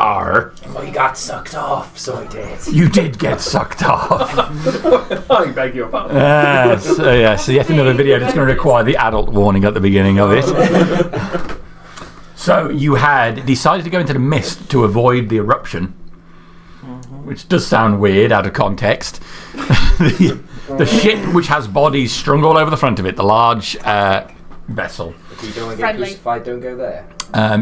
Arr. I got sucked off, so I did. You did get sucked off. I beg your pardon. So yet another video that's going to require the adult warning at the beginning of it. So you had decided to go into the mist to avoid the eruption, which does sound weird out of context. The ship, which has bodies strung all over the front of it, the large vessel. If you don't want to get crucified, don't go there.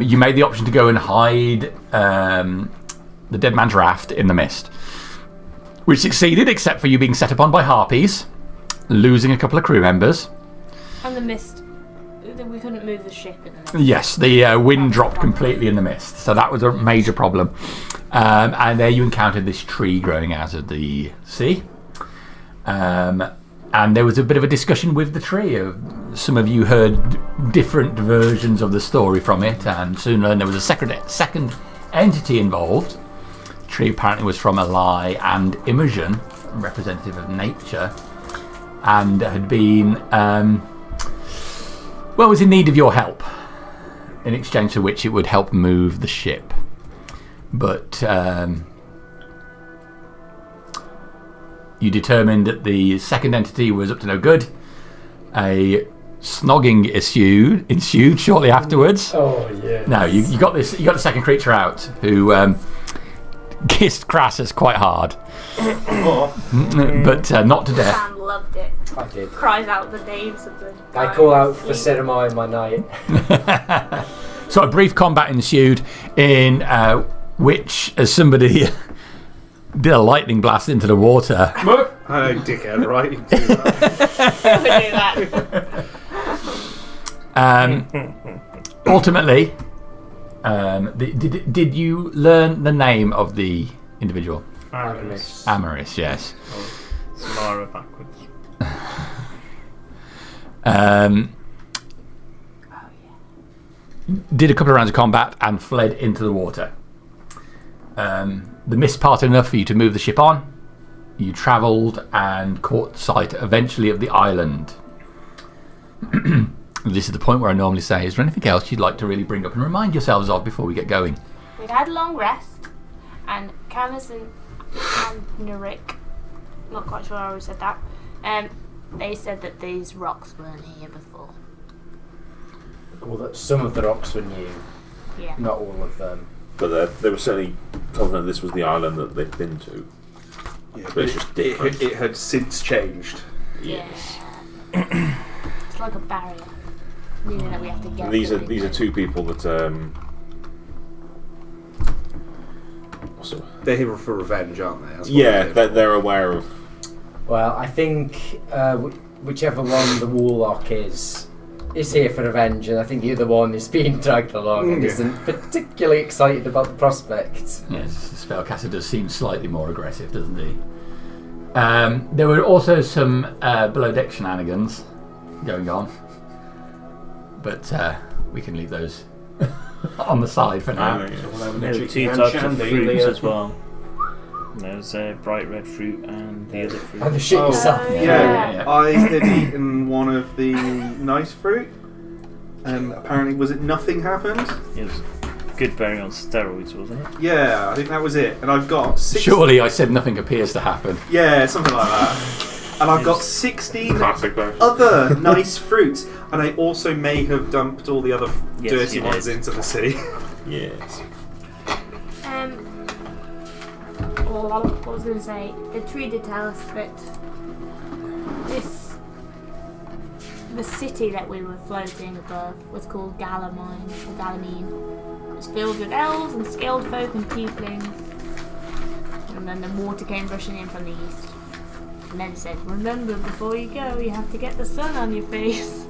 You made the option to go and hide the dead man's raft in the mist, which succeeded, except for you being set upon by harpies, losing a couple of crew members. And the mist. We couldn't move the ship in the mist. Yes, the wind dropped completely in the mist, so that was a major problem. And there you encountered this tree growing out of the sea. And there was a bit of a discussion with the tree. Some of you heard different versions of the story from it, and soon learned there was a second entity involved. The tree apparently was from a lie and Imogen, representative of nature, and had been, was in need of your help, in exchange for which it would help move the ship. But you determined that the second entity was up to no good. A snogging ensued shortly afterwards. Oh yeah. No, you got this. You got the second creature out who kissed Crassus quite hard, but not to death. Sam loved it. I did. Cries out the names of the. I call out for cinema in my night. So a brief combat ensued in which, as somebody did a lightning blast into the water. Oh, dickhead, right? You do that. Ultimately, did you learn the name of the individual? Amaris, yes. Samara backwards. Did a couple of rounds of combat and fled into the water. The mist parted enough for you to move the ship on. You travelled and caught sight eventually of the island. This is the point where I normally say, is there anything else you'd like to really bring up and remind yourselves of before we get going? We'd had a long rest, and Camus and Nurik, not quite sure how we said that, they said that these rocks weren't here before. Well, some of the rocks were new. Yeah. Not all of them. But they were certainly confident this was the island that they'd been to. Yeah, but it's just different. It had since changed. Yes. It's like a barrier. Meaning that we have to get. These are two people that they're here for revenge, aren't they? They're aware of. Well, I think whichever one the Warlock is here for revenge, and I think the other one is being dragged along and isn't particularly excited about the prospect. Yes, the spellcaster does seem slightly more aggressive, doesn't he? There were also some below deck shenanigans going on, but we can leave those on the side for now. There were two types of fruits as well. There's bright red fruit and the other fruit. And the shit yourself. Yeah. I had eaten one of the nice fruit, and apparently, was it nothing happened? It was good berry on steroids, wasn't it? Yeah, I think that was it. And I've got 16... Surely I said nothing appears to happen. Yeah, something like that. And I've got 16 other nice fruits, and I also may have dumped all the other dirty ones into the sea. Yes. What I was going to say, the tree did tell us that the city that we were floating above was called Galamine, or Galamine. It was filled with elves and skilled folk and tieflings. And then the water came rushing in from the east. And then it said, remember, before you go, you have to get the sun on your face.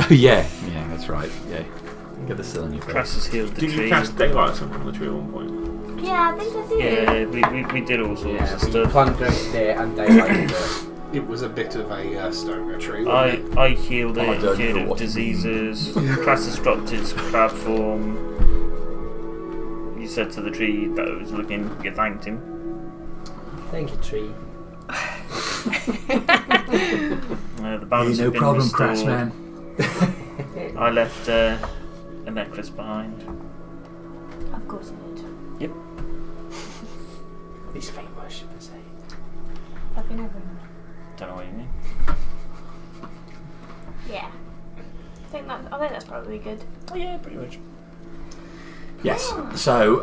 Oh yeah, that's right. Yeah, get the sun on your face. Crassus healed the Did tree. you cast daylight on the tree at one point? Yeah, I think I did. Yeah, we did all sorts of You stuff. planted it there and daylighted it. It was a bit of a stone tree. I healed I it, don't cured know it of what you diseases. Crassus dropped his crab form. You said to the tree that it was looking, you thanked him. Thank you, tree. The balance no had been problem, restored. Crash man. I left a a necklace behind. Of course I did. Yep. These fake worshippers, eh? Fucking everyone. Don't know what you mean. Yeah. I think that's probably good. Oh yeah, pretty much. Yes. So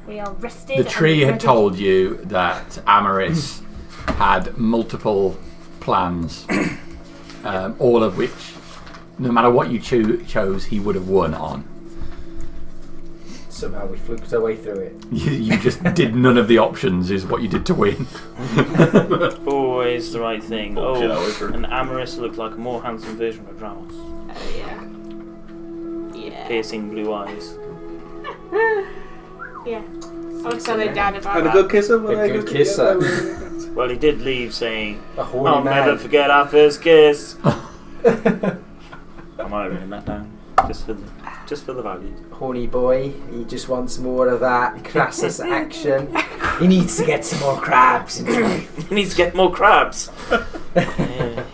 We are rested. the tree and had ready. told you that Amaris had multiple plans, all of which, no matter what you chose, he would have won on. Somehow we fluked our way through it. You just did none of the options, is what you did to win. Always the right thing. Bullshit, always true. And Amaris looked like a more handsome version of Ramos. Oh yeah. Yeah. Piercing blue eyes. Yeah. I was telling Dad about And a that. good kisser? A good kisser. Well, he did leave saying, A horny "I'll man. never forget our first kiss." I might have written that down just for the value. Horny boy, he just wants more of that Crassus action. He needs to get some more crabs in his life. He needs to get more crabs. Yeah.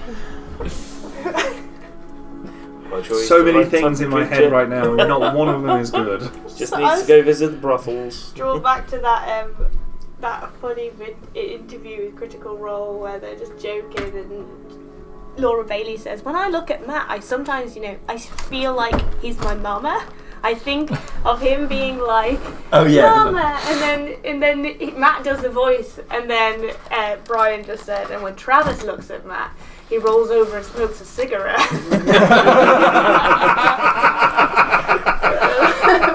Quite sure he's So the many right things type in of my head creature. right now, and not one of them is good. Just So I needs was- to go visit the brothels. Draw back to that funny interview with Critical Role where they're just joking and Laura Bailey says, "When I look at Matt, I sometimes, I feel like he's my mama. I think of him being like, Oh yeah. mama," and then Matt does the voice, and then Brian just said, and when Travis looks at Matt, he rolls over and smokes a cigarette.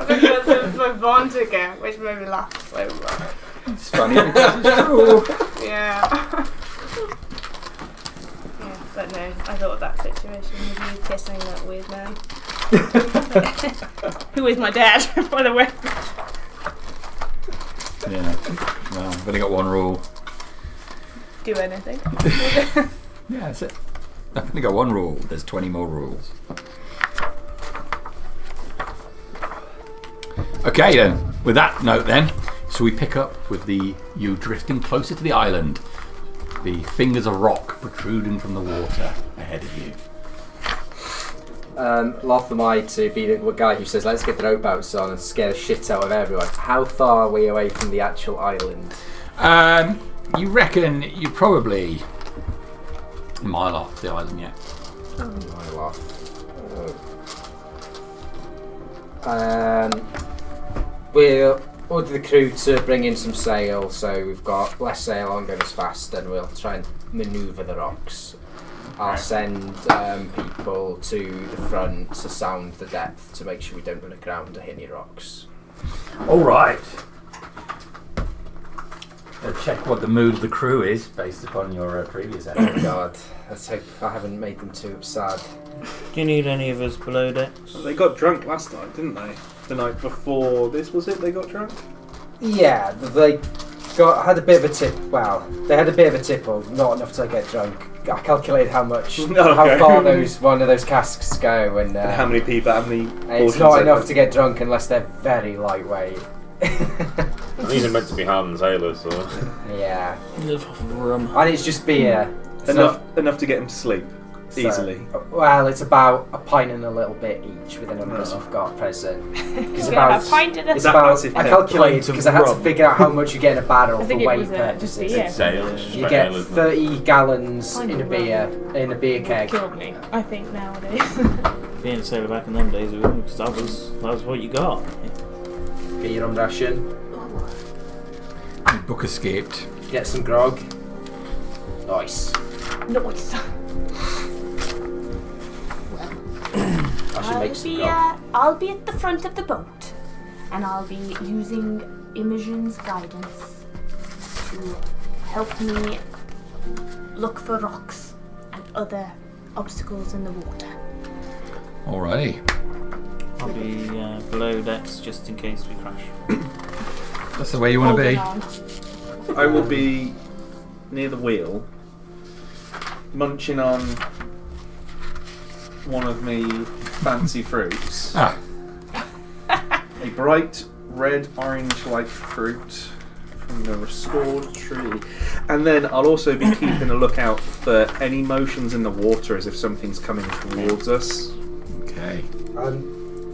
Because of my Vontiga, which made me laugh so much. It's funny because it's true. Yeah. Yeah, but no, I thought of that situation with you kissing that weird man. Who is my dad, by the way. Yeah. Well, I've only got one rule. Do anything. Yeah, that's it. I've only got one rule. There's 20 more rules. Okay then. With that note then, so we pick up with you drifting closer to the island. The fingers of rock protruding from the water ahead of you. Lothamai to be the guy who says, "Let's get the rowboats on and scare the shit out of everyone." How far are we away from the actual island? You reckon you're probably a mile off the island yet. Mile off. We'll order the crew to bring in some sail, so we've got less sail on going as fast, and we'll try and manoeuvre the rocks. I'll send people to the front to sound the depth to make sure we don't run aground or hit any rocks. All right. Let's check what the mood of the crew is based upon your previous Oh episode. God, let's hope I haven't made them too sad. Do you need any of us below decks? They got drunk last night, didn't they? The night before this, was it? They got drunk? Yeah, they had a bit of a tip. Well, they had a bit of a tipple, not enough to get drunk. I calculated how much, how far one of those casks go, and How many people? How many? it's portions not are enough there? to get drunk unless they're very lightweight. These are meant to be hardened sailors, so Yeah, Live off of rum. and it's just beer. It's Enough to get them to sleep not- easily. Well, it's about a pint and a little bit each with the numbers we've got present. It's about. A pint of It's that about. massive I pint? calculated Pint of because I had to rum. figure out how much you get in a barrel I for think it weight was just purposes. beer. sailors. You get 30 gallons Pint in a of beer in a beer Would keg. kill me, I think, nowadays. Being a sailor back in them days, because that was what you got. Get your rum ration. The book escaped. Get some grog. Nice. No, it's I should make some grog. I'll be at the front of the boat, and I'll be using Imogen's guidance to help me look for rocks and other obstacles in the water. Alrighty. I'll be below decks just in case we crash. That's the way you want to be. Holding on. I will be near the wheel, munching on one of me fancy fruits. Ah, A bright red orange-like fruit from the restored tree. And then I'll also be keeping a lookout for any motions in the water as if something's coming towards us. okay. Okay.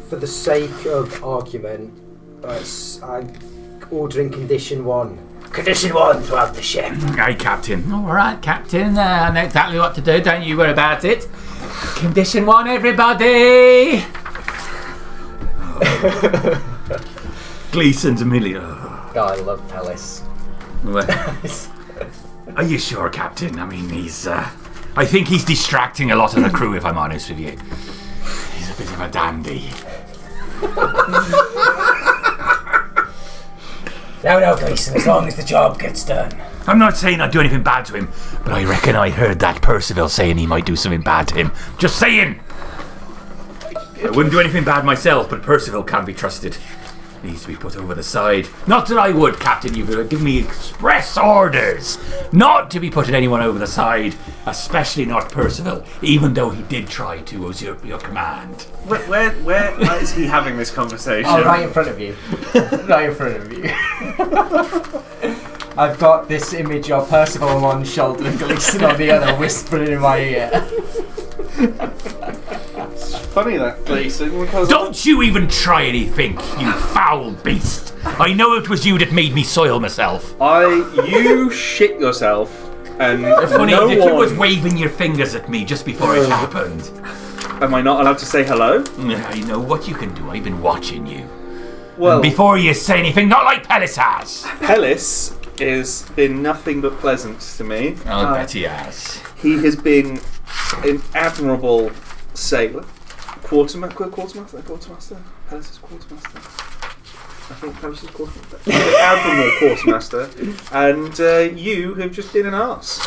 For the sake of argument, I'm ordering condition 1. Condition 1 throughout the ship. Aye, Captain. All right, Captain. I know exactly what to do. Don't you worry about it. Condition 1, everybody. Gleason's Amelia. God, I love Pellis. Are you sure, Captain? I mean, he's. I think he's distracting a lot of the crew, if I'm honest with you. He's a bit of a dandy. No, Gleason, as long as the job gets done. I'm not saying I'd do anything bad to him, but I reckon I heard that Percival saying he might do something bad to him. Just saying! I wouldn't do anything bad myself, but Percival can't be trusted. He needs to be put over the side. Not that I would, Captain. You've given me express orders not to be putting anyone over the side, especially not Percival, even though he did try to usurp your command. Where is he having this conversation? Oh, right in front of you. Right in front of you. I've got this image of Percival on one shoulder and Gleason on the other, whispering in my ear. It's funny that, Gleason, because... Don't you even try anything, you foul beast! I know it was you that made me soil myself. You shit yourself, and Funny, no you one... was waving your fingers at me just before it happened. Am I not allowed to say hello? I know what you can do. I've been watching you. Well, And before you say anything, not like Pellis has. Pellis has been nothing but pleasant to me. I'll bet he has. He has been an admirable sailor. Quartermaster? Pellis is quartermaster. I think Pellis is quartermaster. He's an admirable quartermaster. And you have just been an arse.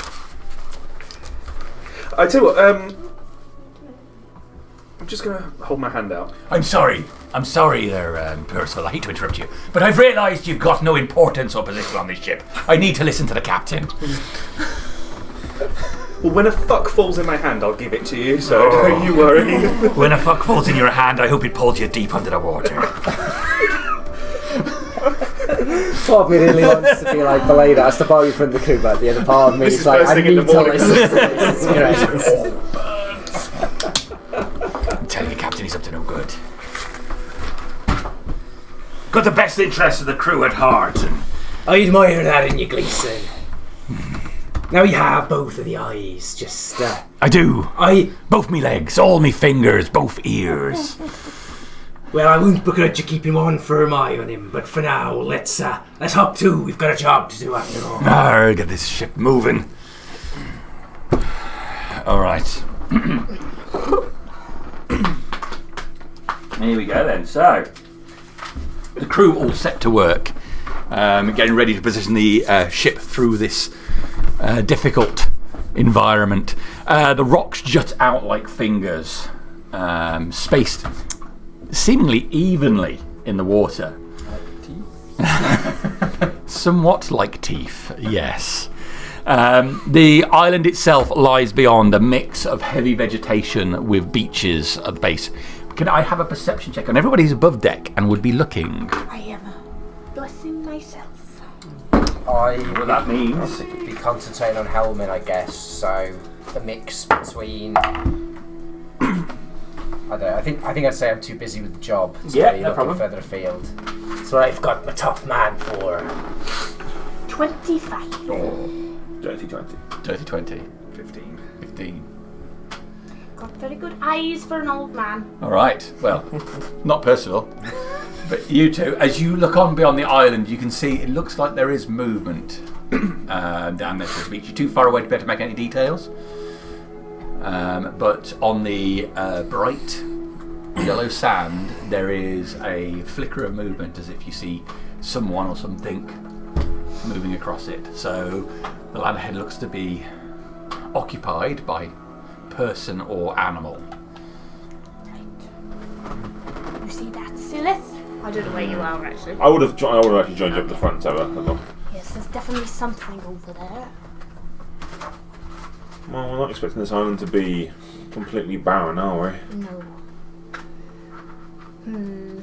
I tell you what, I'm just going to hold my hand out. I'm sorry there, Percival. I hate to interrupt you, but I've realised you've got no importance or position on this ship. I need to listen to the captain. Well, when a fuck falls in my hand, I'll give it to you, so don't you worry. When a fuck falls in your hand, I hope it pulls you deep under the water. Part of me really wants to be like, belay that, to borrow you from the crew, but the other part of me is like, I need to listen to this. I'm telling you, Captain, he's up to no good. Got the best interests of the crew at heart. I admire that in you, Gleason. Now you have both of the eyes, just... I do. Both me legs, all me fingers, both ears. Well, I won't begrudge you keeping one firm eye on him, but for now, let's hop to. We've got a job to do after all. Get this ship moving. All right. Here we go then. So, the crew all set to work, getting ready to position the ship through this difficult environment. The rocks jut out like fingers, spaced seemingly evenly in the water. Somewhat like teeth, yes. The island itself lies beyond a mix of heavy vegetation with beaches at the base. Can I have a perception check on everybody who's above deck and would be looking? I am blessing myself. What that means? Be concentrating on Helmet, I guess. So the mix between. I think I'd say I'm too busy with the job to Yeah, be no looking problem. further afield. That's what I've got my top man for. 25. Dirty 20. Dirty 20. 15. 15. Got very good eyes for an old man. All right. Well, not Percival, but you two. As you look on beyond the island, you can see it looks like there is movement down there to the beach. You're too far away to be able to make any details. But on the bright yellow sand, there is a flicker of movement, as if you see someone or something moving across it. So the land ahead looks to be occupied by person or animal. Right. You see that, Silith? I don't know where you are, actually. I would have actually joined you up the front, Ella. Yes, there's definitely something over there. Well, we're not expecting this island to be completely barren, are we? No.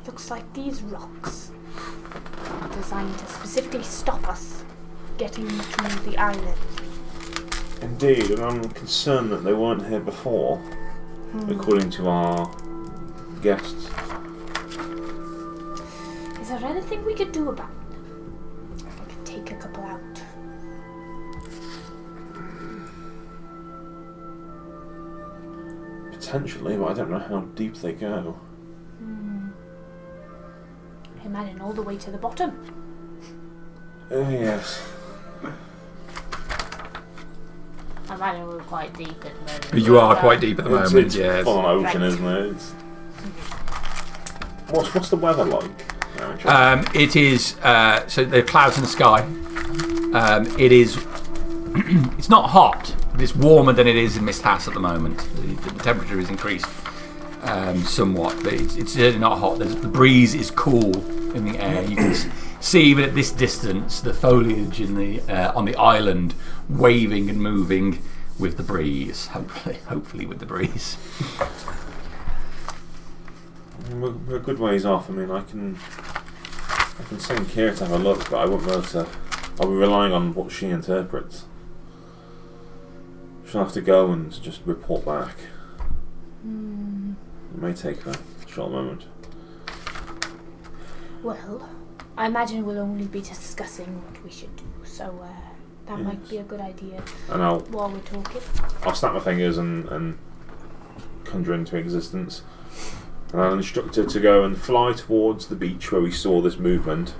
Looks like these rocks are designed to specifically stop us getting to the island. Indeed, and I'm concerned that they weren't here before. according to our guests. Is there anything we could do about it? We could take a couple out. Potentially, but I don't know how deep they go. I imagine all the way to the bottom. Yes. I imagine we're quite deep at the moment. You are quite deep at the moment, It's yes. full on ocean, Right. isn't it? What's the weather like? It is, so there are clouds in the sky. It is, it's not hot, but it's warmer than it is in Mist House at the moment. The temperature is increased somewhat, but it's certainly not hot. The breeze is cool in the air. You can see even at this distance the foliage in on the island waving and moving with the breeze. Hopefully with the breeze. We're a good ways off. I mean, I can send Kira to have a look, but I won't be able to. I'll be relying on what she interprets. She'll have to go and just report back. It may take a short moment. Well, I imagine we'll only be discussing what we should do, so that might be a good idea And while we're talking. I'll snap my fingers and conjure into existence. And I'll instruct her to go and fly towards the beach where we saw this movement.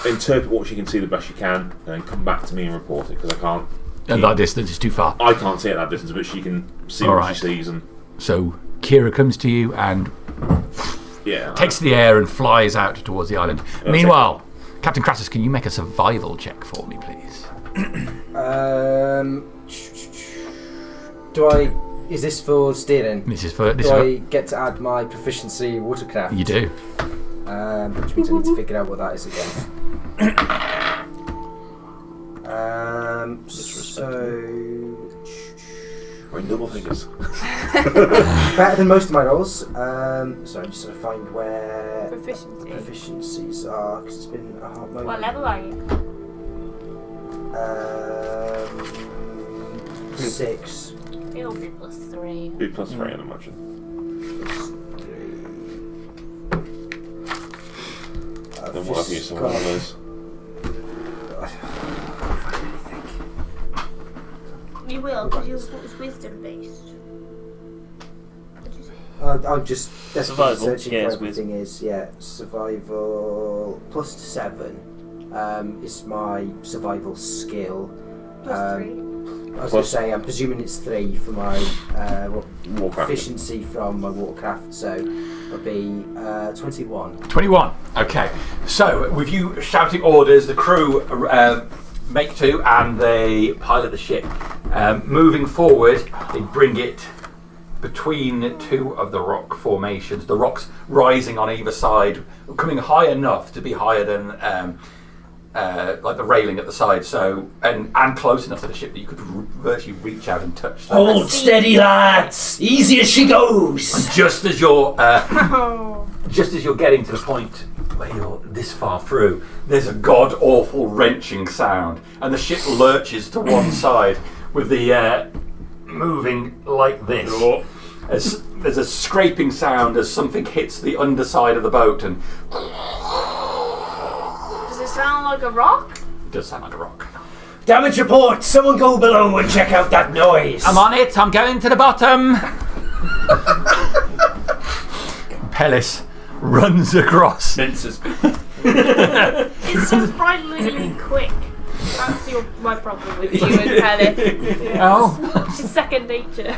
Interpret what she can see the best she can, and then come back to me and report it, because I can't. At that distance is too far. I can't see at that distance, but she can see All what right. she sees, and So Kira comes to you and takes to the air and flies out towards the island. Meanwhile, Captain Crassus, can you make a survival check for me, please? Do I? Is this for steering? This is for Do I get to add my proficiency in watercraft? you do. Which means I need to figure out what that is again. So we're in double figures. better than most of my rolls. So I'm just going to find where Proficiency. proficiencies are, because it's been a hard moment. What level are you? 6 It'll be +3. Be plus 3, I'd imagine. plus 3. Then whatever your survival is. You will, because yours was wisdom based. I'm just desperately Survival, searching yeah, for it's everything. Is survival +7 is my survival skill. +3. I was going to say, I'm presuming it's 3 for my Warcraft. proficiency from my watercraft, so it'll be 21. 21. Okay. So, with you shouting orders, the crew make to and they pilot the ship. Moving forward, they bring it between two of the rock formations. The rocks rising on either side, coming high enough to be higher than like the railing at the side. So and close enough to the ship that you could virtually reach out and touch them. Hold steady, lads! Easy as she goes! And just as you're getting to the point where you're this far through, there's a god-awful wrenching sound, and the ship lurches to one side with the moving like this. As there's a scraping sound as something hits the underside of the boat, and Does it sound like a rock? it does sound like a rock. Damage report! Someone go below and check out that noise! I'm on it, I'm going to the bottom! Pellis runs across. Fences. It's surprisingly quick. That's my problem with you and Pellis. Oh. It's second nature.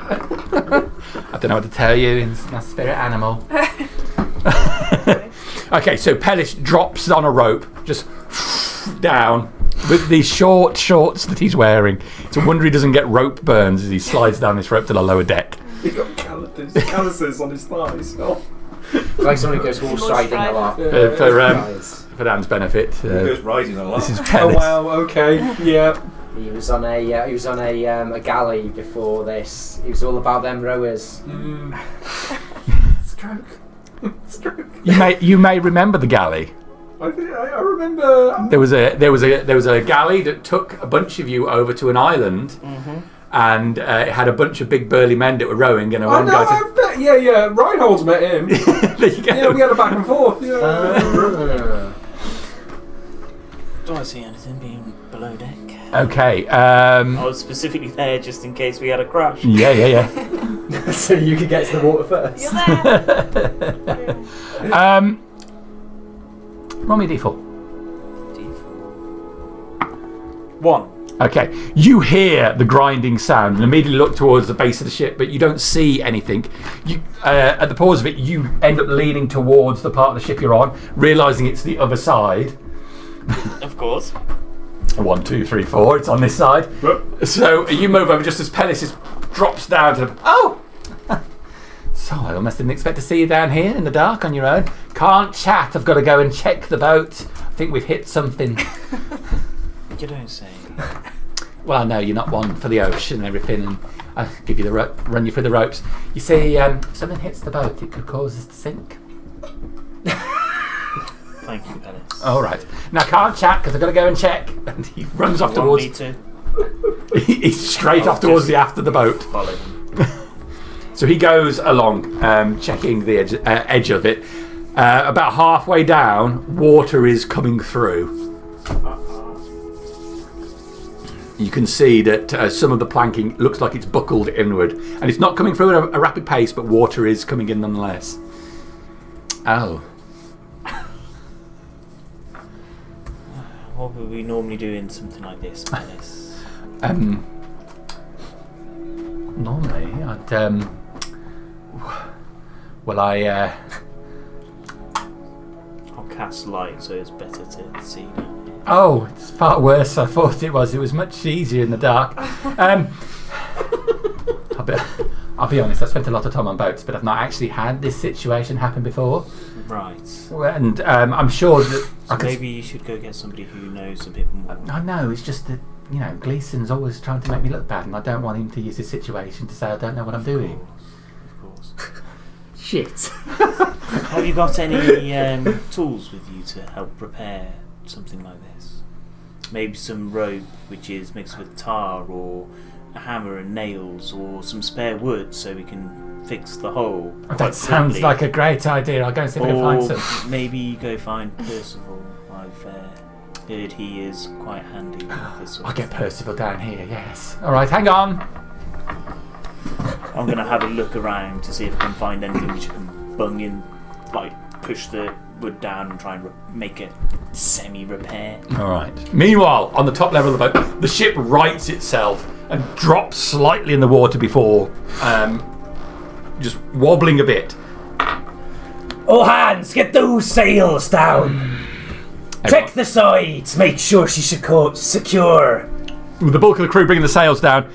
I don't know what to tell you, it's my spirit animal. Okay, so Pellis drops on a rope, just down, with these short shorts that he's wearing. It's a wonder he doesn't get rope burns as he slides down this rope to the lower deck. He's got calluses on his thighs. Oh. Like someone who goes horse riding a lot. For Dan's benefit. He goes riding a lot. This is Oh Pellis. wow, okay, yeah. He was on a a galley before this. He was all about them rowers. Stroke. Stroke. You may remember the galley. I remember. There was a galley that took a bunch of you over to an island, and it had a bunch of big burly men that were rowing, and one guy said, yeah. Reinhold's met him. there you go. Yeah, we had a back and forth. Yeah. Do I see anything being below deck? Okay. I was specifically there just in case we had a crash. Yeah. So you could get to the water first. You're there. Roll me a d4. 1. Okay, you hear the grinding sound and immediately look towards the base of the ship, but you don't see anything. You, at the pause of it, you end up leaning towards the part of the ship you're on, realising it's the other side. Of course. 1, 2, 3, 4. It's on this side. So you move over just as Pellis drops down to. Oh. So I almost didn't expect to see you down here in the dark on your own. Can't chat. I've got to go and check the boat. I think we've hit something. You don't say. Well, I know you're not one for the ocean and everything, and I'll give you the run you through the ropes. You see, if something hits the boat, it could cause us to sink. Thank you, Pellis. All right. Now, can't chat because I've got to go and check. And he runs off towards. Me too. He's straight off towards the aft of the boat. Follow him. So he goes along, checking the edge of it. About halfway down, water is coming through. You can see that some of the planking looks like it's buckled inward. And it's not coming through at a rapid pace, but water is coming in nonetheless. Oh. What would we normally do in something like this, Pellis? Normally, I'd... Well, I'll cast light so it's better to see down here. Oh, it's far worse than I thought it was. It was much easier in the dark. I'll be honest, I spent a lot of time on boats, but I've not actually had this situation happen before. Right. And I'm sure that... So maybe you should go get somebody who knows a bit more. I know, it's just that, Gleason's always trying to make me look bad, and I don't want him to use this situation to say I don't know what I'm doing. Of course. Shit. Have you got any tools with you to help prepare something like this? Maybe some rope which is mixed with tar, or a hammer and nails, or some spare wood so we can fix the hole. That sounds like a great idea. I'll go and see if I can find some. Maybe you go find Percival. I've heard he is quite handy with this sort I'll of get thing. Percival down here, yes. Alright, hang on. I'm going to have a look around to see if I can find anything which I can bung in, like push the wood down and try and make it semi-repair. Alright. Meanwhile, on the top level of the boat, the ship rights itself and drops slightly in the water before just wobbling a bit. All hands, get those sails down. Check the sides, make sure she's secure. With the bulk of the crew bringing the sails down,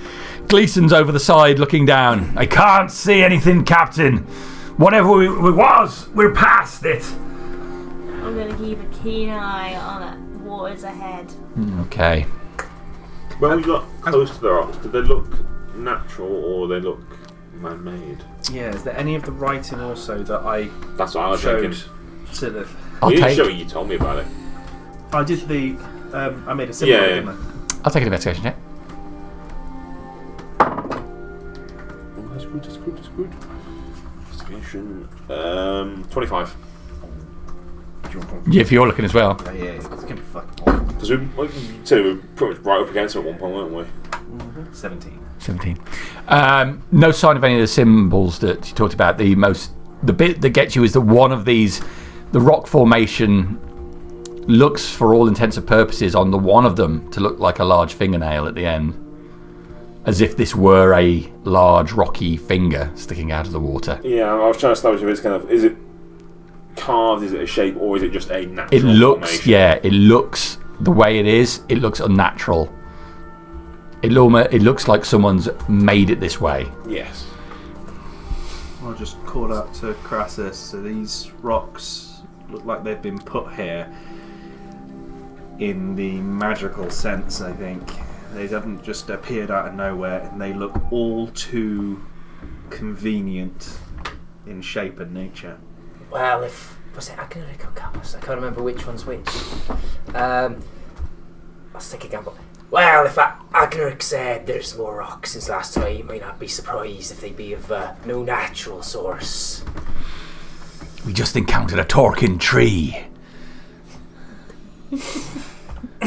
Gleason's over the side looking down. I can't see anything, Captain. Whatever we was, we're past it. I'm going to keep a keen eye on it. Waters ahead. Okay. When we got close to the rocks, did they look natural or they look man-made? Yeah, is there any of the writing also that I That's what I was showed thinking. to the... I'll You didn't take show it, you told me about it. I did the... I made a similar Yeah. didn't I? I'll take an investigation check. Oh, that's good. Investigation. 25. Yeah, if you're looking as well. Oh, yeah, it's going to be fucking awful. Because we said we were pretty much right up against it at one point, weren't we? 17. 17. No sign of any of the symbols that you talked about. The bit that gets you is that one of these, the rock formation, looks for all intents and purposes on the one of them to look like a large fingernail at the end, as if this were a large rocky finger sticking out of the water. Yeah, I was trying to establish if it's kind of, is it carved, is it a shape, or is it just a natural It looks, formation? yeah, it looks the way it is. It looks unnatural. It looks like someone's made it this way. Yes. I'll just call out to Crassus. So these rocks look like they've been put here in the magical sense, I think. They haven't just appeared out of nowhere, and they look all too convenient in shape and nature. Well, was it Agaric or Callus? I can't remember which one's which. I'll stick a gamble. Well, if Agnarok said there's more rocks since last time, you might not be surprised if they be of no natural source. We just encountered a talking tree.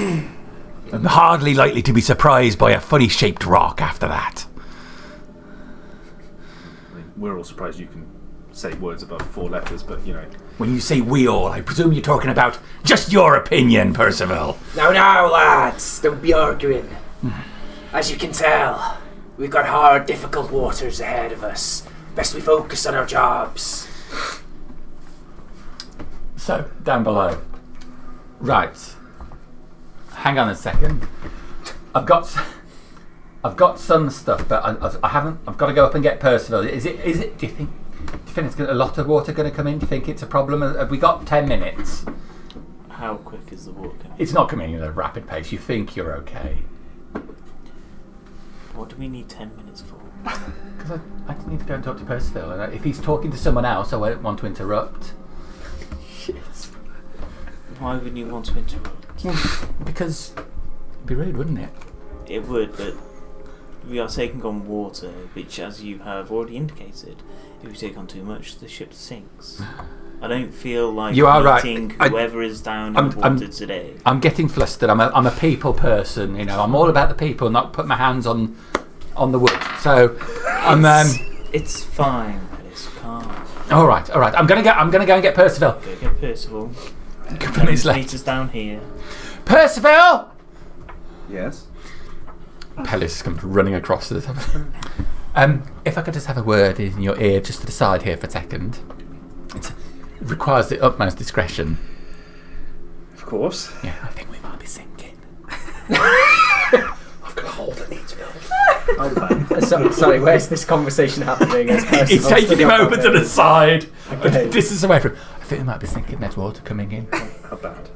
I'm hardly likely to be surprised by a funny-shaped rock after that. I mean, we're all surprised you can say words above 4 letters, but you know. When you say we all, I presume you're talking about just your opinion, Percival. Now, lads, don't be arguing. As you can tell, we've got hard, difficult waters ahead of us. Best we focus on our jobs. So, down below. Right. Hang on a second. I've got some stuff, but I haven't. I've got to go up and get Percival. Is it? Do you think it's a lot of water going to come in? Do you think it's a problem? Have we got 10 minutes? How quick is the water coming? It's not coming at a rapid pace. You think you're okay? What do we need 10 minutes for? Because I need to go and talk to Percival, and if he's talking to someone else, I won't want to interrupt. Why would you want to interrupt? Because it'd be rude, wouldn't it? It would, but we are taking on water, which, as you have already indicated, if we take on too much, the ship sinks. I don't feel like You are meeting right. whoever is down in the water today. I'm getting flustered. I'm a people person, you know. I'm all about the people, not put my hands on the wood. So I'm It's fine, Alice. Calm. all right. I'm gonna go and get Percival. Go get Percival. A couple of minutes Meet later. us down here. Percival! Yes. Pellis comes running across the top. If I could just have a word in your ear, just to the side here for a second. It requires the utmost discretion. Of course. Yeah, I think we might be sinking. I've got a hole that needs filling. Sorry, where's this conversation happening? He's taking him over to the side. Okay. Distance away from. I think we might be sinking. There's water coming in. How bad?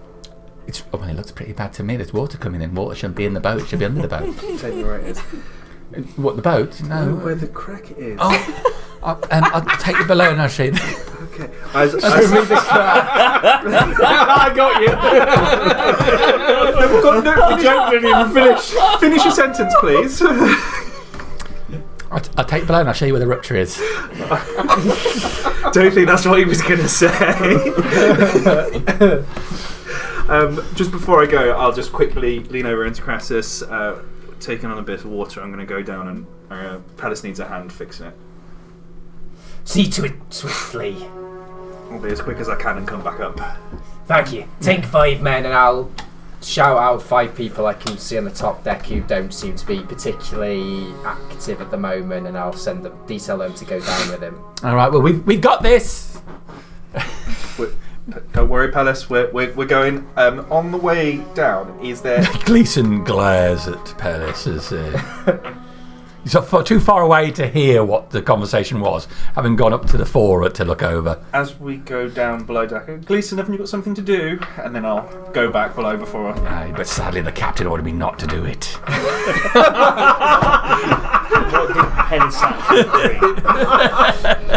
It looks pretty bad to me. There's water coming in. Water shouldn't be in the boat. It should be under the boat. Tell me where it is. What, the boat? No, No. where the crack is. Oh, I'll take you below and I'll show you. Okay. I got you. the joke didn't even finish. Finish your sentence, please. I'll take you below and I'll show you where the rupture is. Don't think that's what he was going to say. Just before I go, I'll just quickly lean over into Crassus, taking on a bit of water. I'm going to go down and Palace needs a hand fixing it. See to it swiftly. I'll be as quick as I can and come back up. Thank you. Take 5 men and I'll shout out 5 people I can see on the top deck who don't seem to be particularly active at the moment, and I'll detail them to go down with him. All right. Well, we've got this. Don't worry, Palace. We're going. On the way down, is there? Gleason glares at Pellis as he's too far away to hear what the conversation was, having gone up to the fore to look over. As we go down below deck, Gleason, haven't you got something to do? And then I'll go back below before I... Aye, but sadly the captain ordered me not to do it. What did Penny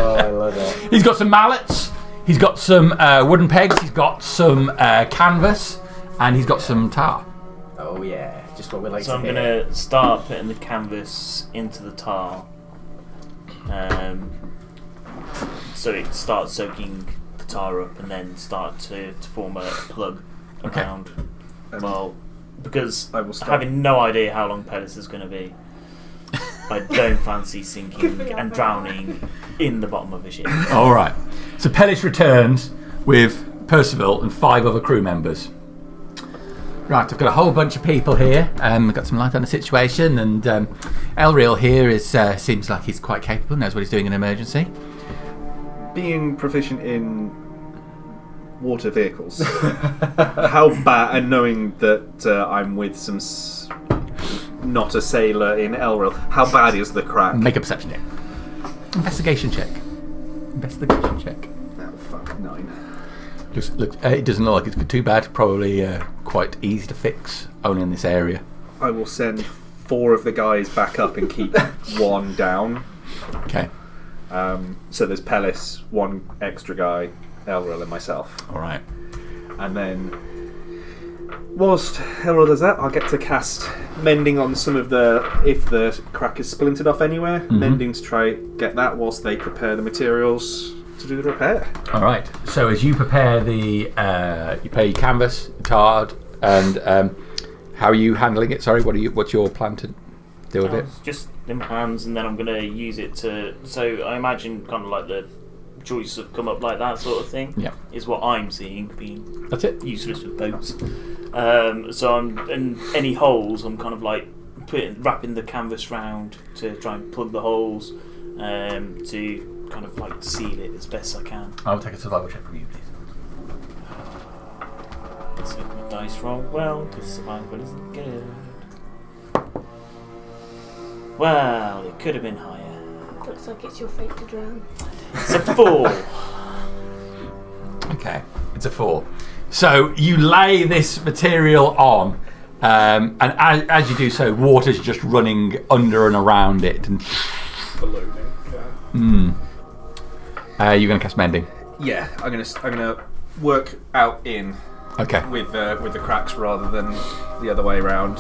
Oh, I love it. He's got some mallets, he's got some wooden pegs, he's got some canvas, and he's got some tar. Oh yeah, just what we like So to I'm hear. going to start putting the canvas into the tar. So it starts soaking the tar up and then start to form a plug Okay. around. Well, because I will start. having no idea how long Pellis is going to be, I don't fancy sinking and drowning in the bottom of a ship. All right. So Pellis returns with Percival and 5 other crew members. Right, I've got a whole bunch of people here. I've got some light on the situation, and Elreal here seems like he's quite capable, knows what he's doing in an emergency. Being proficient in water vehicles, how bad, and knowing that I'm with some not a sailor in Elreal, how bad is the crack? Make a perception check. Investigation check. Investigation check. Oh, fuck, 9. It doesn't look like it's too bad. Probably quite easy to fix, only in this area. I will send 4 of the guys back up and keep 1 down. Okay. So there's Pellis, 1 extra guy, Elreal, and myself. All right. And then whilst Elrod does that, I'll get to cast mending on some of if the crack is splintered off anywhere, mending to try get that whilst they prepare the materials to do the repair. All right. So as you prepare you prepare your canvas, tarred, and how are you handling it? Sorry, what's your plan to deal with it? Just in my hands, and then I'm going to use it to. So I imagine kind of like the joists have come up like that sort of thing. Yeah. Is what I'm seeing, being That's it. useless with boats. So and any holes, I'm kind of like wrapping the canvas round to try and plug the holes, to kind of like seal it as best I can. I'll take a survival check from you, please. Let's hope my dice roll well, because survival isn't good. Well, it could have been higher. Looks like it's your fate to drown. It's a 4. Okay, it's a 4. So you lay this material on, and as you do so, water's just running under and around it. And Ballooning. You're going to cast mending. Yeah, I'm gonna work out in Okay. with the cracks rather than the other way around.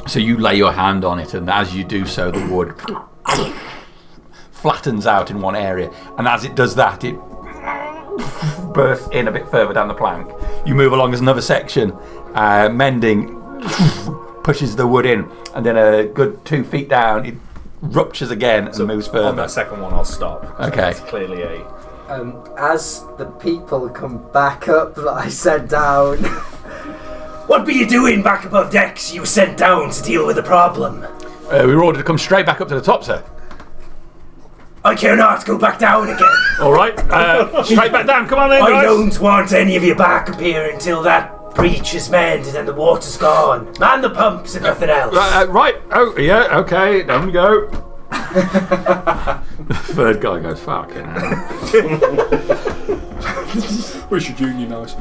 So you lay your hand on it, and as you do so, the wood flattens out in one area, and as it does that, it bursts in a bit further down the plank. You move along as another section, mending pushes the wood in, and then a good 2 feet down, it ruptures again and moves further. On that second one, I'll stop. Okay. It's clearly a. As the people come back up that I sent down. What were you doing back above decks? You were sent down to deal with the problem. We were ordered to come straight back up to the top, sir. I care not. Go back down again. All right, straight back down. Come on then, I guys. don't want any of you back up here until that breach is mended and the water's gone. Man the pumps if nothing else. Right. Oh, yeah. Okay. Down we go. The third guy goes, fucking hell. We should unionise.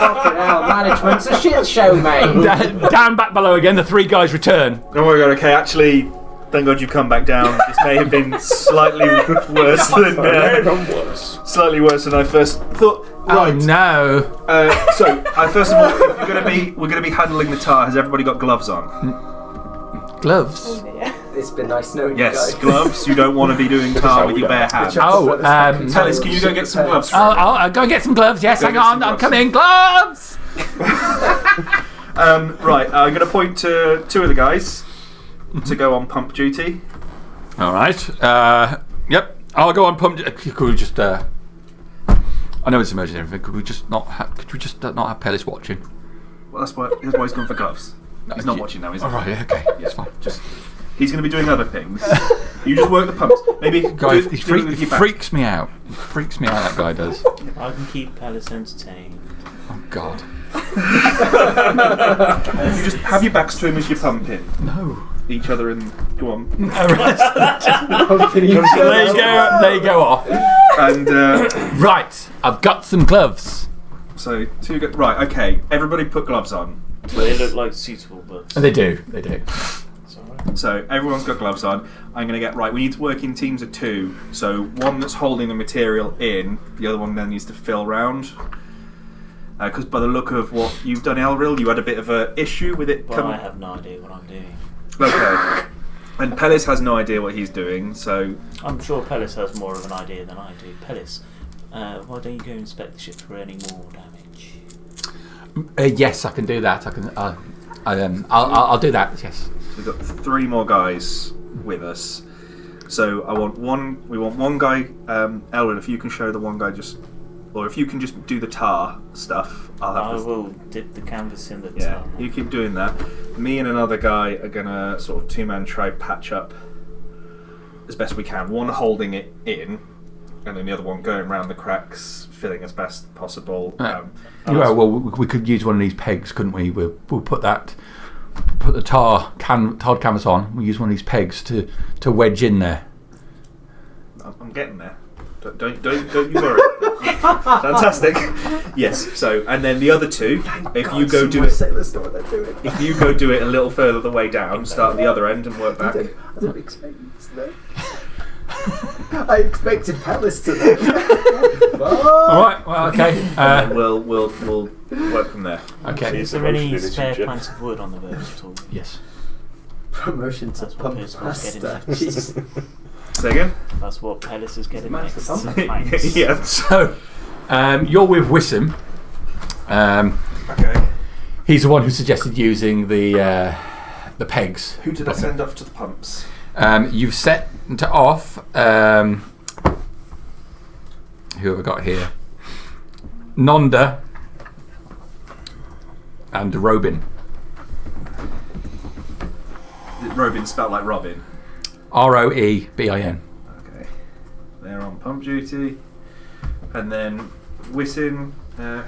Fucking hell, management's a shit show, mate. Down back below again, the 3 guys return. Oh my god, okay, actually, thank god you've come back down. This may have been slightly worse slightly worse than I first thought. Right. Oh no. So, first of all, if we're gonna be handling the tar, has everybody got gloves on? Gloves? It's been nice knowing Yes, you guys. gloves. You don't want to be doing tar with your bare hands. Oh, Alice, can you go get some gloves for me? I'll go and get some gloves. Yes, Go hang get some on. I'm gloves. coming. Gloves! Right, I'm going to point to 2 of the guys to go on pump duty. All right. Yep. I'll go on pump. Could we just? I know it's emergency and everything. Could we just not have Pellis watching? Well, that's why he's gone for gloves. He's not watching now, is he? All right. Okay. It's fine. He's going to be doing other things. You just work the pumps. Maybe Guys, he do it with your back. freaks me out. He freaks me out. That guy does. I can keep Palace entertained. Oh God. You just have your backs to him as you're pumping. No. Each other and go on. There you go off. And Right. I've got some gloves. so 2 go. Right. Okay. Everybody put gloves on. They look like suitable gloves. They do. It's alright. So everyone's got gloves on. I'm going to get right. We need to work in teams of 2. So one that's holding the material in, the other one then needs to fill round. Because by the look of what you've done, Elril, you had a bit of an issue with it. Well, I have no idea what I'm doing. Okay. And Pellis has no idea what he's doing. So I'm sure Pellis has more of an idea than I do. Pellis, why don't you go inspect the ship for any more damage? Yes, I can do that. I'll do that. Yes. we've got 3 more guys with us. So we want one guy. Elrin, if you can show the one guy or if you can just do the tar stuff, I will dip the canvas in the Yeah, tar. you keep doing that. Me and another guy are gonna sort of 2-man try patch up as best we can. One holding it in, and then the other one going around the cracks, filling as best possible. Well, we could use one of these pegs, couldn't we? We'll put the tarred canvas on. We'll use one of these pegs to wedge in there. I'm getting there. Don't you worry. Fantastic. Yes. So, and then the other 2, if you go do it a little further the way down, start at the other end and work back. I don't expect you to know. I expected Palace to know. All right. Well, okay. And then we'll work from there. Okay. Is there any spare planks of wood on the boat at all? Yes. Promotion to That's what pump Percival's getting master. next. Jesus. Say again? That's what Pellis is getting Man's next. the pump. Planks. Yeah. So, you're with Wissam. Okay. He's the one who suggested using the pegs. Who did I send off to the pumps? You've set off. Who have I got here? Nonda and Robin. Robin spelled like Robin. Roebin. Okay. They're on pump duty. And then Wissam,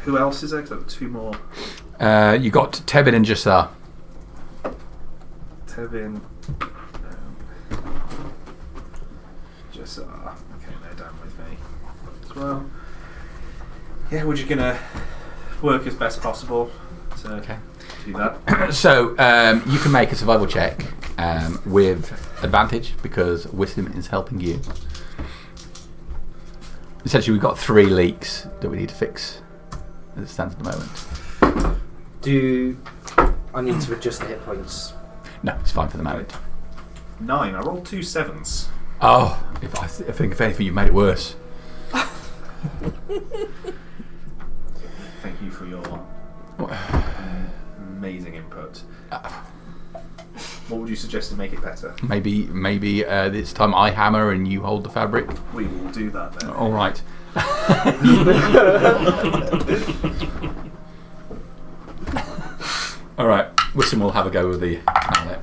who else is there? 'Cause I've got two more. You got Tebin and Jassar. Tevin. Just okay, they're down with me as well. Yeah, we're just gonna work as best possible to do that. So you can make a survival check with advantage because Wissam is helping you. Essentially, we've got 3 leaks that we need to fix as it stands at the moment. Do I need to adjust the hit points? No, it's fine for the moment. 9. I rolled 2 7s. Oh, I think if anything, you've made it worse. Thank you for your amazing input. What would you suggest to make it better? Maybe this time I hammer and you hold the fabric. We will do that then. All right. All right. Wissam will have a go with the mallet.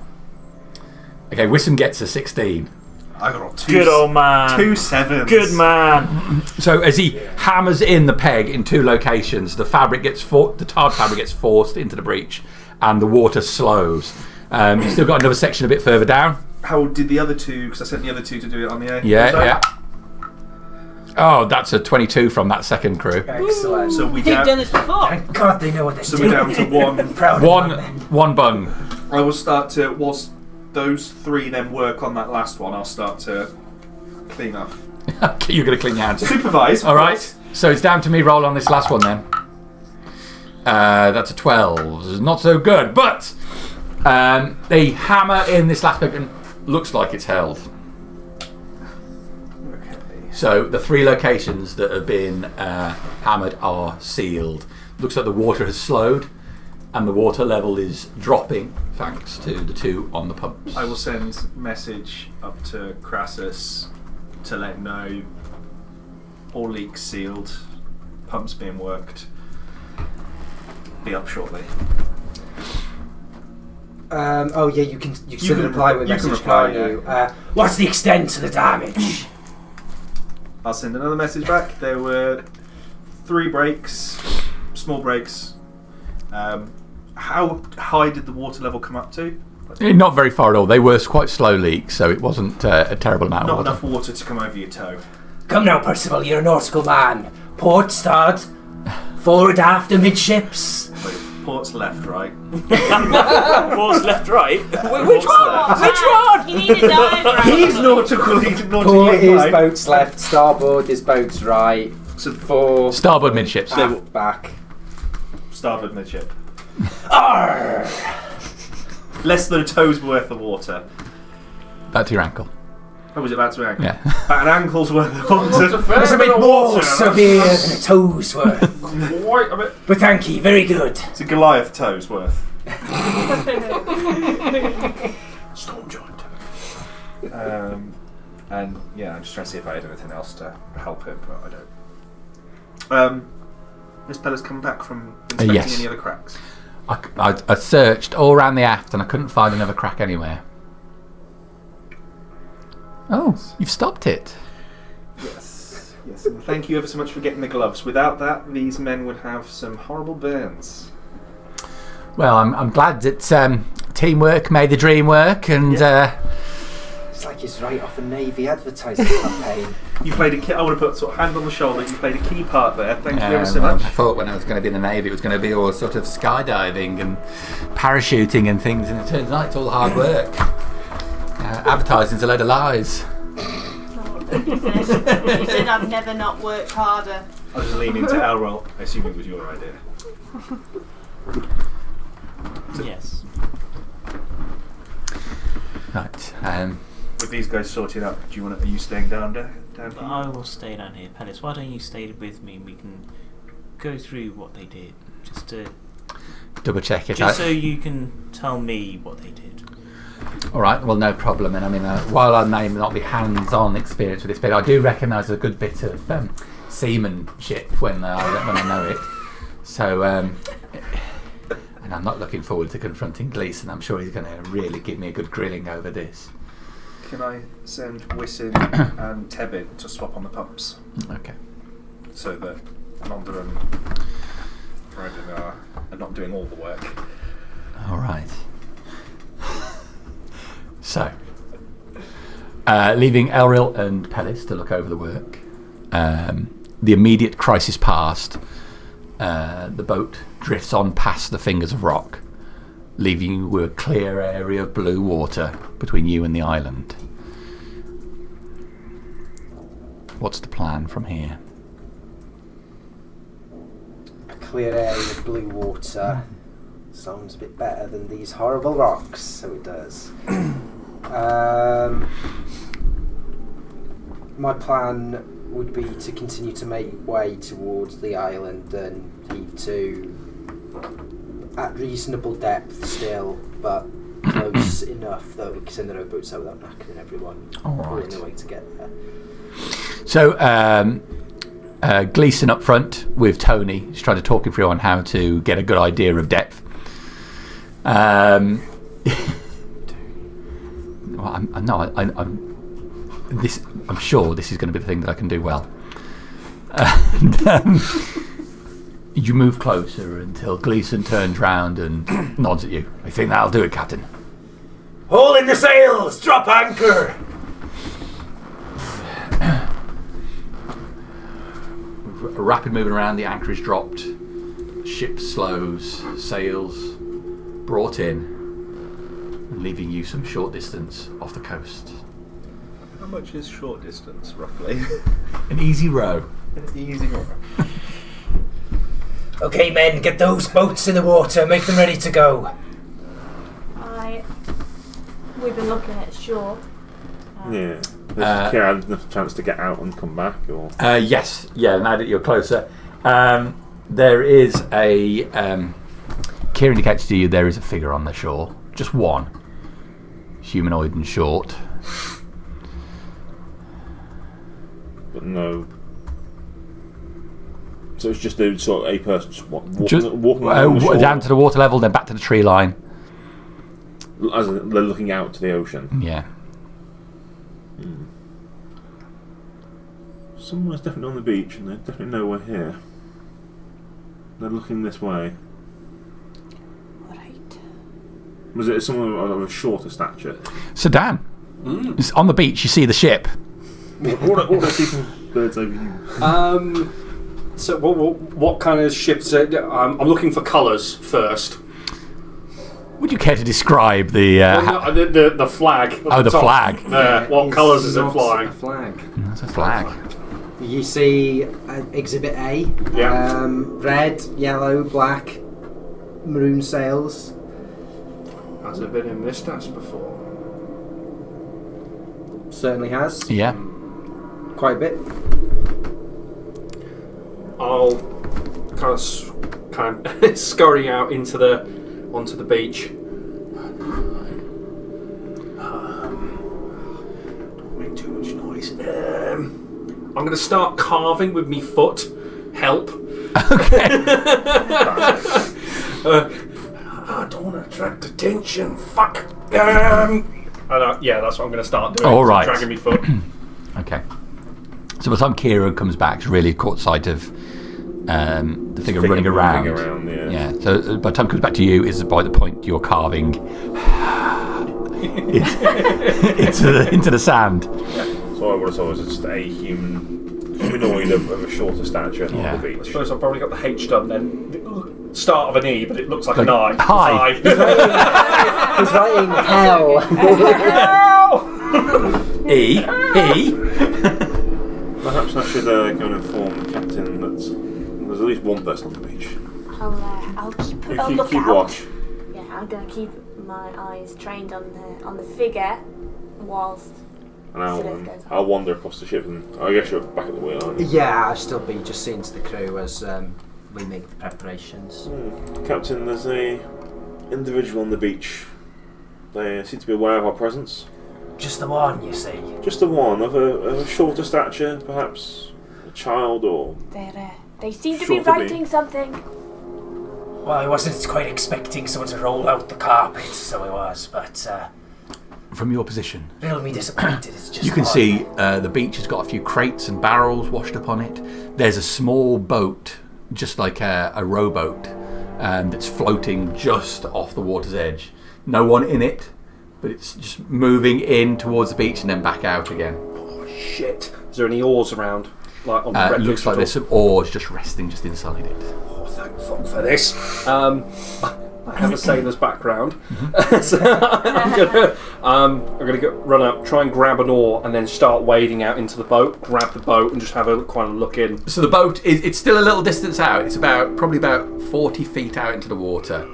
Okay, Wissam gets a 16. I got 2. Good old man. 2 7s. Good man. So as he hammers in the peg in 2 locations, the fabric gets the tarred fabric gets forced into the breach, and the water slows. You've still got another section a bit further down. How did the other 2? Because I sent the other 2 to do it on the air. Yeah. Oh, that's a 22 from that second crew. Excellent. So we They've down. done this before. Thank God they know what they're So doing. we're down to 1. Proud of my men. One bung. I will start to, whilst those 3 then work on that last one, I'll start to clean up. Okay, you're going to clean your hands. Supervise. All right. So it's down to me roll on this last one then. That's a 12. Not so good, but they hammer in this last bit and looks like it's held. Okay. So the 3 locations that have been hammered are sealed. Looks like the water has slowed and the water level is dropping thanks to the 2 on the pumps. I will send message up to Crassus to let him know all leaks sealed, pumps being worked. Be up shortly. Oh yeah, you can still can reply with you can message, reply, can't you? What's the extent of the damage? I'll send another message back. There were 3 breaks, small breaks. How high did the water level come up to? Not very far at all. They were quite slow leaks, so it wasn't a terrible amount Not of water. enough water to come over your toe. Come now, Percival, you're a nautical man. Port, start. Forward, aft, amidships. Wait, port's left, right? What's left, right? Which one? Which one? You need a diagram. He's nautically Port is inclined. boats left, starboard is boats right. So Fore, Starboard midships. aft, back. starboard midship. Arr! Less than a toe's worth of water. Back to your ankle. Oh, was it about to ankle? Yeah. About an ankle's worth of water. It's a bit more severe than a toe's worth. Quite a bit. But thank you, very good. It's a Goliath toe's worth. Storm joint. And yeah, I'm just trying to see if I had anything else to help him, but I don't. Has Pella's come back from inspecting Yes. any other cracks? I searched all around the aft and I couldn't find another crack anywhere. Oh, you've stopped it. Yes. Yes. And thank you ever so much for getting the gloves. Without that, these men would have some horrible burns. Well, I'm glad that teamwork made the dream work, and It's like he's right off a Navy advertising campaign. You played a key. I would have put sort of hand on the shoulder. You played a key part there. Thank you ever so well, much. I thought when I was going to be in the Navy it was going to be all sort of skydiving and parachuting and things, and it turns out it's all hard work. Advertising's a load of lies. She said I've never not worked harder. I was leaning to Elroll. I assume it was your idea. Yes. Right. With these guys sorted out, are you staying down here? I will stay down here. Pellis, why don't you stay with me and we can go through what they did. Just to... Double check it. Just so you can tell me what they did. All right. Well, no problem. And I mean, while I may not be hands-on experience with this bit, I do recognise a good bit of seamanship when I know it. So, and I'm not looking forward to confronting Gleeson. I'm sure he's going to really give me a good grilling over this. Can I send Wissin and Tebin to swap on the pumps? Okay. So that Nonda and Brendan are not doing all the work. All right. So, leaving Elril and Pellis to look over the work. The immediate crisis past, the boat drifts on past the fingers of rock, leaving you with a clear area of blue water between you and the island. What's the plan from here? A clear area of blue water sounds a bit better than these horrible rocks, so it does. My plan would be to continue to make way towards the island and heave to at reasonable depth still, but close enough that we can send the rowboats out without knackering everyone. All right. Pulling their way to get there. So, Gleeson up front with Tony. He's trying to talk him through on how to get a good idea of depth. I'm sure this is going to be the thing that I can do well. And, you move closer until Gleeson turns round and nods at you. I think that'll do it, Captain. Haul in the sails! Drop anchor! A rapid moving around, the anchor is dropped, ship slows, sails brought in, leaving you some short distance off the coast. How much is short distance, roughly? An easy row. An easy row. Okay, men, get those boats in the water. Make them ready to go. We've been looking at shore. Yeah. Does Kira have enough chance to get out and come back? Or Yes. Yeah, now that you're closer. There is a... Kira indicates to you there is a figure on the shore. Just one. Humanoid and short. But no. So it's just a sort of a person just walking along the shore, down to the water level, then back to the tree line. as in they're looking out to the ocean. Yeah. Someone's definitely on the beach, and they definitely know we're here. They're looking this way. Right. Was it someone of a shorter stature? So Dan, it's on the beach. You see the ship. What are keeping birds over you? So what kind of ships? I'm looking for colours first. Would you care to describe the? The flag. The flag. What colours is it Not flying? A flag. That's a flag. You see Exhibit A. Yeah. Red, yellow, black, maroon sails. Has it been in Mistas before? Certainly has. Yeah. Quite a bit. I'll kind of scurry out onto the beach. Don't make too much noise. I'm going to start carving with me foot. Help. Okay. I don't want to attract attention. Fuck. Yeah, that's what I'm going to start doing. All right. Dragging me foot. Okay. So by the time Kira comes back, she's really caught sight of the figure running around. Yeah. So by the time it comes back to you, is by the point you're carving into the sand. Yeah. So I would have thought it was just a humanoid of a shorter stature on the I beach. suppose I've probably got the H done then. Start of an E, but it looks like an I. Hi. He's writing hell. E. Perhaps I should go and inform the captain that there's at least one person on the beach. I'll keep a Keep lookout. watch. Yeah, I'm gonna keep my eyes trained on the figure whilst. And Philip goes I'll wander across the ship, and I guess you're back at the wheel, aren't you? Yeah, I'll still be just seeing to the crew as we make the preparations. Captain, there's a individual on the beach. They seem to be aware of our presence. Just the one, you see. Just the one, of a shorter stature, perhaps a child or... They seem to Sure be to be. writing something. Well, I wasn't quite expecting someone to roll out the carpet, so I was, but From your position, real me disappointed. It's just you can odd. see the beach has got a few crates and barrels washed up on it. There's a small boat, just like a rowboat, that's floating just off the water's edge. No one in it, but it's just moving in towards the beach and then back out again. Oh shit! Is there any oars around? Like on the It wreckage looks like at there's some oars just resting just inside it. all? Oh, thank fuck for this. I have a sailor's background, so I'm gonna run up, try and grab an oar, and then start wading out into the boat. Grab the boat and just have a kind of look in. So the boat it's still a little distance out. It's probably about 40 feet out into the water.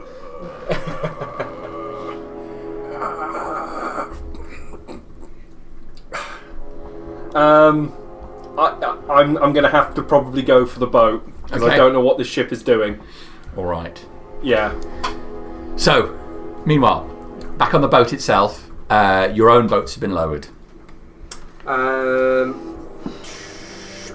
I'm going to have to probably go for the boat because Okay. I don't know what this ship is doing. All right. Yeah. So, meanwhile, back on the boat itself, your own boats have been lowered. Are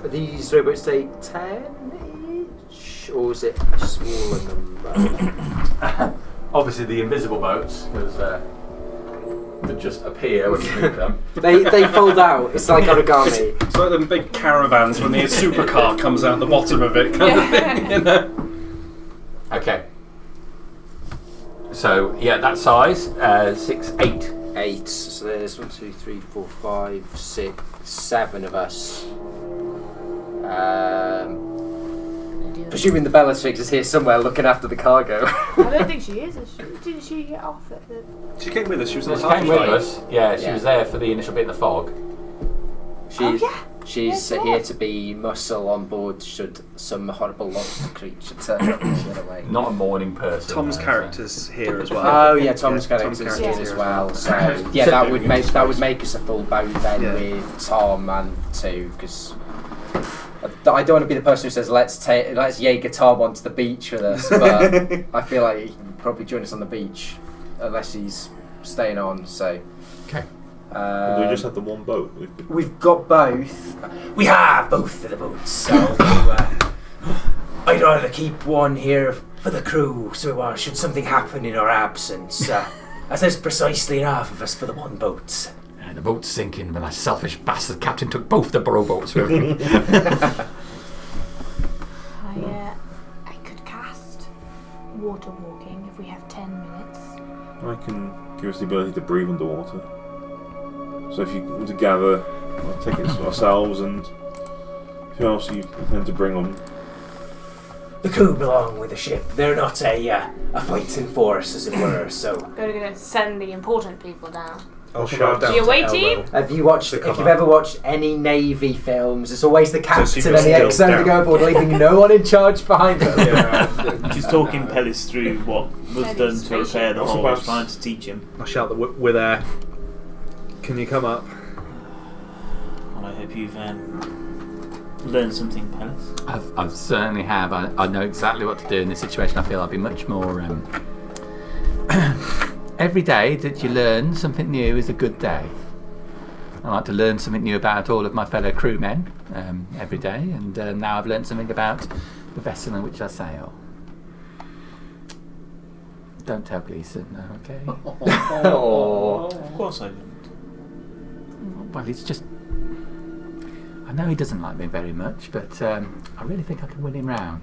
these rowboats say 10-ish, or is it a smaller number? Obviously, the invisible boats, because that just appear when you move them. they fold out. It's like origami. It's like them big caravans when the supercar comes out the bottom of it, kind of thing, you know? Okay. So, yeah, that size, 6, 8. 8. So there's 1, 2, 3, 4, 5, 6, 7 of us. Presuming the Bellatrix is here somewhere looking after the cargo. I don't think she is. Didn't she get off at the? She came with us. She was She on the came with flight. us. Yeah, she Yeah. was there for the initial bit in the fog. She's Yes, she here was. to be muscle on board should some horrible lobster creature turn up and get away. Not a morning person. Tom's no, so- character's here as well. Oh yeah, Tom's Yeah, character's Tom's here as well. So yeah, So- that would make us a full boat then Yeah. with Tom and 2 because I don't want to be the person who says let's Jaeger Tom onto the beach with us, but I feel like he can probably join us on the beach unless he's staying on. So Okay. Do we just have the one boat? we've got both. We have both of the boats, so I'd rather keep one here for the crew, so should something happen in our absence, as there's precisely enough of us for the one boat. The boat's sinking, but that selfish bastard captain took both the rowboats with him. I could cast water walking if we have 10 minutes. I can give us the ability to breathe underwater. So if you want to gather, we'll take it ourselves, and who else you intend to bring on? The crew belong with the ship. They're not a fighting force, as it were, so... Gonna send the important people down. I'll shout down The to away Elmo. team? Have you watched? To If come you've up. ever watched any Navy films, it's always the captain keep and us the still ex-zone to down. go aboard, leaving no one in charge behind them. Just talking Pellis through what was Pellis done to spaceship. repair the What's hole, about- trying to teach him. I'll shout that we're there. Can you come up? And I hope you've learned something, Pellis. I certainly have. I know exactly what to do in this situation. I feel I'll be much more. Every day that you learn something new is a good day. I like to learn something new about all of my fellow crewmen every day, and now I've learned something about the vessel in which I sail. Don't tell Gleason, no, okay? Of course I wouldn't. Well, it's just... I know he doesn't like me very much, but I really think I can win him round.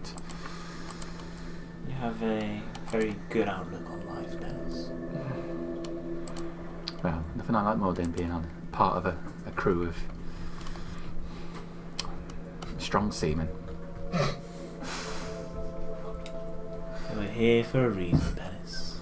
You have a very good outlook on life, Pellis. Well, nothing I like more than being on part of a crew of strong seamen. We're here for a reason, Pellis.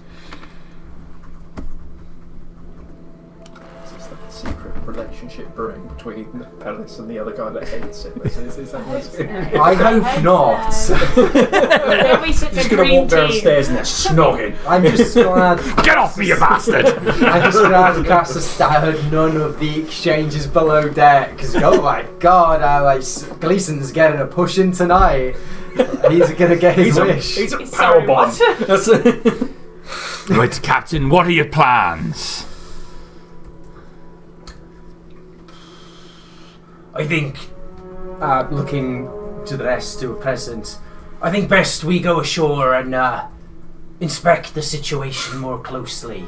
Is this like a secret relationship? relationship brewing between Pellis and the other guy that hates him? Is that what's going on? I hope not. Then we sit Just the gonna green walk team. downstairs and they're snogging. I'm just glad. Get off me, you bastard! I'm just glad the cast has heard none of the exchanges below deck. Because oh my god, Gleason's getting a push in tonight. He's gonna get his wish. He's a Sorry, power bomb. what? That's it. Right, Captain, what are your plans? I think, looking to the rest to a present, I think best we go ashore and inspect the situation more closely.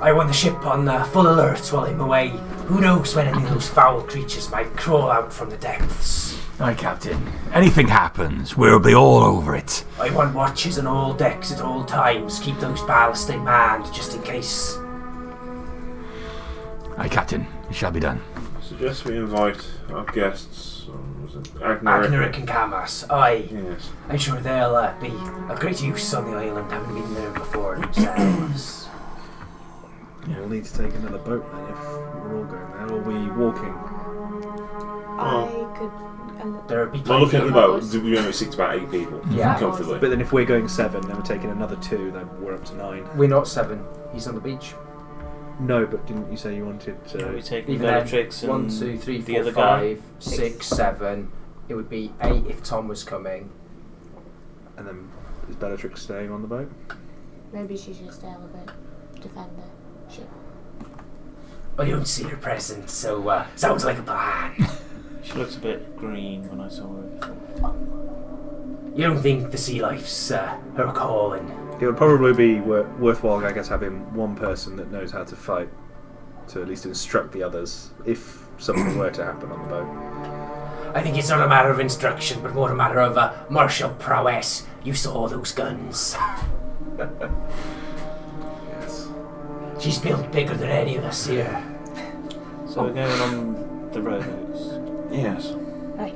I want the ship on full alert while I'm away. Who knows when any of those foul creatures might crawl out from the depths. Aye, Captain. Anything happens, we'll be all over it. I want watches on all decks at all times. Keep those ballasting manned just in case. Aye, Captain. It shall be done. I suggest we invite our guests. Was it Agnerik and Kamas. Aye. Yes. I'm sure they'll be of great use on the island, having been there before themselves. We'll need to take another boat then if we're all going there. Or we walking? I could. There'll be Well, looking at the plenty boat, we only seat about 8 people. Yeah. Comfortably. But then if we're going 7, then we're taking another 2, then we're up to 9. We're not 7. He's on the beach. No, but didn't you say you wanted We take Even then, Bellatrix and 1, 2, 3, the 4, other guy. 5, 6, 7. It would be 8 if Tom was coming. And then is Bellatrix staying on the boat? Maybe she should stay on the boat. Defend the ship. I don't see her present, so sounds like a plan. She looks a bit green when I saw her before. You don't think the sea life's her calling? It would probably be worthwhile, I guess, having one person that knows how to fight to at least instruct the others if something were to happen on the boat. I think it's not a matter of instruction, but more a matter of martial prowess. You saw those guns. Yes. She's built bigger than any of us here. So we're going on the rowboats. Yes. Right.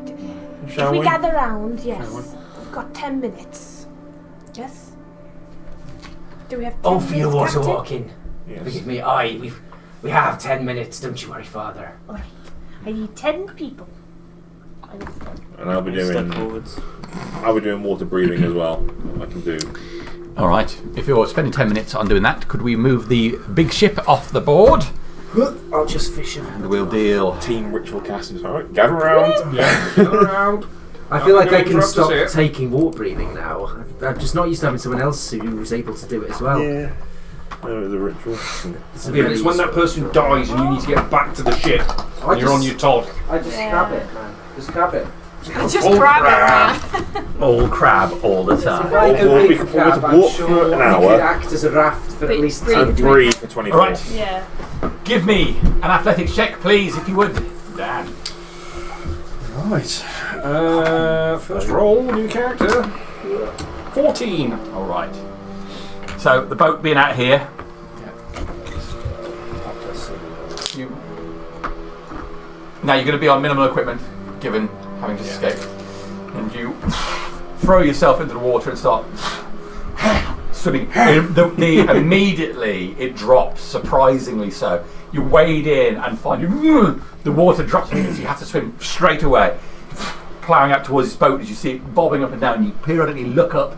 Shall if we we? gather round, yes. Shall we? We've got 10 minutes. Yes? Do we have 10 Oh, for your minutes, water Captain? walking. Yes. Forgive me. Aye, we have 10 minutes. Don't you worry, Father. Alright. I need 10 people. I will. And I'll be Step doing. forwards. I'll be doing water breathing as well. I can do. All right. If you're spending 10 minutes on doing that, could we move the big ship off the board? I'll just fish him. And we'll deal. Team ritual casting. All right, gather round. Yeah, gather around. I feel like I Don't can interrupt us stop here. taking water breathing now. I'm just not used to having someone else who was able to do it as well. Yeah. There is a ritual. It's a Yeah, very it's when that person dies and you need to get back to the ship and you're on your Todd. I just grab it, man. Just grab it. Just Oh, grab crap. it, man. All crab all the If time. I could Or we make could a crab, walk I'm for sure an we hour. could act as a raft for at Breathe, least breathe. 10 And 3 for 24. All right. Yeah. Give me an athletics check, please, if you would. Dan. Right. First roll, new character. 14. All right. So the boat being out here. Now you're going to be on minimal equipment, given having just escaped, and you throw yourself into the water and start swimming. Immediately it drops, surprisingly so. You wade in and find the water drops in, so you have to swim straight away, ploughing out towards this boat as you see it bobbing up and down. You periodically look up,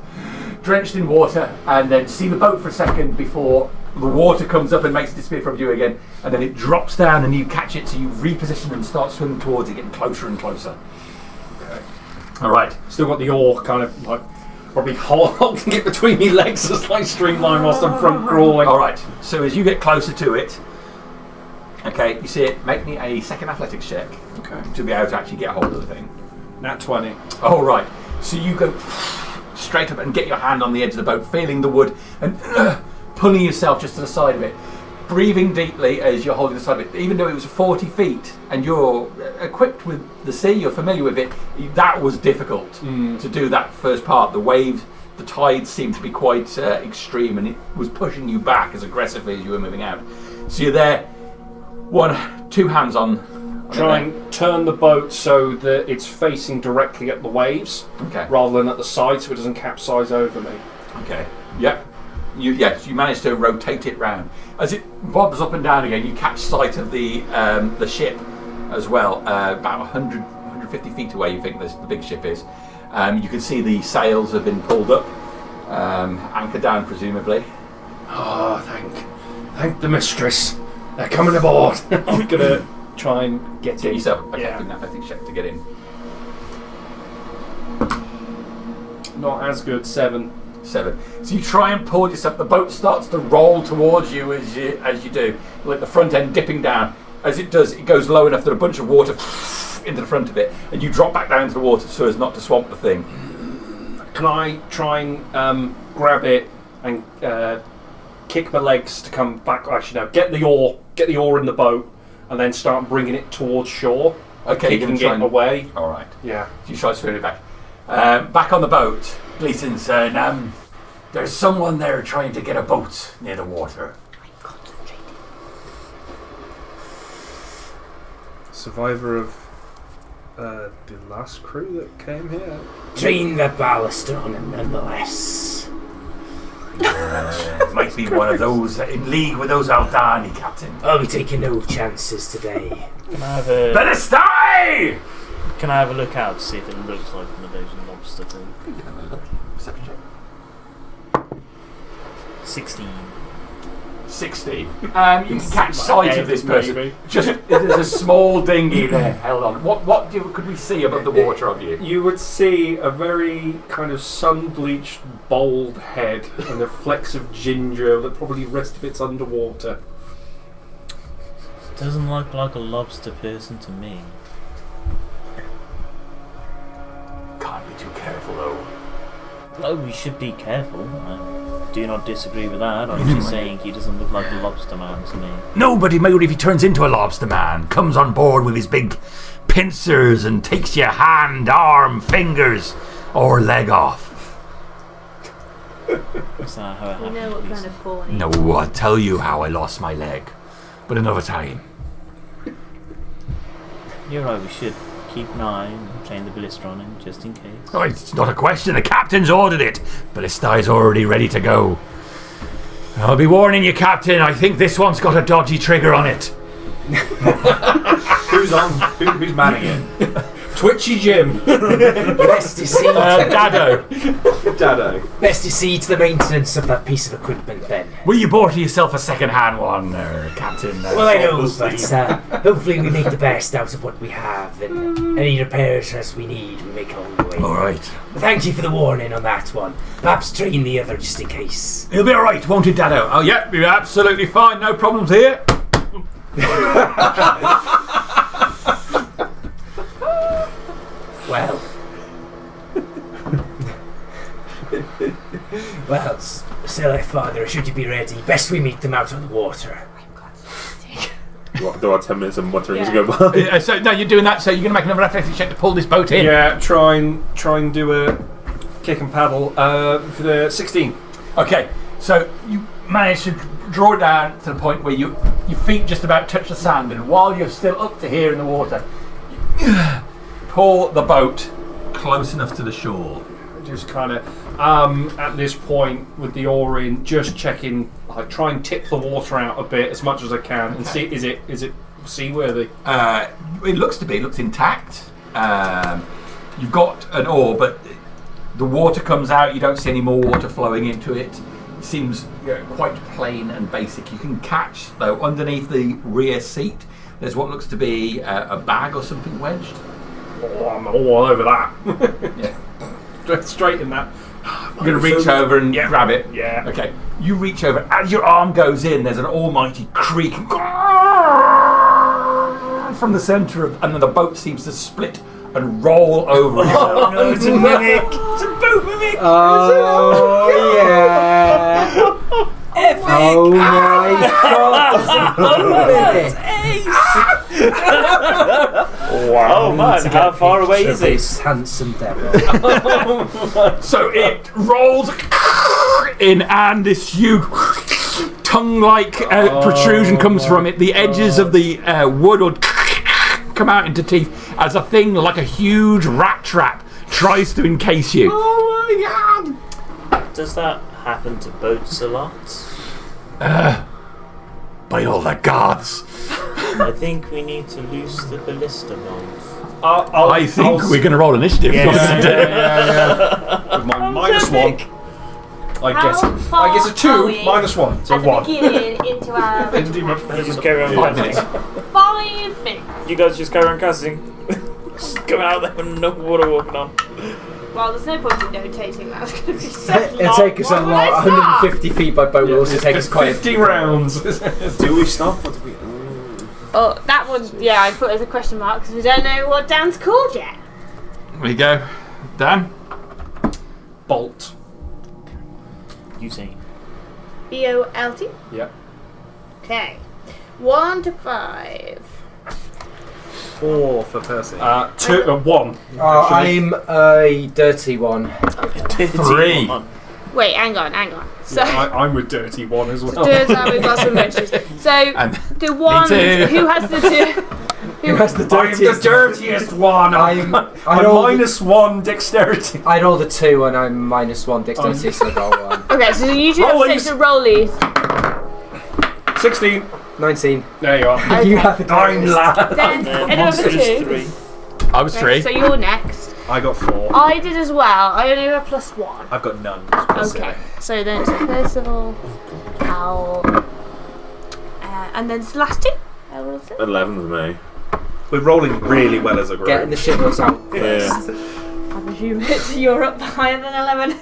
drenched in water, and then see the boat for a second before the water comes up and makes it disappear from you again, and then it drops down and you catch it, so you reposition and start swimming towards it, getting closer and closer. Okay. All right. Still got the oar kind of like probably holding it between my legs as like streamline whilst I'm front crawling. All right. So as you get closer to it, okay, you see it. Make me a second athletics check Okay. to be able to actually get a hold of the thing. Nat 20. All right. So you go straight up and get your hand on the edge of the boat, feeling the wood and pulling yourself just to the side of it, breathing deeply as you're holding the side of it. Even though it was 40 feet and you're equipped with the sea, you're familiar with it, that was difficult to do that first part. The waves, the tide seemed to be quite extreme, and it was pushing you back as aggressively as you were moving out. So you're there, 2 hands on Try and turn the boat so that it's facing directly at the waves Okay. rather than at the side so it doesn't capsize over me. Okay. Yep. You manage to rotate it round. As it bobs up and down again, you catch sight of the ship as well, about 150 feet away. You think the big ship is. You can see the sails have been pulled up, anchored down presumably. Oh, thank the mistress. They're coming aboard. I'm gonna try and get in. yourself a captain athletics check to get in. Not as good. 7. 7. So you try and pull yourself. The boat starts to roll towards you as you do, like the front end dipping down. As it does, it goes low enough that a bunch of water into the front of it, and you drop back down into the water so as not to swamp the thing. Can I try and grab it and kick my legs to come back? Actually, no. Get the oar in the boat, and then start bringing it towards shore. Okay, kicking it away. All right. Yeah. So you try to swing it back. Back on the boat, Gleason said, "There's someone there trying to get a boat near the water." Survivor of the last crew that came here. Drain the ballast on him nonetheless. Might be one of those in league with those Aldani, Captain. I'll be taking no chances today. Can I have a Balestai! Can I have a look out to see if it looks like one of those lobster things? Perception check. 16. 60. You can catch sight of this person. Maybe. Just there's a small dinghy there held on. What could we see above the water of you? You would see a very kind of sun-bleached, bald head and a flecks of ginger that probably the rest of it's underwater. Doesn't look like a lobster person to me. Can't be too careful though. Oh, we should be careful. I do not disagree with that. I'm just saying he doesn't look like a lobster man to me. Nobody, maybe if he turns into a lobster man, comes on board with his big pincers and takes your hand, arm, fingers, or leg off. Is that how it You happens? know what kind of porn No, I'll tell you how I lost my leg, but another time. You're right, we should keep an eye and train the ballista on him just in case. Oh, it's not a question. The captain's ordered it. Ballistai's already ready to go. I'll be warning you, Captain. I think this one's got a dodgy trigger on it. Who's on? Who's manning it? Twitchy Jim. Best to see. Dado, Dado. Best to see to the maintenance of that piece of equipment, then. will you bought yourself a second-hand one, Captain? Well, I know, but hopefully we make the best out of what we have, and any repairs as we need, we make along the way. All right. Thank you for the warning on that one. Perhaps train the other just in case. He'll be all right, won't he, Dado? Oh, yeah, you're absolutely fine. No problems here. Well. Well, say Father, should you be ready? Best we meet them out on the water. There are 10 minutes and muttering to Yeah. go by. So no, you're doing that. So you're going to make another athletics check to pull this boat in. Yeah, try and do a kick and paddle for the 16. Okay. So you manage to draw it down to the point where your feet just about touch the sand, and while you're still up to here in the water, you pull the boat close enough to the shore. Just kind of at this point with the oar in, just checking, like try and tip the water out a bit as much as I can, and see is it seaworthy. It looks intact. You've got an oar, but the water comes out. You don't see any more water flowing into it. It seems quite plain and basic. You can catch though underneath the rear seat. There's what looks to be a bag or something wedged. Oh, I'm all over that. Yeah. Straight in that. You're going to reach over and grab it? Yeah. Okay. You reach over. As your arm goes in, there's an almighty creak from the centre of, and then the boat seems to split and roll over. Oh no, it's a mimic! It's a boat mimic! Oh yeah! Epic! Oh my god! Wow. Oh man, how far away is it? This handsome devil. So it rolls in, and this huge tongue-like protrusion comes from it. The edges of the wood would come out into teeth as a thing like a huge rat trap tries to encase you. Does that happen to boats a lot? By all the gods. I think we need to loose the ballista bolt. I think we're going to roll initiative. With my -1. I guess a 2 -1, so at the 1. beginning into our Didn't do much better. Just carry on 5 casting. minutes. 5 minutes. You guys just carry on casting. Just going out there with no water walking on. Well, there's no point in notating that. It's going to be so It'll long. take us a Well, lot. let's start. 150 feet by boat will also take us quite 50 rounds. Do we stop? Or do we? Oh, that one, yeah, I put as a question mark because we don't know what Dan's called yet. There you go. Dan? Bolt. You say. B-O-L-T? Yep. Okay. 1 to 5. 4 for Percy. 1. I'm a dirty one. 3. Wait, hang on. So, I'm with dirty 1 as well. we've got some mentions. So, And the one too. who has the two. Who has the I'm the dirtiest? dirtiest one. I'm I rolled -1 dexterity. I rolled a 2 and I'm -1 dexterity, so I got 1. Okay, so you two have Rollies. 6 rollies. 16. 19. There you are. You have the I'm dirtiest. lad. Then, And another monster is 2. 3. I was 3. So you're next. I got 4. I did as well. I only have a +1. I've got none. Okay, so then it's Percival, Owl, and then it's the last 2. I will say. 11 with me. We're rolling really well as a group. Getting the shitballs out Yeah. first. I presume it's you're up higher than 11.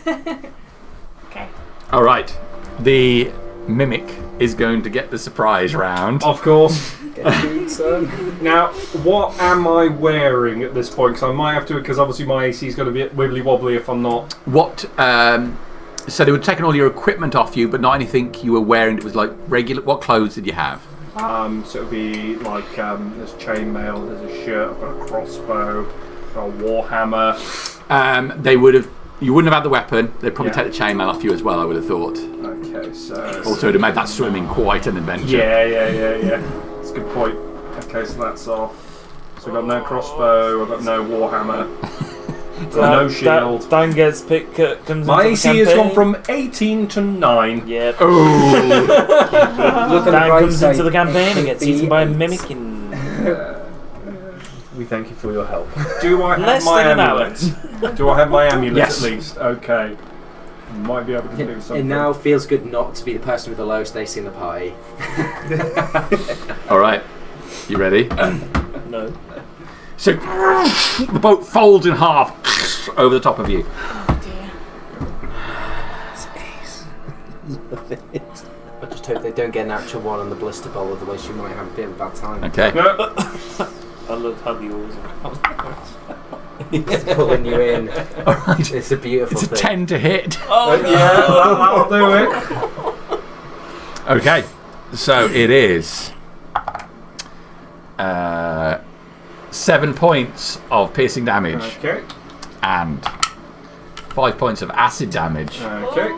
Okay. All right. The mimic is going to get the surprise round. Of course. Get food, son. Now, what am I wearing at this point? Because I might have to, because obviously my AC is going to be wibbly wobbly if I'm not. What? So they were taking all your equipment off you, but not anything you were wearing. It was like regular. What clothes did you have? So it would be like there's chainmail, there's a shirt, I've got a crossbow, I've got a warhammer. They would have. You wouldn't have had the weapon. They'd probably Yeah. take the chainmail off you as well. I would have thought. Okay, so. Also, it'd have made that swimming quite an adventure. Yeah. That's a good point. Okay, so that's off. So I've got no crossbow, I've got no warhammer, I've got no shield. Dan gets picked. Comes My into AC the has gone campaign. from 18 to 9. Yep. Oh. Look on the Dan bright comes side. into the campaign and gets eaten by a The- mimic in We thank you for your help. Do I have less my than an hour. amulet? Do I have my amulet Yes. at least? Okay. Might be able to do It something. now feels good not to be the person with the lowest AC in the party. All right. You ready? No. So the boat folds in half over the top of you. Oh dear. I just hope they don't get an actual 1 on the blister bowl, otherwise you might have a bit of a bad time. Okay. No. I love how you always It's pulling you in. All right. It's a beautiful It's a thing. 10 to hit. Oh Yeah, that'll do it. Okay. So it is 7 points of piercing damage Okay. and 5 points of acid damage. Okay.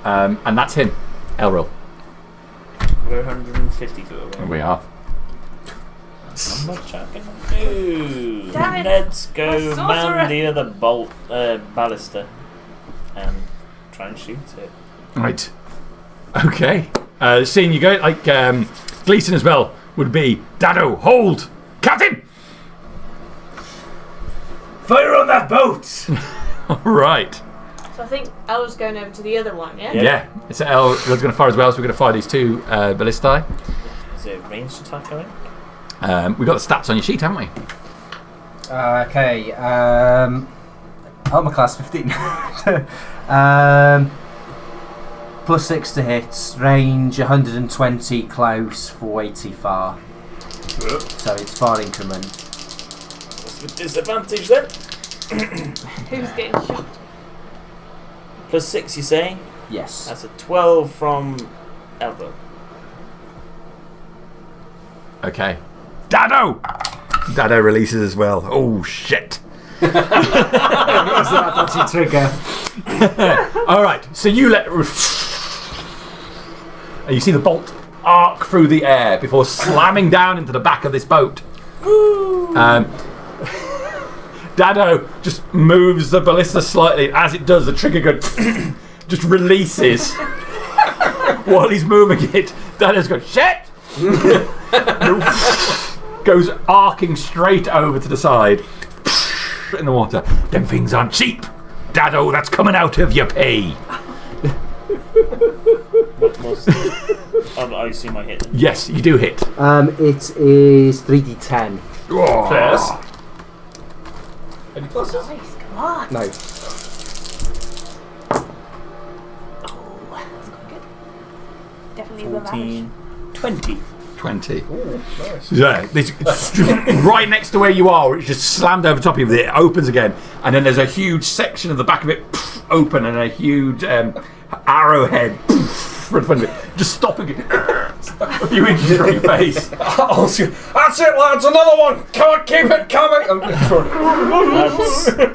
And that's him. Elril. We're 150 to it. Here we are. How much I can do? Damn it. Let's go A sorcerer. man the other ballista and try and shoot it. Right. Okay. Seeing you go, like Gleason as well, would be Dado, hold! Captain! Fire on that boat! Right. So I think Elle's going over to the other one, yeah? Yeah. It's El's going to fire as well, so we're going to fire these 2 ballistae. Is it a ranged attack, I think? We've got the stats on your sheet, haven't we? Okay, armor class 15. +6 to hit, range 120 close, 480 far. So it's far increment. What's with disadvantage then? Who's getting shot? +6, you say? Yes. That's a 12 from Elva. Okay. Dado! Dado releases as well. Oh, shit. That's your trigger. All right, so you let... And you see the bolt arc through the air before slamming down into the back of this boat. Dado just moves the ballista slightly. As it does, the trigger goes just releases while he's moving it. Dada's going, shit! Goes arcing straight over to the side in the water. Them things aren't cheap, Dado. That's coming out of your pay. I assume I hit. Yes, you do hit. It is 3d10. Plus. Any pluses? Nice, come on. No. That's quite good. Definitely above average. 14, 20. 20. Ooh, nice. Yeah, it's right next to where you are, it's just slammed over top of you. It opens again, and then there's a huge section of the back of it open, and a huge arrowhead in front of it, just stopping it a few inches from your face. That's it, lads. Another one. Come on, keep it coming.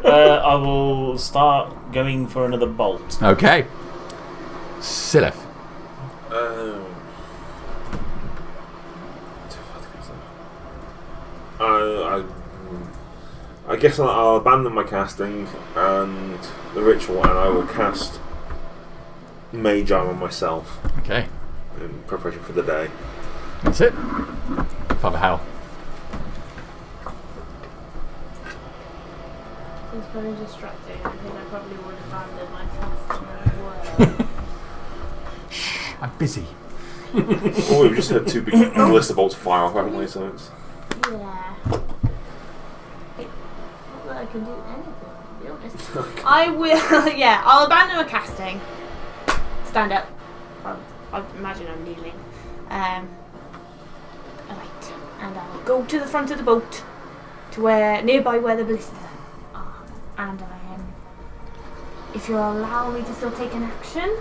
I will start going for another bolt. Okay. Silith. I guess I'll abandon my casting and the ritual, and I will cast Mage Arm on myself Okay. in preparation for the day. That's it. Father Hal. It's very distracting. I think I probably would abandon my casting as well. I'm busy. Oh, we've just had two big ballista bolts fire off, haven't we? So it's... Yeah. Not that I can do anything, to be honest. I will, yeah, I'll abandon my casting. Stand up. I imagine I'm kneeling. Right, and I'll go to the front of the boat, to nearby where the ballistas are. And if you'll allow me to still take an action,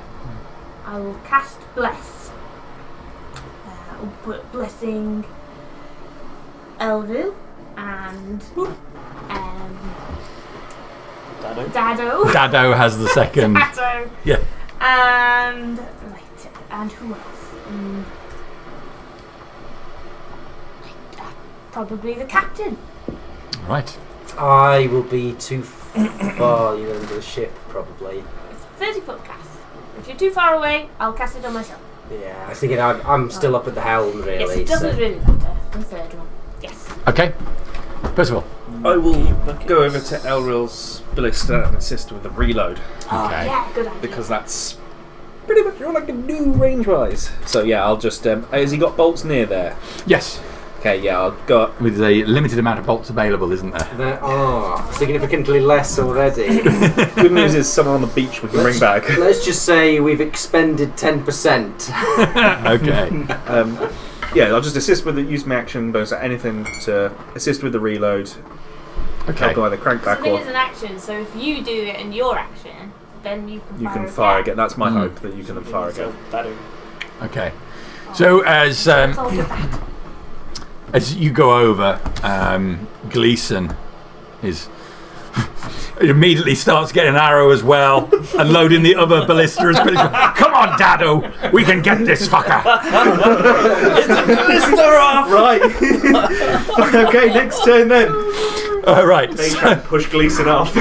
I will cast Bless. Put blessing Elvu and Dado. Dado has the second. Dado. Yeah. And who else? Probably the captain. Right. I will be too far into the ship, probably. It's a 30-foot cast. If you're too far away, I'll cast it on myself. Yeah, I was thinking I'm still up at the helm, really. Yes, it doesn't really matter. The third one. Yes. Okay. Percival. I will go over to Elril's ballista and assist with the reload Okay. Yeah, good idea. because that's pretty much all I can do range-wise. So yeah, I'll just. Has he got bolts near there? Yes. Okay, yeah, I'll go up. With a limited amount of bolts available, isn't there? There are significantly less already. Good news is someone on the beach we can bring back. Let's just say we've expended 10%. Okay. Yeah, I'll just assist with the use my action bonus or anything to assist with the reload. Okay. I'll go either crank The back thing or is an action, so if you do it in your action, then you can you fire can fire again. again. That's my hope that you can fire again. Okay. So Let's all do that. as you go over, Gleason is immediately starts getting an arrow as well and loading the other ballista as quickly. Come on, Dado, we can get this fucker. Right. Okay, next turn then. Right. They try to push Gleason off.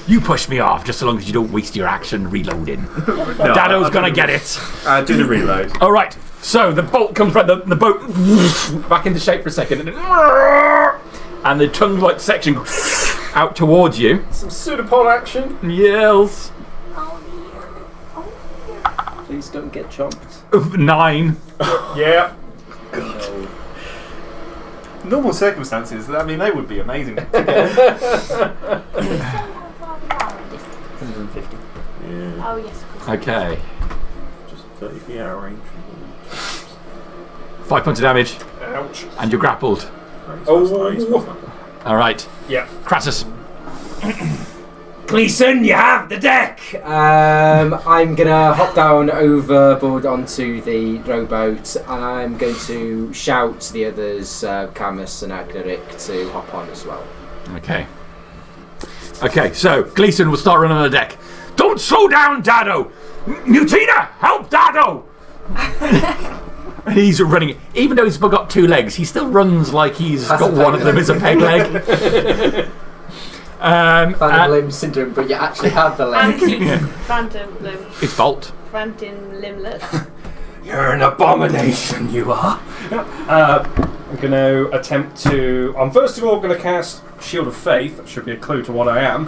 You push me off just so long as you don't waste your action reloading. Dado's gonna get it. Do the reload. All right. So the bolt comes back, the boat back into shape for a second, and the tongue-like section out towards you. Some pseudopod action. Yells. Please don't get chomped. 9. Yeah. Normal circumstances, I mean, they would be amazing. 150. Yeah. Oh yes, of course. Okay. Just 30 feet out of range. 5 points of damage, Ouch. and you're grappled. All right. Yeah. Crassus. Gleason, you have the deck! I'm gonna hop down overboard onto the rowboat, and I'm going to shout to the others, Camus and Agnarik, to hop on as well. Okay. Okay, so Gleason will start running on the deck. Don't slow down, Dado! Mutina, help Dado! And he's running. Even though he's got 2 legs, he still runs like he's got one of them as a peg leg. Phantom limb syndrome, but you actually have the leg. Phantom limb. It's Bolt. Phantom limbless. You're an abomination, you are. I'm going to attempt to... I'm first of all going to cast Shield of Faith. That should be a clue to what I am.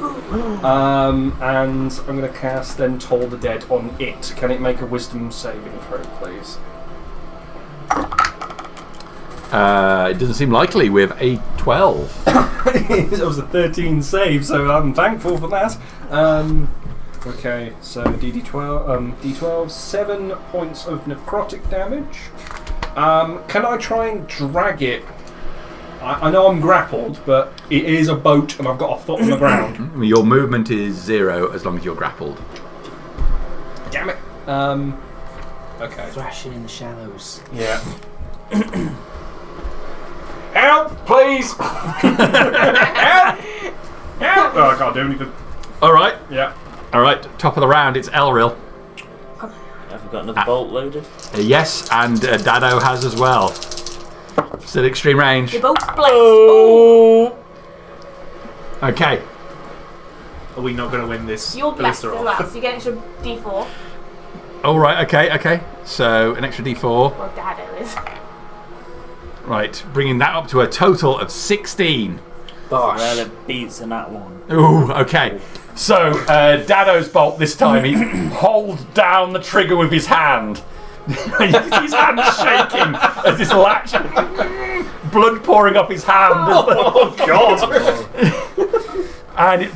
And I'm going to cast then Toll the Dead on it. Can it make a Wisdom saving throw, please? It doesn't seem likely with a 12. It was a 13 save, so I'm thankful for that. Okay, so D12, 7 points of necrotic damage. Can I try and drag it? I know I'm grappled, but it is a boat and I've got a foot on the ground. Your movement is 0 as long as you're grappled. Damn it. Okay. Thrashing in the shallows. Yeah. Help, please! Help! Help! Oh, I can't do anything. Alright. Yeah. Alright, top of the round, it's Elril. Have we got another bolt loaded? Yes, and Dado has as well. Still extreme range. You're both blessed. Oh! Okay. Are we not going to win this? You're blessed as ballista well, off? so you get an extra D4. Alright, okay. So, an extra d4. Well, Dado is. Right, bringing that up to a total of 16. Bosh. Well, it beats in that one. Ooh, okay. So, Dado's bolt this time, he holds down the trigger with his hand. His hand's shaking as this latch, blood pouring off his hand. Oh, God! And it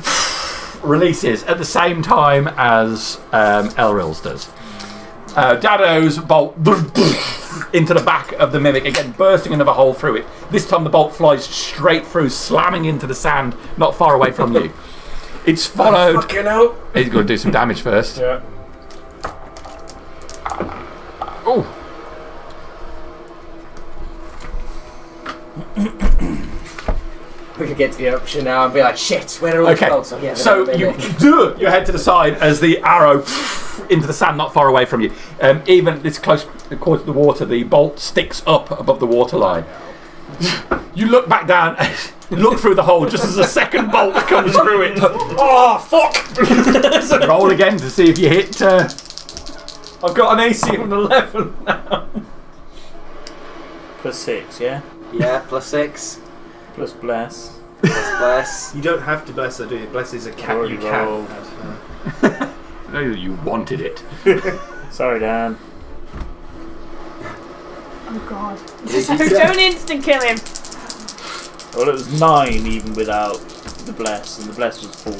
releases at the same time as Elril's does. Dado's bolt into the back of the mimic, again bursting another hole through it. This time the bolt flies straight through, slamming into the sand not far away from you. It's followed... Fucking hell! He's going to do some damage first. Yeah. Oh! We could get to the eruption now and be like, shit, where are all the bolts? Okay, so you head to the side as the arrow into the sand not far away from you. Even this close quarter to the water, the bolt sticks up above the waterline. You look back down, look through the hole just as a second bolt comes through it. Oh, fuck! Roll again to see if you hit. I've got an AC of an 11 now. Plus 6, yeah? Yeah, +6. Plus bless. Bless. You don't have to bless her, do you? Bless is a cat. Already You can. rolled. No, you wanted it. Sorry, Dan. Oh god. Did So you don't instant kill him. Well, it was 9 even without the bless, and the bless was 4.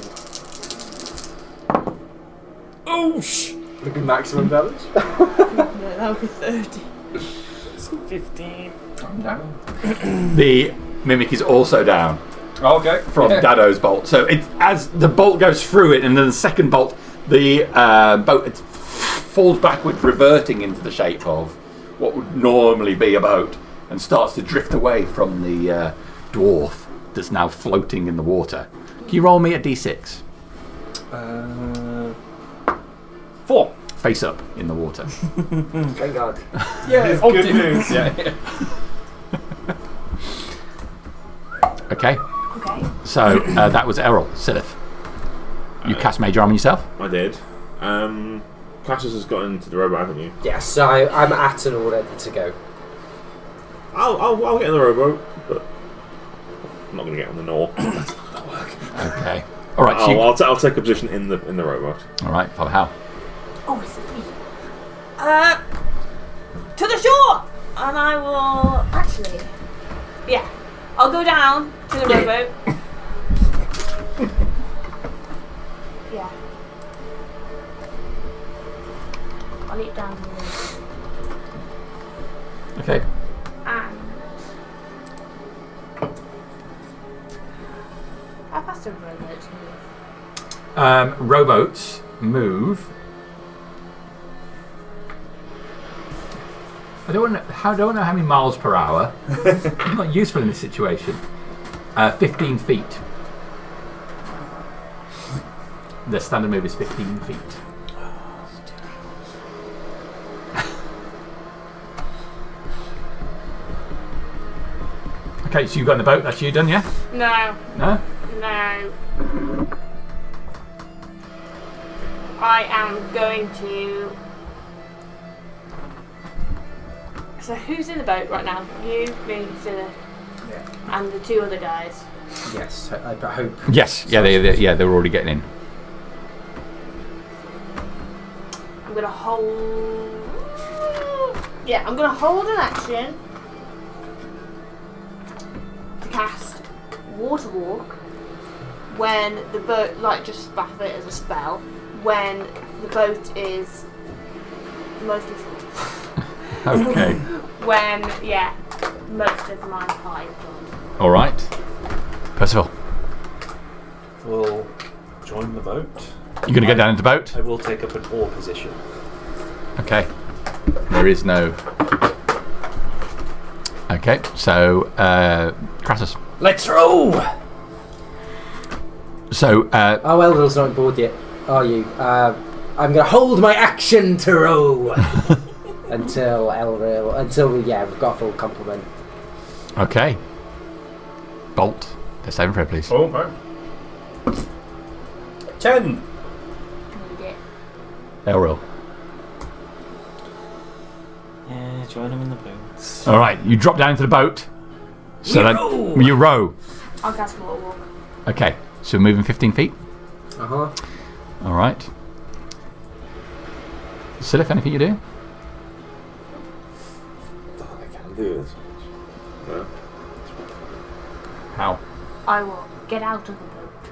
Oh, Would it be maximum damage? No, that would be 30. It's 15. I'm down. The mimic is also down Okay. from Dado's bolt. So it, as the bolt goes through it, and then the second bolt, the boat falls backwards, reverting into the shape of what would normally be a boat, and starts to drift away from the dwarf that's now floating in the water. Can you roll me a d6? 4. Face up in the water. Thank God. Yeah, Good news. Yeah. Okay, Okay. so that was Errol. Silith. You cast Major Arm on yourself? I did. Cassius has got into the robot, haven't you? Yes, so I'm at and all ready to go. I'll get in the rowboat, but I'm not going to get on the Nor. Okay. All right. So you, I'll take a position in the rowboat. all right. Follow how? Oh, it's me. To the shore! And I will... Actually... Yeah. I'll go down to the rowboat. Yeah. I'll leap down to the rowboat. Okay. And... How fast do rowboats move? Rowboats move. I don't know how many miles per hour. Not useful in this situation. 15 feet. The standard move is 15 feet. Okay, so you've got in the boat. That's you done, yeah? No. No? Now, I am going to. So who's in the boat right now? You, me, Zilla, and the 2 other guys. Yes, I hope. Yes, yeah, they were already getting in. I'm gonna hold. Yeah, I'm gonna hold an action to cast Water Walk when the boat, like, just back it as a spell, when the boat is mostly full. Okay. When, most of my pie is gone. All right. Percival, We'll join the boat. you're going to get down into the boat? I will take up an oar position. Okay. There is no. Okay, so Crassus. Let's row! So Oh, Elril's not on board yet, are you? I'm gonna hold my action to row until we've got a full complement. okay. Bolt. Let's save him for it, please. Oh, right. 10. Need it. Elril. Yeah, join them in the boats. All right, you drop down into the boat. So then you row. I'll cast Water Walk. Okay, so we're moving 15 feet. Uh-huh. All right. Silith, anything you do? I can do this. No. How? I will get out of the boat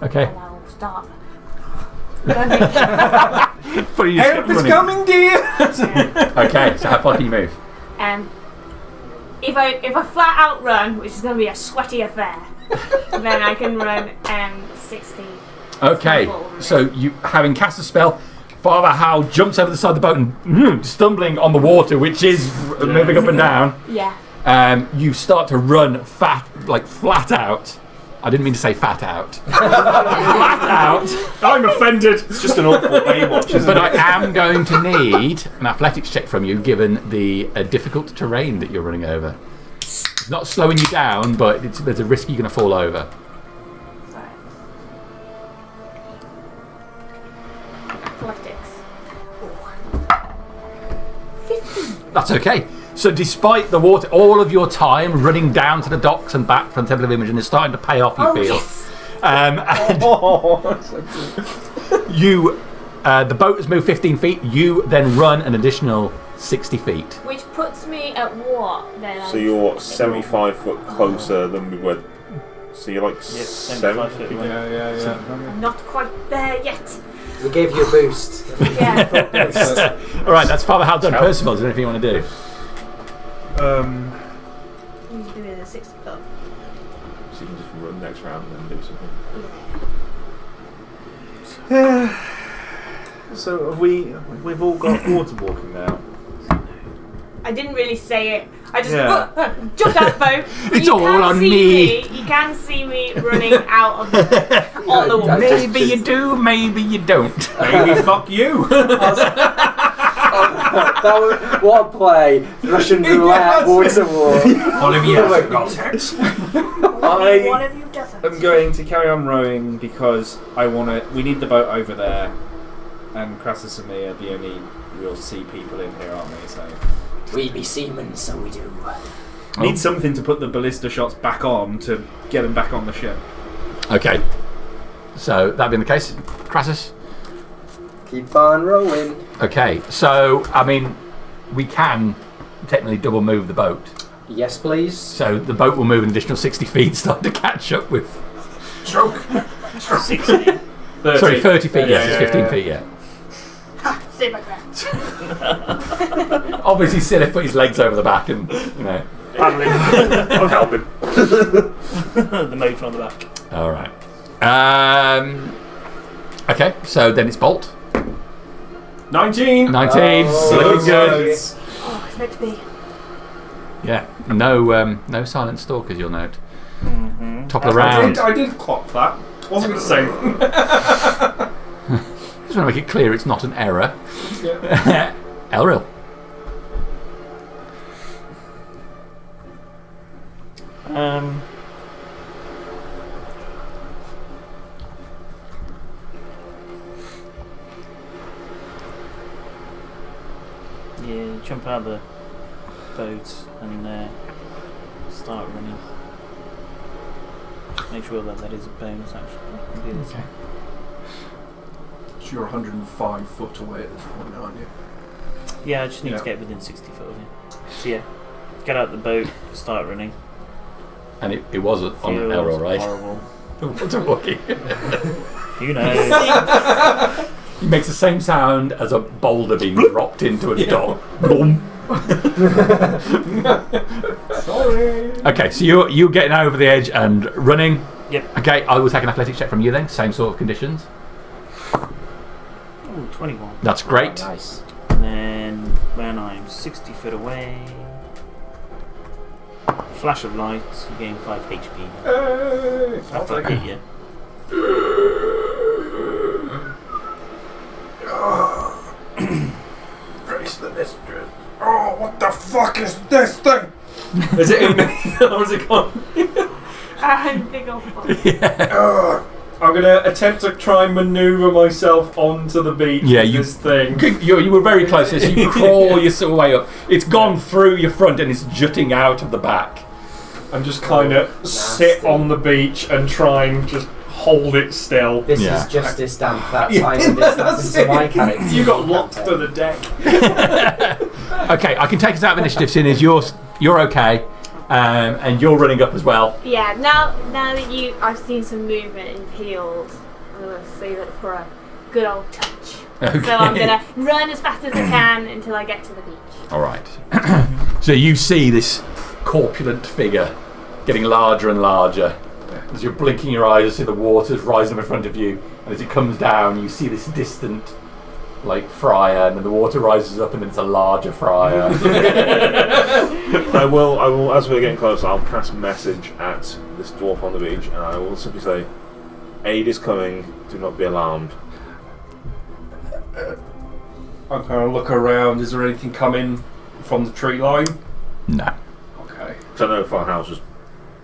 Okay. and I will start. Putting your ship Help is running. coming, dear! Okay, so how far can you move? If I flat out run, which is going to be a sweaty affair, then I can run 60. Okay, so you having cast a spell, Father Hal jumps over the side of the boat and stumbling on the water, which is moving up and down. Yeah. You start to run flat out. I didn't mean to say fat out. Flat out. I'm offended. It's just an awful Baywatch, isn't But it? I am going to need an athletics check from you, given the difficult terrain that you're running over. It's not slowing you down, but there's a risk you're going to fall over. Sorry. Athletics. 15. That's okay. So despite the water, all of your time running down to the docks and back from Temple of Imogen is starting to pay off, you feel. Yes. And you, the boat has moved 15 feet. You then run an additional 60 feet. Which puts me at what then? So you're 75 foot closer than we were. So you're like 75 7 feet away. Yeah. I'm not quite there yet. We gave you a boost. Yeah. All right, that's Father Hal done. Ciao. Percival, is there anything you want to do? You do it at 60 foot. So you can just run next round and then do something. So have we've all got water walking now. I didn't really say it. I just Yeah. jumped out the boat. It's You all can on see me. You can see me running out of the on the water. Maybe you do, maybe you don't. Maybe fuck you. That was, what a play! Russian roulette, water war. Olivia hasn't got sex. One I of you doesn't. am going to carry on rowing because we need the boat over there, and Crassus and me are the only real sea people in here, aren't we? So We be seamen, so we do. need something to put the ballista shots back on to get them back on the ship. Okay. So that being the case, Crassus. Keep on rowing. Okay, so I mean, we can technically double move the boat. Yes, please. So the boat will move an additional 60 feet, starting to catch up with. Stroke. 60. 30. Sorry, 30 feet. Yes, it's Yeah, 15 yeah. feet. Yeah. Ha! Stay back there. Obviously, Silith put his legs over the back, and Paddling. I'm helping. The motor on the back. All right. Okay, so then it's Bolt. 19. 19. Looking good. Oh, it's meant to be. Yeah. No silent stalkers, you'll note. Top of the I round. did clock that. Wasn't going to say. Just want to make it clear it's not an error. Yeah. Elril. jump out of the boat and start running. Just make sure that is a bonus action. Okay. So you're 105 foot away at this point, aren't you? Yeah, I just need to get within 60 foot of you. So yeah, get out the boat, start running. And it was on an arrow, right? Horrible. What's it walking? Who knows? It makes the same sound as a boulder being dropped into a dock. Boom. Sorry. Okay, so you're getting over the edge and running. Yep. Okay, I will take an athletics check from you then. Same sort of conditions. Ooh, 21. That's great. Oh, nice. And then when I'm 60 foot away, flash of light, you gain 5 HP. After I hit you. Brace the mistress. Oh, what the fuck is this thing? Is it in me? Or is it gone? Big old fuck. I'm going to attempt to try and manoeuvre myself onto the beach with this thing. You were very close. So you crawl your sort of way up. It's gone through your front and it's jutting out of the back. And just kind of sit on the beach and try and just hold it still. This is justice stamp that time and this happens to my character. You got locked to the deck. Okay, I can take us out of initiative soon as you're okay. And you're running up as well. Yeah, now that I've seen some movement in Peeled, I'm going to save it for a good old touch. Okay. So I'm going to run as fast as I can until I get to the beach. Alright. So you see this corpulent figure getting larger and larger. As you're blinking your eyes, you see the water's rising up in front of you. And as it comes down, you see this distant friar, and then the water rises up and then it's a larger friar. I will, as we're getting closer, I'll cast message at this dwarf on the beach, and I will simply say, aid is coming, do not be alarmed. I'm going to look around. Is there anything coming from the tree line? No. Okay. So I know Farhouse has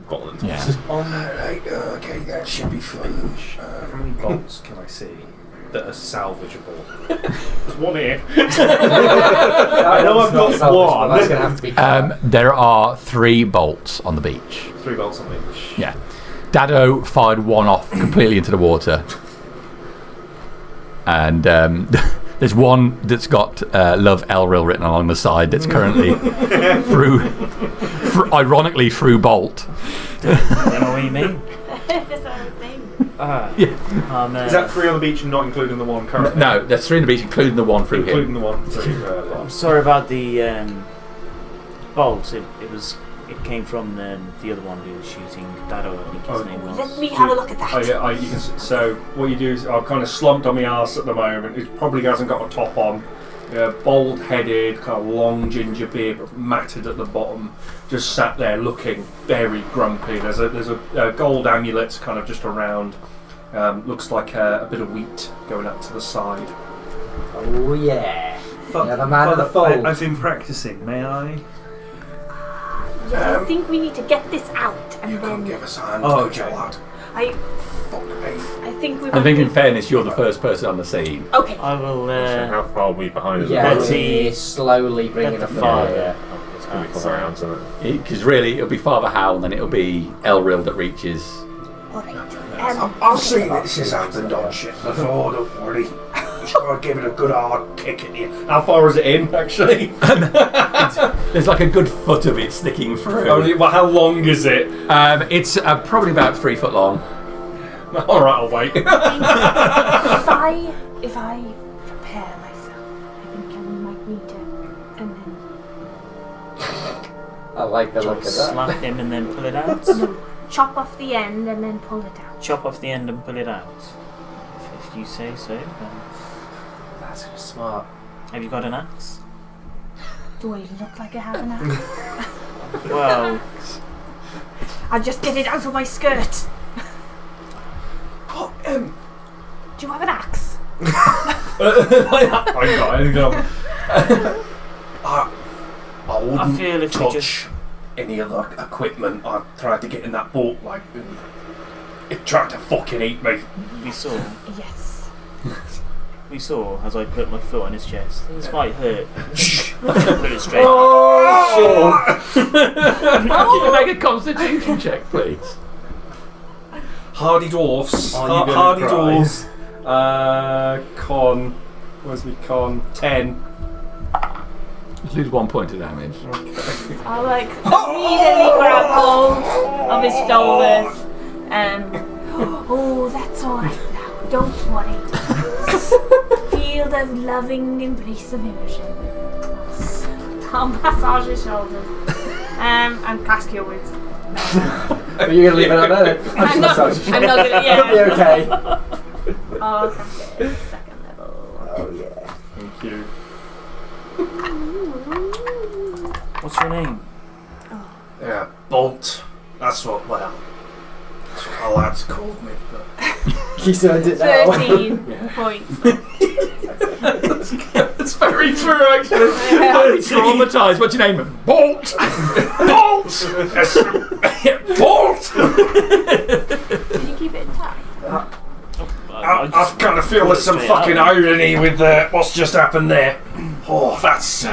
got them. Yeah. Alright, okay, that should be fine. How many bolts can I see that are salvageable? There's one here. I know I've got one. That's going to have to be there are 3 bolts on the beach. 3 bolts on each. Yeah. Dado fired one off completely into the water. And there's one that's got Love Elril written along the side that's currently ironically through bolt. I know what you mean. That's what I was saying. Is that 3 on the beach and not including the one currently? No, there's 3 on the beach, including the one through including here. the one through I'm sorry about the bolts. It came from the other one who was shooting Dado, I think his name was. Let me have a look at that. So what you do is I'm kind of slumped on my arse at the moment. It probably hasn't got a top on. Bald-headed, kind of long ginger beard, but matted at the bottom. Just sat there looking very grumpy. There's a gold amulet kind of just around. Looks like a bit of wheat going up to the side. Oh yeah. Yeah, the man of the fold. I've been practicing, may I? Yes, I think we need to get this out and You then. can give us a hand. Oh, okay. I think we. I think in fairness, you're the first person on the scene. Okay. I will. So how far are we behind us? Yeah, Betty, we're slowly bringing get up the the fire. fire. It's going to be coming around, isn't it? Because really, it'll be Father Hal, and then it'll be Elril that reaches. Alright. I've seen this has happened on shit before, don't worry. Just gotta give it a good hard kick at you. How far is it in, actually? There's like a good foot of it sticking through. Well, how long is it? It's probably about 3 foot long. Alright, I'll wait. If I prepare myself, I think I might need to. And then. I like the look of that. Slap him and then pull it out. No, chop off the end and then pull it out. Chop off the end and pull it out. If you say so, then. That's smart. Have you got an axe? Do I look like I have an axe? Well, I'll just get it out of my skirt. Oh, Do you have an axe? I wouldn't I feel if we touch just. any other equipment. I tried to get in that boat, it tried to fucking eat me. We saw. Yes. we saw as I put my foot on his chest. This might hurt. Put it straight. Can you make a constitution check, please? Hardy dwarfs. Are you gonna Hardy cry? dwarves. Con. Where's my con? 10. Just lose 1 point of damage. I like immediately grab hold of his shoulders and oh, that's alright now. Don't worry. Feel the loving embrace of Imogen. I'll massage his shoulders and cast Cure Wounds. Are you going to leave it at that? I'm not gonna. Yeah. It'll be okay. I'll cast it at second level. Oh yeah. Thank you. What's your name? Yeah, Bolt. That's what our lads called me. But He said it now. 13 points. It's very true, actually. I'm traumatised. What's your name? Bolt! Bolt! Bolt! Did you keep it intact? I kind of feel there's some fucking irony with what's just happened there. Oh, that's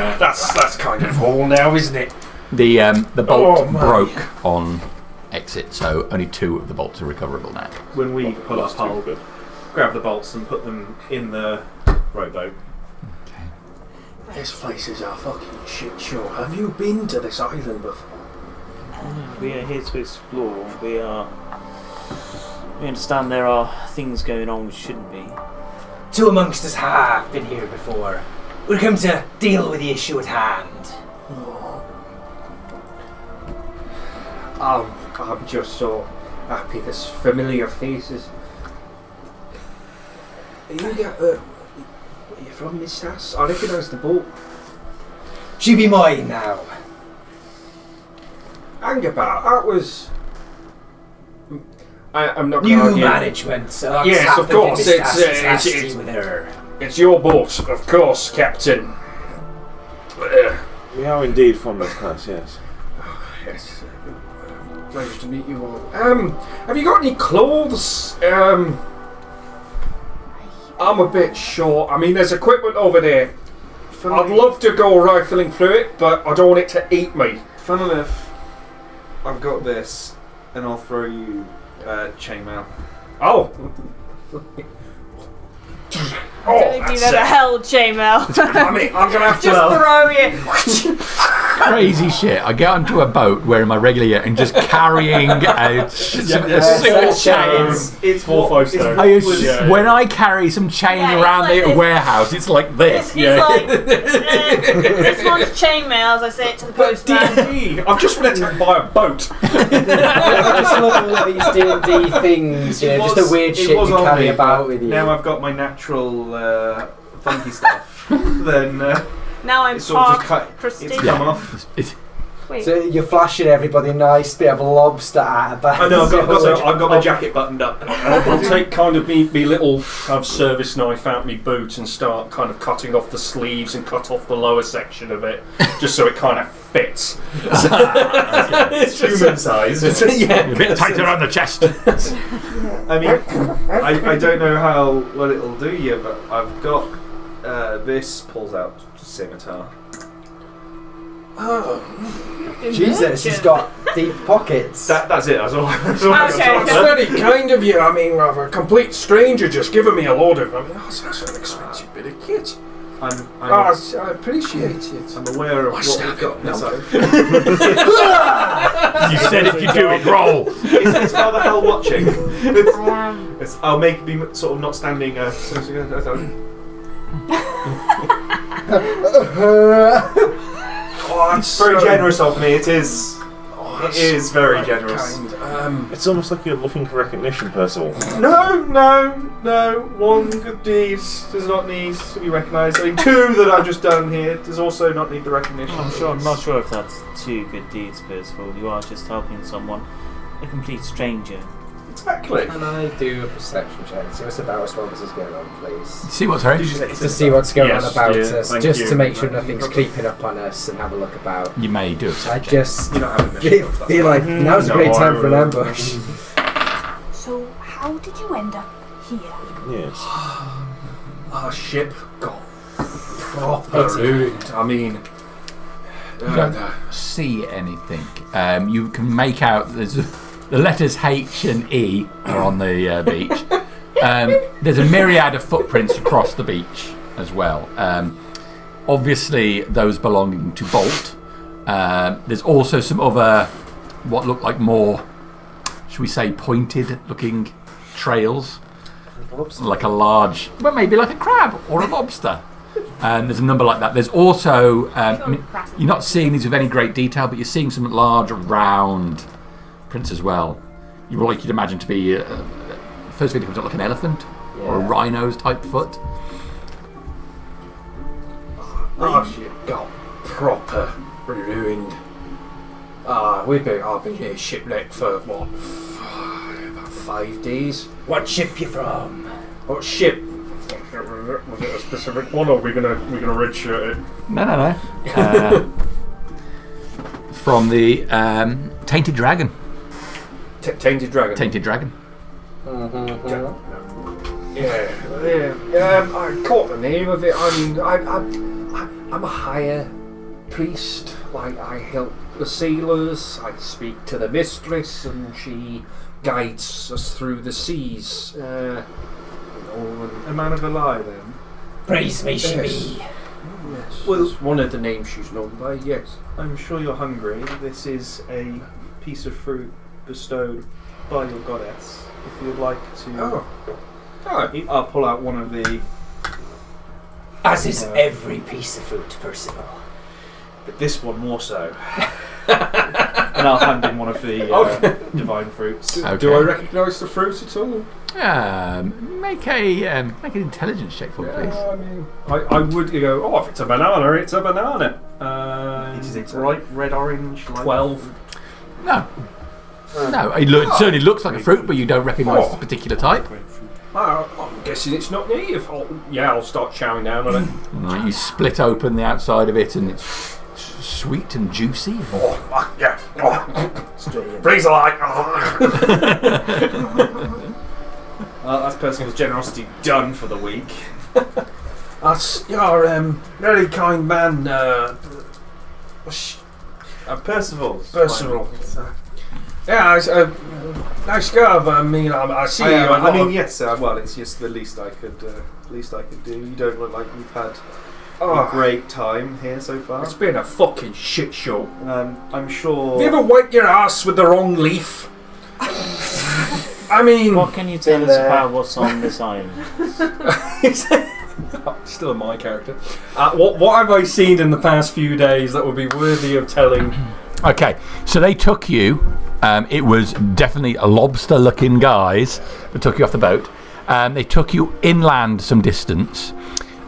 kind of all now, isn't it? The bolt broke on exit, so only 2 of the bolts are recoverable now. When we pull up, I'll grab the bolts and put them in the rowboat. This place is a fucking shit show. Have you been to this island before? We are here to explore. We understand there are things going on which shouldn't be. Two amongst us have been here before. We're come to deal with the issue at hand. I'm just so happy there's familiar faces. Are you from Miss Sass? I recognise the boat. She be mine now. Hang about, that was... I'm not New argue. management. So Yes, of course, it's with her. It's your boat, of course, Captain. We are indeed from this place, yes. Yes. Pleasure to meet you all. Have you got any clothes? I'm a bit short. I mean, there's equipment over there. I'd love to go rifling through it, but I don't want it to eat me. Fun enough, I've got this, and I'll throw you chainmail. Oh. Don't do that hell, chainmail. I mean, I'm gonna have to. Just throw you. Crazy shit. I get onto a boat wearing my regular gear and just carrying a single chain. It's 4 5 stone. When I carry some chain Yeah, around it's like the this. warehouse, it's like this. It's like this one's chainmail, as I say it to the postman. I've just been attacked by a boat. I just love all of these D&D things, you know, just the weird shit you carry about with you. Now I've got my natural funky stuff. Then Now I'm it's sort of just part it's prestigious. come off. Wait. So you're flashing everybody a nice bit of lobster at a back. I know, I've got my jacket buttoned up. I'll take kind of me little kind of service knife out my boot and start kind of cutting off the sleeves and cut off the lower section of it, just so it kind of fits. It's human size. Yeah. A bit tighter around the chest. I mean, I don't know how well it'll do you, but I've got this pulls out scimitar. Jesus, he's got deep pockets. That's it. That's all. Okay. It's very kind of you. I mean, a complete stranger just giving me a load of. I mean, that's an expensive bit of kit. I appreciate it. I'm aware of what we've got on this side. You said if you do it, roll. Is Father Hell watching? Um, I'll make be sort of not standing. Oh, that's very so generous of me. It is. It is very generous. kind. It's almost like you're looking for recognition, Percival. No. One good deed does not need to be recognised. I mean, 2 that I've just done here does also not need the recognition. I'm not sure if that's 2 good deeds, Percival. You are just helping someone, a complete stranger. Exactly. Can I do a perception check? See what's about us while this is going on, please. See what's right? To see what's going on about yeah, us, thank just you. to make sure nothing's creeping up on us and have a look about. You may do it. I just You don't have a mission. feel like now's a great No, time I for an will. ambush. so how did you end up here? Yes. our ship got proper ruined. I mean, You don't see anything. You can make out the letters H and E are on the beach. There's a myriad of footprints across the beach as well. Obviously, those belonging to Bolt. There's also some other, what look like more, should we say, pointed-looking trails, like a large, well, maybe like a crab or a lobster. There's a number like that. There's also, I mean, you're not seeing these with any great detail, but you're seeing some large, round prints as well. You would like you'd imagine to be, first video comes out like an elephant or a rhino's type foot. our ship got proper ruined. I've been here shipwrecked for what, about 5 days. What ship you from? What ship? Was it a specific one, or are we gonna redshirt it? No. From the Tainted Dragon. Tainted Dragon. Tainted Dragon. Yeah. I caught the name of it. I mean, I'm a higher priest. Like, I help the sailors. I speak to the mistress, and she guides us through the seas. A man of a lie, then. Praise may she be. Yes. Well, It's one of the names she's known by. Yes. I'm sure you're hungry. This is a piece of fruit bestowed by your goddess. If you'd like to, Alright. I'll pull out one of the. As is every piece of fruit, Percival. But this one more so. And I'll hand him one of the divine fruits. Okay. Do I recognise the fruit at all? Make an intelligence check for me, please. I mean, I would go. Oh, if it's a banana, it's a banana. It is a bright red-orange. 12. No, it certainly looks like a fruit, but you don't recognise the particular type. I'm guessing it's not native. I'll start chowing down on it. Right, you split open the outside of it, and it's sweet and juicy. Yeah. Praise the light. That's Percival's generosity done for the week. That's your very kind man, Percival. Percival. Yeah, nice guy, but I mean, I see you. Yes. Well, it's just the least I could do. You don't look like you've had a great time here so far. It's been a fucking shit show. I'm sure. Have you ever wiped your ass with the wrong leaf? I mean, What can you tell us about what's on this island? still my character. What have I seen in the past few days that would be worthy of telling? Okay, so they took you. It was definitely a lobster-looking guys that took you off the boat. They took you inland some distance.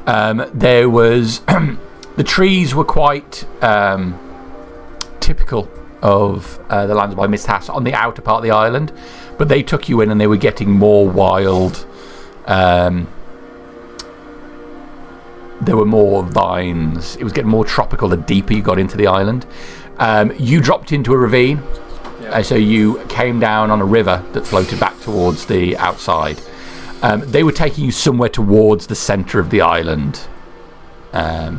There was the trees were quite typical of the lands by Miss Hass on the outer part of the island, but they took you in and they were getting more wild. There were more vines. It was getting more tropical the deeper you got into the island. You dropped into a ravine, so you came down on a river that floated back towards the outside. They were taking you somewhere towards the centre of the island. A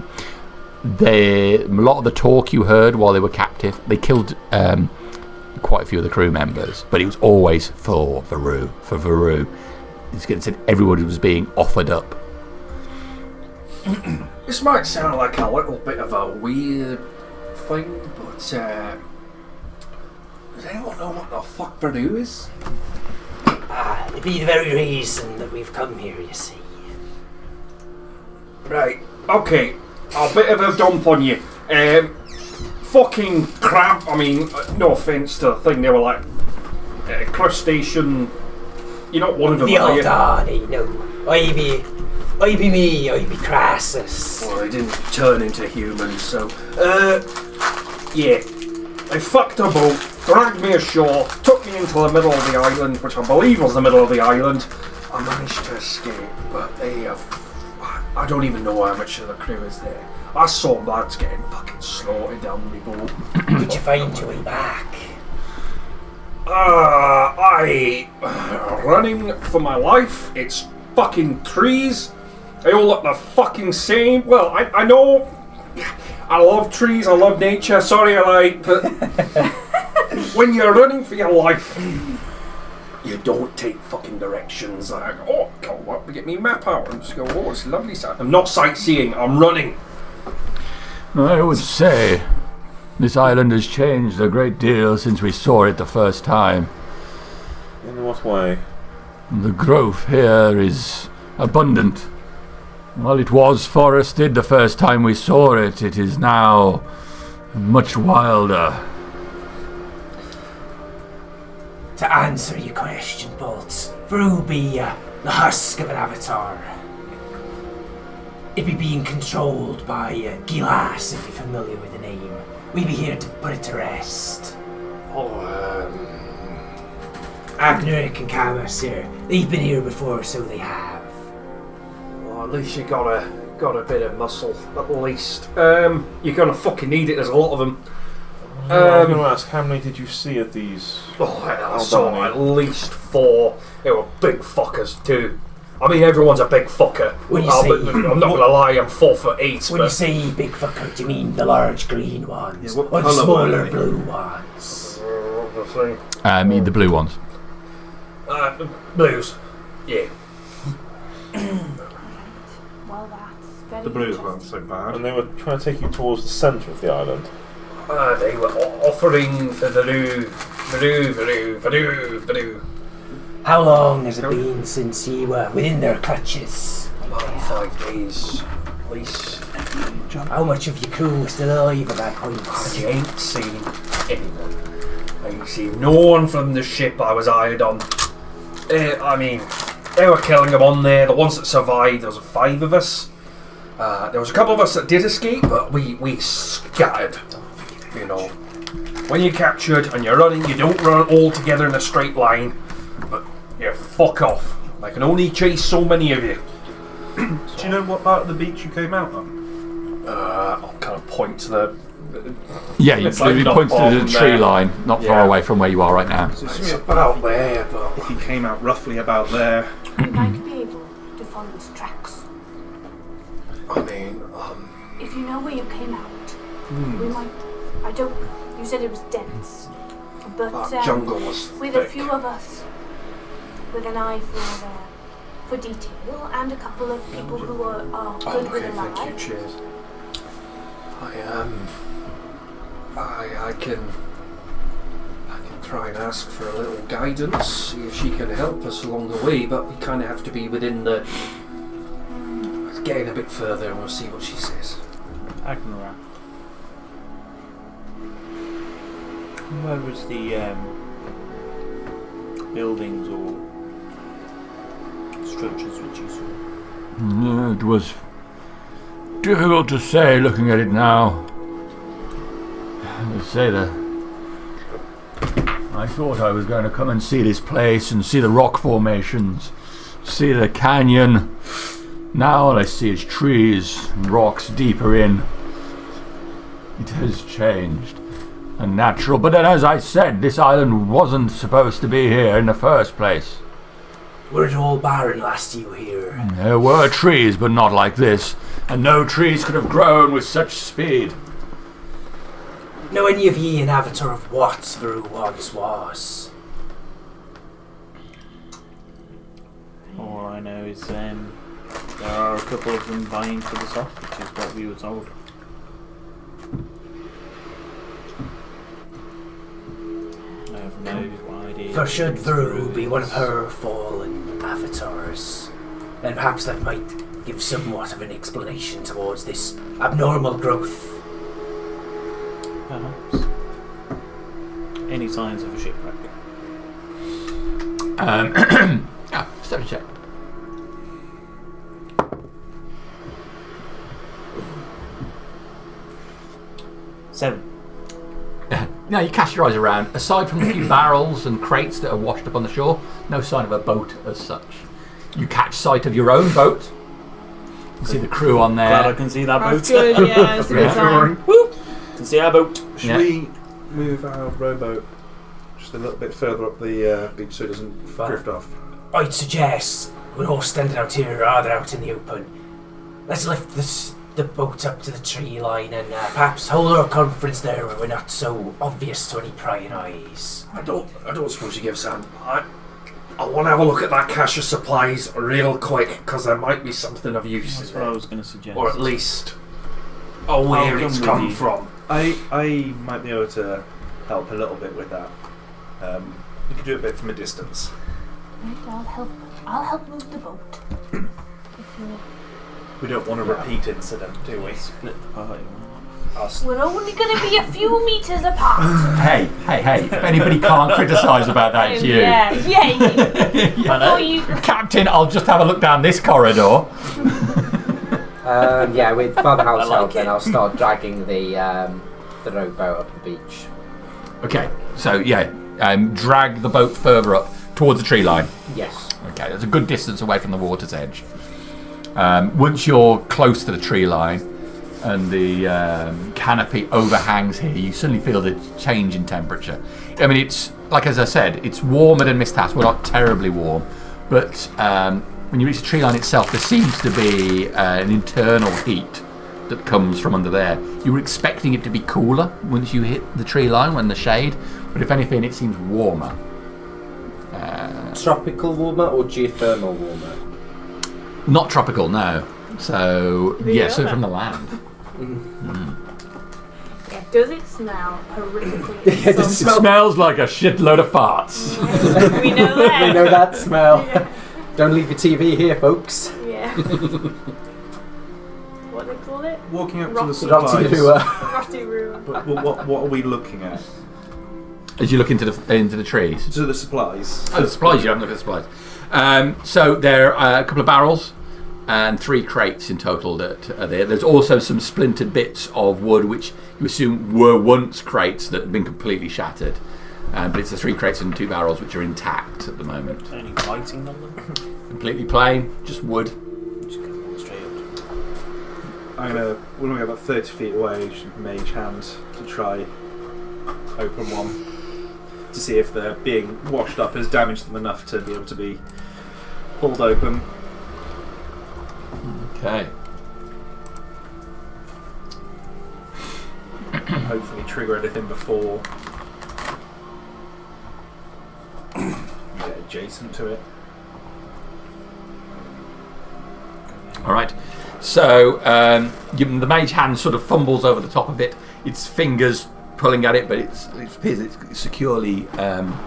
lot of the talk you heard while they were captive, they killed quite a few of the crew members, but it was always for Veru. It's going to say everybody was being offered up. This might sound like a little bit of a weird thing, but does anyone know what the fuck Veru is? It be the very reason that we've come here, you see. Right, okay, a bit of a dump on you. Fucking crab, I mean, no offence to the thing, they were like crustacean. You're not one of them, The are you? Aldani, no. I be me, I be Crassus. Well, they didn't turn into humans, so... yeah. They fucked a boat, dragged me ashore, took me into the middle of the island, which I believe was the middle of the island. I managed to escape, but they have... I don't even know how much of the crew is there. I saw lads getting fucking slaughtered down the boat. Did you find your way back? Running for my life. It's fucking trees. They all look the fucking same. Well, I know I love trees, I love nature, sorry but when you're running for your life, you don't take fucking directions like, oh, come on, get me a map out and just go, oh, it's lovely. I'm not sightseeing, I'm running. I would say this island has changed a great deal since we saw it the first time. In what way? The growth here is abundant. While it was forested the first time we saw it, it is now much wilder. To answer your question, Bolts, Vroo be the husk of an avatar. It be being controlled by Gilas, if you're familiar with the name. We be here to put it to rest. Agneric and Camus here, they've been here before, so they have. Well, at least you got a bit of muscle, at least. You're gonna fucking need it, there's a lot of them. I was going to ask, how many did you see of these? I saw at least 4. They were big fuckers too. I mean, everyone's a big fucker. When you say, I'm not gonna lie, I'm 4'8". When you say big fucker, do you mean the large green ones, Yeah, what or the colour smaller were they? blue ones? The blue ones. Blues. Yeah. Well, that's very The blues interesting. weren't so bad. And they were trying to take you towards the centre of the island. They were offering for Voodoo. How long has it been since you were within their clutches? About 5 days, at least. How much of your crew was still alive at that point? I ain't seen anyone. I ain't seen no one from the ship I was hired on. I mean, they were killing them on there. The ones that survived, there was 5 of us. There was a couple of us that did escape, but we scattered. You know, when you're captured and you're running, you don't run all together in a straight line, but you fuck off. I can only chase so many of you. Do you know what part of the beach you came out on? I'll kind of point to the. Yeah, you It's like not points to the on tree there. line, not far Yeah. away from where you are right now. So It's about there, but if you came out roughly about there. We might be able to follow its tracks. I mean, If you know where you came out, we might. I don't. You said it was dense, but that jungle was with thick. a few of us, with an eye for detail, and a couple of people who are good with Okay, a thank you. lie. Cheers. I can try and ask for a little guidance, see if she can help us along the way, but we kind of have to be within the. Getting a bit further, and we'll see what she says. Agnorak. Where was the buildings or structures which you saw? It was difficult to say looking at it now. I thought I was going to come and see this place and see the rock formations, see the canyon. Now all I see is trees and rocks deeper in. It has changed. Unnatural, but then as I said, this island wasn't supposed to be here in the first place. Were it all barren last you were here? There were trees, but not like this, and no trees could have grown with such speed. Know any of ye an avatar of what Vroo once was? All I know is there are a couple of them vying for the soft, which is what we were told. I have no idea. For should Vroo be one of her fallen avatars, then perhaps that might give somewhat of an explanation towards this abnormal growth. Perhaps. Any signs of a shipwreck? Step check. Seven. Now you cast your eyes around. Aside from a few barrels and crates that are washed up on the shore, no sign of a boat as such. You catch sight of your own boat. You see the crew on there. Glad I can see that boat. That's good, yeah. It's a good time. Can see our boat. Should Yeah. we move our rowboat just a little bit further up the beach so it doesn't Fine. drift off? I'd suggest we're all standing out here rather out in the open. let's lift the boat up to the tree line and perhaps hold our conference there where we're not so obvious to any prying eyes. I don't suppose you give Sam. I want to have a look at that cache of supplies real quick because there might be something of use That's in what I it, was going to suggest. or at least where it's come come with you. from. I might be able to help a little bit with that. We could do a bit from a distance. Right, I'll help move the boat. If you're- We don't want a repeat incident, do we? Split the party. We're only going to be a few meters apart. Hey, if anybody can't criticise about that, it's you. Yeah, you. I know. Or you. Captain, I'll just have a look down this corridor. Yeah, with Father House I like help, then it. I'll start dragging the rowboat up the beach. Okay, so drag the boat further up towards the tree line. Yes. Okay, there's a good distance away from the water's edge. Once you're close to the tree line and the canopy overhangs here, you suddenly feel the change in temperature. I mean, it's like, as I said, it's warmer than Mist House. We're not terribly warm, but when you reach the tree line itself, there seems to be an internal heat that comes from under there. You were expecting it to be cooler once you hit the tree line, when the shade, but if anything, it seems warmer. Tropical warmer or geothermal warmer? Not tropical, no. So, Yeah. so from the land. Yeah, does it smell horrifically? Yeah, does it It smell- smells like a shitload of farts. We know that. We know that smell. Yeah. Don't leave your TV here, folks. Yeah. What do they call it? Walking up Rotty. to the supplies. Rotty room. What are we looking at? As you look into the trees. To the supplies. Oh, the supplies, you haven't looked at the supplies. So there are a couple of barrels and 3 crates in total that are there. There's also some splintered bits of wood which you assume were once crates that have been completely shattered. But it's the 3 crates and 2 barrels which are intact at the moment. Any writing on them? Completely plain, just wood. Just go on straight up. We're going to go about 30 feet away, just mage hand, to try open one. To see if they're being washed up has damaged them enough to be able to be pulled open. Okay. Hopefully trigger anything before get adjacent to it. All right. So the mage hand sort of fumbles over the top of it. Its fingers pulling at it, but it appears it's securely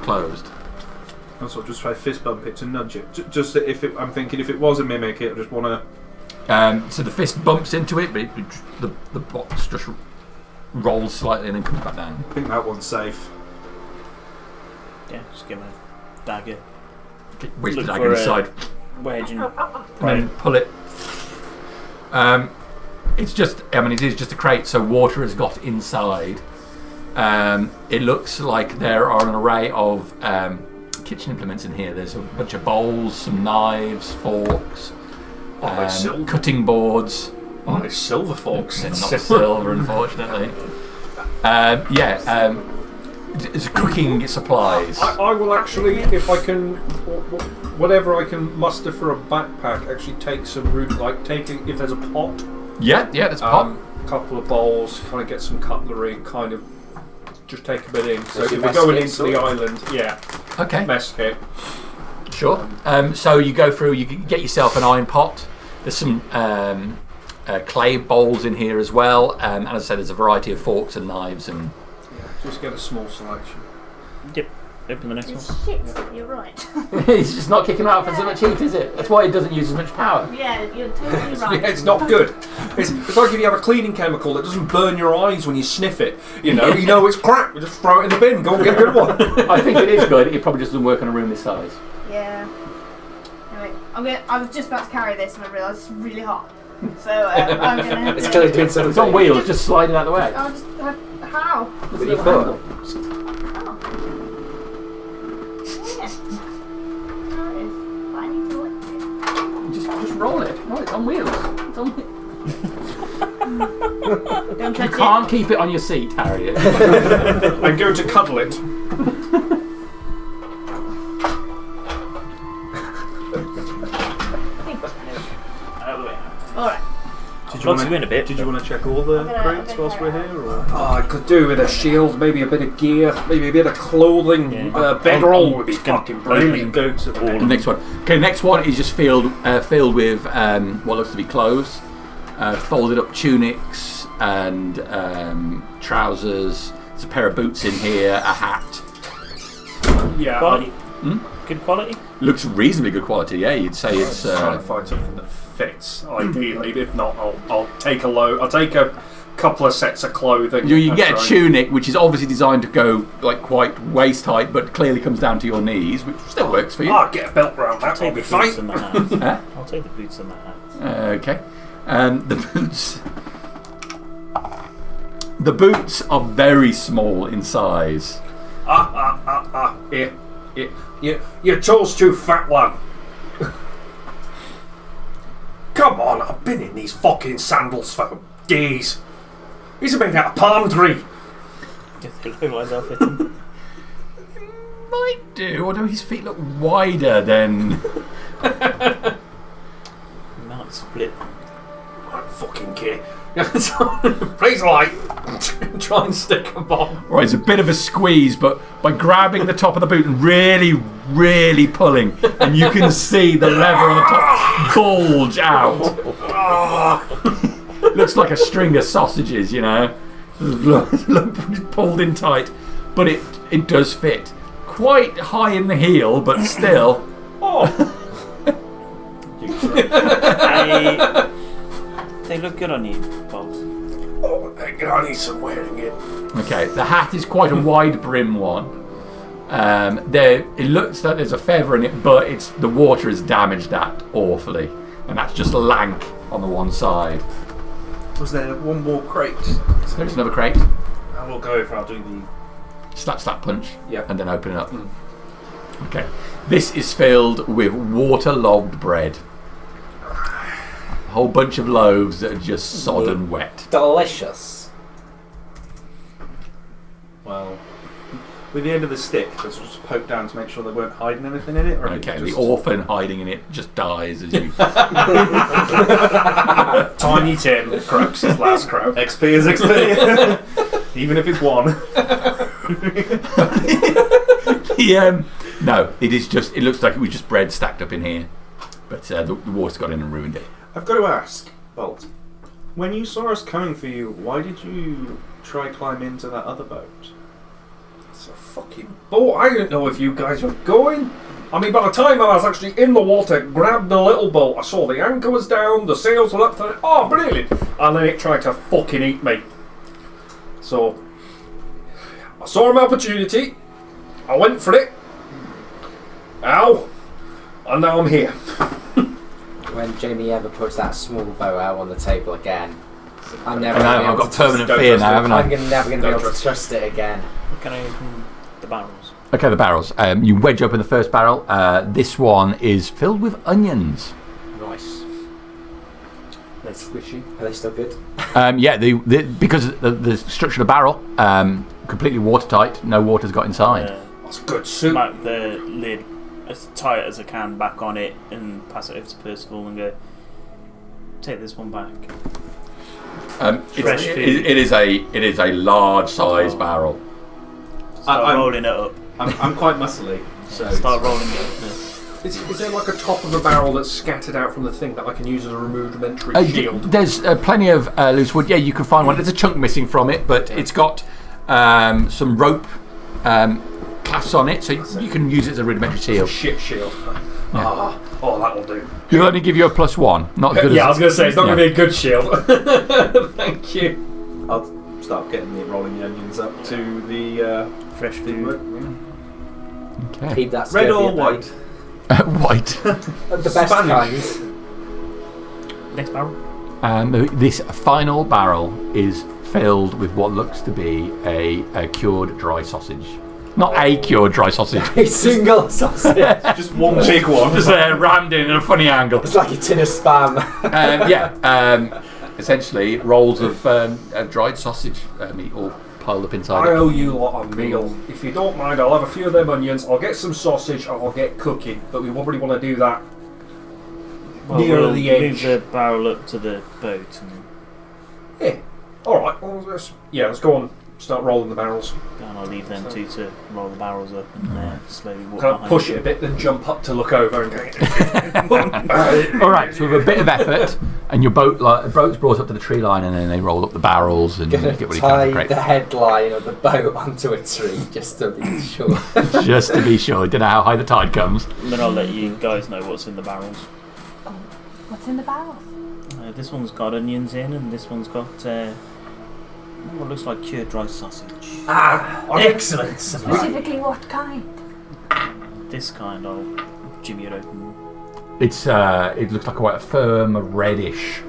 closed. I'll sort of just try fist bump it to nudge it. Just if it, I'm thinking if it was a mimic, I just want to. So the fist bumps into it, but the box just rolls slightly and then comes back down. I think that one's safe. Yeah, just give him a dagger. Which the Look dagger for a- inside, Wedge and and then pull it. It's just, it is just a crate, so water has got inside. It looks like there are an array of kitchen implements in here. There's a bunch of bowls, some knives, forks, Silver. cutting boards. Oh, it's silver forks. They're not silver, unfortunately. It's cooking supplies. I will actually, if I can, whatever I can muster for a backpack, actually take some root, like taking if there's a pot, Yeah, that's pot. couple of bowls, kind of get some cutlery, and kind of just take a bit in. So Like if a we're going mess into kit the sort island, yeah, Okay, mess kit. sure. So you go through, you get yourself an iron pot. There's some clay bowls in here as well. And as I said, there's a variety of forks and knives and. Yeah, just get a small selection. yep. Open the next one. It's shit, you're right. It's just not kicking out for so much heat, is it? That's why it doesn't use as much power. Yeah, you're totally right. Yeah, it's not good. It's like if you have a cleaning chemical that doesn't burn your eyes when you sniff it. You know it's crap. We just throw it in the bin. Go and get a good one. I think it is good. It probably just doesn't work on a room this size. Yeah. Anyway, I was just about to carry this and I realised it's really hot. So I'm gonna. It's clearly doing something. It's on wheels, just sliding out of the way. I'll just. How? With your foot. Oh. Yeah. There it is. But I need to lift it. Just roll it. Roll it on wheels. It's on wheels. Don't You touch can't keep it on your seat, Harriet. I'm going to cuddle it. Out of the way. Alright. Lots you in a bit. Did you want to check all the I'm gonna crates whilst carry we're on. here? Or? Oh, I could do with a shield, maybe a bit of gear, maybe a bit of clothing. Yeah. Bedroll would be Just gonna fucking Brilliant. brilliant. Go to the The next one. Okay, the next one is just filled with what looks to be clothes, folded up tunics and trousers. There's a pair of boots in here, a hat. Yeah, Quality? Good quality? Looks reasonably good quality. Yeah, you'd say I'm it's. just trying to find something that fits, ideally. If not, I'll take a load. I'll take a couple of sets of clothing. You and get a try- tunic, which is obviously designed to go like quite waist height, but clearly comes down to your knees, which still works for you. Ah, get a belt round I'll that. I'll take be the boots fine. and the hat. Huh? I'll take the boots and the hat. Okay. The boots. The boots are very small in size. Here. Your toes too fat, lad. Come on, I've been in these fucking sandals for days. These are made out of palm tree. Do they look like they'll fit in? Might do, although his feet look wider than. Might split. I don't fucking care. Please light. Try and stick a bomb. Right, it's a bit of a squeeze, but by grabbing the top of the boot and really, really pulling, and you can see the leather on the top bulge out. Looks like a string of sausages, you know. Pulled in tight, but it does fit. Quite high in the heel, but still. They look good on you, Bolt. Oh, I need some wearing it. Okay, the hat is quite a wide brim one. It looks like there's a feather in it, but the water has damaged that awfully, and that's just lank on the one side. Was there one more crate? So there's another crate. I will go if I'll do the. Slap, slap, punch, Yep. and then open it up. Okay, this is filled with waterlogged bread. A whole bunch of loaves that are just sodden wet. Delicious. Well, with the end of the stick, let's just poke down to make sure they weren't hiding anything in it. Or if Okay, it's the just... orphan hiding in it just dies as you. Tiny Tim croaks his last croak. XP is XP, even if it's one. No, it is just. It looks like it was just bread stacked up in here, but the water's got in and ruined it. I've got to ask, Bolt, when you saw us coming for you, why did you try climb into that other boat? It's a fucking boat. I didn't know if you guys were going. I mean, by the time I was actually in the water, grabbed the little boat, I saw the anchor was down, the sails were up, oh, brilliant! And then it tried to fucking eat me. So, I saw an opportunity, I went for it, ow, and now I'm here. When Jamie ever puts that small bow out on the table again, I'm never I know, gonna be I've able got to permanent don't fear trust now, it. haven't I'm I? never going to be Don't able to trust trust it again. Can I open the barrels? Okay, the barrels. You wedge open the first barrel. This one is filled with onions. Nice. They're squishy. Are they still good? Yeah, because the structure of the barrel completely watertight. No water's got inside. That's good soup. Smack the lid as tight as I can back on it and pass it over to Percival and go, take this one back. Fresh food. It is a large size barrel. Start I'm- rolling it up. I'm quite muscly, so Start rolling it up. Is there like a top of a barrel that's scattered out from the thing that I can use as a rudimentary shield? There's plenty of loose wood. Yeah, you can find one. There's a chunk missing from it, but it's got some rope clasps on it, so you can use it as a rudimentary It's a shield. shit shield. Oh, that'll do. He'll only give you a +1. Not as good Yeah, I as. was going to say, it's not Yeah. going to be a good shield. Thank you. I'll start getting rolling the onions up to the Fresh food. Okay. Keep that red scurvy or at bay. white. White. The best Spanish. kind. Next barrel. This final barrel is filled with what looks to be a cured dry sausage. Not a cured dry sausage. A single sausage. Just one big one. Just rammed in a funny angle. It's like a tin of spam. Essentially rolls of dried sausage meat all piled up inside I it. owe you a lot of meal. If you don't mind, I'll have a few of them onions. I'll get some sausage and I'll get cooking. But we probably want to do that near we'll the move edge. the barrel up to the boat and Yeah. Alright, well, let's go on. Start rolling the barrels. And I'll leave them two to roll the barrels up and slowly walk Kind of behind push you. it a bit, then jump up to look over and go. Alright, so with a bit of effort, and your boat's brought up to the tree line, and then they roll up the barrels and Gonna get what you tie can. Great. the headline of the boat onto a tree just to be sure. Just to be sure. Don't know how high the tide comes. And then I'll let you guys know what's in the barrels. What's in the barrels? This one's got onions in, and this one's got what looks like cured dry sausage. Excellent. Specifically what kind? This kind, I'll jimmy it open. It looks like quite a firm, reddish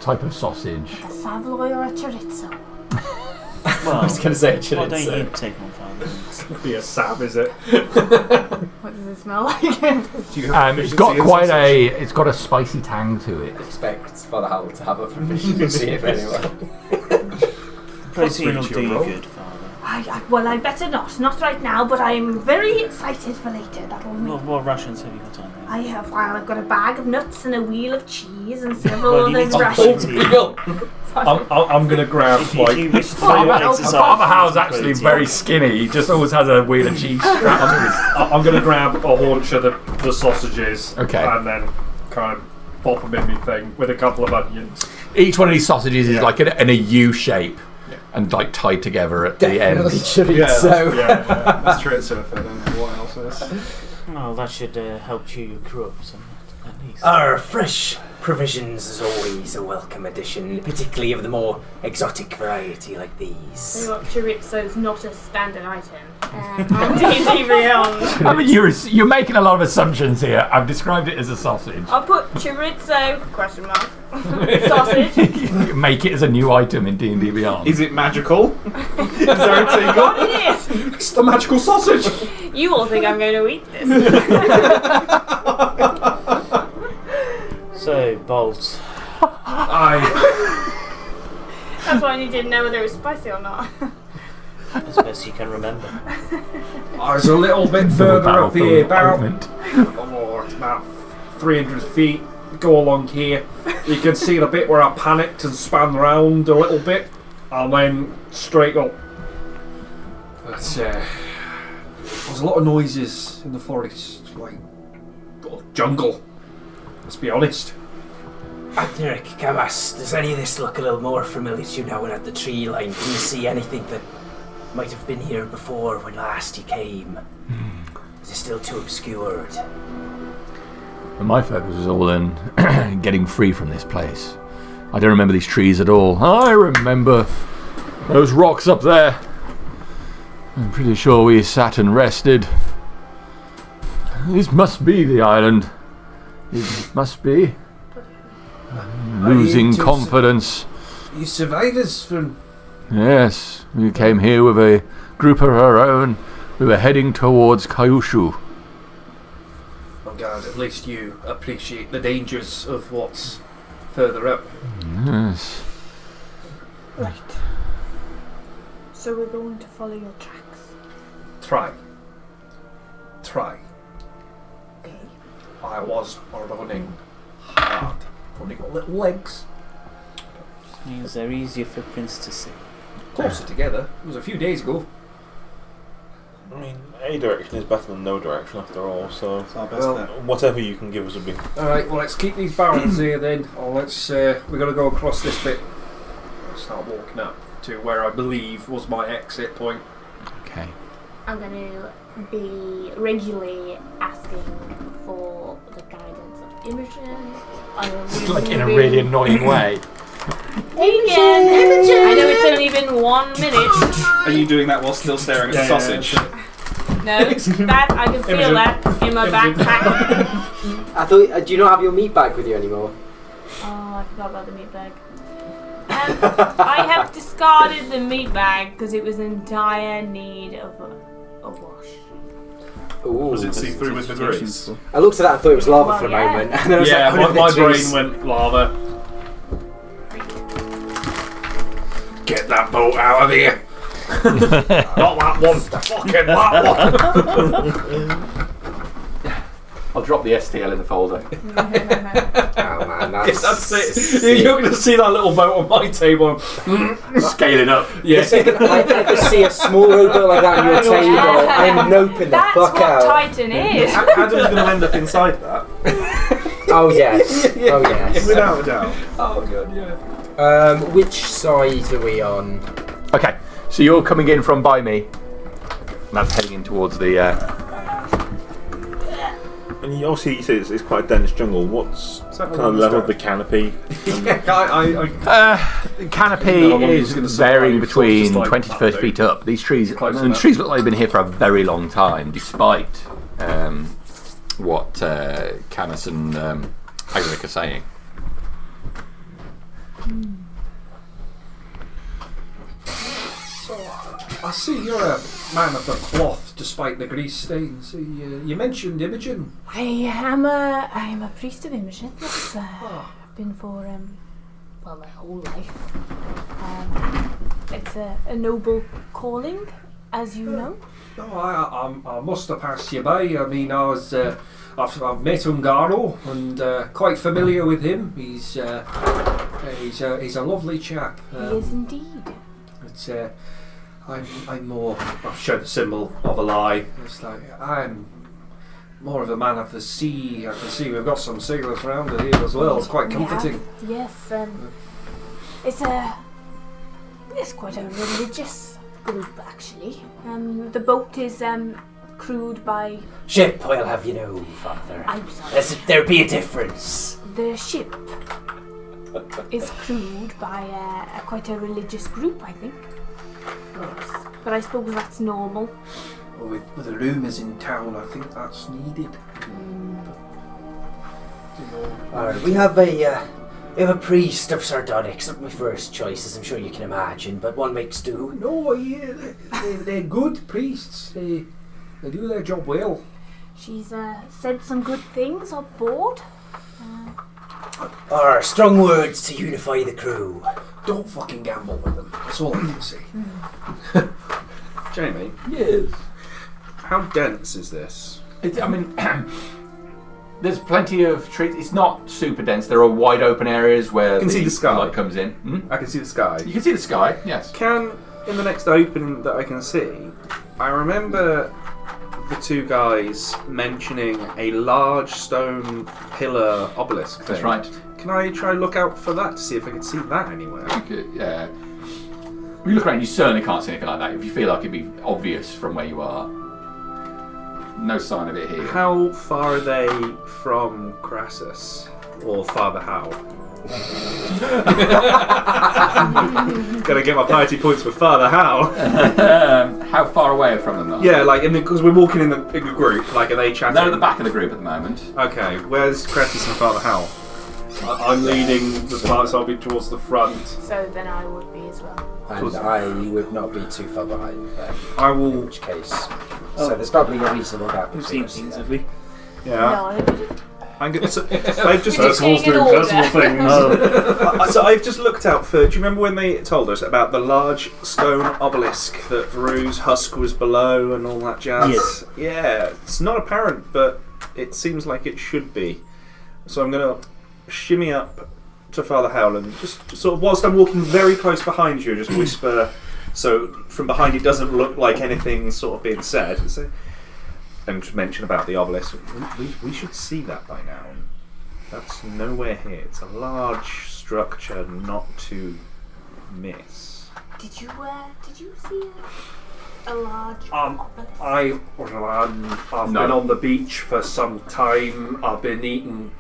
type of sausage. A Savoy or a chorizo? Well, I was going to say why chorizo. don't you take one, Father? It's going to be a sab, is it? What does it smell like? Do you have It's got proficiency in quite sausage? it's got a spicy tang to it. Expect for the whole to have a proficiency if anyone. Protein will That's do you roll. good, Father. I better not. Not right now, but I'm very excited for later. That will make. What rations have you got on there? I've got a bag of nuts and a wheel of cheese and several Well, you other need to rations. protein. I'm going to grab, If like... you wish to Father further exercise, How's you need actually protein. very skinny. He just always has a wheel of cheese strapped onto his. I'm going to grab a haunch of the sausages. Okay. And then kind of pop them in my thing with a couple of onions. Each one of these sausages is Yeah. like in a U shape Yeah. and like tied together at the Definitely end. chorizo. Yeah. That's chorizo. I don't know what else is. Oh, that should help chew your crew up somewhat, at least. Our fresh provisions is always a welcome addition, particularly of the more exotic variety like So these. what, chorizo's not a standard item on D&D Beyond. I mean, you're making a lot of assumptions here. I've described it as a sausage. I'll put chorizo question mark sausage. Make it as a new item in D&D Beyond. Is it magical? Is there a tingle? God, it is. It's the magical sausage! You all think I'm going to eat this. So, Bolt. That's why you didn't know whether it was spicy or not. As best you can remember. I was a little bit Double further barrel up here, full of ointment. it's about 300 feet. Go along here. You can see the bit where I panicked and span round a little bit, and then straight up. But there's a lot of noises in the forest, like jungle. Let's be honest. Adric, Camas, does any of this look a little more familiar to you now we're at the tree line? Can you see anything that might have been here before when last you came? Is it still too obscured? But my focus was all in getting free from this place. I don't remember these trees at all. I remember those rocks up there. I'm pretty sure we sat and rested. This must be the island. It must be. Losing confidence. You survivors from... Yes, we came here with a group of our own. We were heading towards Kyushu. Oh God, at least you appreciate the dangers of what's further up. Yes. Right. So we're going to follow your tracks. Try. Okay. I was running hard. Only got little legs. Means they're easier footprints to see. Closer together. It was a few days ago. I mean, any direction is better than no direction after all, so It's our best Well, bet. whatever you can give us would be. Alright, well let's keep these barrels here then. Or let's, we're going to go across this bit. Let's start walking up to where I believe was my exit point. Okay. I'm going to be regularly asking for the guidance of Imogen. Like in a really annoying way. Imogen! I know it's only been 1 minute. Are you doing that while still staring at the sausage? No, that I can feel Imogen. that in my backpack. I thought. Do you not have your meat bag with you anymore? Oh, I forgot about the meat bag. I have discarded the meat bag because it was in dire need of a wash. Ooh. Was it see through with the grease? I looked at that and thought it was lava for a Well, yeah. moment, and then I was Yeah, like, oh, no, my the brain juice. went lava. Get that boat out of here. Not that one. Fucking that one. I'll drop the STL in the folder. Oh man, That's it. You're going to see that little boat on my table. Scale it up. Yeah. The second I ever see a small rowboat like that on your table, I'm noping the That's fuck what out. Titan is. Adam's going to end up inside that, Oh yes. Oh yes. without a doubt. Oh god, yeah. Which side are we on? Okay, so you're coming in from by me. And that's heading in towards the. And you obviously you say it's quite a dense jungle. What's that kind of level of the canopy? Canopy No, I'm is just gonna varying survive, between just like 20 to 30 feet up. These trees, Close the enough. trees look like they've been here for a very long time, despite what Canis and Agric are saying. I see you're a man of the cloth, despite the grease stains. You mentioned Imogen. I'm a priest of Imogen. Yes, I've been for my whole life. It's a noble calling, as you know. No, I must have passed you by. I mean, I've met Ungaro and quite familiar with him. He's a lovely chap. He is indeed. It's I'm more. I've shown the symbol of a lie. It's like I'm more of a man of the sea. I can see we've got some sailors around here as well. It's quite comforting. Yes, it's quite a religious group actually. The boat is crewed by Ship, I'll have you know, Father. I'm sorry. Lest there be a difference. The ship is crewed by quite a religious group, I think. Yes. But I suppose that's normal. Well, with the rumours in town, I think that's needed. Alright, we have a priest of Sardonyx. Not my first choice, as I'm sure you can imagine, but one makes do. No, yeah, they're good priests. They do their job well. She's said some good things on board. Strong words to unify the crew. Don't fucking gamble with them. That's all I can say. Jamie, Yes. how dense is this? I mean, there's plenty of trees. It's not super dense. There are wide open areas where can see the sky. light comes in. Hmm? I can see the sky. You can see the sky, yes. In the next opening that I can see, I remember the two guys mentioning a large stone pillar obelisk thing. That's right. Can I try and look out for that to see if I can see that anywhere? Yeah. When you look around, you certainly can't see anything like that. If you feel like it'd be obvious from where you are. No sign of it here. How far are they from Crassus? Or Father Howe? Gotta get my piety points for Father Howe. How far away from them though? Yeah, like because we're walking in the group. Like, are they chatting? They're at the back of the group at the moment. Okay, where's Crassus and Father Howe? I'm leading the part, so I'll be towards the front. So then I would be as well. And I would not be too far behind then, I will. in which case. So there's probably a reasonable gap. We've seen things, have we? Yeah. No, I think I'm gonna. So, I've just. Personals doing personal things. So I've just looked out for. Do you remember when they told us about the large stone obelisk that Veru's husk was below and all that jazz? Yes. Yeah, it's not apparent, but it seems like it should be. So I'm gonna shimmy up to Father Howland, just sort of whilst I'm walking very close behind you, just whisper, so from behind it doesn't look like anything's sort of being said. So, and just mention about the obelisk. We should see that by now. That's nowhere here. It's a large structure not to miss. Did you see a large obelisk? I've No. been on the beach for some time. I've been eating.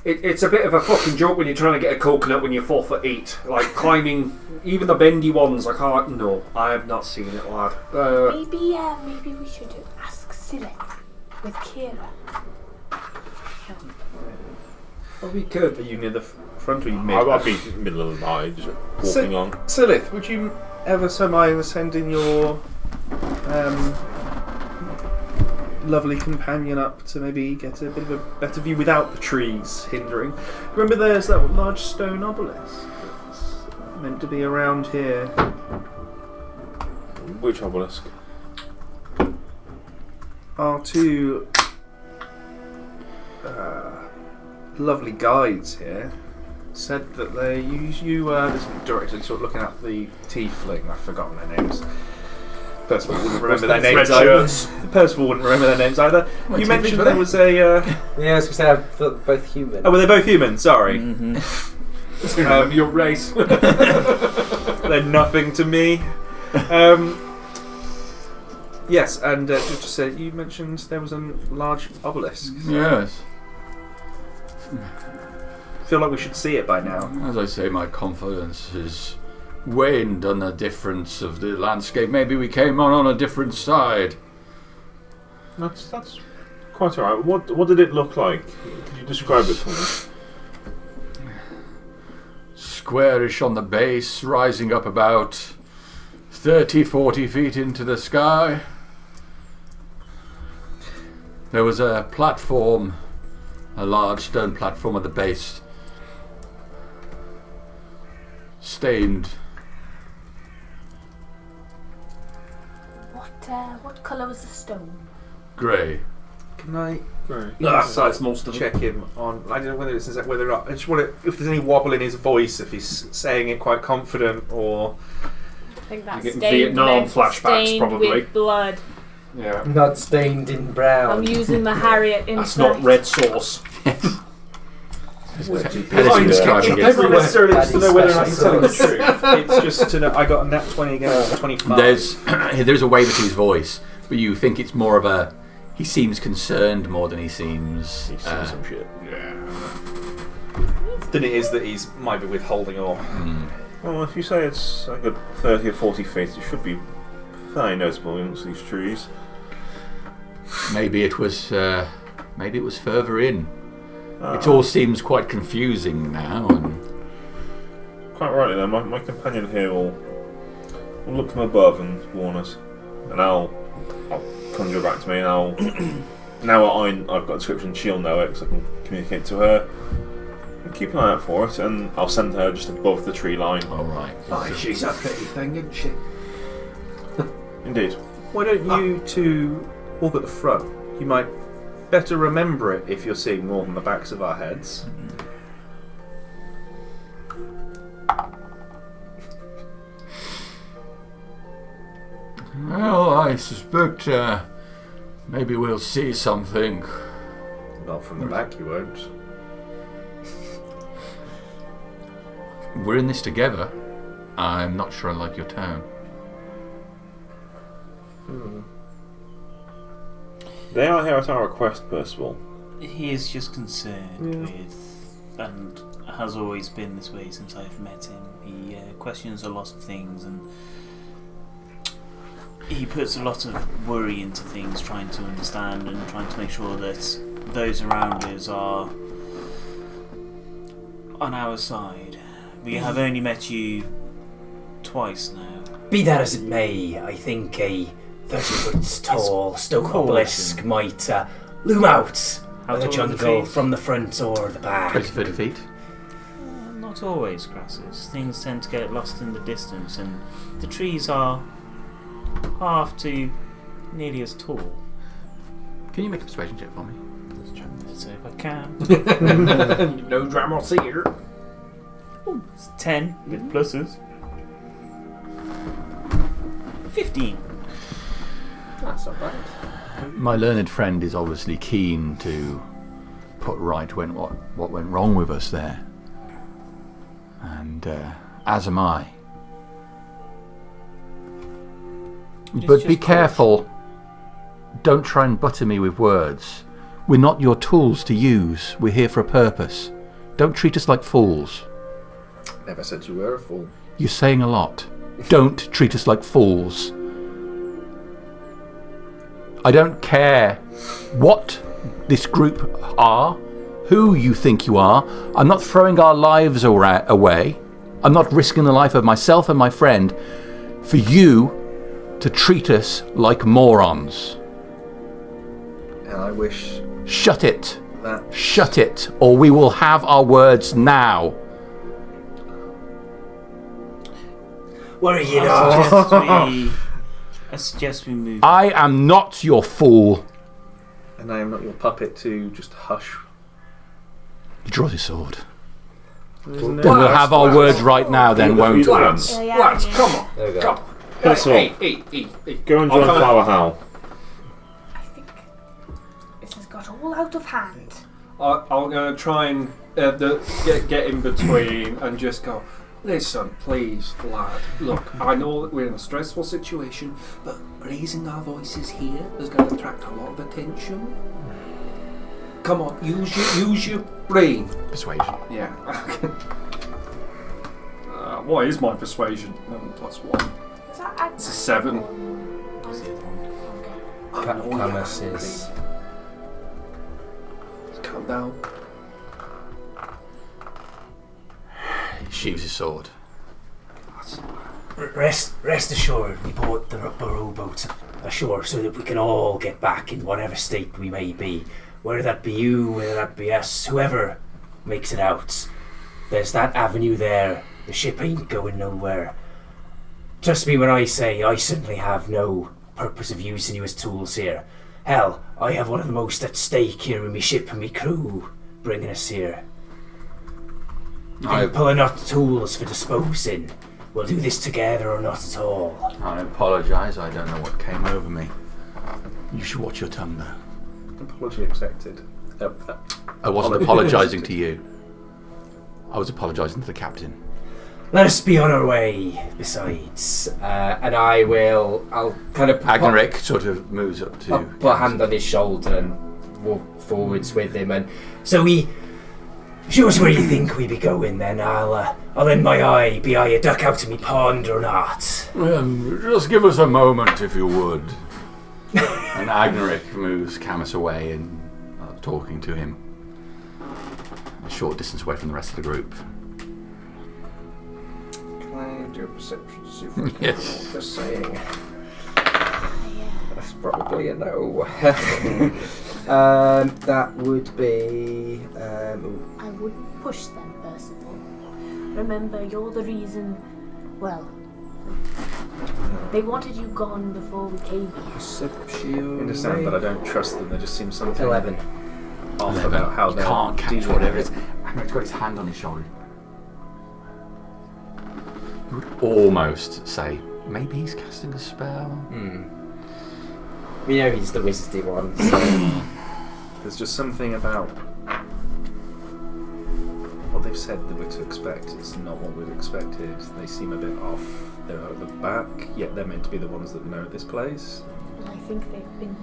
It's a bit of a fucking joke when you're trying to get a coconut when you're 4'8". Like climbing, even the bendy ones. I can't. No, I have not seen it, lad. Maybe we should ask Silith with Kira. Well, we could. Are you near the front or you mid? I'll be middle of the night, just walking on. Silith, would you ever so mind sending your lovely companion up to maybe get a bit of a better view without the trees hindering? Remember there's that large stone obelisk that's meant to be around here. Which obelisk? Our two lovely guides here said that they use you. This director sort of looking at the tiefling. I've forgotten their names. Percival wouldn't remember their names either. Percival wouldn't remember their names either. You mentioned there was a. Yeah, I was going to say they're both human. Oh, well, they're both human. Sorry. Remember your race. They're nothing to me. Yes, and just to say, you mentioned there was a large obelisk. Yes. I feel like we should see it by now. As I say, my confidence has waned on the difference of the landscape. Maybe we came on a different side. That's quite alright. What did it look like? Could you describe it for me? Squarish on the base, rising up about 30-40 feet into the sky. There was a platform, a large stone platform at the base, stained. What colour was the stone? Grey. Can I That's most of check him on? I don't know whether or not. I just want to, if there's any wobble in his voice, if he's saying it quite confident or. I think that's You're getting stained Vietnam with- flashbacks, stained probably. with blood. Yeah. Not stained in brown. I'm using the Harriet That's insight. not red sauce. Pedestal describing it. It's not necessarily just to know whether or not he's telling the Special truth. It's just to know. I got a nat 20 against 25. There's a waver to his voice, but you think it's more of a. He seems concerned more than he seems. He's seen some shit. Then it is that he's might be withholding or. Well, if you say it's a good 30 or 40 feet, it should be fairly noticeable amongst these trees. Maybe it was further in. It all seems quite confusing now. And Quite rightly then, my companion here will look from above and warn us. And I'll conjure back to me and I'll... now I've got a description, she'll know it because I can communicate to her. And keep an eye out for it and I'll send her just above the tree line. alright. Oh, she's a pretty thing, isn't she? Indeed. Why don't you two walk at the front? You might better remember it if you're seeing more than the backs of our heads. Well, I suspect maybe we'll see something. Not from the back, you won't. We're in this together. I'm not sure I like your tone. They are here at our request, Percival. He is just concerned with, and has always been this way since I've met him. He questions a lot of things and he puts a lot of worry into things, trying to understand and trying to make sure that those around us are on our side. We have only met you twice now. Be that as it may, I think a 30-foot tall stone obelisk might loom out How of the tall are the jungle trees? from the front or the back. 20-30 feet. Not always, Crassus. Things tend to get lost in the distance, and the trees are half to nearly as tall. Can you make a persuasion check for me? So if I can. No drama here. It's 10 with pluses. 15. That's not bad. My learned friend is obviously keen to put right what went wrong with us there. And as am I. But be careful. Don't try and butter me with words. We're not your tools to use. We're here for a purpose. Don't treat us like fools. Never said you were a fool. You're saying a lot. Don't treat us like fools. I don't care what this group are, who you think you are. I'm not throwing our lives away. I'm not risking the life of myself and my friend for you to treat us like morons. And I wish Shut it. that... Shut it, or we will have our words now. Worry you not. I suggest we move. I am not your fool. And I am not your puppet to just hush He draws his sword. Isn't it? Then we'll have our words right now, then, won't we? Lads, Yeah, lads, yeah. come on. There we go. Come on. First of all, Hey. go and I'll join come Flower Howl. I think this has got all out of hand. I'm going to try and get in between and just go, listen, please, lad. Look, I know that we're in a stressful situation, but raising our voices here is going to attract a lot of attention. Come on, use your brain. Persuasion. Yeah. What is my persuasion? +1. Is that It's a 7. Camus is. Calm down. He sheaves his sword. Rest assured, we brought the rowboat ashore so that we can all get back in whatever state we may be. Whether that be you, whether that be us, whoever makes it out. There's that avenue there. The ship ain't going nowhere. Trust me when I say I certainly have no purpose of using you as tools here. Hell, I have one of the most at stake here with me ship and me crew bringing us here. Pulling out tools for disposing. We'll do this together or not at all. I apologise, I don't know what came over me. You should watch your tongue, though. Apology accepted. I wasn't apologising to you. I was apologising to the captain. Let us be on our way, besides. And I'll kind of Agnaric sort of moves up to... I'll put a hand on his shoulder and walk forwards with him. And So show us where you think we be going, then I'll lend my eye, be I a duck out of me pond or not. Just give us a moment, if you would. And Agnaric moves Camus away and talking to him. A short distance away from the rest of the group. can I do a perception to see if I can Yes. know what they're saying? That's probably a no. That would be. I wouldn't push them, Percival. Remember, you're the reason. Well, they wanted you gone before we came here. Perception. I understand, but I don't trust them. There just seems something 11. off about how You they're can't catch dealing whatever it with is. Agneric's got his hand on his shoulder. You would almost say, maybe he's casting a spell. We know he's the wizardy one. So. There's just something about what they've said that we're to expect. It's not what we've expected. They seem a bit off. They're at the back, yet they're meant to be the ones that know this place. Well, I think they've been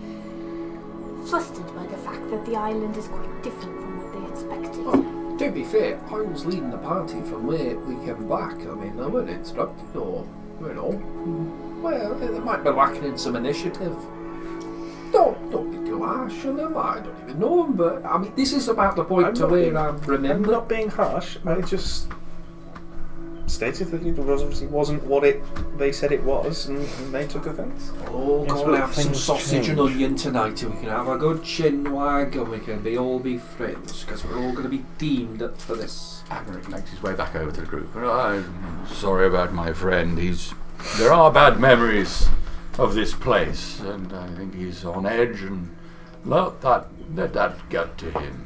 flustered by the fact that the island is quite different from what they expected. Oh, to be fair, I was leading the party from where we came back. I mean, I weren't instructed or, well, they might be lacking in some initiative. Don't be too harsh on them. I don't even know them, but I mean, this is about the point to where I'm I'm remembering. not being harsh. I just stated that it wasn't what they said it was, and they took offence. Oh, Yes, go but and have some things sausage and change. onion tonight, and we can have a good chin wag, and we can all be friends, because we're all going to be teamed up for this. Agnaric makes his way back over to the group. I'm sorry about my friend. There are bad memories of this place, and I think he's on edge, and let that get to him.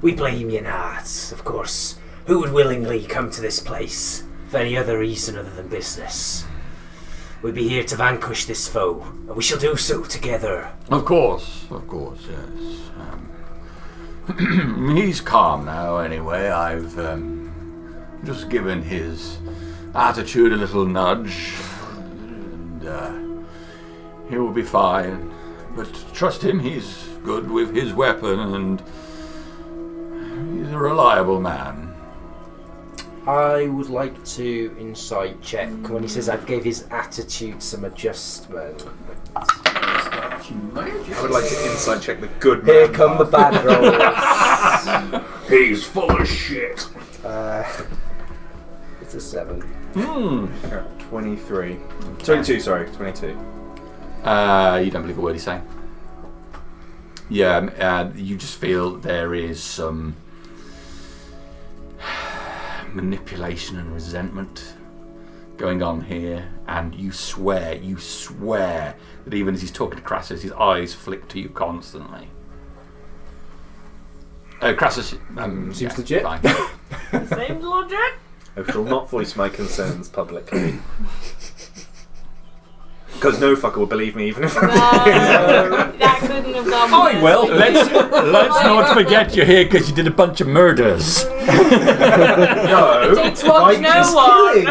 We blame you not, of course. Who would willingly come to this place for any other reason other than business? We'd be here to vanquish this foe, and we shall do so together. Of course, yes. He's calm now, anyway. I've just given his attitude a little nudge, and he will be fine. But trust him, he's good with his weapon, and he's a reliable man. I would like to insight check when he says I've gave his attitude some adjustment. I would like to insight check the good man. Here come the bad rolls. He's full of shit. It's a 7. 23. 22, sorry, 22. You don't believe a word he's saying? Yeah, you just feel there is some manipulation and resentment going on here, and you swear that even as he's talking to Crassus, his eyes flick to you constantly. Crassus Seems legit. Fine. Same logic. I shall not voice my concerns publicly. Because no fucker will believe me, even if No, that couldn't have gone. I will. Let's not forget you're here because you did a bunch of murders. No. It was no one.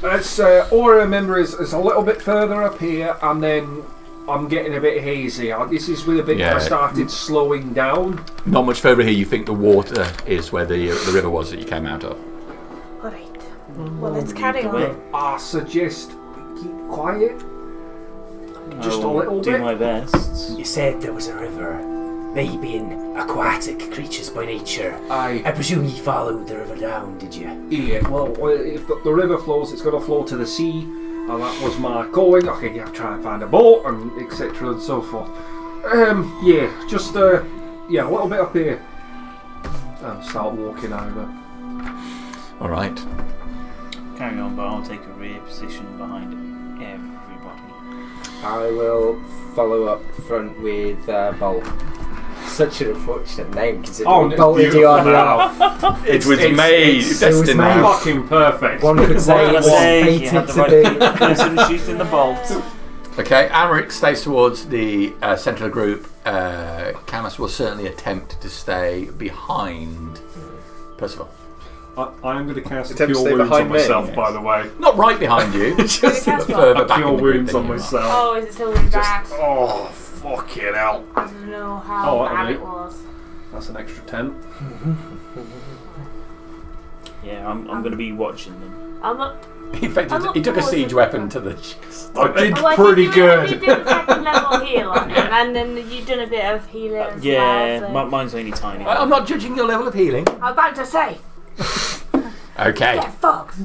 It's, all I remember is a little bit further up here, and then I'm getting a bit hazy. This is where the bit where I started slowing down. Not much further here. You think the water is where the river was that you came out of. Alright. Well, let's carry on. I suggest we keep quiet. Just a little do bit. my best. You said there was a river. They being aquatic creatures by nature. I I presume you followed the river down, did you? yeah. Well, if the river flows, it's going to flow to the sea, and that was my calling. Okay, yeah, try and find a boat and etc. and so forth. Yeah, just a little bit up here. And start walking over. All right. Carry on, but I'll take a rear position behind everybody. I will follow up front with Bolt. Such an unfortunate name considering Oh, bolted you on Raft. It was made. Destined. made. Fucking perfect. One could say it was You fated had the to right be. person shooting the bolt. Okay, Amaric stays towards the centre of the group. Camus will certainly attempt to stay behind Percival. I am going to cast Attempt to Cure stay Wounds behind on me. myself, by the way. Not right behind you, just cast what? further back. Cure in the group Wounds than on you are. myself. Oh, is it still in back? Oh, fucking hell. I don't know how Oh, bad okay. it was. That's an extra 10. Yeah, I'm going to be watching them. I'm not. In fact, I'm not he took a forward siege to weapon that. to the chest. I did Oh, pretty you good. did a second level heal on him, and then you've done a bit of healing as Yeah, well. So. mine's only tiny. I'm not judging your level of healing. I'm about to say. Okay. Get fucked.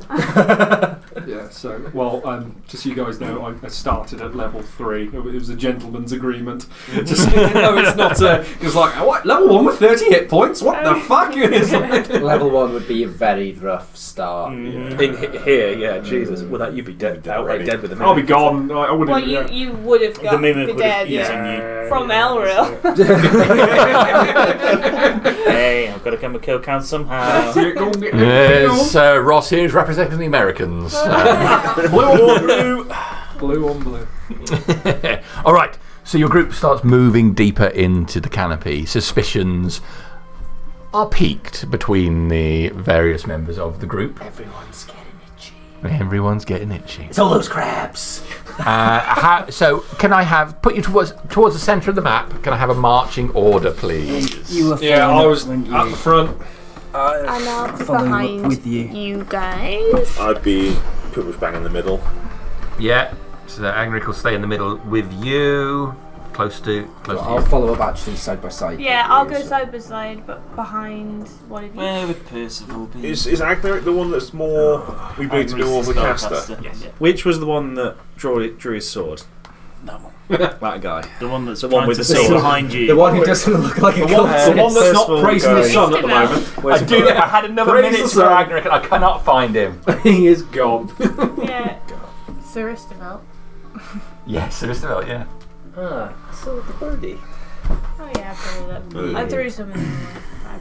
Yeah, so, well, just so you guys know, I started at level 3. It was a gentleman's agreement. Just no, it's not. It's like, what? Level 1 with 30 hit points? What the fuck? It's like, Level 1 would be a very rough start. In here, yeah, Jesus. Without you be dead, outright dead with a I'll be gone. I wouldn't. Well, you would have got The mimic the would have dead eaten you. from Elril. Hey, I've got to come and kill count somehow. Yes, Ross here is representing the Americans. Blue on blue. Blue on blue. All right, so your group starts moving deeper into the canopy. Suspicions are piqued between the various members of the group. Everyone's getting itchy. Everyone's getting itchy. It's all those crabs. So, can I put you towards the centre of the map? Can I have a marching order, please? You were Yeah, I was when at the front. And I'll be Following up behind with you. you guys. I'd be pretty much bang in the middle. Yeah. So Agric will stay in the middle with you, close to I'll follow up actually side by side. Yeah, I'll go side by side, but behind one of you. Where would Percival be? Is Agneric the one that's more? We believe to be more of a caster. Yes. Yeah. Which was the one that drew his sword? That one. That guy. The one that's The one trying with to the see sword. behind you. The one who doesn't look like a The one that's Percival not praising the going. sun at the moment. I had another Praise minute the for sun. Agric and I cannot find him. He is gone. Yeah. Sir Istabel. Yes, there is still, yeah. So the birdie. Oh yeah, I threw that. I threw some in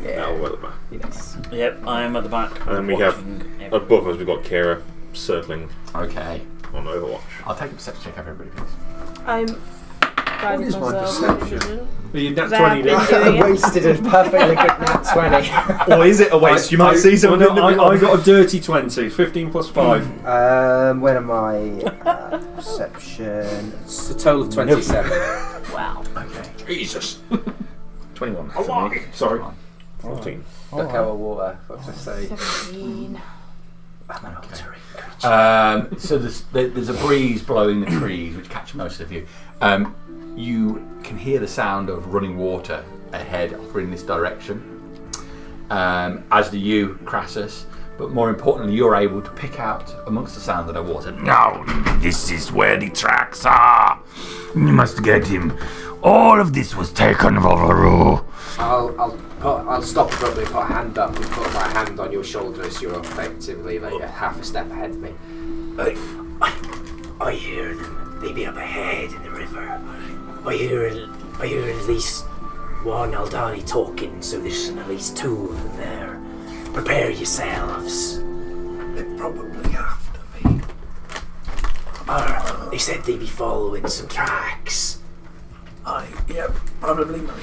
there. Now we're at the back. Yes. Yep, I am at the back. And we have watching everything. above us. We've got Kira circling Okay. on Overwatch. I'll take a perception check of everybody, please. I'm guiding is my myself. perception? The nat That 20 been did. doing it. Wasted a perfectly good nat 20. Or is it a waste? You might see someone in the I got a dirty 20. 15 plus 5. Where am I? Perception. It's a total of 27. Wow. Jesus. 21. Oh, for me. sorry. 14. Look our water. What to say? 17. I'm an altering. So there's a breeze blowing the trees, which catch most of you. You can hear the sound of running water ahead, over in this direction. As do you, Crassus. But more importantly, you're able to pick out amongst the sound of the water. Now, this is where the tracks are. You must get him. All of this was taken over. I'll stop abruptly, put a hand up, and put my hand on your shoulder as you're effectively like a half a step ahead of me. I hear them. They be up ahead in the river. I hear at least one Aldani talking, so there's at least 2 of them there. Prepare yourselves. They probably have to be. They said they'd be following some tracks. Yep, probably not.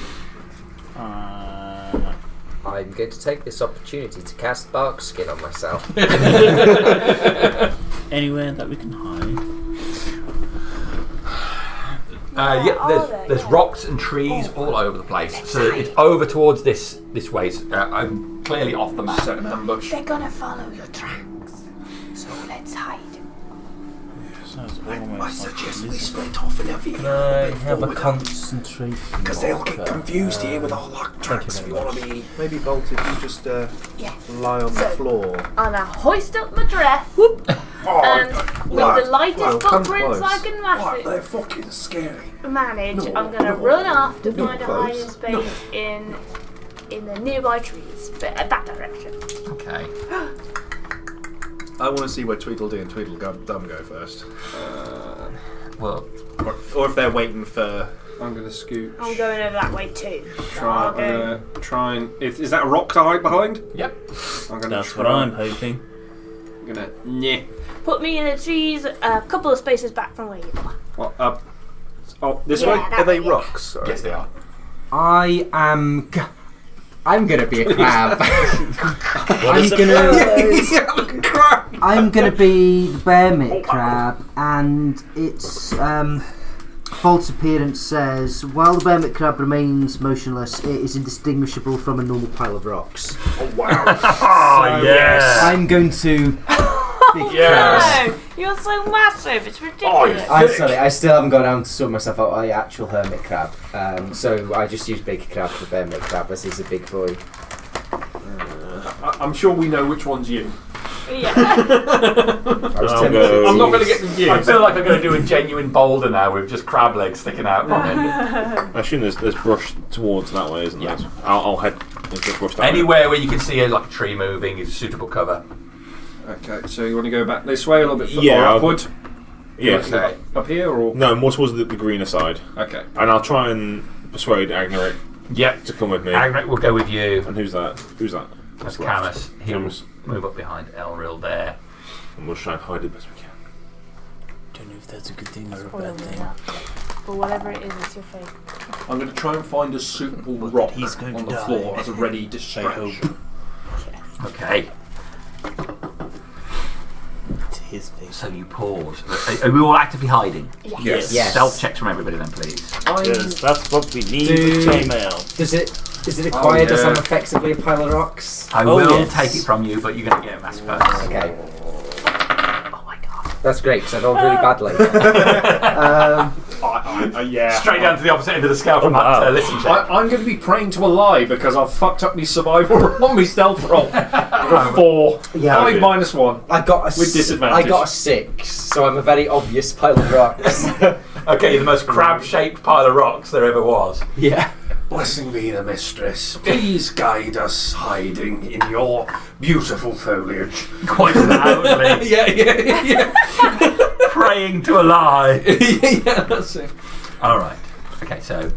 I'm going to take this opportunity to cast bark skin on myself. Anywhere that we can hide. There's rocks and trees all over the place. So it's over towards this way. I'm clearly off the map. Set an ambush. They're gonna follow your tracks. So let's hide. I suggest we split off and have have a concentration. because they'll get confused here with all our tracks. We want to be. Maybe Bolt, if you just lie on the floor. And I hoist up my dress. And with the lightest come footprints close. I can They're fucking scary. manage, I'm gonna run off to find a hiding space in the nearby trees, but at that direction. Okay. I want to see where Tweedledee and Tweedledum go first. Well, Or if they're waiting for... I'm going to scoot. I'm going over that way too. I'm going to try and. Is that a rock to hide behind? yep. I'm going to That's try. what I'm hoping. I'm going to. Put me in the trees a couple of spaces back from where you are. What, up? Oh, this Yeah, way? that Are they way, yeah. rocks? Sorry. Yes, they are. I'm gonna be a crab. I'm gonna be the bear mitt crab, and its false appearance says, while the bear mitt crab remains motionless, it is indistinguishable from a normal pile of rocks. Oh, wow. Oh, yes. I'm going to big Yes. No, you're so massive, it's ridiculous. I'm sorry, I still haven't got around to sort myself out the actual hermit crab. So I just use big crab for bear mitt crab, as he's a big boy. I'm sure we know which one's you. Yeah. I was tempted to I'm not going to use- get confused. I feel like I'm going to do a genuine boulder now with just crab legs sticking out from it. I assume there's brush towards that way, isn't Yeah. there? I'll head into the brush that way. Anywhere where you can see like a tree moving is suitable cover. Okay, so you want to go back this way a little bit further Yeah, I'll- upward? Yeah. Okay. Up here or? No, more towards the greener side. Okay. And I'll try and persuade Agnerit Yep. to come with me. Agric will go with you. And who's that? Who's that? That's left. Camus. He'll Camus. move up behind Elril there. And we'll try and hide it best we can. Don't know if that's a good thing or a Probably bad thing. not. But whatever it is, it's your fate. I'm going to try and find a suitable rock he's going on to the die. floor as a ready I distraction. hope. Okay. To his face. So you pause. Are we all actively hiding? Yes. Yes. Stealth checks from everybody then, please. Yes, that's what we need with chainmail. Does it require that yeah. I'm effectively a pile of rocks? I Oh, will yes. take it from you, but you're going to get a mass first. Okay. Oh my god. That's great, because I rolled really badly. Yeah. Straight down to the opposite end of the scale from that listen check. I'm going to be praying to a lie because I've fucked up my survival on my stealth roll. I got 4. Yeah. 5 minus 1. I got a With disadvantage. I got a 6, so I'm a very obvious pile of rocks. Okay, you're the most crab-shaped pile of rocks there ever was. Yeah. Blessing be the mistress. Please guide us hiding in your beautiful foliage. Quite loudly. Yeah. Praying to a lie. Yeah, that's it. Alright. Okay, so...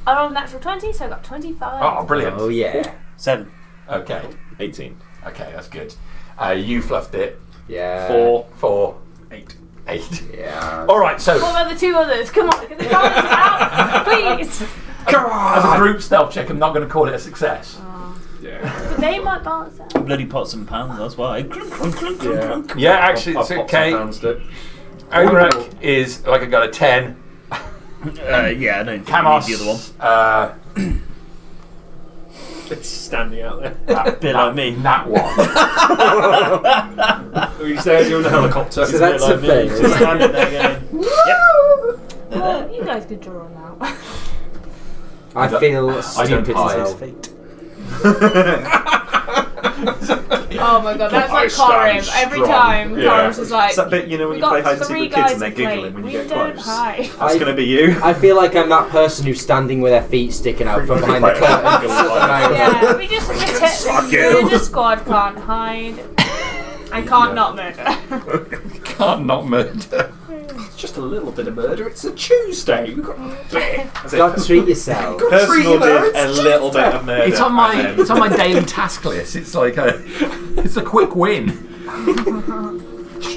I rolled a natural 20, so I got 25. Oh, brilliant. Oh yeah. 7. Okay. 18. Okay, that's good. You fluffed it. Yeah. 4. 8. 8. Yeah. Alright, so... What about the 2 others? Come on, get the balance out, please. As a group stealth check, I'm not going to call it a success. Yeah. But they might balance out. Bloody pots and pans, that's why. Clunk, clunk, clunk, clunk, clunk. Yeah, actually, it's okay. Ograk is like I got a 10. Yeah, I don't think Camos, we need the other one. It's standing out there. Bit like me. That one. You say you're in a helicopter. So that's a thing. Just standing there going, Well, you guys could draw them out. I feel don't stupid as hide. hell. fate. Oh my god, that's I like stand Corim. Every strong. time, Yeah. Corim's just like, It's that bit, you know, when we you got play hide and seek 3 with kids guys and they're to play. giggling when you We get don't close. hide. That's going to be you. I feel like I'm that person who's standing with their feet sticking out from behind the curtain. Yeah, we just the squad can't hide. And can't not murder. Can't not murder. It's just a little bit of murder. It's a Tuesday. We've got Got to treat yourself. Personal did a little bit of murder. It's on my daily task list. It's like it's a quick win.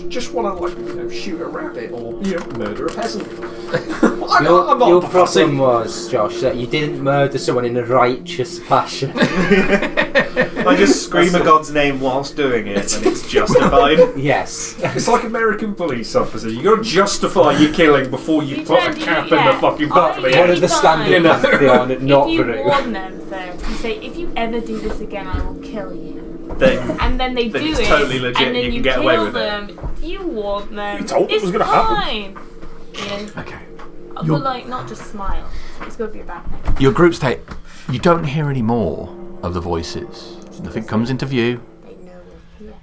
just want to shoot a rabbit or murder a peasant. Your problem was, Josh, that you didn't murder someone in a righteous fashion. I just scream a god's name whilst doing it, and it's justified. Yes. It's like American police officer. You got to justify your killing before you put a cap in the fucking butt of the One head. of the standard pantheon, not if you for it. warn them, though, you say, if you ever do this again, I will kill you. Then And then they Then do it's it, totally legit and then and you you can get kill away with it. them. You warn them. You told them it was gonna happen. Yeah. Okay. But like, not just smile. It's got to be a bad thing. Your group state. You don't hear any more of the voices. Nothing comes into view. They know we're here.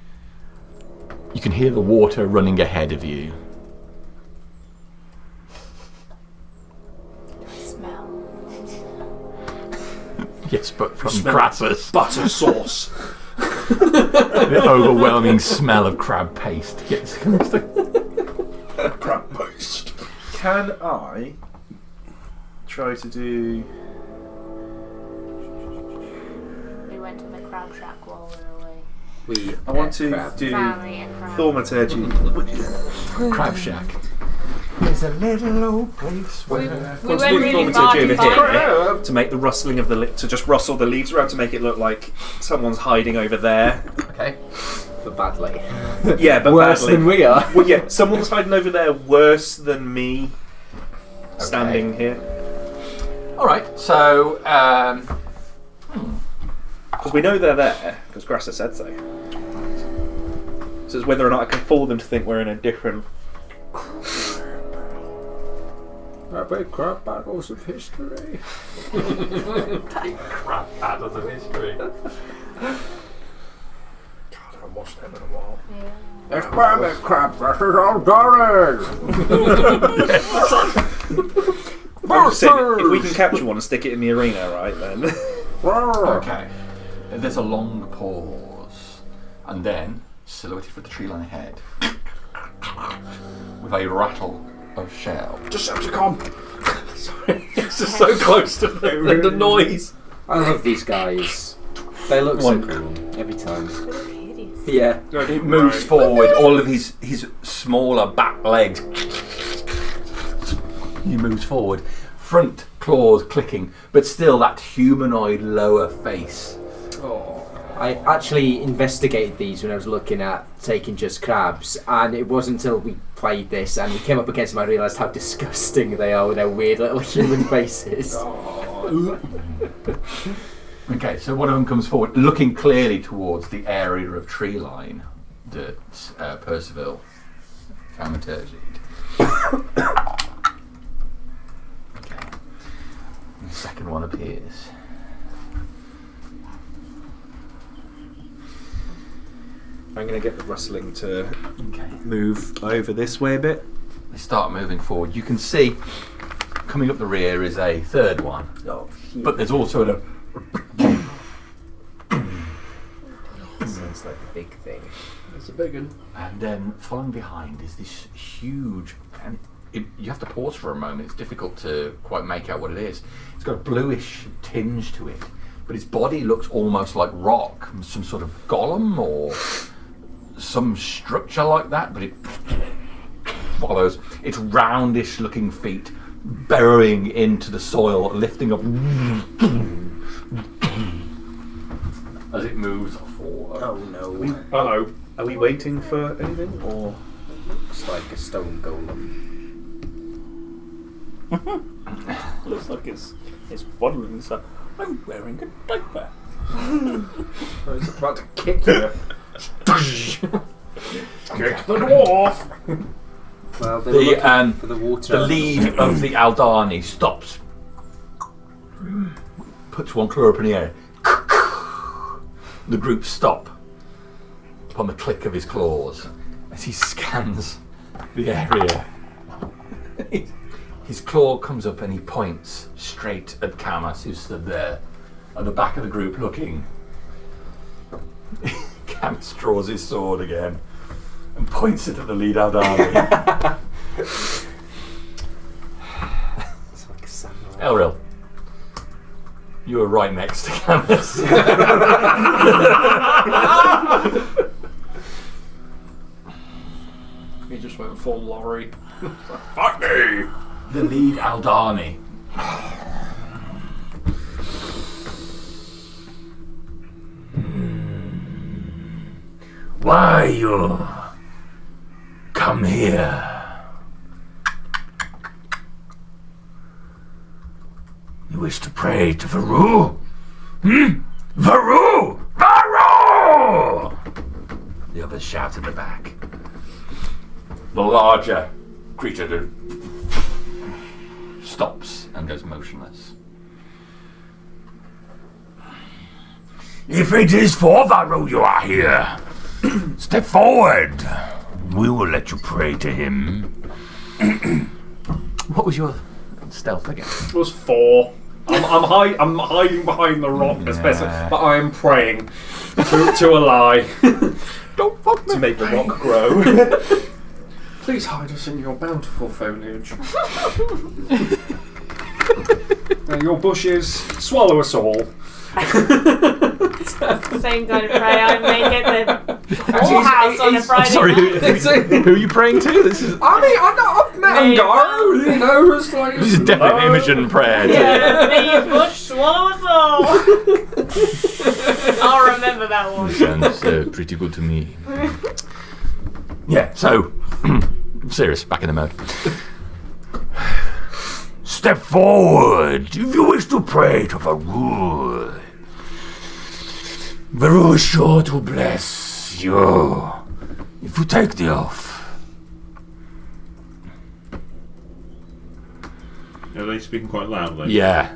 You can hear the water running ahead of you. Smell. Yes, but from Smell. Crassus. Butter sauce. The overwhelming smell of crab paste gets Crab paste. can I try to do? We went to the crab shack while we were away. I want to do Family and crab. thaumaturgy. crab shack. There's a little old place We where. went do really thaumaturgy far over to here find. to make the rustling of the to just rustle the leaves around to make it look like someone's hiding over there. Okay. But badly. Yeah, but Worse badly. than we are. Well, yeah, someone's hiding over there worse than me standing here. Alright, so. Because we know they're there, because Grasser said so. So it's whether or not I can fool them to think we're in a different. Big crab battles of history. Crap battles of history. God, I haven't watched them in a while. Yeah. It's rabbit crab versus old Dory. I'm just saying, if we can capture one and stick it in the arena, right then. Okay. There's a long pause, and then, silhouetted for the tree line ahead, with a rattle of shell. Decepticon. Sorry, it's just so close to them and the noise. I love these guys. They look so One. cool every time. They look hideous. Yeah. It moves forward, all of his smaller back legs. He moves forward, front claws clicking, but still that humanoid lower face. I actually investigated these when I was looking at taking just crabs, and it wasn't until we played this and we came up against them I realised how disgusting they are with their weird little human faces. Okay, so one of them comes forward, looking clearly towards the area of tree line that Percival thaumaturgied. Okay. The second one appears. I'm going to get the rustling to Okay. move over this way a bit. They start moving forward. You can see coming up the rear is a third one, but there's also a Sounds like a big thing. It's a big one. and then following behind is this huge, and you have to pause for a moment. It's difficult to quite make out what it is. It's got a bluish tinge to it, but its body looks almost like rock, some sort of golem or some structure like that, but it follows its roundish looking feet burrowing into the soil, lifting up as it moves forward. Oh no. Uh-oh. Are we waiting for anything, or Looks like a stone golem. Looks like it's wondering, so I'm wearing a diaper. I was about to kick you. Kick the dwarf! Well, they were looking for the water. The lead of the Aldani stops, puts one claw up in the air. The group stop upon the click of his claws as he scans the area. His claw comes up and he points straight at Camus, who stood there at the back of the group looking. Camus draws his sword again and points it at the lead Aldani. It's like a samurai. Elril, you were right next to Camus. He just went full lorry. Fuck me! The lead Aldani. Why you come here? You wish to pray to Varu? Varu! Varu! The others shout at the back. The larger creature stops and goes motionless. If it is for Varu you are here, step forward. We will let you pray to him. What was your stealth again? It was 4. I'm hiding behind the rock as best, but I am praying to a lie. Don't fuck me. To make the rock grow. Please hide us in your bountiful foliage. Now your bushes swallow us all. That's the same kind of prayer I make at the whorehouse on a Friday Sorry, night. who are you praying to? This is I mean, I've met Angaru, you know, it's like... this is definitely an Imogen prayer. Yeah, may your bush swallow us all. I'll remember that one. Sounds pretty good to me. Yeah, so serious, back in the mode. Step forward if you wish to pray to Varu. Varu is sure to bless you if you take the oath. Are they speaking quite loudly? Yeah.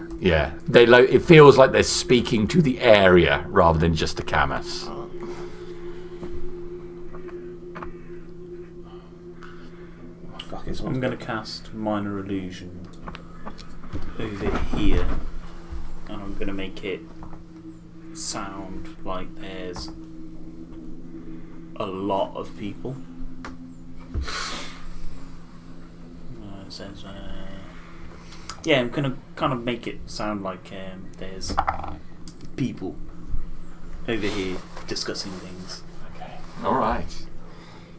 They it feels like they're speaking to the area rather than just to Camus. Fuck it. I'm going to cast Minor Illusion over here, and I'm going to make it sound like there's a lot of people. It says, yeah, I'm going to kind of make it sound like there's people over here discussing things. Okay. All right.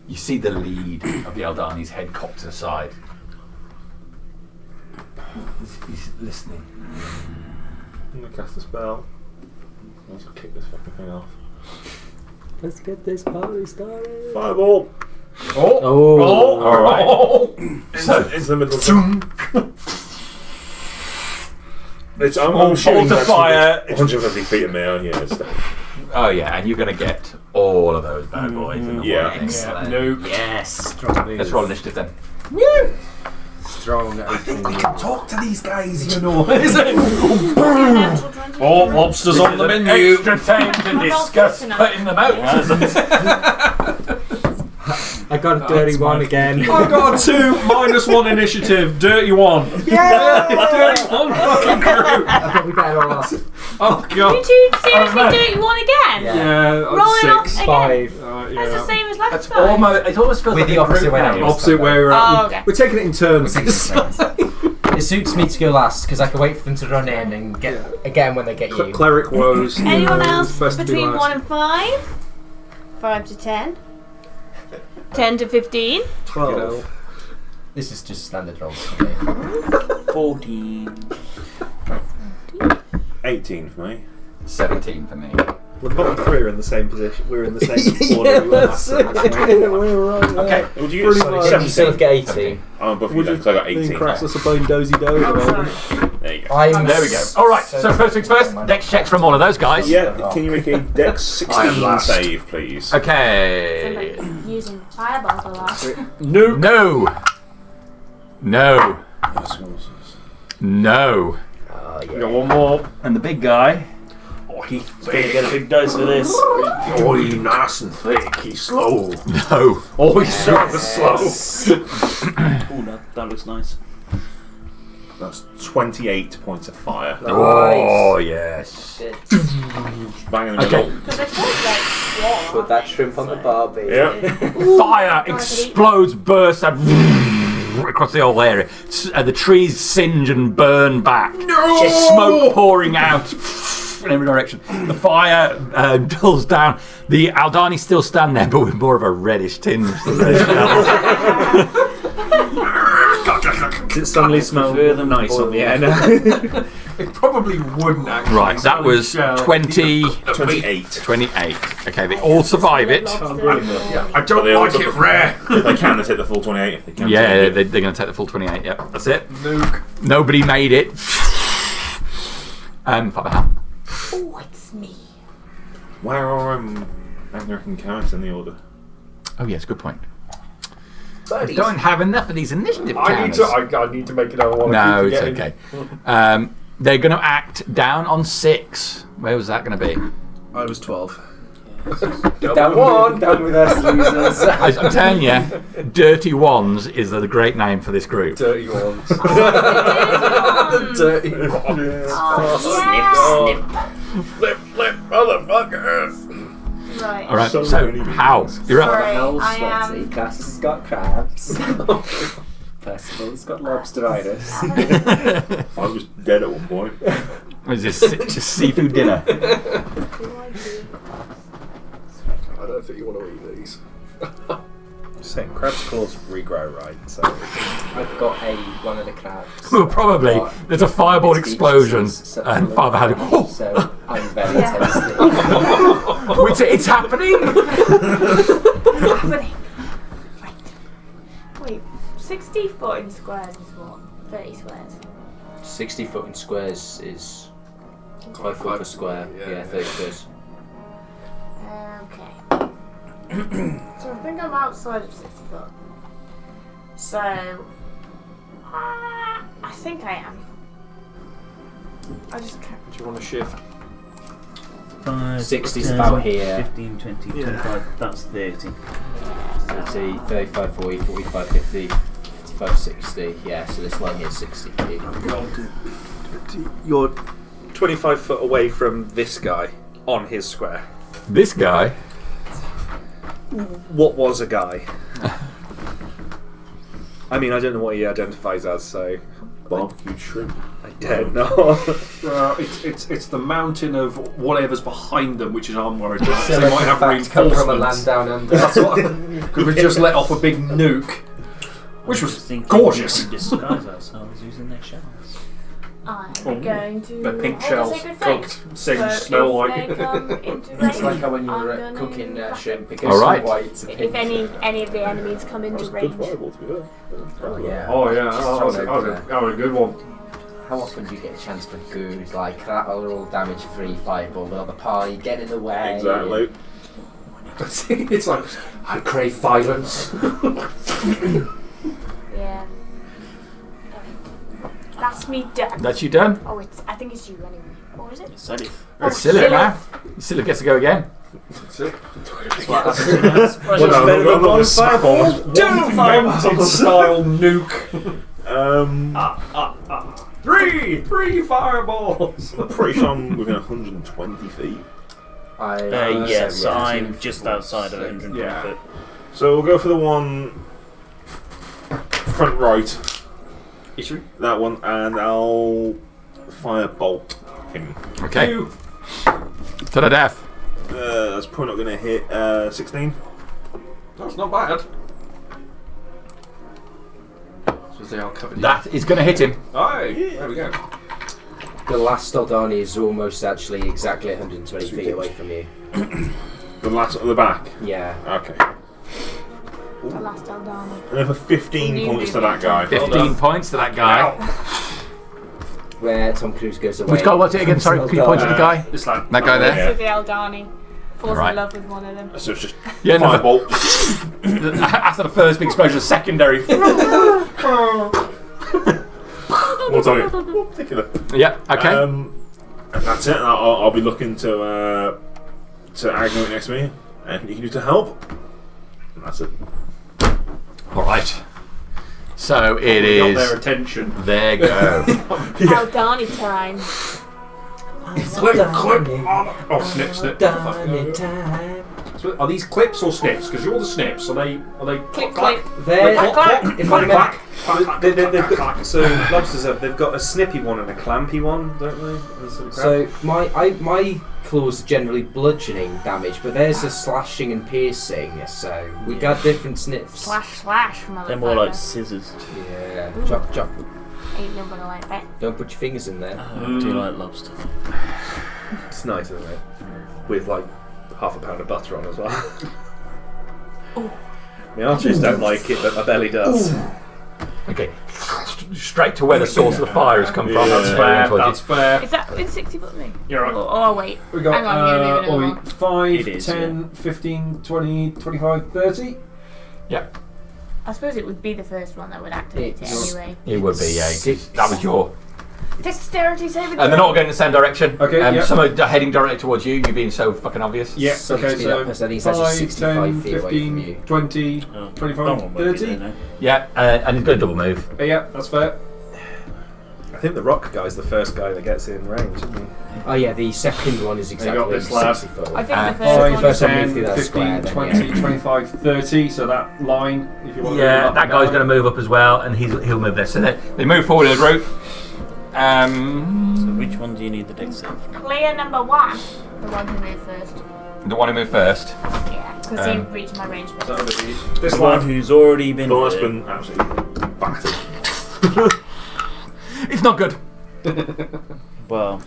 You see the lead of the Aldani's head cocked to the side. He's listening. I'm gonna cast a spell. Let's kick this fucking thing off. Let's get this party started. Fireball! All right. So it's the middle of the... I'm shooting to fire. 150 feet of me, aren't you? Oh yeah, and you're going to get all of those bad boys in the Yeah. morning. Excellent. Nope. Yes, strong move. Let's roll initiative then. Strong opening move. Talk to these guys, you know. Natural 20. Oh, lobsters on the There's menu. Extra time to discuss putting them out. I got a dirty one again. I got a 2 -1 initiative. Dirty 1. Yeah! Dirty 1 fucking crew. I think we better all ask. Oh You god. two seriously do it one again? Yeah, Rolling off 6. again. 5. That's the same as last That's time. almost. It almost feels With like the a opposite group way now. around. Opposite way around. Oh, okay. We're taking it in turns. It suits me to go last because I can wait for them to run in and get again when they get you. Cleric woes. Anyone else Best to be between last. 1 and 5? 5 to 10? 10 to 15? 12. This is just standard rolls for me. 14. 18 for me. 17 for me. Well, the bottom 3 are in the same position. We're in the same order. We're right there. Okay. Would you Pretty get much. 17? You still get 18. I'm above you Would then, you because I got think 18. cracks us a bone dozy do at the moment? There you go. I'm There we go. All right. So first things first. Dex checks from all of those guys. Yeah, can you make a Dex I am 16 last. save, please? Okay. Somebody using fireballs a lot. Nuke. No. No. That's what it was. No. Oh, We got one more. And the big guy. Oh, he's going to get a big dice for this. Oh, he's nice and thick. He's slow. No. Oh, he's so slow. Oh, that looks nice. That's 28 points of fire. Oh yes. Bang in the Okay. middle. Because I told like, Put that shrimp on the barbie. Yeah. Fire explodes, bursts, and across the whole area. The trees singe and burn back. No! Smoke pouring out in every direction. The fire dulls down. The Aldani still stand there, but with more of a reddish tinge. Does it suddenly smell nice on the air now? It probably wouldn't actually. Right, that was 28. 28. Okay, they all survive it. I don't like it rare. If they can, they take the full 28. If they can, Yeah, they're going to take the full 28. Yep, that's it. Nuke. Nobody made it. Father Hal. Oh, it's me. Where are Agner and Karis in the order? Oh yes, good point. Buddies. Don't have enough of these initiative I need counters. I need to make it. I want to No, keep it's forgetting. okay. They're going to act down on 6. Where was that going to be? I was 12. Down one, down with us losers. I'm telling you, Dirty Ones is the great name for this group. Dirty ones. The Dirty ones. Flip, motherfuckers! Right. All right, So so many Hal, you're up. Sorry, Hell's I sweaty. am. Cassius has got crabs. Percival's got lobsteritis. I was dead at one point. Was this just seafood dinner? Do I do? I don't think you want to eat these. Just saying, crab's claws regrow, right? So I've got one of the crabs. Well, probably. There's a fireball Its explosion, features and is Father Hal. Oh, So I'm very tasty. it's happening. What's happening? Right. Wait, 60 foot in squares is what? 30 squares. 60 foot in squares is 5 foot per square. Yeah, 30 squares. Okay. So I think I'm outside of 60 foot. So I think I am. I just can't. Do you want to shift? 5, 60 is 10, about here. 15, 20, 25. That's 30. 30, 35, 40, 45, 50, 55, 60. Yeah, so this line here is 60 feet. you're 25 foot away from this guy on his square. This guy. What was a guy? I mean, I don't know what he identifies as, so Barbecued shrimp. I don't know. It's the mountain of whatever's behind them, which is I'm worried about. So They might have come from a land reinforcements. down under. That's what. Because we just let off a big nuke, which was gorgeous. We can disguise ourselves using their shells. I'm Oh, going to. The pink hold shells, a sacred flame. cooked, singed, So smell if like. they come into range, It's like how when you I'm were gonna cooking whack shrimp, it them. goes Alright. from white to pink. If any of the enemies come That into was a good range. fireball, to be fair. Oh yeah. Oh yeah, Just that was throwing a good one. How often do you get a chance for good like that? All damage-free fireball with all the pie, get in the way. Exactly. It's like I crave violence. Yeah. That's me done. That's you done. Oh, I think it's you anyway. Or is it? It's Salif. It's Silip now. Silip gets to go again. One fireball. Mountain style nuke. Three fireballs. I'm pretty sure I'm within 120 feet. Yes, so, yeah, I'm two, just four, outside of six. 120 Yeah. foot. So we'll go for the one front right. Issue. That one, and I'll firebolt him. Okay. To the death. That's probably not going to hit 16. That's not bad. So they are covered. That is going to hit him. Aye, there we go. The last Aldani is almost actually exactly 120 feet away from you. The last at the back. Yeah. Okay. The last Aldani. Another 15 You points do to that guy. 15 points to that guy. Where Tom Cruise goes away. Which guy was it again? Sorry, can you point to the guy? This lad. That guy there? So the Aldani falls Right. in love with one of them. So it's just Yeah, no, firebolt. after the first big explosion, secondary. What's on it? Particular. Yeah, okay. And that's it. And I'll be looking to Agnew next to me. Anything you can do to help? And that's it. Alright. So it We got is. their attention. There go. Aldani time. Clip. Oh, snip. Aldani time. Are these clips or snips? Because you're the snips. Are they Click, clack? click. They're, Clack, if I remember, They've got, so lobsters they've got a snippy one and a clampy one, don't they? so my claws are generally bludgeoning damage, but theirs are slashing and piercing. So we got different snips. Slash, motherfucker. They're more like scissors. Yeah, chop chop. Ain't nobody like that. Don't put your fingers in there. I do like lobster. It's nice, isn't it? With like half a pound of butter on as well. My archers don't like it, but my belly does. Okay. Straight to where the source of the fire has come from. Yeah. That's fair. That's fair. Is that in 60 foot me? You're right. Oh, wait. We got Hang on, I'm gonna move it along. 5, It is, 10, 15, 20, 25, 30. Yep. I suppose it would be the first one that would activate it It's- anyway. It would be, yeah. That was your. Dexterity saving And they're not going in the same direction. Okay, yeah. Some are heading directly towards you. You're being so fucking obvious. Yeah, So okay, speed up, so because I think it's actually 5, 65 10, feet away from 15, you. 20, Oh, 25, that one won't be 30. there now. Yeah, and he's got a double move. Yeah, that's fair. I think the rock guy's the first guy that gets in range, isn't he? Oh yeah, the second one is got exactly this, lad. 60 foot. I think Uh, the first 5, one first one moved 10, through that 15, square, then, 20, yeah. 25, 30. So that line, if you want to Yeah, move up that and guy's down. going to move up as well, and he'll move there. So they move forward in a group. So which one do you need the dex save from? Clear number 1. The one who moved first. The one who moved first. Yeah, because he Um, reached my range. So that'll be This The one one. who's already been Last hurt. been absolutely battered. It's not good. Well,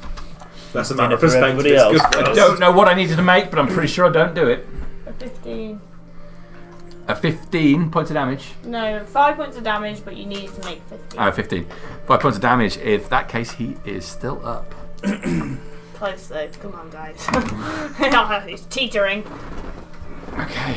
that's a Dinner matter of for perspective. everybody It's else. good for I us. don't know what I needed to make, but I'm pretty sure I don't do it. A 15. 15 points of damage. No, 5 points of damage, but you need to make 15. 15. 5 points of damage. In that case, he is still up. Close though. Come on, guys. He's teetering. Okay.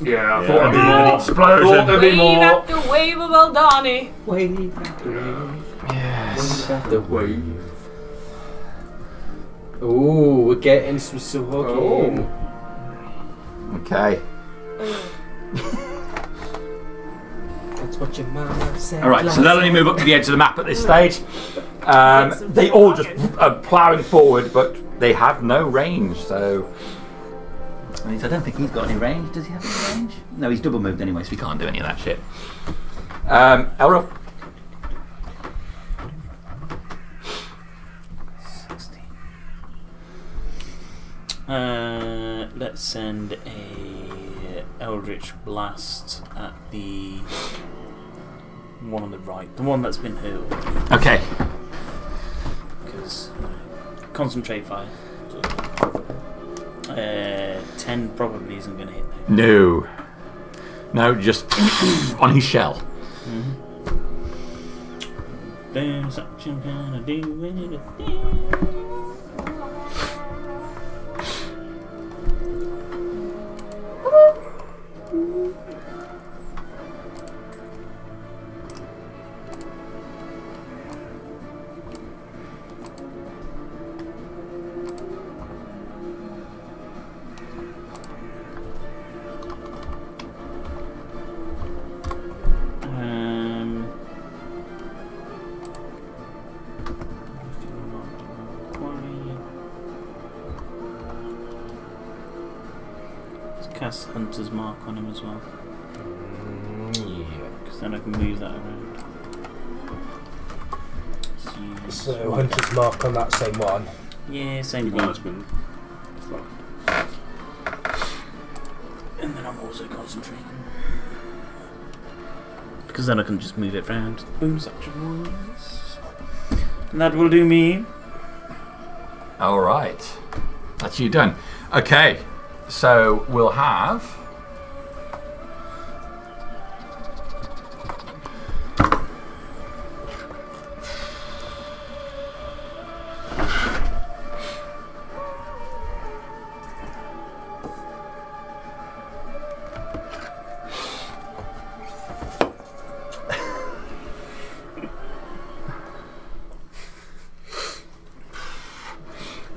Yeah, I Yeah. thought I'd be An more. explosion. Thought there'd be Wave more. after wave of Eldani. Wave after wave, Yes. wave after wave. Ooh, we're getting some suhoking. Okay. That's what your mama said. All right. So they'll only move up to the edge of the map at this stage. They all just are ploughing forward, but they have no range. So. I don't think he's got any range. Does he have any range? No, he's double moved anyway, so he can't do any of that shit. Elro. 16. Let's send a Eldritch Blast at the one on the right, the one that's been hurled. Okay. Because concentrate fire. 10 probably isn't going to hit now. No, just on his shell. There's action gonna do anything. Cast Hunter's Mark on him as well, Yeah. because then I can move that around. So Hunter's Mark on that same one. Yeah, same You've one. almost been. And then I'm also concentrating. Because then I can just move it round. Boom, action wise. And that will do me. All right. That's you done. Okay. So we'll have.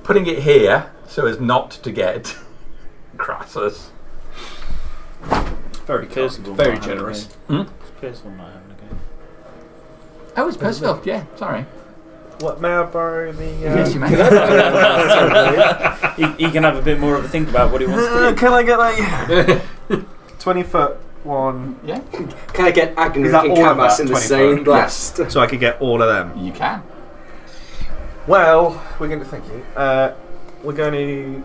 Putting it here so as not to get Crassus. Very Percival very not having a generous. go. It's Percival not having a go. Oh, it's Percival. Yeah, sorry. What, may I borrow the... Yes, you may. He can have a bit more of a think about what he wants to do. Can I get like 20 foot one? Yeah, Can I get Agnew Is that and all of Camas that, in the 20 same foot? blast? So I could get all of them. you can. Well, we're going to thank you. We're going to.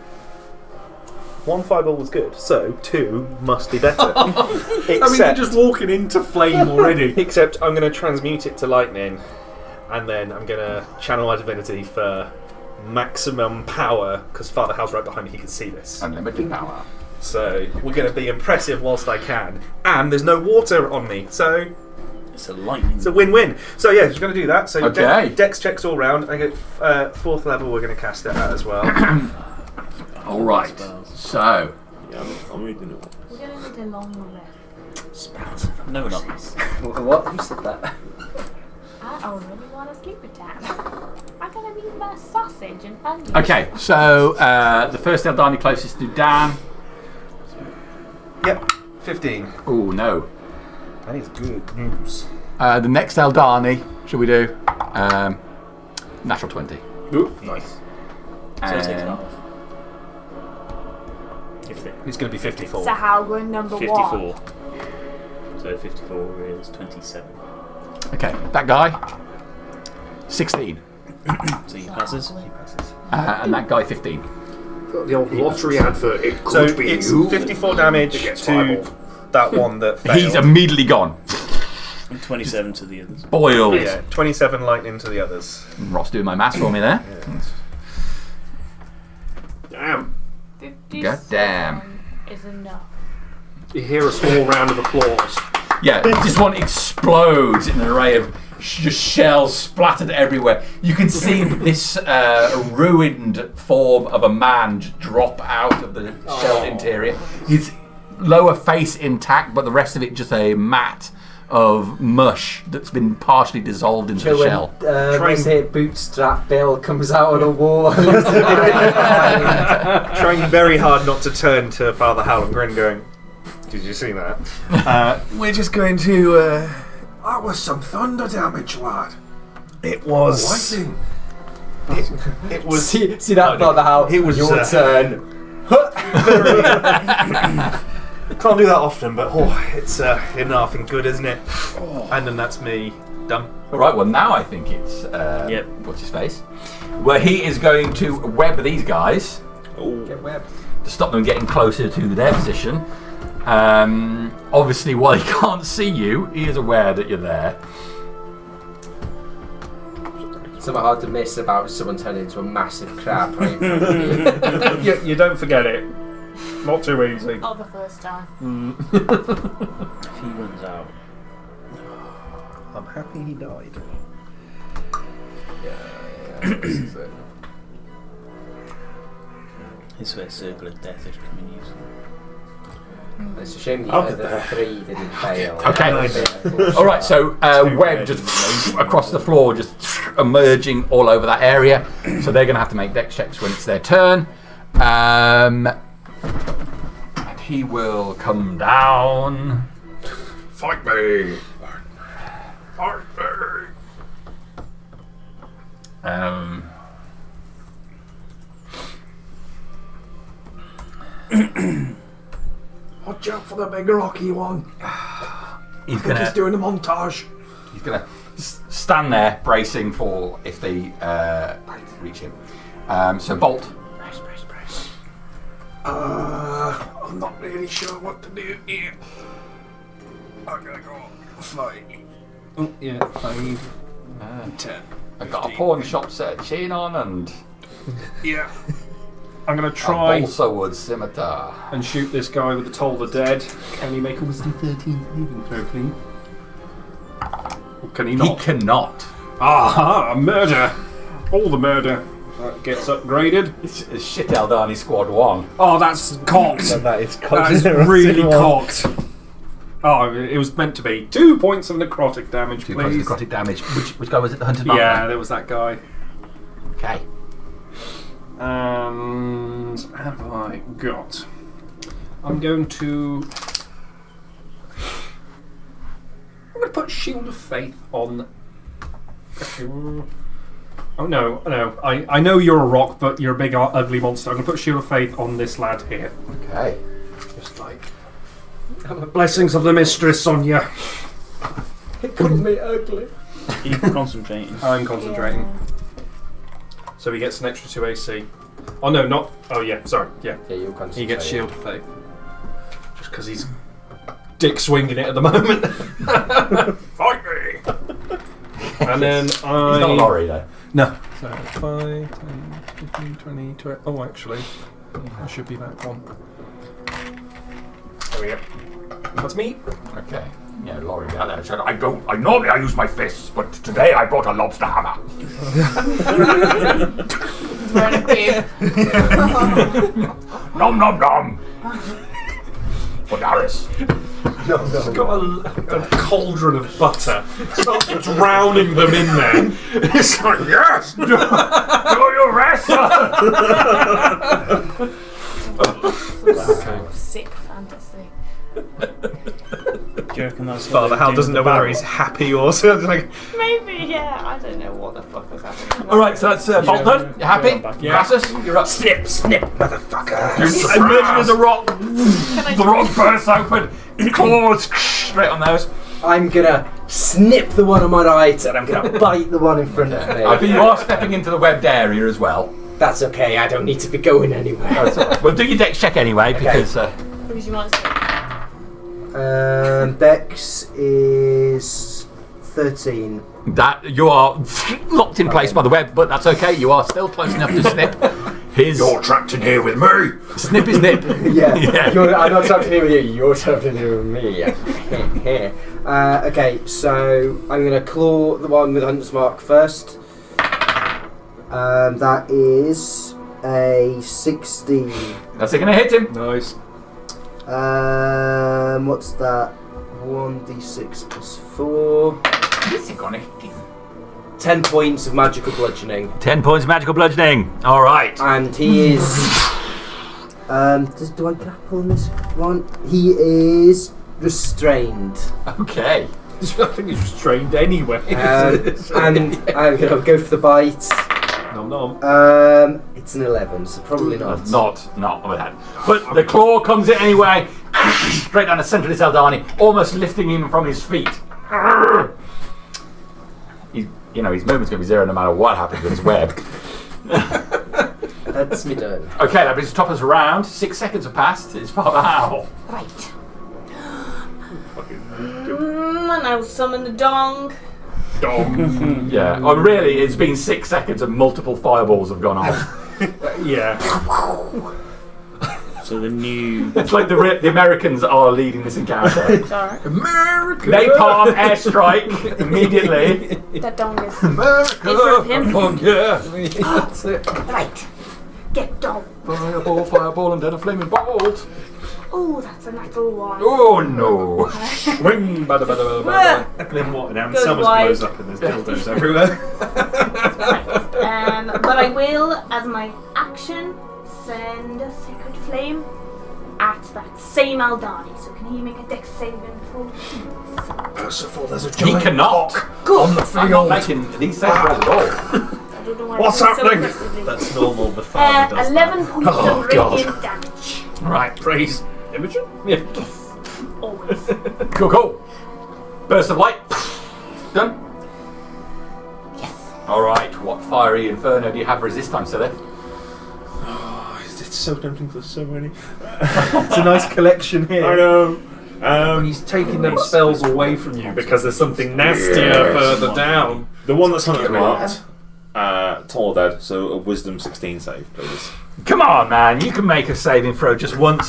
1 fireball was good, so 2 must be better. I mean, you're just walking into flame already. Except I'm going to transmute it to lightning, and then I'm going to channel my divinity for maximum power, because Father Hal's right behind me, he can see this. Unlimited power. So we're going to be impressive whilst I can, and there's no water on me, so It's a lightning. it's a win-win. So yeah, we're going to do that. So Okay. dex checks all round. I get 4th level. We're going to cast it at as well. All right. So, Yeah, I'm reading it. We're going to need a long rest. No, we're not. What? Who said that? I already want to sleep attack. I'm going to need my sausage and onions. okay. So the first Eldani closest to Dan. Yep, 15. Oh no. That is good news. The next Eldani, should we do? Natural 20. Ooh, nice. So it takes And half. If they- It's going to be 54. So how we're number 54. So 54 is 27. okay, that guy. 16. So he passes. And that guy 15. Got the old lottery advert. It could So be it's you. 54 damage It gets to fireballed. that one that failed. He's immediately gone. And 27 to the others. Boiled. Yeah, 27 lightning to the others. Ross doing my maths for me there. Damn. 57 God damn. is enough. You hear a small round of applause. Yeah, this one explodes in an array of just shells splattered everywhere. You can see this ruined form of a man just drop out of the shell interior. His lower face intact, but the rest of it just a mat of mush that's been partially dissolved into the shell. What's it? Bootstrap Bill comes out of the wall. Trying very hard not to turn to Father Hal and grin, going, "Did you see that?" We're just going to. That was some thunder damage, lad. It was. Lightning. It was. see that Father Hal? It was your turn. Can't do that often, but it's enough and good, isn't it? And then that's me done. All right, well now I think it's Yep. what's his face? Where he is going to web these guys Get web. to stop them getting closer to their position. Obviously, while he can't see you, he is aware that you're there. Something hard to miss about someone turning into a massive crab right in front of you. You don't forget it. Not too easy. Not the first time. If he runs out. I'm happy he died. This is it. This is where Circle of Death is coming useful. It's a shame the I'll other get there. 3 didn't fail. Okay. All right, so web just across the floor, just emerging all over that area. So they're going to have to make dex checks when it's their turn. And he will come down. Fight me. Fight me. Watch out for the big rocky one. He's He's gonna doing a montage. stand there bracing for if they reach him. So Bolt. I'm not really sure what to do here. I'm gonna go 5. Oh, yeah, 5. 10. I've got a pawn shop searching on and Yeah. I'm gonna a try balsa wood scimitar. and shoot this guy with the Toll the Dead. Can he make a wisdom 13 saving throw, please? Or can he He not? cannot. Aha! Murder! All the murder. That gets upgraded. It's shit Eldani Squad 1. Oh, that's cocked! That is That is really cocked. Oh, it was meant to be. 2 points of necrotic damage, 2 points of please. necrotic damage. Which guy was it? The hunted Yeah, mark? there was that guy. Okay. And have I got? I'm going to put Shield of Faith on. Oh no. I know you're a rock, but you're a big ugly monster. I'm gonna put Shield of Faith on this lad here. Okay. Just like blessings of the mistress on you. He called me ugly. Keep concentrating. I'm concentrating. So he gets an extra 2 AC. Oh no, not. Oh yeah, sorry. Yeah. Yeah, you're concentrating. He gets Shield of Faith. Just because he's dick swinging it at the moment. Fight me! And then He's not Laurie though. No. So 5, 10, 15, 20, 20. Oh, actually, I should be back one. There we go. That's me. Okay. Yeah, Laurie out there said, I normally use my fists, but today I brought a lobster hammer. Nom nom nom. For Darius. He's got a cauldron of butter. Starts drowning them in there. It's like, yes! Do your rest! Sick fantasy. Do you reckon that's what Father they Hal do doesn't in know the whether battle? he's happy or something. Like, Maybe, yeah. I don't know what the fuck was happening. Alright, so that's Bolt done. You happy? Yeah. Crassus, you're up. Snip, motherfucker. Emerging as a rock. The rock bursts open. Claws straight on those. I'm gonna snip the one on my right, and I'm gonna bite the one in front of me. I think you are stepping into the webbed area as well. That's okay. I don't need to be going anywhere. That's all right. Well, do your dex check anyway, because... Because you might say, Dex is 13. that you are locked in place by the web, but that's okay. You are still close enough to snip. You're trapped in here with me. Snip is nip. Yeah. Yeah. I'm not trapped in here with you. You're trapped in here with me. Okay, so I'm gonna claw the one with Hunter's Mark first. That is a 16. That's it, gonna hit him. Nice. What's that? 1d6 plus 4. Is it gonna hit him? 10 points of magical bludgeoning. 10 points of magical bludgeoning. All right. And he is. Do I grapple in this one? He is restrained. Okay. I think he's restrained anyway. And I'm going to go for the bite. Nom nom. It's an 11, so probably not. Not with that. But the claw comes in anyway, straight down the centre of this Eldani, almost lifting him from his feet. His movement's going to be zero no matter what happens with his web. That's me done. Okay, that brings Topper's round. 6 seconds have passed. It's Father Hal. right. And I'll summon the dong. Yeah. Oh, really, it's been 6 seconds and multiple fireballs have gone off. Yeah. So the new... It's like the Americans are leading this encounter. Sorry. America! Napalm airstrike immediately. That dong is. America! In front of him. Fuck yeah! That's it. Right. Get dong. Fireball, and then a flaming bolt. Oh, that's a natural one. Oh no! Swing, bada bada bada bada. and then what? And Goes summer's wide. blows up and there's dildos everywhere. But I will, as my action, send a sacred flame at that same Aldani. So can he make a dex saving throw? Percival, there's a He giant cannot. on the I'm not field. making these saves at all. I don't know why What's I'm so happening? aggressively. That's normal. The father does 11 that. points Oh, of God. radiant damage. Right. Praise Imogen? Yeah. Always. Cool. Burst of light. Done. Yes. Alright, what fiery inferno do you have for us this time, Silith? Oh, it's so tempting for so many. It's a nice collection here. I know. He's taking them spells away from you because there's something nastier further down. The one that's hunted marked, Tall Dead, so a Wisdom 16 save, please. Come on, man. You can make a saving throw just once.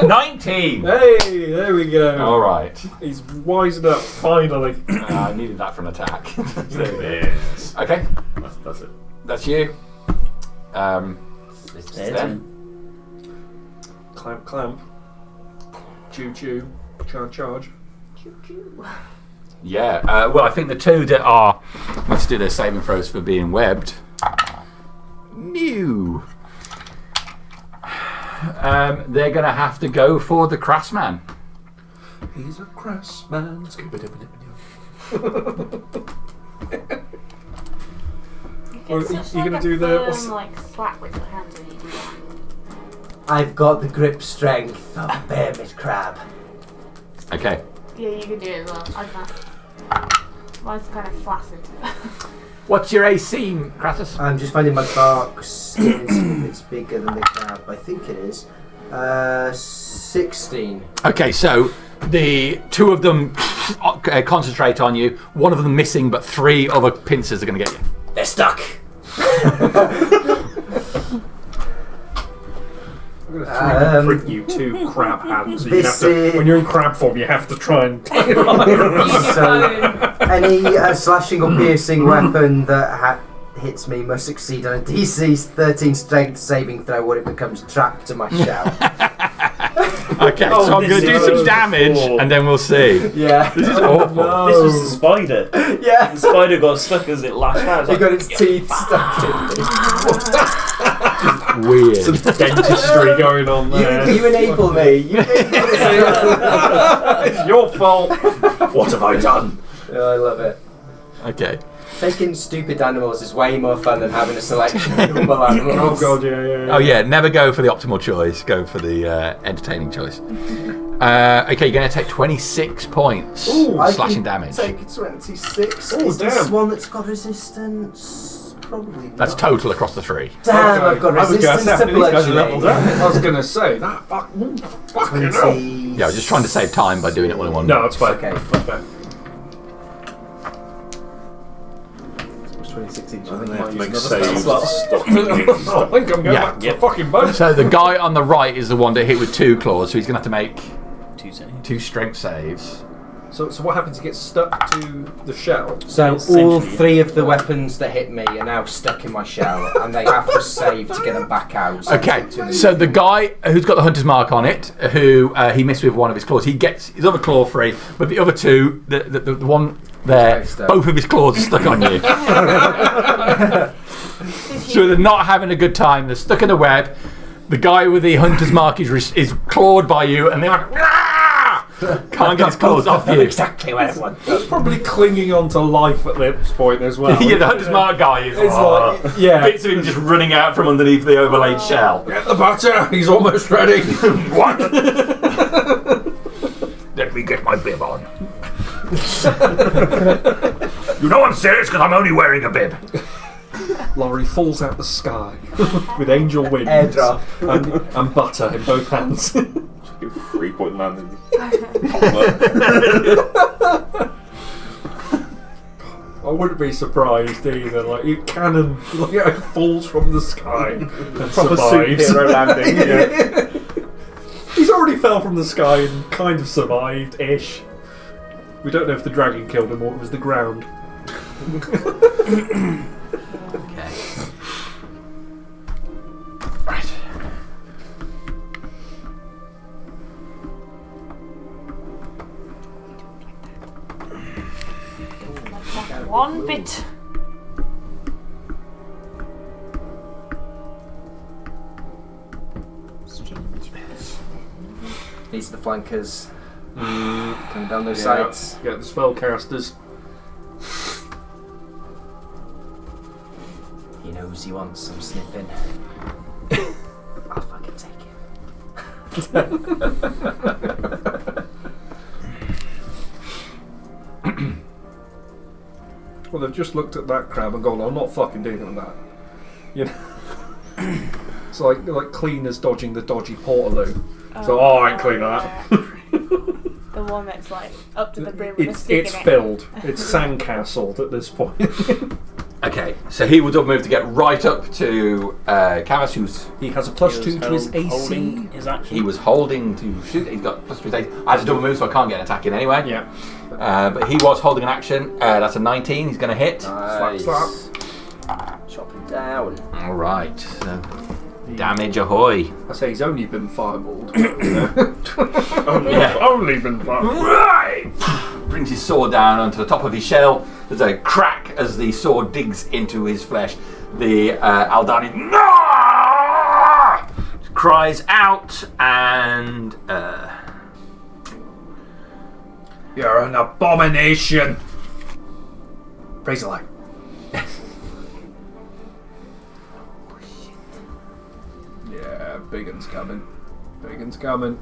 19. Hey, there we go. Alright. He's wising up, finally. I needed that for an attack. There we go. Yes. Okay, That's it. that's you. It's Their them. turn. Clamp. Choo choo. Charge. Yeah, well, I think the two that are. Let's do their saving throws for being webbed. New. They're going to have to go for the Crassman. He's a crass man. get Well, such you like gonna a do the- firm, what's- like slap with your hand when you do that? I've got the grip strength of a bear-mid crab. Okay. Yeah, you can do it as well. I can't. Mine's kind of flaccid. What's your AC, Kratos? I'm just finding my box. If it's bigger than the crab. I think it is. 16. Okay, so the two of them concentrate on you. One of them missing, but 3 other pincers are going to get you. They're stuck. I'm gonna print you 2 crab hands. So you have to, when you're in crab form, you have to try and. So, any slashing or piercing weapon that hits me must succeed on a DC 13 strength saving throw or it becomes trapped to my shell. Okay, so I'm going to do some damage and then we'll see. Yeah. This is awful. No. This was the spider. Yeah. The spider got stuck as it lashed out. It got its teeth stuck in Weird. Some dentistry going on there. You enable me. You enable me. It's your fault. What have I done? Oh, I love it. Okay. Taking stupid animals is way more fun than having a selection of normal animals. Oh god, yeah. Oh yeah, never go for the optimal choice. Go for the entertaining choice. Okay, you're going to take 26 points slashing damage. Take 26. Oh, is this damn. one that's got resistance? Probably. That's not. total across the 3. Damn, I've got I was gonna resistance say, to these guys are leveled bludgeoning. up. I was going to say, that fucking hell. 20. Yeah, I was just trying to save time by doing it all in one. No, it's fine. Okay. That's fine. 26 each. I think they might have to use make another saves spell to slot. stop you. I think I'm going back to the fucking boat. So the guy on the right is the one that hit with 2 claws, so he's going to have to make 2 saves. 2 strength saves. So what happens? It gets stuck to the shell. So all Essentially. 3 of the weapons that hit me are now stuck in my shell, and they have to save to get them back out. Okay, so the guy who's got the hunter's mark on it, who he missed with one of his claws, he gets his other claw free, but the other 2, the one there, Okay, so- both of his claws are stuck on you. So they're not having a good time. They're stuck in a web. The guy with the hunter's mark is clawed by you, and they're like, can't get his claws off you. Exactly what I want. He's probably clinging on to life at this point as well. Yeah, the hunter's mark guy is It's like, yeah. bits of him just running out from underneath the overlaid shell. Get the butter. He's almost ready. What? Let me get my bib on. You know I'm serious because I'm only wearing a bib. Laurie falls out the sky with angel wings Airdrop. and butter in both hands. 3-point landing. I wouldn't be surprised either. Like you cannon, like it falls from the sky and Proper survives. superhero landing. Yeah. He's already fell from the sky and kind of survived-ish. We don't know if the dragon killed him or it was the ground. Okay. Right. One bit. These are the flankers. Coming down those Yeah. sides. Yeah, the spellcasters. He knows he wants some snipping. I'll fucking take it. Well, they've just looked at that crab and gone, I'm not fucking dealing with that. You know? It's like cleaners dodging the dodgy portaloo. So, I ain't cleaning that. The one that's like up to the brim with a stick It's in it. filled. It's sandcastled at this point. Okay, so he will double move to get right up to Camus, who's He has a +2 to his AC. Holding his action. he was holding to shoot. He's got +2 to his AC. I had to double move, so I can't get an attack in anyway. Yeah. But he was holding an action. That's a 19. He's going to hit. Nice. Slap, Chop him down. All right. So damage ahoy. I say he's only been fireballed. Yeah. Only been fireballed. Right. Brings his sword down onto the top of his shell. There's a crack as the sword digs into his flesh. The Aldani cries out and You're an abomination. Praise the light. Yeah, big un's coming. Big un's coming.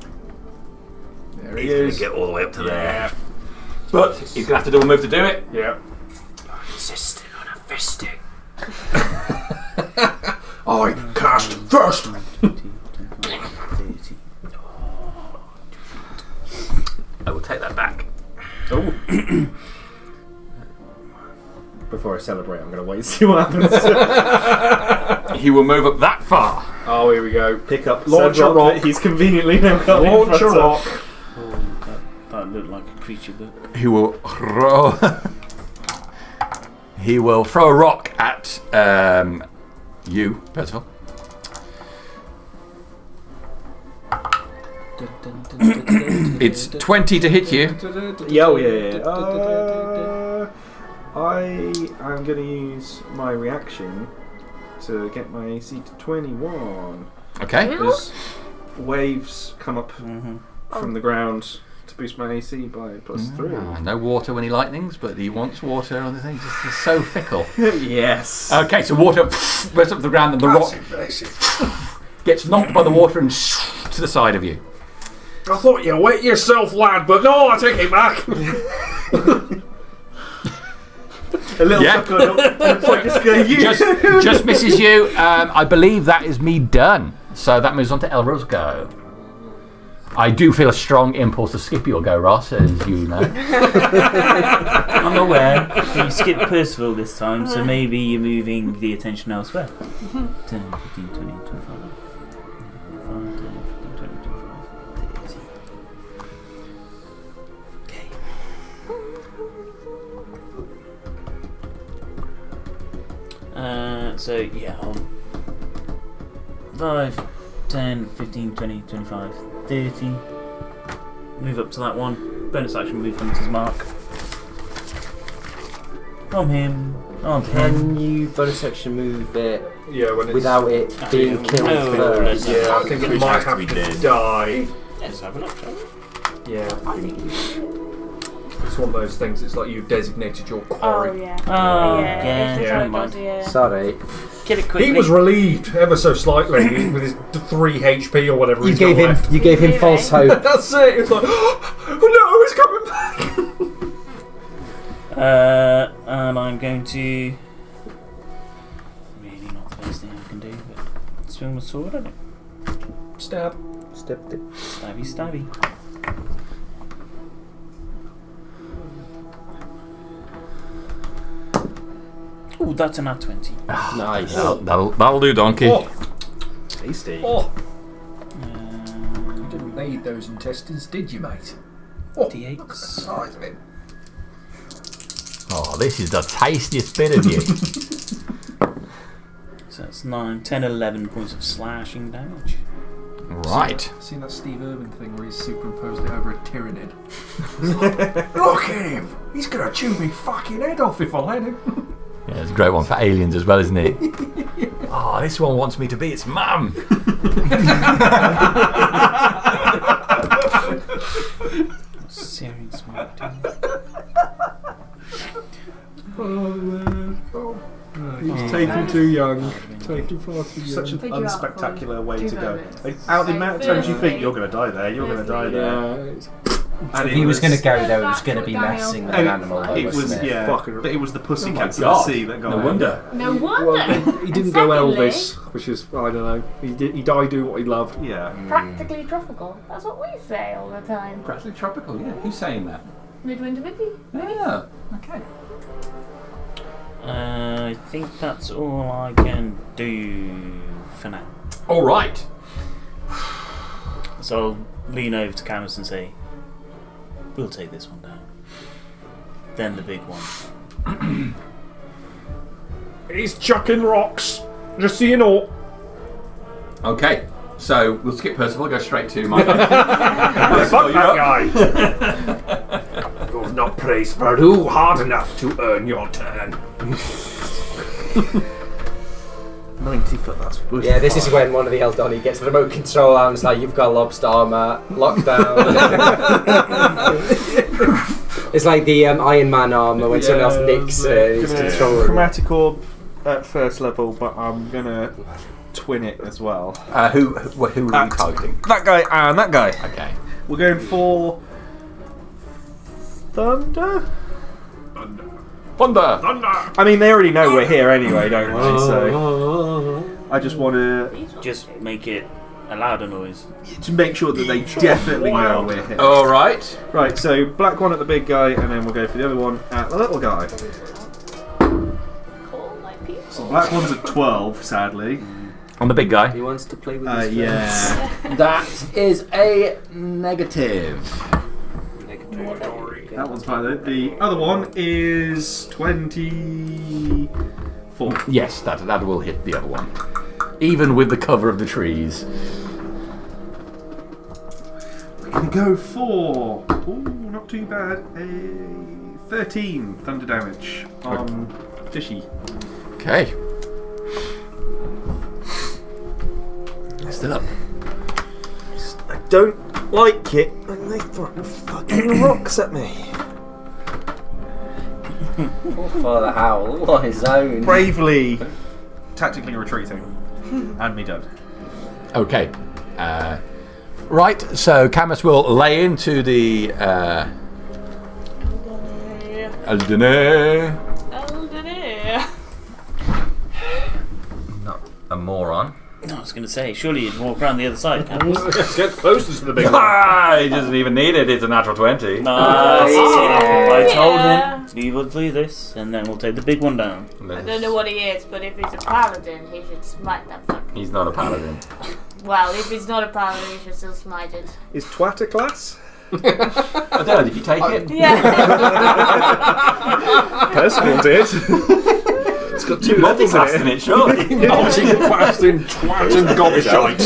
There he He's going is. to get all the way up to there. Yeah. But he's going to have to do a move to do it. Yeah. Insisting on a fisting. I cast first. 20, 25, 30. I will take that back. Oh. Before I celebrate, I'm going to wait and see what happens. He will move up that far. Oh, here we go. Pick up Launch said a rock. that he's conveniently now got in Launch a front of. rock. Oh, that looked like a creature book. He will throw. He will throw a rock at you, Percival. It's 20 to hit you. Yeah, oh, yeah. I am going to use my reaction to get my AC to 21. Okay. As waves come up from the ground to boost my AC by +3. No water when he lightnings, but he wants water on the thing. Just so fickle. Yes. Okay, so water bursts up to the ground and the rock gets knocked by the water and to the side of you. I thought you wet yourself, lad, but no, I take it back. A little Yeah. chuckle. It's like it's going you. Just misses you. I believe that is me done. So that moves on to Elro's go. I do feel a strong impulse to skip your go, Ross, as you know. I'm aware. You skipped Percival this time, so maybe you're moving the attention elsewhere. 10, 15, 20, 25. 5, 10, 15, 20, 25, 30. Okay. So, yeah, I'll 5, 10, 15, 20, 25, 30. Move up to that one. Bonus action move from his mark. From him. On him. Can you bonus action move it Yeah, when it's... without it being killed Oh, first? Yeah, I think it might have be to dead. die. Let's have a look, shall we? Yeah. It's one of those things, it's like you've designated your Oh, quarry. yeah. Oh, yeah. yeah. It's Yeah. how it does, yeah. Sorry. Get it quickly. He was relieved ever so slightly with his 3 HP or whatever You he's gave got him. left. You gave him false hope. That's it. It's like, oh no, he's coming back. And I'm going to. Really not the best thing I can do, but swing my sword at it. Stab. Stepped it. Stabby, stabby. Oh, that's an @20. Nice. That'll do, donkey. Oh, Tasty. oh. Uh, You didn't need those intestines, did you, mate? D8s. Look at the size of him. Oh, this is the tastiest bit of you. So that's 9, 10, 11 points of slashing damage. Right. Seen that Steve Irwin thing where he's superimposed it over a Tyranid? Look at him! He's gonna chew me fucking head off if I let him. Yeah, it's a great one for aliens as well, isn't it? Oh, this one wants me to be its mum. Searing smite. He's taken too young. Taken far too young. Such an Figure out unspectacular way for to go. 2 minutes. Like, out the amount of times you think you're going to die there, you're going to die there. And If he was going to go there, it was going to be messing with an And animal. though, it was, wasn't it? yeah, Fucker. but it was the pussycats Oh of my the sea that got No out. wonder. No wonder. Well, he didn't go Secondly- Elvis, which is, I don't know. He died doing what he loved. Yeah. Practically tropical. That's what we say all the time. Practically tropical, yeah. Who's saying that? Midwinter Mickey. Yeah. Okay. I think that's all I can do for now. All right. So I'll lean over to Camus and say, we'll take this one down. Then the big one. He's chucking rocks. Just so you know. Okay. So we'll skip Percival, go straight to Michael. Fuck that guy. You've not praised Verdu hard enough to earn your turn. 90 foot, that's good. Yeah, this is when one of the Eldoni gets the remote control out and it's like, you've got lobster armour, lockdown. It's like the Iron Man armour when someone else nicks his controller. Chromatic orb at first level, but I'm gonna twin it as well. Who are you targeting? That guy and that guy. Okay. We're going for Thunder. Thunder. I mean, they already know we're here anyway, don't they? So I just want to Just make it a louder noise. make sure that they definitely know we're here. All right. Right, so black one at the big guy, and then we'll go for the other one at the little guy. Call my people. So black one's at 12, sadly. On the big guy. He wants to play with his Yeah. That is a negative. That one's fine. The other one is 24. Yes, that will hit the other one. Even with the cover of the trees. We're going to go for, not too bad, a 13 thunder damage on Fishy. Okay. Still up. I don't like it when they throw fucking rocks at me. For the howl on his own. Bravely, tactically retreating. And me done. Okay. Right, so Camus will lay into the Aldene. Not a moron. No, I was going to say, surely you'd walk around the other side, Camus. Get closer to the big one. He doesn't even need it. It's a natural 20. I told him we would do this, and then we'll take the big one down. I don't know what he is, but if he's a paladin, he should smite that fucker. He's not a paladin. Well, if he's not a paladin, he should still smite it. Is twat a class? I don't know, did you take it? Yeah. Percival did. It's got two levels Multiclassed in it, surely. Multi-classed in twat and gobshite.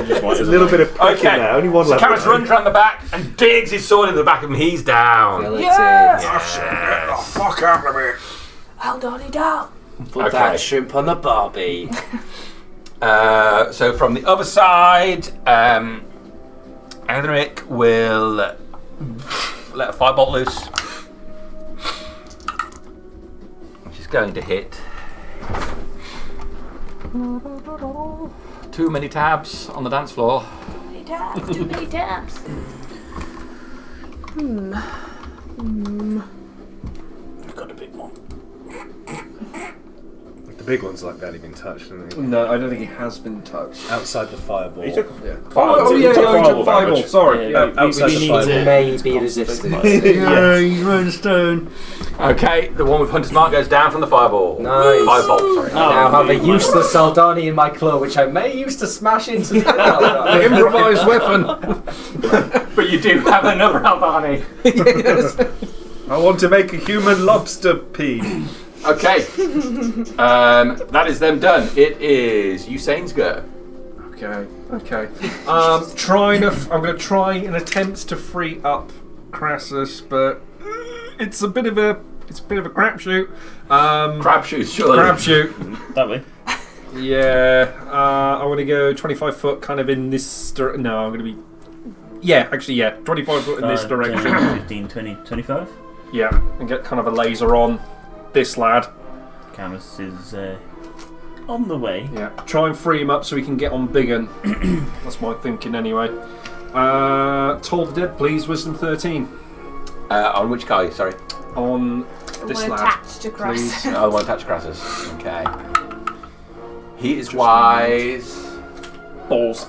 It's a little bit of poking Okay. there. Only one So level. Camus runs around the back and digs his sword into the back of him. He's down. Yes. Get the fuck out of here. Hold on, he down. Put Okay. that shrimp on the barbie. So from the other side, Edric will let a firebolt loose, which is going to hit. Too many tabs on the dance floor. Too many tabs. We've got a big one. The big one's like barely been touched, isn't he? No, I don't think he has been touched. Outside the fireball. He took Oh, yeah, he took fireball. Sorry. Yeah, outside the fireball. May be resistant. Yeah, he's running stone. Okay, the one with Hunter's Mark goes down from the fireball. Nice. Firebolt, sorry. I now have a useless Saldani in my claw, which I may use to smash into the Saldani. Improvised weapon. But you do have another Albani. Yes. I want to make a human lobster pea. Okay. That is them done. It is Usain's go. Okay. I'm going to try and attempt to free up Crassus, but it's a bit of a crapshoot. Crapshoot, surely. Crapshoot. That way. Yeah. I want to go 25 foot, kind of in this. No, I'm going to be. Yeah, actually, yeah, 25 foot in this 5, direction. 10, 15, 20, 25. Yeah, and get kind of a laser on this lad. Camus is on the way. Yeah, try and free him up so he can get on big un. That's my thinking anyway. Toll the Dead, please. Wisdom 13 On which guy? Sorry. on this One lad. attached to Cross. Please. Oh, the one attached to Crassus. Okay. He is wise. Balls.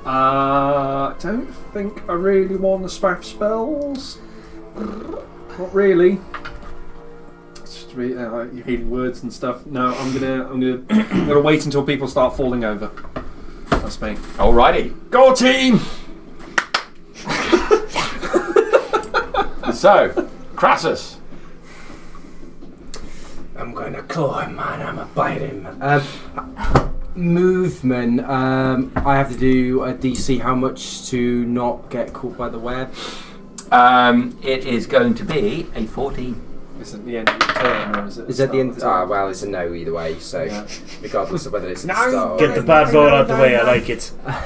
Don't think I really want to spaff spells. Not really. It's just really, healing words and stuff. No, I'm gonna wait until people start falling over. That's me. Alrighty. Go team! So, Crassus. I'm going to claw him, man. I'm going to bite him. Movement. I have to do a DC. How much to not get caught by the web? It is going to be a 14. Is it the end of the turn or is it? Is that the end? Well, it's a no either way. So, regardless of whether it's at the start or Get the bad ball out the way. I like it. I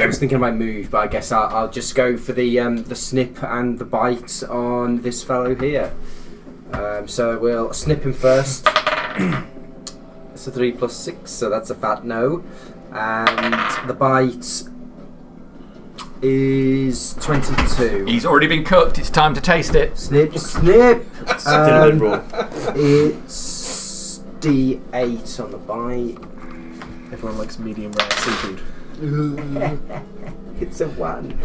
was thinking I might move, but I guess I'll just go for the snip and the bite on this fellow here. So we'll snip him first. It's a 3 + 6, so that's a fat no. And the bite is 22. He's already been cooked. It's time to taste it. Snip, snip. Cinnamon roll. It's D8 on the bite. Everyone likes medium rare seafood. It's a 1.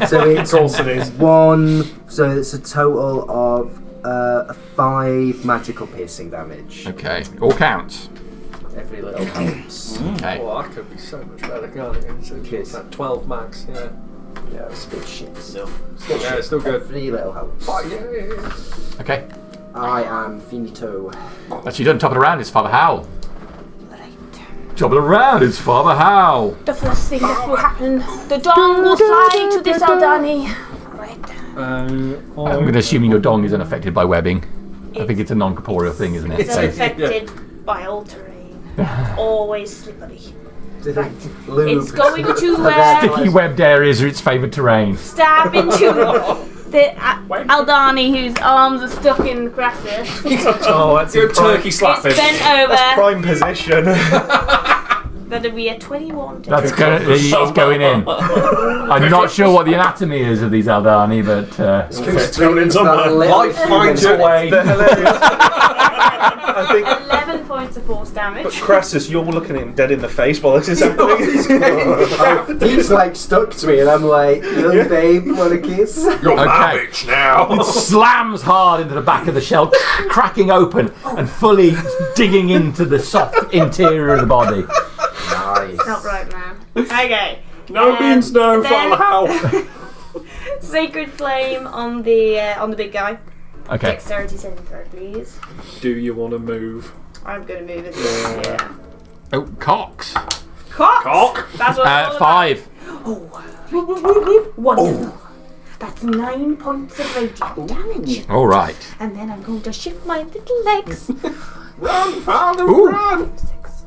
So it's Of course it is. 1. So it's a total of 5 magical piercing damage. Okay. All counts. Every little helps. Okay. Well, that could be so much better, can't it? It's like 12 max, yeah. Yeah, it's a bit shit. Still. Yeah, it's still good. Every little helps. Okay. I am finito. That's you done. Top of the round is Father Howl. Right. Top of the round is Father Howl. The first thing that will happen, the dong will fly to this Aldani. Right. I'm going to assume your dong is unaffected by webbing. I think it's a non-corporeal thing, isn't it? It's unaffected by all terrain. Always slippery. Right. It's going to Sticky webbed areas are its favoured terrain. stab into the Aldani whose arms are stuck in Crassus. Oh, that's Good turkey slapping. It's bent over. Prime position. That'll be a 21. That's it's going in. I'm not sure what the anatomy is of these Aldani, but It's going in somewhere. Life finds a way. I think. 11 points of force damage. But Crassus, you're looking at him dead in the face while this is happening. He's like stuck to me, and I'm like, little babe, want a kiss? You're my Okay. bitch now. it slams hard into the back of the shell, cracking open and fully digging into the soft interior of the body. Nice. Not right now. Okay. No means no, then- Father Howl. Sacred Flame on the big guy. Okay. Dexterity saving throw, please. Do you want to move? I'm gonna move it. Yeah. Oh, Cox. Cock. That's what it's all 5. about. Wonderful. That's 9 points of radiant damage. All right. And then I'm going to shift my little legs. Run, Father, Ooh. run! 6.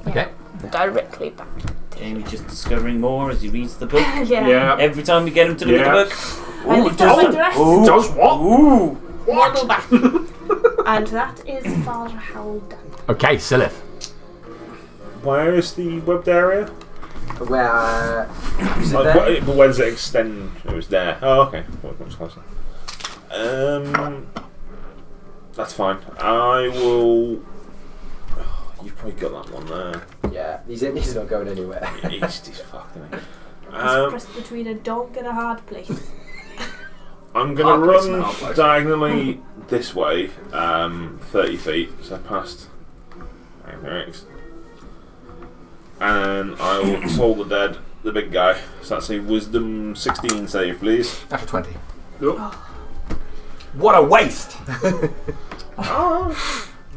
Okay. Directly back. Jamie just discovering more as he reads the book. Yeah. Yeah. Every time we get him to look Yeah. at the book. I lift up my dress. Does what? Ooh. Waddle back. And that is Father Howl done. Okay, Silith. Where is the webbed area? Where? Is it Like, there? where does it extend? It was there. Oh, okay. Much closer. That's fine. I will. You've probably got that one there. Yeah, he's not going anywhere. He's fucked, isn't he? It's pressed between a dog and a hard place. I'm going to Hard place and run hard place. diagonally this way, 30 feet, so past X. And I will toll the dead, the big guy. So that's a wisdom 16 save, please. That's a 20. What a waste!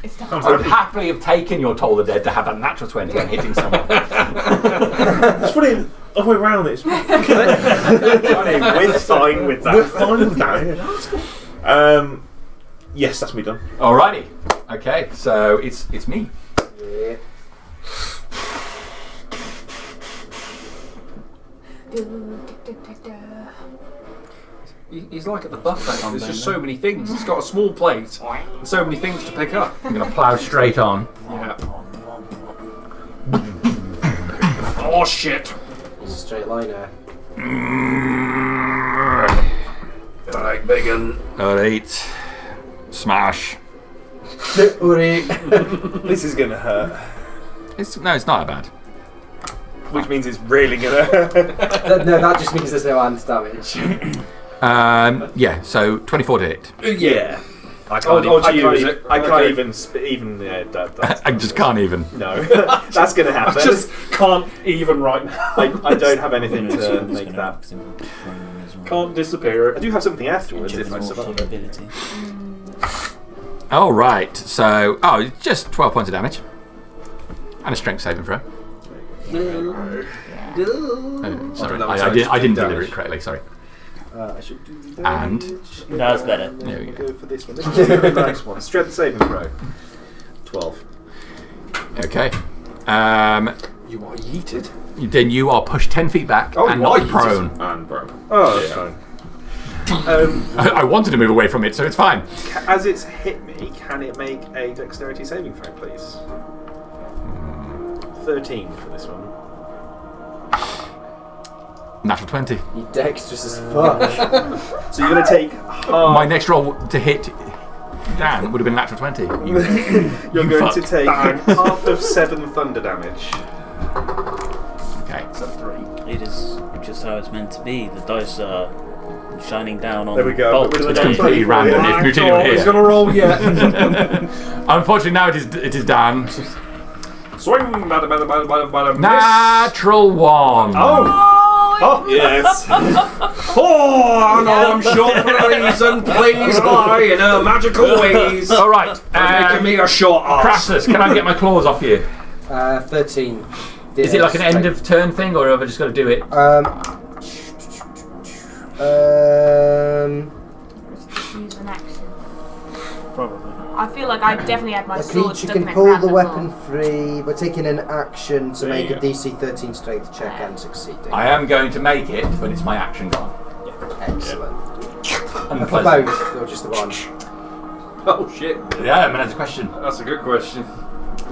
It's I would happily have taken your Toll the Dead to have that natural 20 and hitting someone. It's funny, all the way around it's We're fine with that. We're fine with that. Yes, that's me done. Alrighty. Okay, so it's me. Yeah. He's like at the buffet. There's just so many things. He's got a small plate and so many things to pick up. I'm going to plough straight on. Yeah. Oh shit! He's a straight liner. Alright, bacon. Alright. Smash. Uri. This is gonna hurt. It's not that bad. Which means it's really gonna hurt. No, that just means there's no hand damage. Yeah, so 24 to hit. Yeah. I can't use it. I can't Okay. even. Yeah, that's I just can't even. no. That's gonna happen. I just can't even right now. I don't have anything to make that. Can't disappear I it. do have something afterwards if I survive. ability. Alright, so. Oh, it's just 12 points of damage. And a strength saving throw. Oh, sorry, that was I didn't actually deliver damage. it correctly, sorry. I should do the And? damage. That's better. There we go. Go for this one. This is a nice one. Strength saving throw. 12. Okay. You are yeeted. Then you are pushed 10 feet back Oh, and you are knocked yeeted. prone. And bro. Oh, that's Yeah. fine. I wanted to move away from it, so it's fine. As it's hit me, can it make a dexterity saving throw, please? 13 for this one. Natural 20. You dexterous as fuck. So you're going to take half. My next roll to hit Dan would have been natural 20. You're going to take half of 7 thunder damage. Okay. So 3. It is just how it's meant to be. The dice are shining down on There we go. bolts. Get rid of It's the completely random. If Mutino He's here. going to roll yet. Unfortunately, now it is Dan. Swing. Natural 1. Oh, yes. Oh, no, I'm short for a reason. Please fly in a magical ways. All right. Making me a short ass. Crassus, can I get my claws off you? 13. Is it like an end of turn thing, or have I just got to do it? Use an action. Probably. I feel like I definitely had my A sword creature stuck can in a pull grab the the weapon ball. free. We're taking an action to There make you a go. DC 13 strength check and succeeding. I am going to make it, but it's my action gone. Excellent. For Unpleasant. both, or just the one? Oh, shit. Yeah, I mean, that's a question. That's a good question.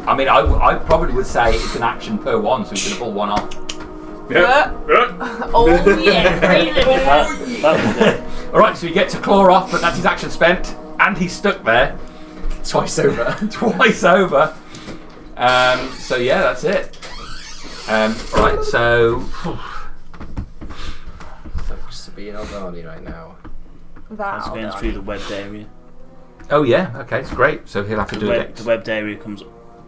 I mean, I probably would say it's an action per one, so we can pull one off. Oh yeah, crazy. That was it. Alright, so you get to claw off, but that's his action spent, and he's stuck there. Twice over. Twice over. So yeah, that's it. Right, so Focus to being on Arnie right now. That's going through the webbed area. oh yeah, okay, it's great. So he'll have to do it. The webbed area comes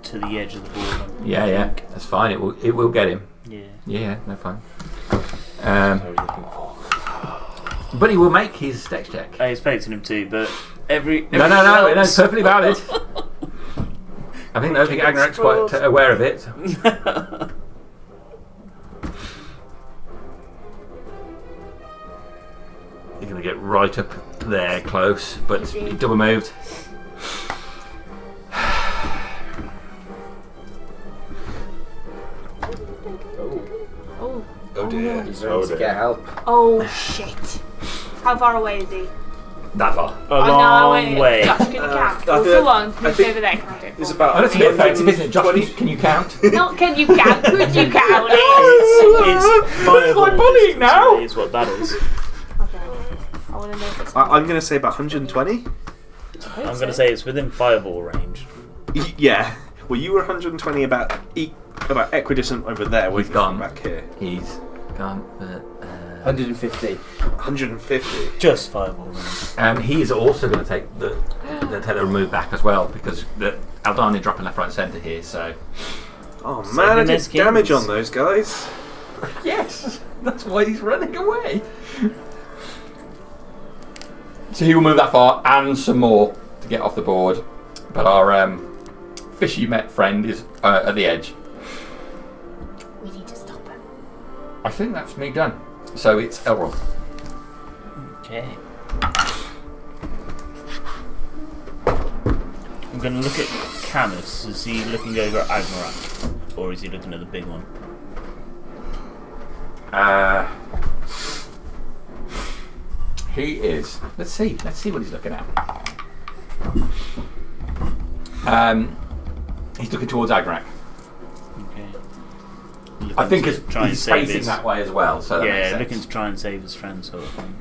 to the edge of the board. Yeah, that's fine. It will get him. Yeah. Yeah, no fine. But he will make his dex check. I expected him to, but every No, it's perfectly valid. I think Agnarek's quite aware of it. You're going to get right up there, close, but he double moved. Oh dear. He's ready Oh to dear. get help. Oh shit. How far away is he? That far. A long way. Josh, can you count? I Also think- one, I who's think over there counting. It's about. Oh, that's a bit offensive, isn't it? Josh, can you count? Not can you count, could you count it? It's fireball like bullying distance, now. really, is what that is. Okay. I want to know if it's I'm going to say about 120. I'm going to say it's within fireball range. Yeah. Well, you were 120 about equidistant over there. He's We're gone. back here. He's gone, but 150. 150. Just fireball range. he is also going to take the move back as well, because Aldani dropping left, right, and centre here. So Oh Saving man, I their did damage skins. on those guys. yes, that's why he's running away. So he will move that far and some more to get off the board. But our fishy met friend is at the edge. We need to stop him. I think that's me done. So it's Elrond. Okay. I'm going to look at Camus. Is he looking over at Agnarak? Or is he looking at the big one? He is. Let's see what he's looking at. He's looking towards Agrak. Okay. I think Looking to try and he's save facing his- that way as well. So that makes Yeah, sense. looking to try and save his friend, sort of thing.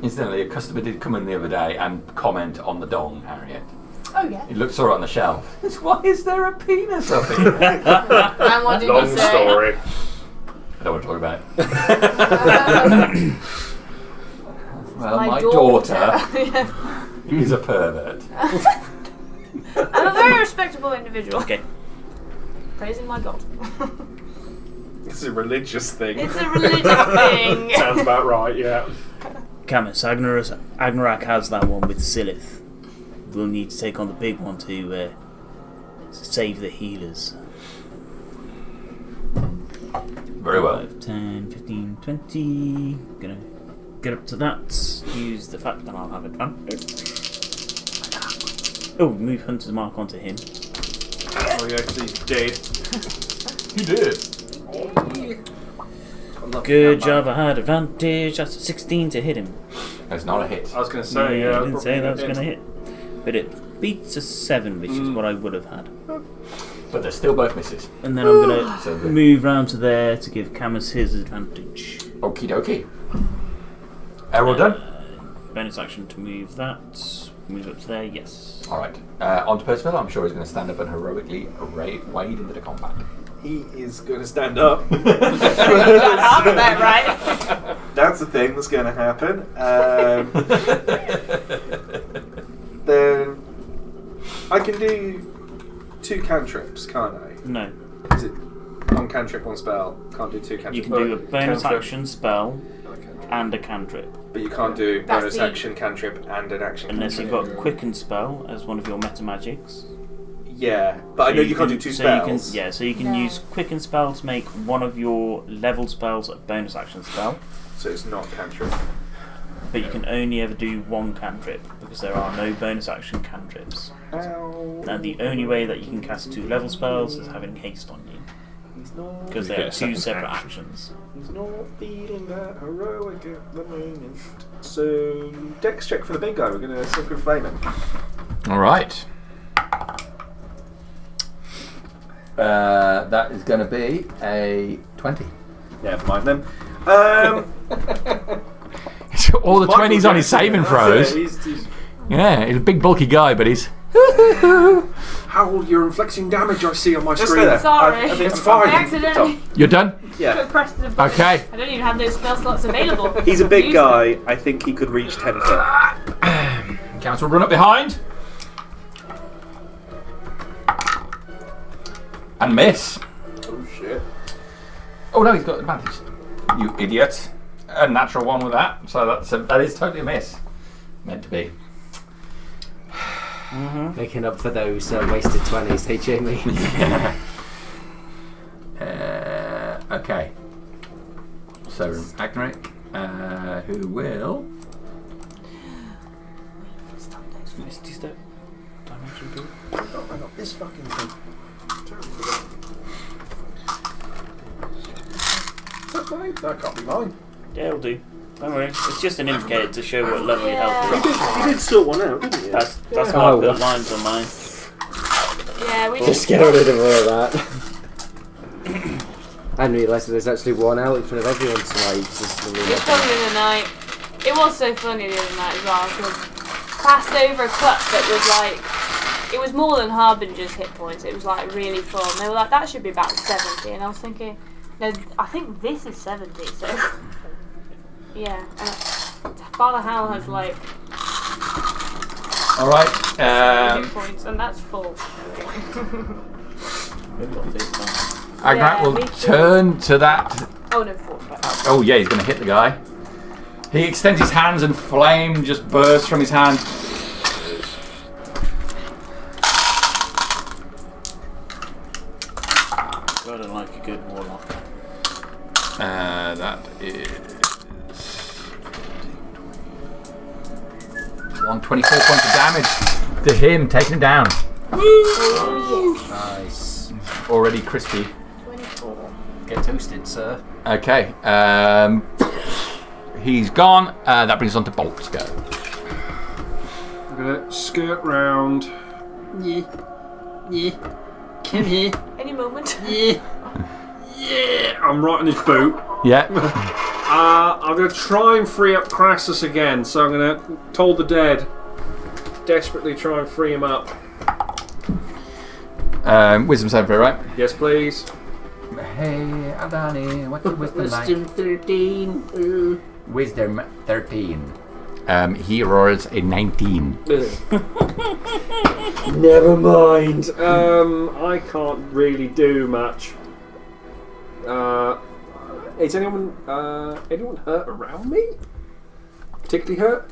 Incidentally, a customer did come in the other day and comment on the dong, Harriet. Oh yeah. He saw it on the shelf. Why is there a penis up here? And what did Long you say? story. I don't want to talk about it. Well, My my daughter. daughter is a pervert. I'm a very respectable individual. Okay. Praising my God. It's a religious thing. It's a religious thing. Sounds about right, yeah. Camus, Agnarak has that one with Silith. We'll need to take on the big one to save the healers. Very well. 5, 10, 15, 20. Gonna get up to that. Use the fact that I'll have advantage. Oh, move Hunter's Mark onto him. Oh, he actually did. He did. Good job, I had advantage. That's a 16 to hit him. That's not a hit. I was going to say, yeah. I didn't say that was going to hit. But it beats a 7, which is what I would have had. But they're still both misses. And then I'm going to move round to there to give Camus his advantage. Okie dokie. All done? Bonus action to move that. Move up to there, yes. Alright. On to Percival. I'm sure he's going to stand up and heroically wade into the combat. He is going to stand up. Half of that, right? That's the thing that's going to happen. Then I can do 2 cantrips, can't I? No. Is it one cantrip, one spell? Can't do 2 cantrips. You can do a bonus Cantrip. action spell and a cantrip. But you can't do That's bonus the- action, cantrip, and an action. Unless you've cantrip. got Quicken Spell as one of your meta magics. Yeah, but I know you can't do 2 spells. So you can use Quicken Spell to make one of your level spells a bonus action spell. So it's not cantrip. But you can only ever do 1 cantrip because there are no bonus action cantrips. And the only way that you can cast 2 level spells is having haste on you. Because they are 2 separate actions. He's not feeling that heroic at the moment. So, dex check for the big guy. We're going to Sacred Flame him. Alright. That is going to be a 20. Yeah, never mind then. All the 20s on his saving throws. Yeah, he's a big bulky guy, but he's... How you're inflicting damage I see on my Just screen. there. Sorry. It's fine. I accidentally You're done? Yeah. pressed the button. Okay. I don't even have those spell slots available. He's a big Use guy. I think he could reach 10 foot. Council run up behind. And miss. Oh shit. Oh no, he's got advantage. You idiot. A natural one with that. So that is totally a miss. Meant to be. Making up for those wasted 20s, hey Jamie. Okay. So Agnerik, who will... Misty Step. Dimension Door. I got this fucking thing. Is that mine? That can't be mine. Yeah, it'll do. Don't worry. It's just an indicator to show what level your health is. You did sort one out, didn't you? That's why I Oh, put lines on mine. Yeah, we Just get rid of all of that. I didn't realise that there's actually one out in front of everyone tonight. Just It's funny the night. It was so funny the other night as well because passed over a cup that was like, it was more than Harbinger's hit points. It was like really full. And they were like, that should be about 70. And I was thinking, no, I think this is 70. So yeah, Father Hal has like Alright. hit points, and that's full. Agnerik will me too. turn to that. Oh no, full. Oh yeah, he's going to hit the guy. He extends his hands and flame just bursts from his hand. God, I like a good warlock. That is 124 points of damage to him, taking him down. Nice. Already crispy. 24. Get toasted, sir. Okay, he's gone. That brings us on to Bolt's go. I'm gonna skirt round. Yeah. Come here. Any moment. Yeah. I'm right on his boot. Yeah. I'm gonna try and free up Crassus again. So I'm gonna toll the dead. Desperately try and free him up. Wisdom saving throw, right? Yes, please. Hey, Adani, what's your wisdom like? 13. Wisdom 13. He rolls a 19. Never mind. I can't really do much. Is anyone hurt around me? Particularly hurt?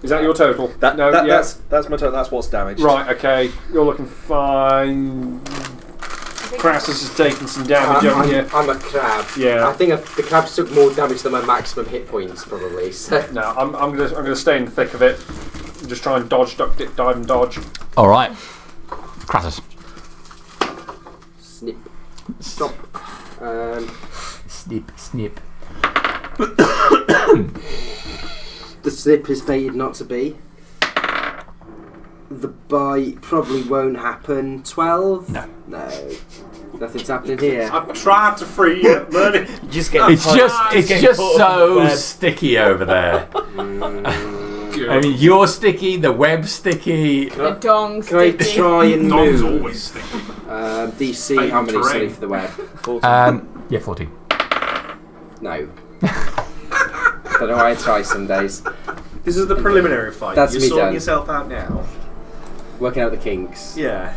Is that your total? No, yeah. That's my total. That's what's damaged. Right. Okay. You're looking fine. Crassus has taken some damage, haven't you? I'm a crab. Yeah. I think the crabs took more damage than my maximum hit points, probably. So. No, I'm gonna stay in the thick of it. Just try and dodge, duck, dip, dive, and dodge. All right, Crassus. Snip. Stop. snip, snip. The snip is fated not to be. The bite probably won't happen. 12? No. No. Nothing's happening here. I've tried to free you, Bernie. Just get It's just so sticky over there. I mean, you're sticky, the web's sticky. The dong's Can I sticky. try and Dog's move? always sticky. DC, Favourite how many terrain. silly for the web? Yeah, 14. No. Don't know why I try some days. This is the preliminary fight. That's You're me sorting done. yourself out now. Working out the kinks. Yeah.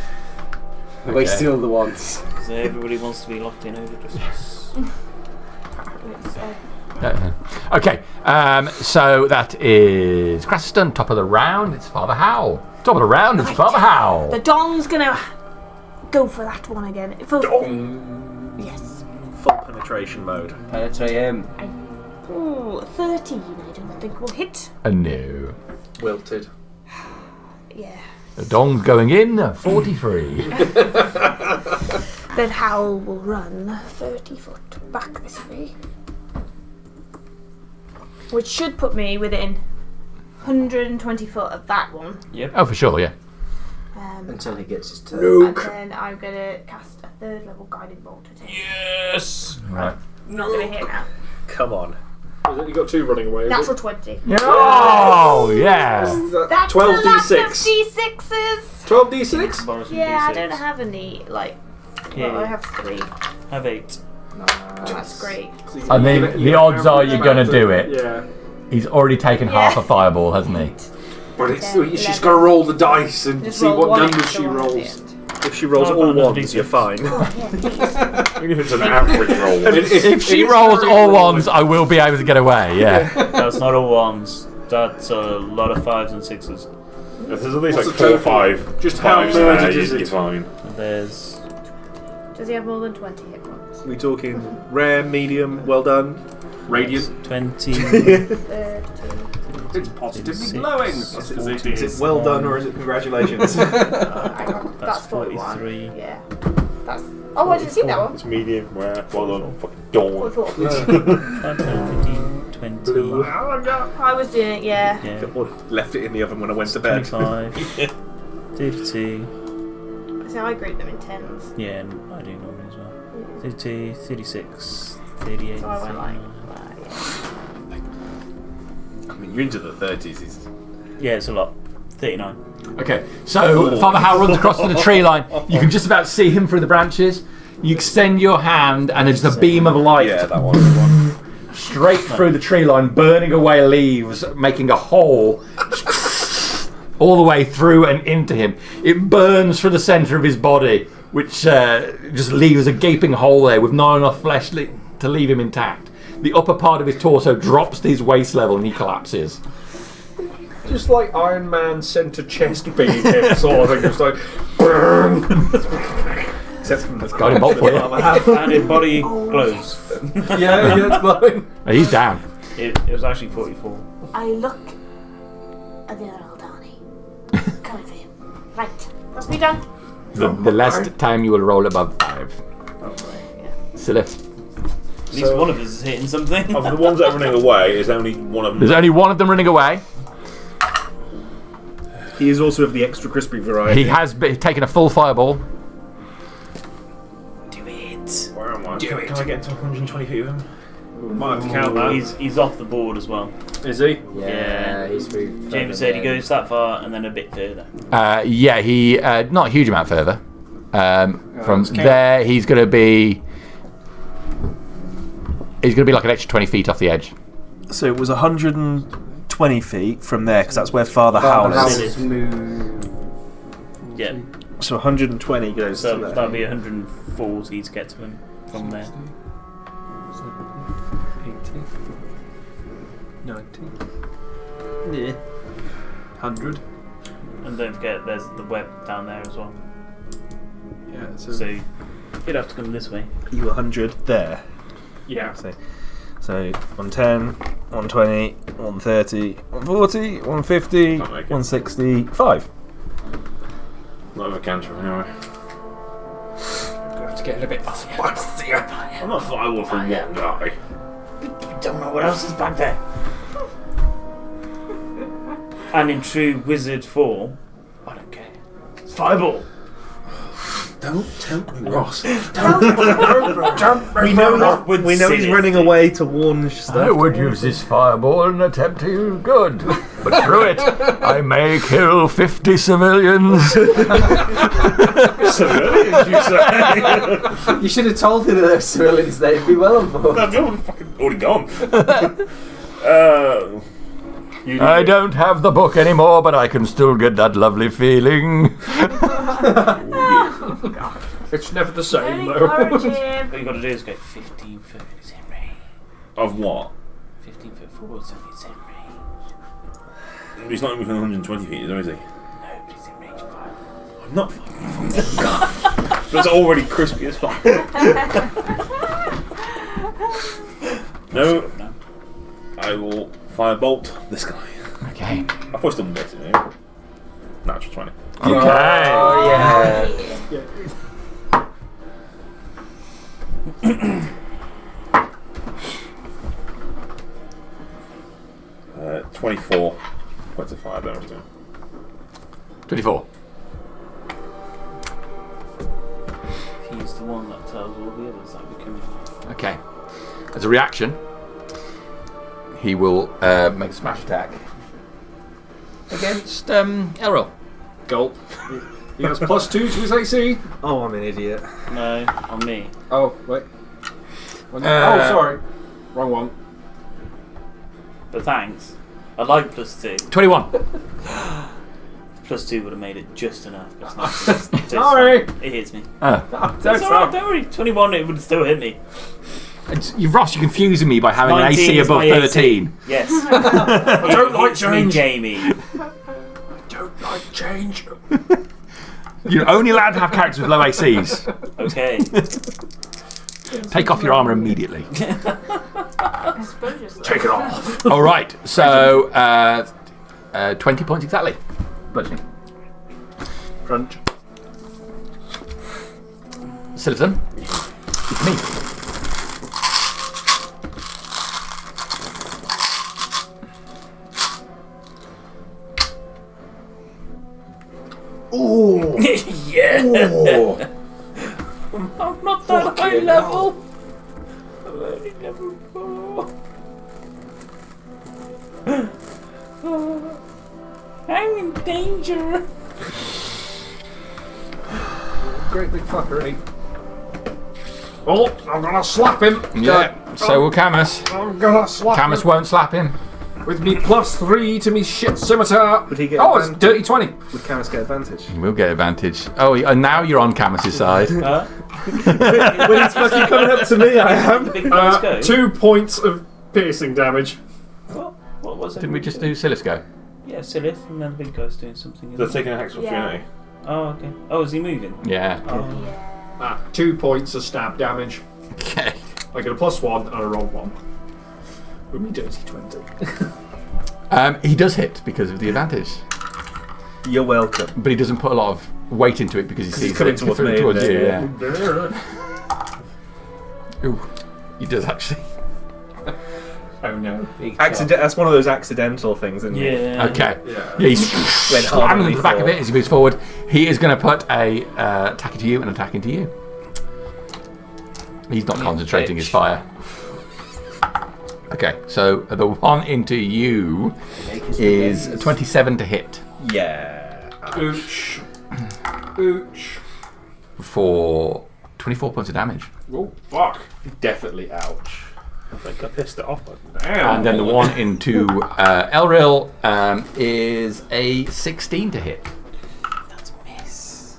Wasting all the ones. So everybody wants to be locked in over Christmas. Okay, so that is Crassiston, top of the round. It's Father Howell. Top of the round, it's Father Howell. The dong's gonna go for that one again. Yes. Full penetration mode. Penetrate him. Ooh, 13. I don't think we'll hit. No. Wilted. Yeah. The dong's going in, 43. Then Howl will run 30 foot back this way. Which should put me within 120 foot of that one. Oh, for sure, yeah. Until he gets his turn. And then I'm going to cast a 3rd level guiding bolt at him. Yes! Right. Not going to hit now. Come on. You got 2 running away. Natural 20. Oh, yeah. That's 12 a lot of D6. D6s! 12 D6? Yeah, I don't have any, like... Yeah. Well, I have 3. Have 8. That's great. I mean, the odds are you're going to do it. Yeah. He's already taken half a fireball, hasn't he? But it's, 10, she's 11. got to roll the dice and Just see roll what one numbers extra she one at the rolls. end. If she rolls I've all got another ones, you're D6. fine. Oh, yeah, please. Even if it's an average roll. If she rolls all ones, I will be able to get away, yeah. That's not all ones. That's a lot of 5s and 6s. If there's at least What's like the 4 or total? 5 Just how fives murdered there, is it? you're fine. And there's Does he have more than 20 hit points? We talking rare, medium, well done? Radiant. 20. 13. It's positively 6, glowing. Is it well done or is it congratulations? Hang on, That's 41. 43. Yeah. That's. Oh, I didn't see that one. It's medium, rare, well done, fucking dawn. 44. 5, 10, 15, 20. I was doing it, yeah. Yeah. Left it in the oven when I went to bed. 25. 32. So I grade them in 10s. Yeah, and I do normally as well. 32, 36, 38, So I went like. 39. I mean, you're into the 30s. Yeah, it's a lot. 39. Okay, so Father Howell runs across to the tree line. You can just about see him through the branches. You extend your hand, and there's a beam of light Yeah, that one. straight through the tree line, burning away leaves, making a hole all the way through and into him. It burns through the centre of his body, which just leaves a gaping hole there with not enough flesh to leave him intact. The upper part of his torso drops to his waist level and he collapses. Just like Iron Man centre chest beam hit sort of thing. Just like. Burn. Except from the Got him both for you. And his body glows. Yeah, it's glowing. He's down. It was actually 44. I look at the other Aldani. Coming for him. Right. That's me done. The last time you will roll above 5. Silly. At least one of us is hitting something. Of the ones that are running away, is only one of them. There's only one of them running away. He is also of the extra crispy variety. He has taken a full fireball. Do it. Where am I? Can I get to 120 feet of him? Might have to count that. He's off the board as well. Is he? Yeah, he's moved. James said he goes that far and then a bit further. Yeah, he not a huge amount further. From there, he's going to be like an extra 20 feet off the edge. So it was 120 feet from there, because that's where Father Howell is. is. Yeah. So 120 goes So to there. that'll be 140 to get to him from there. 80. 90. Yeah. 100. And don't forget, there's the web down there as well. Yeah, So you'd have to come this way. You 100 there. yeah. So 110, 120, 130, 140, 150, Can't make it. 165. Not with a cantrip anyway. Gonna have to get a little bit spicier. I'm not fireball from one guy. You don't know what else is back there. And in true wizard form, I don't care. It's fireball. Don't tempt me, Ross. We know he's running away to warn stuff. I would use this fireball in an attempt to do good, but through it, I may kill 50 civilians. Civilians, you say? You should have told him that those civilians, they'd be well on board. They're fucking already gone. I don't have the book anymore, but I can still get that lovely feeling. It's never the same, Encourage though. him. What you got to do is go 15 foot. It's in range. Of what? 15 foot forward, so it's in range. He's not even within 120 feet, is he? No, but he's in range 5. I'm not fucking. That's already crispy as fuck. No. I will firebolt this guy. Okay. I pushed him basically. Natural 20. Okay. Oh, yeah. 24 points of fire damage to him. 24. He's the one that tells all the others that we're coming. Okay. As a reaction, he will make a smash attack against Elril. Gulp. He has +2 to his AC. Oh, I'm an idiot. No, on me. Oh, wait. Oh, sorry. Wrong one. But thanks. I like +2. 21. +2 would have made it just enough. But it's not. Sorry. It hits me. Oh. That's alright, don't worry. 21, it would still hit me. Ross, you're confusing me by having an 19 AC is above my AC. 13. Yes. I don't like Hits me, change. Jamie. Don't like change. You're only allowed to have characters with low ACs. Okay. Take off your armour immediately. I suppose you're slow. Take it off. All right, so 20 points exactly. Bludgeoning. Crunch. Citizen, it's me. Ooh. Yeah. Ooh. I'm not that high level. I'm only level 4. I'm in danger. Great big fuckery. Oh, I'm gonna slap him. Yeah, so will Camus. I'm gonna slap Camus him. won't slap him. With me +3 to me shit scimitar. Would he get Oh, it's advantage? dirty 20. Would Camus get advantage? You will get advantage. Oh, and now you're on Camus's side. Huh? When it's fucking coming up to me, I am. The big guys go. 2 points of piercing damage. What was it? Didn't we just do Silisco? Yeah, Silith, and then the big guy's doing something. They're isn't he? taking a hex Yeah. opportunity. Oh, okay. Oh, is he moving? Yeah. Oh. 2 points of stab damage. Okay. I get a +1 and I roll 1. With me dirty 20. He does hit because of the advantage, You're welcome. but he doesn't put a lot of weight into it because he sees he's coming it towards me, towards isn't you. it? Yeah. Ooh, he does actually. Oh no. That's one of those accidental things, isn't it? Yeah. Okay. Yeah. Yeah, he's Went slamming harder into the back of before. it as he moves forward. He is going to put a attack into you and attack into you. He's not concentrating his fire. Okay, so the one into you is 27 to hit Yeah. Ooch. Ooch. for 24 points of damage. Oh, fuck. Definitely ouch. I think I pissed it off. Damn. And then the one into Elril is a 16 to hit. That's a miss.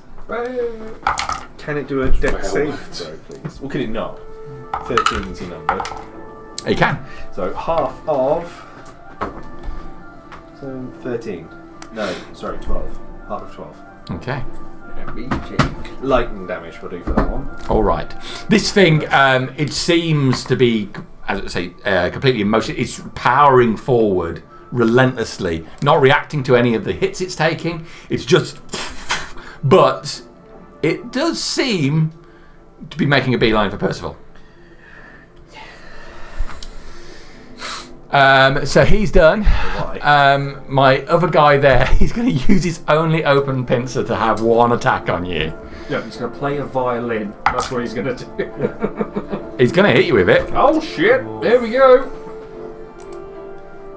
Can it do a dex save throw, please? Well, can it not? 13 is your number. He can. So half of. So 13. No, sorry, 12. Half of 12. Okay. Lightning damage will do for that one. All right. This thing, it seems to be, as I say, completely emotional. It's powering forward relentlessly, not reacting to any of the hits it's taking. It's just, but it does seem to be making a beeline for Percival. So he's done. My other guy there, he's going to use his only open pincer to have one attack on you. Yeah, he's going to play a violin. That's what he's going to do. He's going to hit you with it. Oh shit! There we go.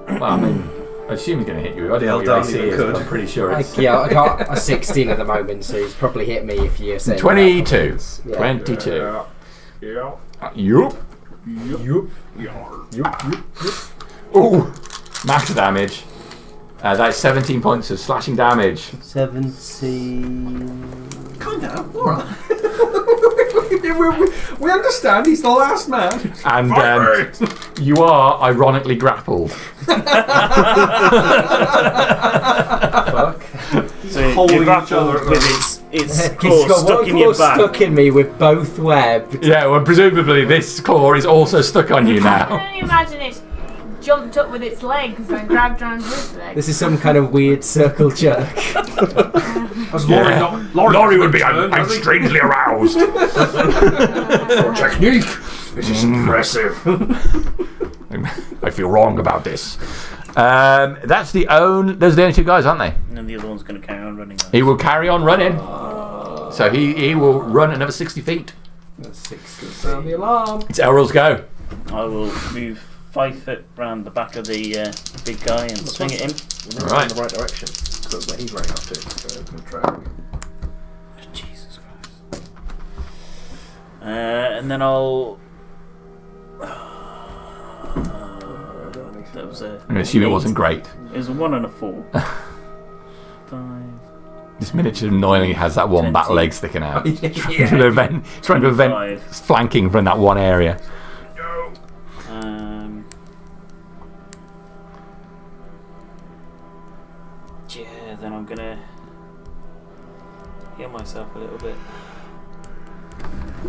Well, I mean, I assume he's going to hit you with it. I don't know what your AC is, but I'm pretty sure it's... Yeah, I got a 16 at the moment, so he's probably hit me if you're saying 22. Yeah. 22. Yeah. Yup. Ooh, max damage. That's 17 points of slashing damage. 17. Calm down. All right. we understand. He's the last man. And you are ironically grappled. Fuck. So you're grappled with its claw He's got stuck one in your claw back. stuck in me with both webbed. Yeah, well, presumably this claw is also stuck on you I now. can only imagine it jumped up with its legs and grabbed around his legs. This is some kind of weird circle jerk. Laurie would be, I'm strangely aroused. Your technique. This is impressive. I feel wrong about this. Those are the only two guys, aren't they? And the other one's going to carry on running. He will carry on running. So he will run another 60 feet. Sound the alarm. It's Elryl's go. I will move 5 foot round the back of the big guy and swing at him. We're moving in the right direction. Because that's where he's running up to. So open the track. Jesus Christ. And then I'll... that was a... I'm going to assume it wasn't great. It was a 1 and a 4. 5... This miniature annoyingly has that one 20. back leg sticking out. Yeah. Trying to prevent 5. flanking from that one area. Yeah, then I'm gonna heal myself a little bit.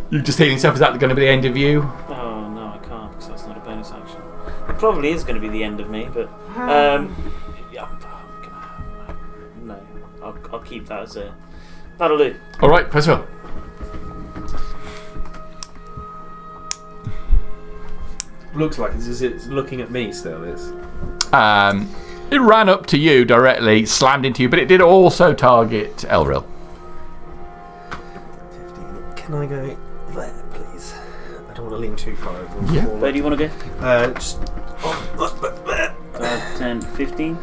You just healing yourself, is that going to be the end of you? Oh no, I can't because that's not a bonus action. It probably is going to be the end of me, but yeah, no, I'll keep that as a. That'll do. All right, Percival. Looks like it's looking at me still. It ran up to you directly, slammed into you, but it did also target Elril. 15. Can I go there, please? I don't want to lean too far over. Yeah. Where do you want to go? Just. 10, 15.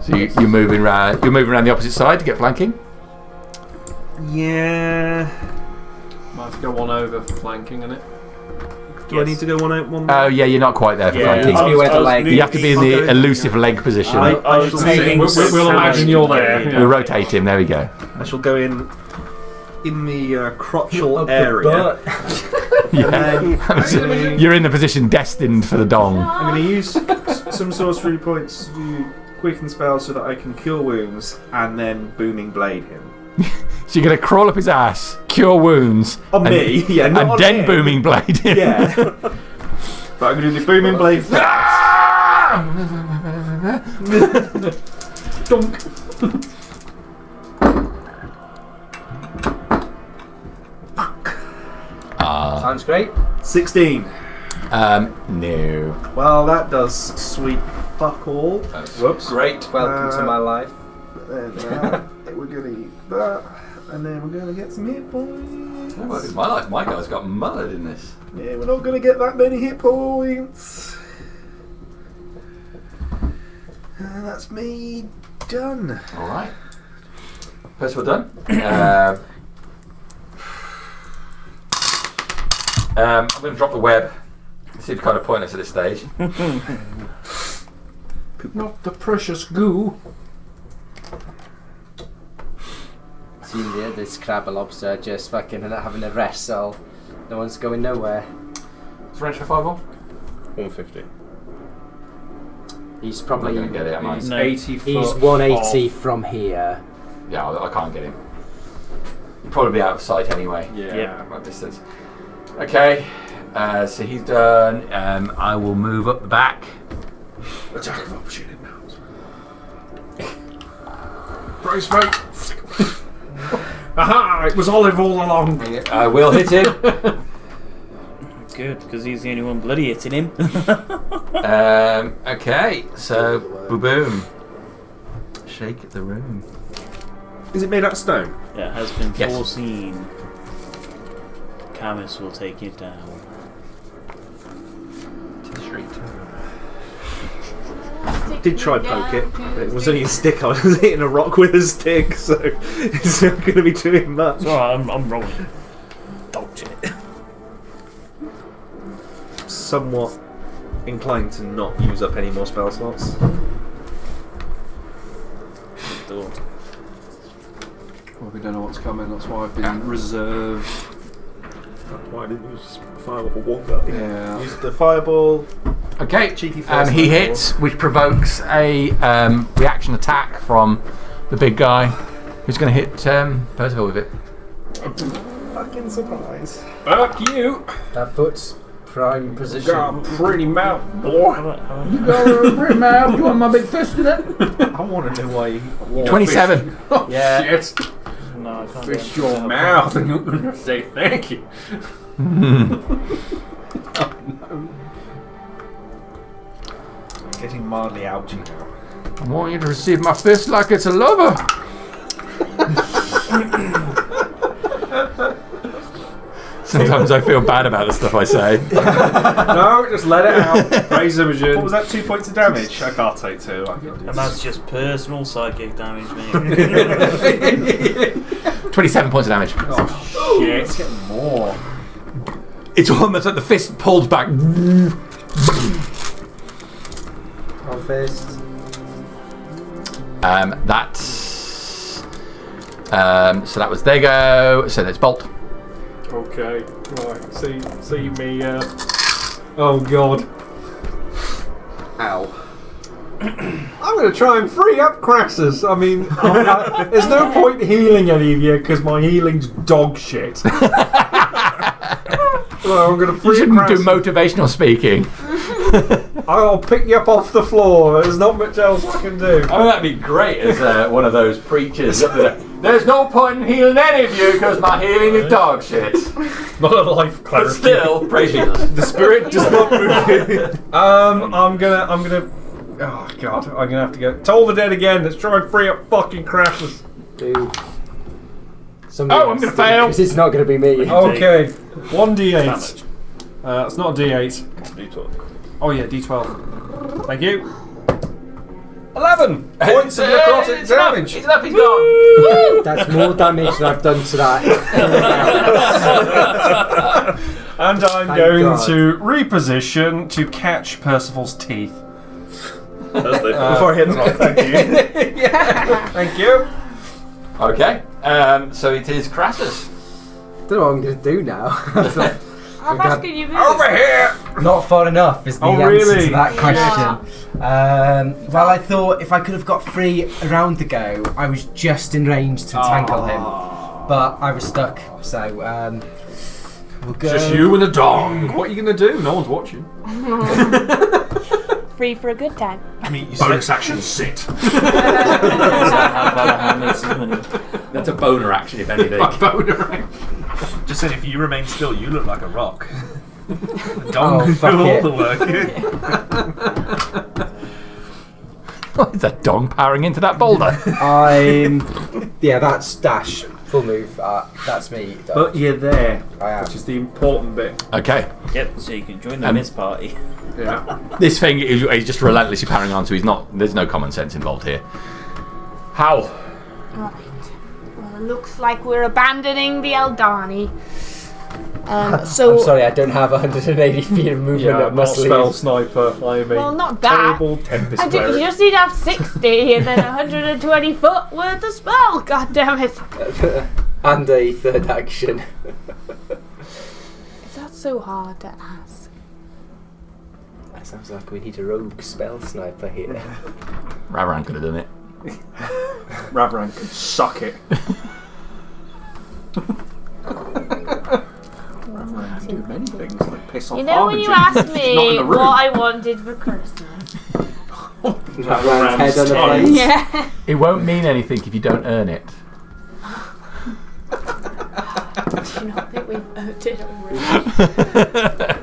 So you're moving around. You're moving around the opposite side to get flanking. Yeah. Might have to go one over for flanking, innit? Do I need to go one? Oh yeah, you're not quite there for flanking. You have to be in the elusive leg position. We'll imagine you're there. We'll rotate him. There we go. I shall go in the crotchal area. Yeah. You're in the position destined for the dong. I'm going to use some sorcery points to do quicken spells so that I can cure wounds and then booming blade him. So you're going to crawl up his ass, cure wounds, On me, yeah, not and on then him. booming blade him. Yeah. But I'm going to do the booming blade first. Dunk. Sounds great. 16. No. Well, that does sweet fuck all. Whoops. Great. Welcome to my life. Then we're going to eat that, and then we're going to get some hit points. My life, my guy's got mullered in this. Yeah, we're not going to get that many hit points. And that's me done. All right. Percival done. I'm going to drop the web. It seems kind of pointless at this stage. Not the precious goo. See this crab and lobster just fucking having a wrestle. No one's going nowhere. It's range for 5-1. 150. He's I'm probably. not going to get it, am I? He's No. 80 foot. He's 180 off. from here. Yeah, I can't get him. He'll probably be out of sight anyway. Yeah. Yeah. That distance. Okay, so he's done. I will move up the back. Attack of opportunity now. Brace fight. Aha! It was Olive all along. I will hit him. Okay. good, because he's the only one bloody hitting him. Okay, so boom. Shake the room. Is it made out of stone? It has been Yes. foreseen. Camus will take it down. To the street. Did try poke it, but it was only a stick. I was hitting a rock with a stick, so it's not going to be doing much. It's alright, I'm rolling. Dog shit. Somewhat inclined to not use up any more spell slots. Thought. Well, we don't know what's coming. That's why I've been reserved. That's why I didn't use Fireball Walker. Yeah. Use the Fireball. Okay, Cheeky first he level. hits, which provokes a reaction attack from the big guy, who's going to hit Percival with it. Fucking surprise. Fuck you! That foot's prime position. Got a pretty mouth, boy. You got a pretty mouth. You want my big fist in it? I want to know why you... 27. Yeah. Shit. No, I can't. Fish your mouth and you're going to say thank you. Getting mildly ouchy now. I want you to receive my fist like it's a lover. Sometimes I feel bad about the stuff I say. No, just let it out. Praise Imogen. What was that? 2 points of damage? I can't take 2. And that's just personal psychic damage, mate. 27 points of damage. Oh, shit. It's getting more. It's almost like the fist pulled back. On fist. That's... so that was their go. So that's Bolt. Okay, right. See me. Oh god. Ow. I'm going to try and free up Crassus. I mean, there's no point healing any of you because my healing's dog shit. So I'm going to You free up shouldn't do Crassus. motivational speaking. I'll pick you up off the floor. There's not much else I can do. Oh, that'd be great as one of those preachers up there. There's no point in healing any of you because my healing is dog shit. Not a life But cleric. still, praise Jesus. The spirit does not move. I'm gonna. Oh god, I'm gonna have to go. Toll the dead again. Let's try and free up fucking Crassus. Dude. Oh, I'm gonna fail. Because it's not going to be me. Okay, 1d8. Damage. It's not a d8. D12. Oh yeah, d12. Thank you. 11 points of necrotic damage. He's enough, he's gone. That's more damage than I've done to that. And I'm Thank going God. to reposition to catch Percival's teeth. Before I hit the rock, thank you. Thank you. Okay, so it is Crassus. Don't know what I'm going to do now. I'm asking you this. Over here. Not far enough is the Oh, answer really? to that question. Yeah. Well, I thought if I could have got 3 round ago, I was just in range to tackle him, but I was stuck. So we'll go. Just you and a dog. What are you going to do? No one's watching. Free for a good time. I mean, you Bonus action, sit. That's a boner action, if anything. just said if you remain still, you look like a rock. The Oh, dog can fuck do all it. the work. Is that dong powering into that boulder? Yeah, that's dash. Full move. That's me. Done. But you're there, I am. which is the important bit. Okay, Yep, so you can join the Miss Party. Yeah. this thing is he's just relentlessly powering on, so he's not. There's no common sense involved here. How? Right. Well, it looks like we're abandoning the Eldani. So. I'm sorry, I don't have 180 feet of movement Yeah, up I'm my not spell sleeve. sniper. I am a Well, not that. terrible Tempest You cleric. just need to have 60 and then 120 foot worth of spell. God damn it! And a third action. Is that so hard to ask? That sounds like we need a rogue spell sniper here. Ravran could have done it. Ravran can suck it. Ravran can do many things like piss off You know when you Armitage. asked me Not in the what room. I wanted for Christmas? Ravran's head on the tongue. plate. Yeah. It won't mean anything if you don't earn it. Imagine how bit we've earned it already.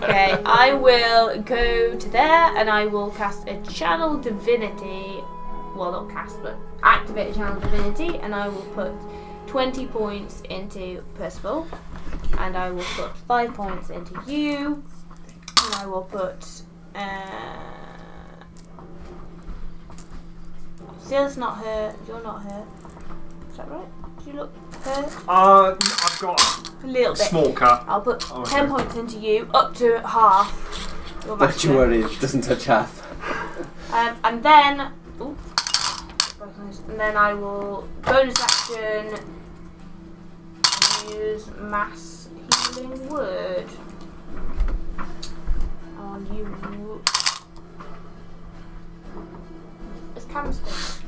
Okay, I will go to there and I will cast a Channel Divinity. Well, not cast, but activate a Channel Divinity, and I will put 20 points into Percival, and I will put 5 points into you, and I will put. Zill's not hurt. You're not hurt. Is that right? Do you look hurt? I've got A little a bit. small cut. I'll put Oh, 10 okay. points into you, up to half. Your Don't you maximum. worry, it doesn't touch half. And then, I will bonus action use mass healing word on you. Is Cam still?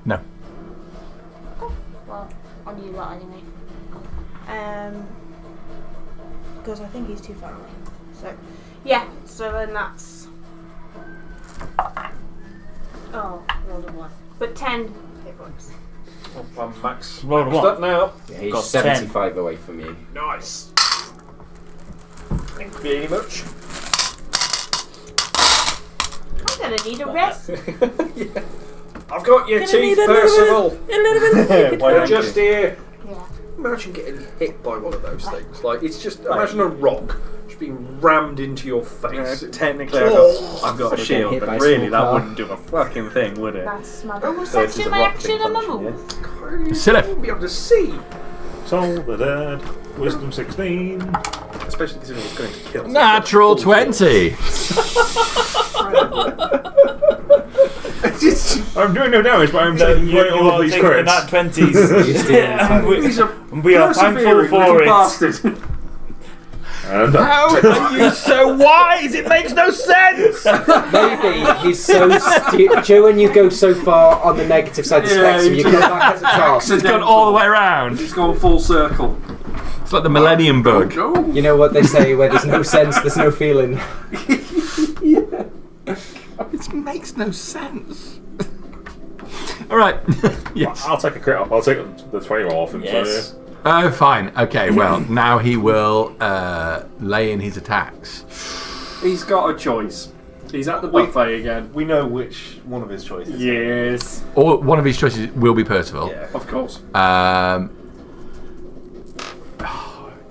No. Oh, well, on you lot anyway. Because I think he's too far away. So, yeah. So then that's. Oh, rolled a 1. But 10 hit points. I'm max. Roll a maxed one. up now. Yeah, he's Got 75 away from you. Nice. Thank you very much. I'm gonna need a rest. Yeah. I've got your Gonna teeth, need a little Percival. bit We're Thank just here. Yeah. Imagine getting hit by one of those things. Like, it's just, imagine a rock just being rammed into your face. Technically, Oh. I've got a Like shield, hit by but a really, small that car. wouldn't do a fucking thing, would it? That's my bonus So it's just action, a my rock thing action, and my punching, move. yeah? Siliph. You won't be able to see. Soul the Dead. Wisdom 16. Especially considering it's going to kill. Natural 20. I'm doing no damage, but I'm So taking you all are of these taking the crits. nat 20s. And He's a we are thankful for it. bastard. And How are you so wise? It makes no sense. Maybe he's so stupid. Joe, when you go so far on the negative side of the Yeah, spectrum, you you just- come back as a top. It's gone all the way around. He's gone full circle. It's like the Millennium Bug. Go. You know what they say, where there's no sense, there's no feeling. It makes no sense. All right. Yes. I'll take a crit off. I'll take the 20 roll off him. Yes. So, Oh, fine. Okay. Well, now he will lay in his attacks. He's got a choice. He's at the buffet again. We know which one of his choices. Yes. Or one of his choices will be Percival. Yeah. Of course.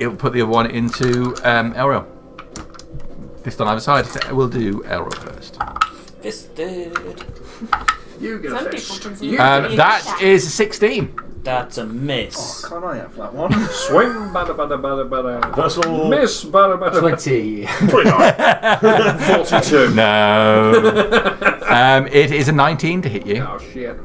It'll put the other one into Elro. Fist on either side. We'll do Elro first. Fisted. You get Some a people fist. consider You it get That is 16. That's a miss. Can't I have that one? swing, bada bada bada bada. Versal. Miss, bada bada. 20. 29. 42. No. It is a 19 to hit you. Oh shit!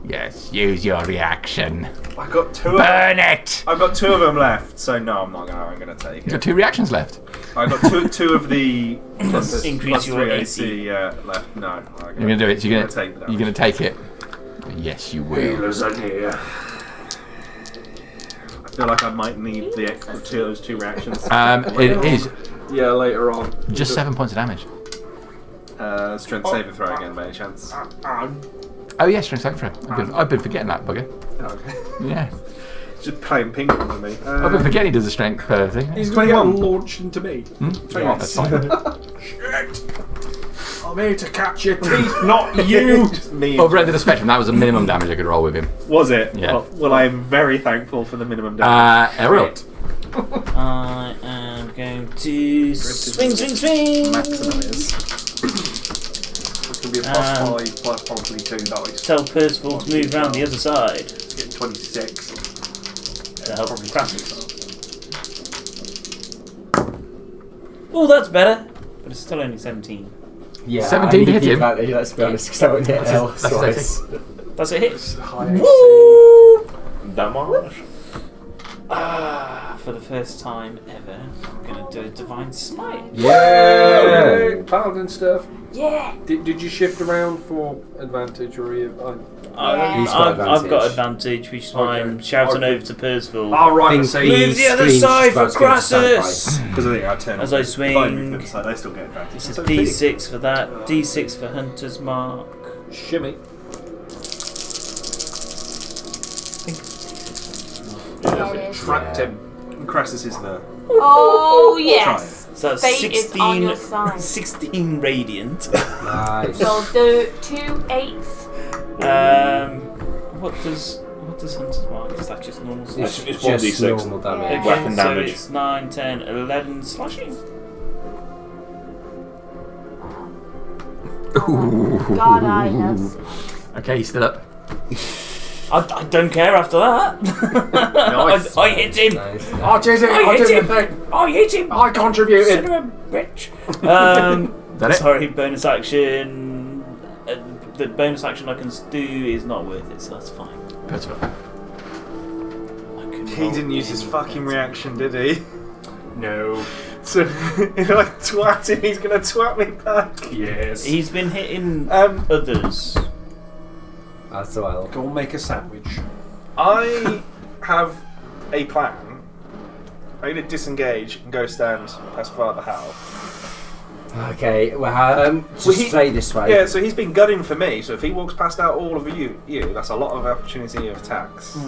Yes. Use your reaction. I got two. Of them. Burn it. I've got two of them left, so no, I'm not gonna. I'm gonna take You've got it. 2 reactions left. I got two of the plus, Increase plus your 3 AC. left. No, I'm You're gonna do it. You're gonna take the damage. You're gonna take it. Yes, you will. Healers in here. I feel like I might need the extra two of those 2 reactions. It is Yeah, later on. just 7 points of damage. Strength saving throw again, by any chance? Oh yes, strength saving throw. I've been forgetting that bugger. Okay. Yeah, Just playing ping pong with me. I've been forgetting he does a strength thing. He's going to get launched into me. Yeah, that's fine. I'm here to catch your teeth, not you. Just me. Over end of the spectrum, that was the minimum damage I could roll with him. Was it? Yeah. Well, I'm very thankful for the minimum damage. Errol. I am going to swing. Maximize. It's going to be a plus 5, plus probably 2 dice. Tell Percival to move around the other side It's getting 26. to help craft it. Oh, that's better, but it's still only 17. Yeah, 17 to hit him. Let's be honest, because I won't hit L That's twice. That's a hit. Woo! Damage. For the first time ever, I'm going to do a Divine Smite. Yeah! Paladin stuff. Yeah. Did you shift around for advantage or you? He's got I've got advantage. advantage, which is why I'm shouting over to Percival. Oh, right, I Think see. Move the other screams side for about to go to standby. Crassus! Because I think I turn. As I If I swing, move to the side, I still get advantage. It's a So big. D6 for that, D6 for Hunter's Mark. Shimmy. trapped him. And Crassus is the. Oh yes. So that's Fate is on your 16, side. 16 radiant. Nice. We'll do 2 8s. What does Hunter's Mark? Is that just normal It's slashing? It's just 1d6. normal damage. Yeah. Weapon So damage. it's 9, 10, 11 slashing. God, I have. Okay, he's still up. I don't care after that. Nice. I hit him. Nice. I did it! I I hit did him. the thing! I hit him. I contributed! Son of a bitch. That it? Sorry, bonus action. The bonus action I can do is not worth it, so that's fine. Better. I can He roll didn't use his any fucking better. reaction, did he? No. So, if I twat him, he's gonna twat me back. Yes. He's been hitting Um, others. That's well. Go and make a sandwich. I have a plan. I'm gonna disengage and go stand past Father Hal. Okay, well, just stay this way. Yeah, so he's been gunning for me, so if he walks past out all of you, that's a lot of opportunity of attacks. It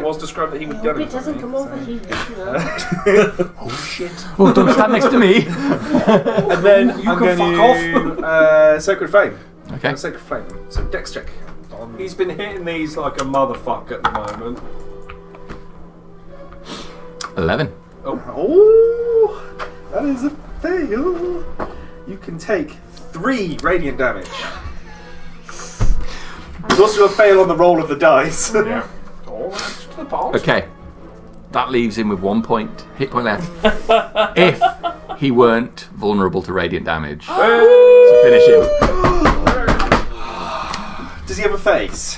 was described that he would I gun hope him it for doesn't me, come so- over here. Oh shit. Oh, don't stand next to me. And then You I'm can going fuck to Sacred Flame. Okay. Sacred Flame. So Dex check. He's been hitting these like a motherfucker at the moment. 11. Oh, that is a fail. You can take 3 radiant damage. There's also a fail on the roll of the dice. Yeah. All adds to the pot. Okay. That leaves him with 1 hit point left. If he weren't vulnerable to radiant damage. To finish him. Does he have a face?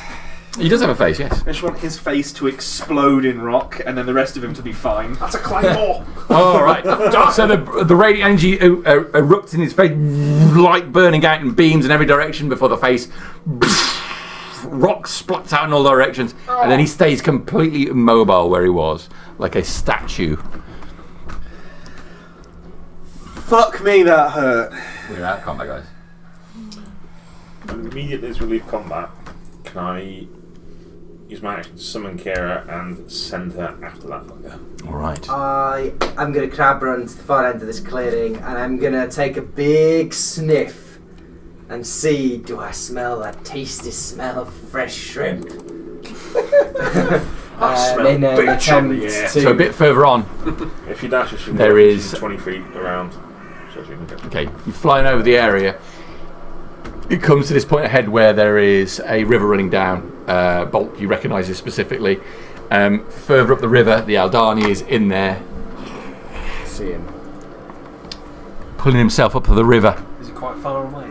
He does have a face, yes. I just want his face to explode in rock and then the rest of him to be fine. That's a claymore. All right. So the radiant energy erupts in his face, light burning out in beams in every direction before the face. Rock splats out in all directions, and then he stays completely immobile where he was, like a statue. Fuck me, that hurt. We're out of combat, guys. Immediately as we leave combat, can I use my action to summon Kira and send her after that fucker? All right. I'm going to crab run to the far end of this clearing and I'm going to take a big sniff and see, do I smell that tasty smell of fresh shrimp? I smell in an bitch on the attempt air. to- So a bit further on, If she dashes, she can There go is- 20 feet around. So she can go. okay, you're flying over the area. It comes to this point ahead where there is a river running down. Bolt, you recognise this specifically. Further up the river, the Aldani is in there, See him. pulling himself up to the river. Is he quite far away?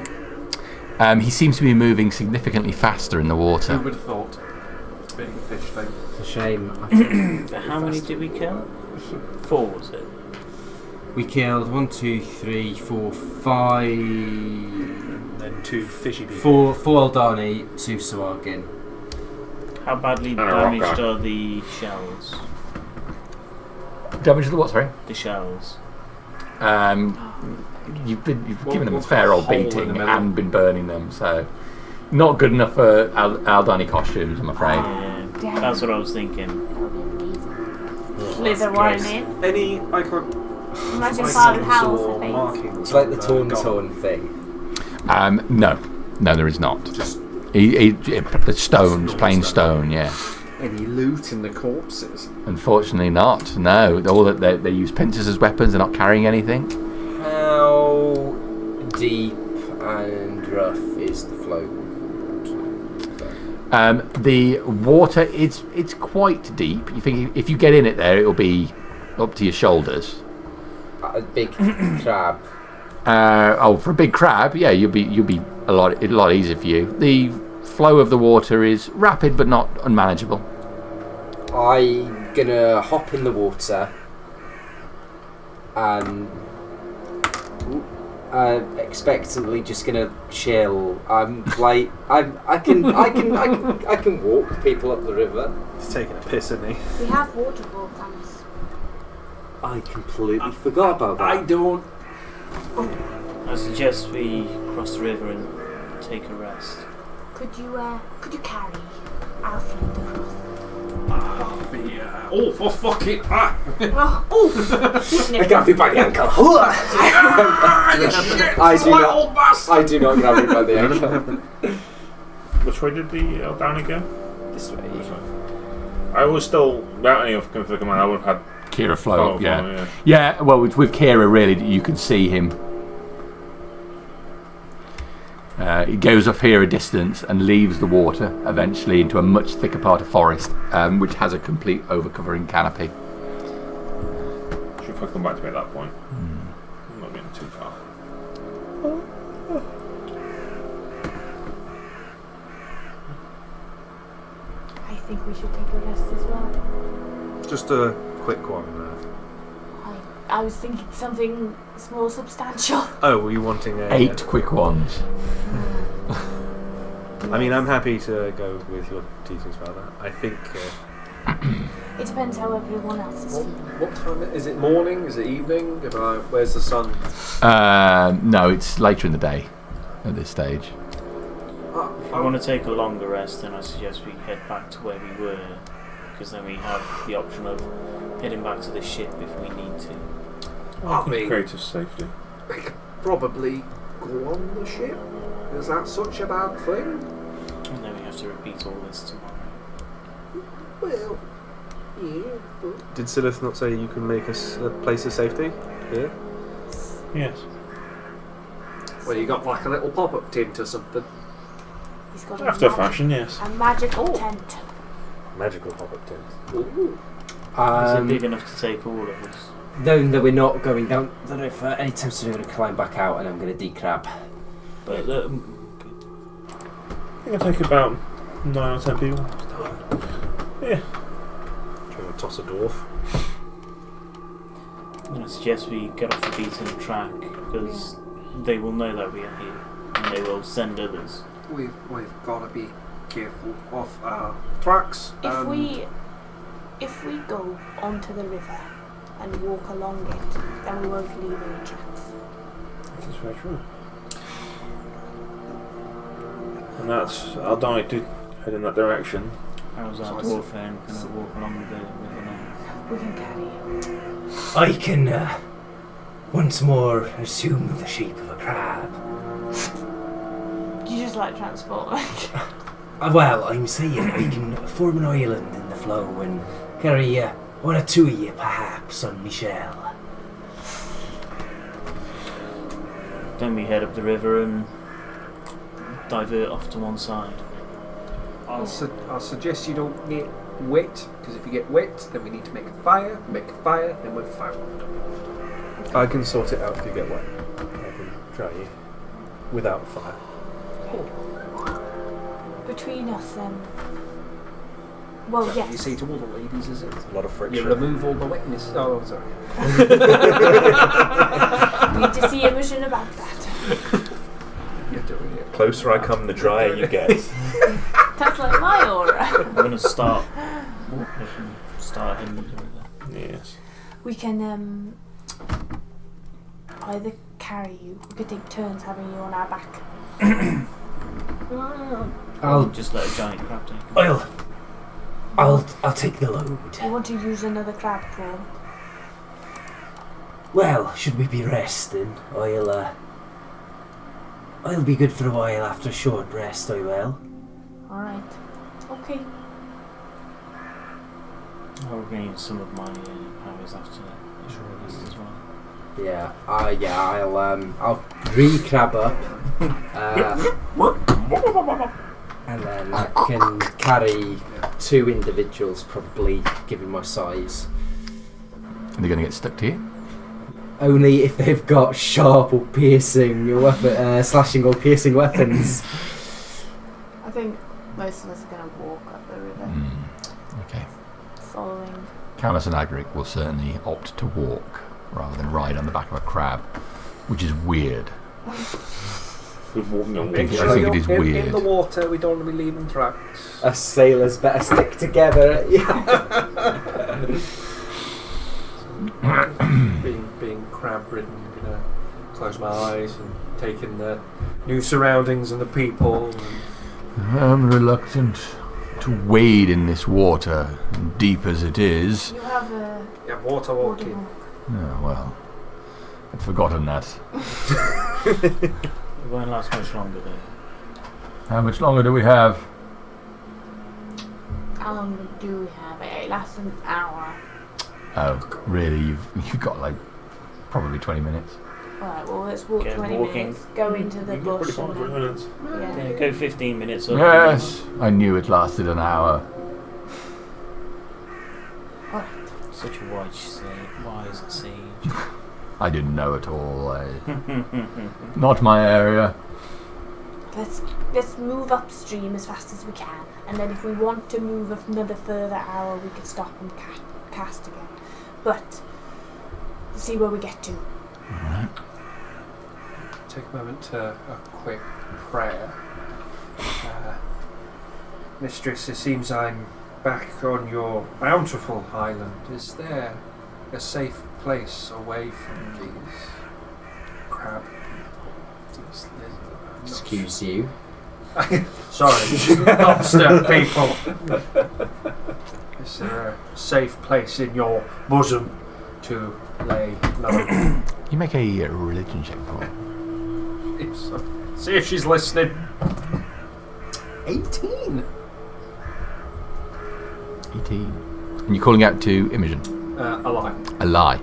He seems to be moving significantly faster in the Who water. would have thought? Being a fish thing. It's a shame. How many did we kill? 4 was it? We killed 1, 2, 3, 4, 5. And then 2 fishy people. 4 Aldani, 2 Sawagin. How badly And a rock damaged guy. are the shells? Damage to the what, sorry? The shells. You've given them a We'll fair old hole in the beating middle. and been burning them, so not good enough for Aldani costumes, I'm afraid. Yeah, that's what I was thinking. That would be amazing. Slither one in. Any icon? Imagine icons Father Howell's or face. markings It's like the on the torn thing. No, there is not. Just The stones, plain stone, yeah. Any loot in the corpses? Unfortunately, not. No, all that they use pincers as weapons. They're not carrying anything. How deep and rough is the flow? The water it's quite deep. You think if you get in it there, it'll be up to your shoulders. A big crab. For a big crab, yeah, you'll be a lot easier for you. The flow of the water is rapid but not unmanageable. I'm gonna hop in the water and expectantly just gonna chill. I can walk people up the river. he's taking a piss, isn't he? We have water volcanoes. I completely forgot about that. I don't. I suggest we cross the river and take a rest. Could you carry our friend across? Oh, for fucking I grab you by the ankle. I do not grab you by the ankle. Which way did the Eldani go? This way. This way. I was still, without any of the command, I would have had Kira float up, yeah. on, Yeah, well, with Kira, really, you can see him. He goes up here a distance and leaves the water eventually into a much thicker part of forest, which has a complete overcovering canopy. Should probably come back to me at that point. I'm not getting too far. I think we should take a rest as well. Just a quick one. I was thinking something more substantial. Oh, were you wanting a... 8 quick ones. I mean, I'm happy to go with your teachings, Father. I think... It depends how everyone else is feeling. What time is it? Morning? Is it evening? Where's the sun? No, it's later in the day at this stage. If we want to take a longer rest, then I suggest we head back to where we were, because then we have the option of heading back to the ship if we need to. I think creative safety. I could probably go on the ship. Is that such a bad thing? And then we have to repeat all this tomorrow. Well, yeah, but... Did Silith not say you can make us a place of safety here? Yes. Well, you got like a little pop-up tent or something. He's got After fashion, yes. a magical tent. Magical pop-up tent. Ooh. Is it big enough to take all of us? No, we're not going down. I don't know if anytime soon I'm going to climb back out and I'm going to decrab. But I think it'll take about 9 or 10 people. Yeah. Trying to toss a dwarf. I'm going to suggest we get off the beaten track, because they will know that we are here, and they will send others. We've got to be careful of our tracks. If we go onto the river and walk along it, then we won't leave any tracks. That's very true. And that's Aldani did head in that direction. How's our dwarf then going to walk along the river now? We can carry him. I can once more assume the shape of a crab. You just like transforming. Well, I'm saying I can form an island in the flow and carry one or two of you perhaps on my shell. Then we head up the river and divert off to one side. I'll suggest you don't get wet, because if you get wet, then we need to make a fire. Make a fire, then we're found. I can sort it out if you get wet. I can try you. Without fire. Between us, well, So yes. You say to all the ladies, is it? A lot of friction. You remove all the wetness. Oh, sorry. We need to see a mission about that. You're doing it. Closer I come, the drier you get. That's like my aura. I'm going to start heading up the river. Yes. We can either carry you. We could take turns having you on our back. Or just let a giant crab take it. I'll take the load. You want to use another crab prawn? Well, should we be resting? I'll be good for a while after a short rest, I will. Alright. Okay. I'll regain some of my powers after a short rest as well. Yeah, I'll re-crab up. And then I can carry 2 individuals, probably, given my size. Are they going to get stuck to you? Only if they've got sharp or piercing weapon, slashing or piercing weapons. I think most of us are going to walk up the river. Okay. Following. Camus and Agric will certainly opt to walk rather than ride on the back of a crab, which is weird. Good walking on I think water. it is weird. In the water, we don't want to be leaving tracks. Us sailors better stick together. being crab-ridden, I'm going to close my eyes and take in the new surroundings and the people. I'm reluctant. to wade in this water, deep as it is. You have a Yeah, water walking. Oh, well, I'd forgotten that. It won't last much longer though. How much longer do we have? How long do we have? It lasts an hour. Oh, really? You've got like probably 20 minutes. Alright, well let's walk Get 20 walking. minutes, go into the You've got bush pretty far, and 20 minutes. then, Yeah, go 15 minutes. Up Yes, I knew it lasted an hour. Such a wise sage. I didn't know at all. Not my area. let's move upstream as fast as we can, and then if we want to move another further hour, we could stop and cast again. But see where we get to. Alright. Take a moment to a quick prayer. Mistress, it seems I'm back on your bountiful island. Is there a safe place away from these crab people? These lizard- Excuse you. Sorry, lobster people. Is there a safe place in your bosom to lay low? You make a religion check, Paul. See if she's listening. 18. 18. And you're calling out to Imogen? A lie. A lie.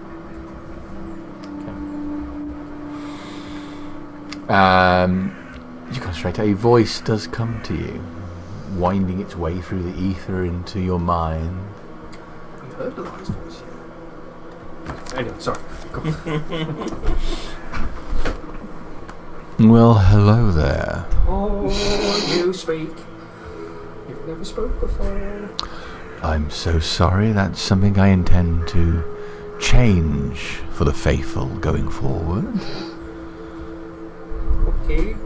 You concentrate. A voice does come to you, winding its way through the ether into your mind. You heard the lie's voice yet? Anyway, sorry. Go on. Well, hello there. Oh, you speak. You've never spoke before. I'm so sorry. That's something I intend to change for the faithful going forward. Okay.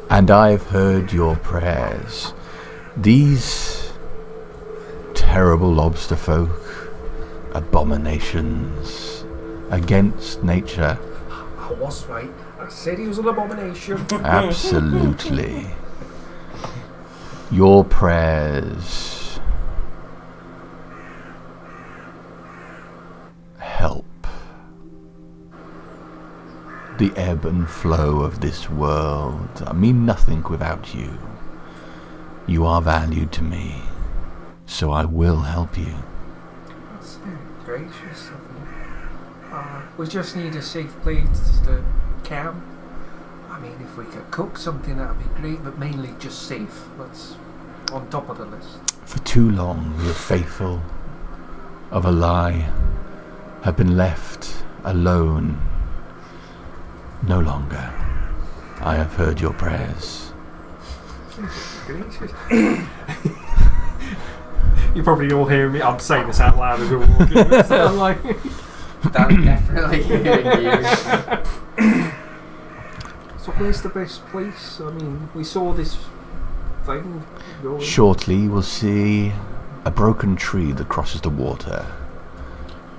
And I've heard your prayers. These terrible lobster folk, abominations against nature. I was right. I said he was an abomination. Absolutely. Your prayers help the ebb and flow of this world. I mean nothing without you. You are valued to me, so I will help you. That's very gracious of you. We just need a safe place to camp. I mean, if we could cook something, that would be great, but mainly just safe. That's on top of the list. For too long, the faithful of a lie have been left alone. No longer. I have heard your prayers. Gracious. You probably all hear me. I'm saying this out loud as we're walking. So I'm like, I'm definitely hearing you. so where's the best place? I mean, we saw this thing going. Shortly, you will see a broken tree that crosses the water.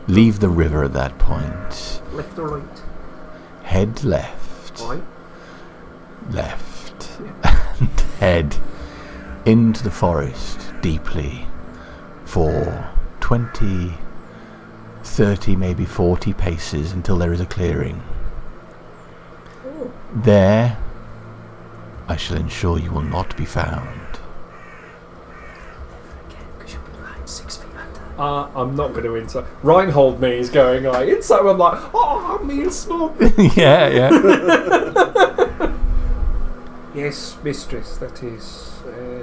Leave the river at that point. Left or right? Head left. Right. Left. And head into the forest deeply for 20, 30, maybe 40 paces until there is a clearing. Ooh. There, I shall ensure you will not be found. I'm not going to insight. Reinhold me is going like insight. I'm like, oh, I'm being small. Yeah, yeah. Yes, mistress, that is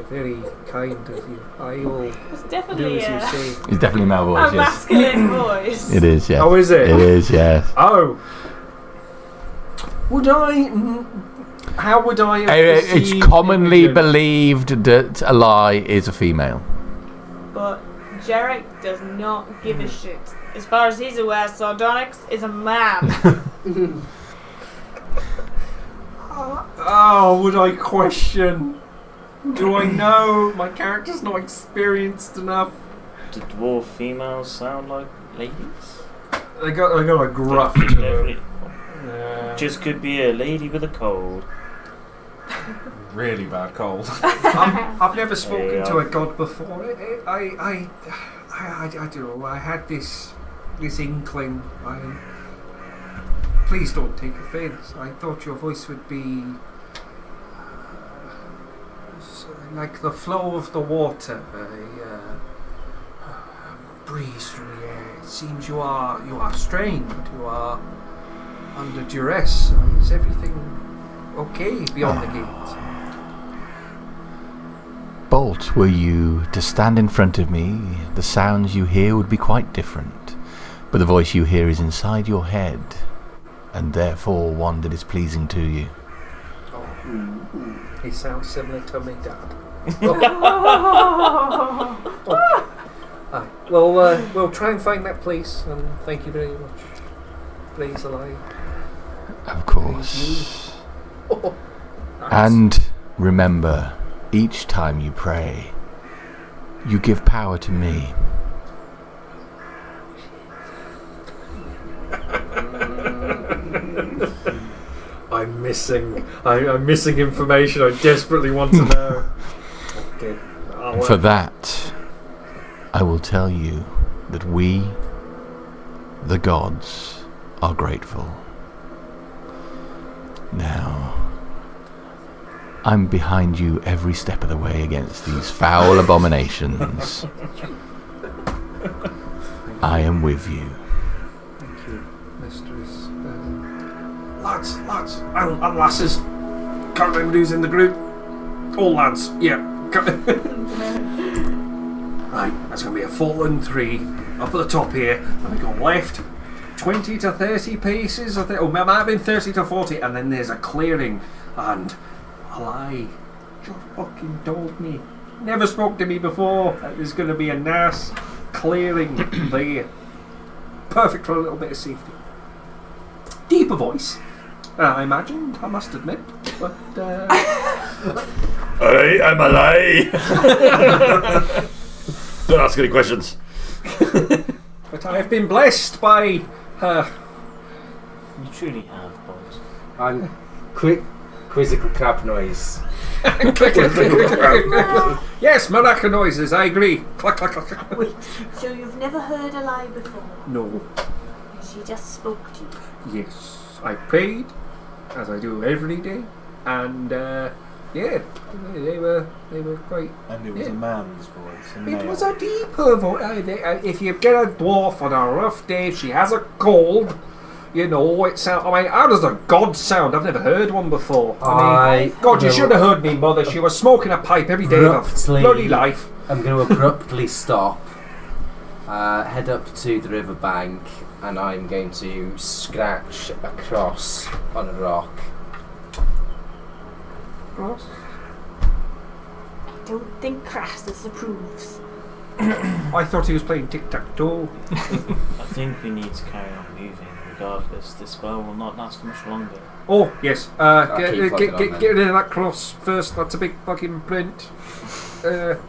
very kind of you. I will It's do definitely as you a say. It's definitely my voice, yes. masculine voice. It is, yes. Oh, is it? It is, yes. Oh. Would I... How would I have It's perceived commonly Imogen? believed that a lie is a female. But Jarek does not give a shit. As far as he's aware, Sardonyx is a man. Oh, would I question? Do I know? My character's not experienced enough. Do dwarf females sound like ladies? They got a gruff to them. Definitely. Just could be a lady with a cold. really bad cold. I've never spoken to a god before. I don't know. I had this inkling. Please don't take offence. I thought your voice would be like the flow of the water, a breeze through the air. It seems you are strained. You are under duress. Is everything okay beyond the gate? Bolt, were you to stand in front of me, the sounds you hear would be quite different. But the voice you hear is inside your head, and therefore one that is pleasing to you. He sounds similar to me, Dad. Aye. Well, we'll try and find that place, and thank you very much. Please alive. Of course. Oh, nice. And remember, each time you pray, you give power to me. I'm missing information. I desperately want to know. Okay. For that, I will tell you that we, the gods, are grateful. Now, I'm behind you every step of the way against these foul abominations. I am with you. Thank you, mistress. Lads, and lasses. Can't remember who's in the group. All lads, yeah. Right, that's going to be a 4 and 3 up at the top here, and we go left 20 to 30 paces, I think. Oh, it might have been 30 to 40, and then there's a clearing, and a lie. You fucking told me. Never spoke to me before. There's going to be a nice clearing there. Perfect for a little bit of safety. Deeper voice, I imagine, I must admit, but I'm a lie. Don't ask any questions. but I have been blessed by her. You truly have, Bolt. I'm quizzical crab noise. Yes, maraca noises, I agree. Clack, clack, clack, clack. Wait, so you've never heard a lie before? No. She just spoke to you. Yes, I prayed, as I do every day, and yeah, they were quite. And it was a man's voice. It was a deeper voice. If you get a dwarf on a rough day, if she has a cold, you know it sounds. I mean, how does a god sound? I've never heard one before. I mean, God, you should have heard me, mother. She was smoking a pipe every day of her bloody life. I'm going to abruptly stop, head up to the riverbank, and I'm going to scratch a cross on a rock. Cross? I don't think Crassus approves. I thought he was playing tic-tac-toe. I think we need to carry on moving, regardless. This spell will not last much longer. Oh, yes. Get keep plugging on then. rid of that cross first. That's a big fucking print. We Get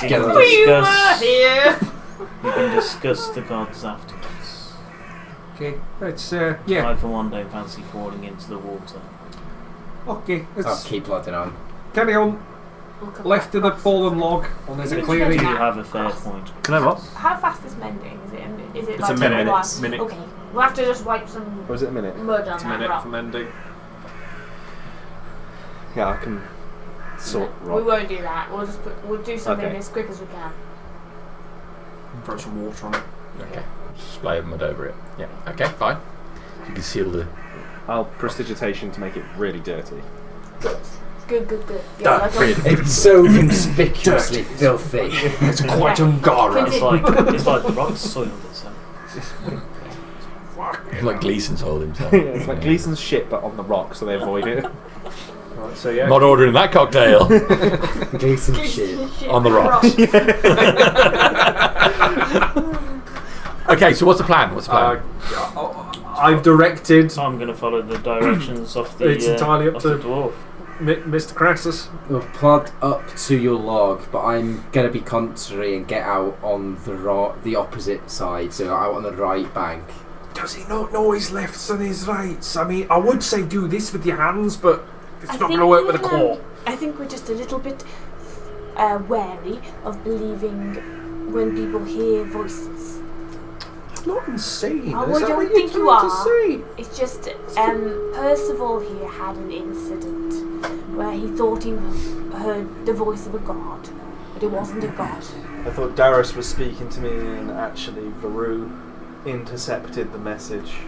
can on. discuss. We can discuss the gods afterwards. Okay, let's, yeah. I, for one, don't fancy falling into the water. Okay, I'll let's keep plodding on. carry on. We'll come Left of the fallen log, and there's a Which clearing. way You have a fair point. Can I what? How fast is mending? Is it It's like a minute. one? Minute. Okay, we'll have to just wipe some Or is it a minute? mud on It's a that minute rock. for mending. Yeah, I can sort We rock. won't do that. We'll do something Okay. as quick as we can. Throw some water on it. Okay. Splay mud over it. Yeah. Okay, fine. You can seal the. I'll prestidigitation to make it really dirty. Good. Yeah, like It's so conspicuously filthy. It's quite Ungara. It's like the rock's soiled itself. Like Gleason's hold himself. It's like Gleason's shit, but on the rock, so they avoid it. Right, so yeah. Not ordering that cocktail Decent shit. on the rocks. Okay, so what's the plan? I've directed So I'm going to follow the directions of the, It's entirely up of to- the dwarf. Mr. Crassus. We'll plod up to your log, but I'm going to be contrary and get out on the opposite side, so out on the right bank. Does he not know his lefts and his rights? I mean, I would say do this with your hands, but It's not going to work with a claw. I think we're just a little bit wary of believing when people hear voices. I'm not insane. Oh, Is I that what don't you're think you trying to are. say? It's just Percival here had an incident where he thought he heard the voice of a god, but it wasn't a god. I thought Darius was speaking to me, and actually Varu intercepted the message.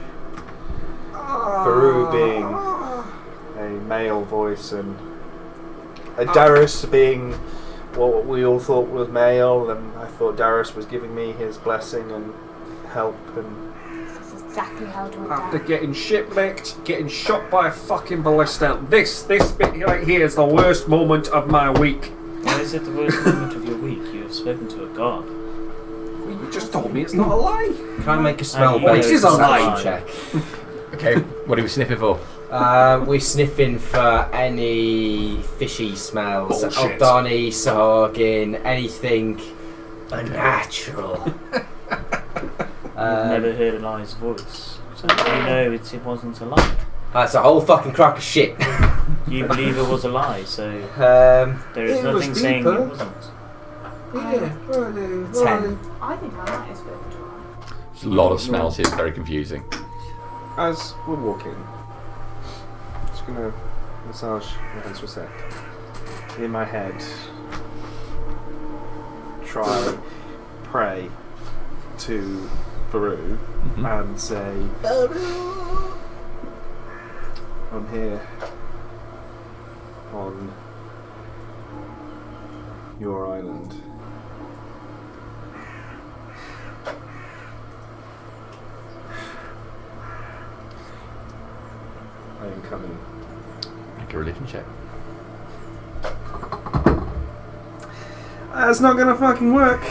Varu being a male voice, and Darius being what we all thought was male, and I thought Darius was giving me his blessing and help, and This is exactly how it went After down. getting shipwrecked, getting shot by a fucking ballista, this bit right here is the worst moment of my week. Why is it the worst moment of your week? You have spoken to a god. You just told me it's not a lie. Can I make a smell Well, based it is a perception lie. check? Okay, what are we sniffing for? We're sniffing for any fishy smells. Bullshit. Aldani, Sahagin, anything unnatural. I've never heard an eye's voice. So you know it wasn't a lie. That's a whole fucking crock of shit. You believe it was a lie, so there is It was nothing saying deeper. it wasn't. Yeah. 10. I think I might have spoken to her. There's a lot of smells here, very confusing. as we're walking, just gonna massage my hands for a sec. In my head, pray to Faru and say, I'm here on your island. I am coming. Make a religion check. That's not gonna fucking work.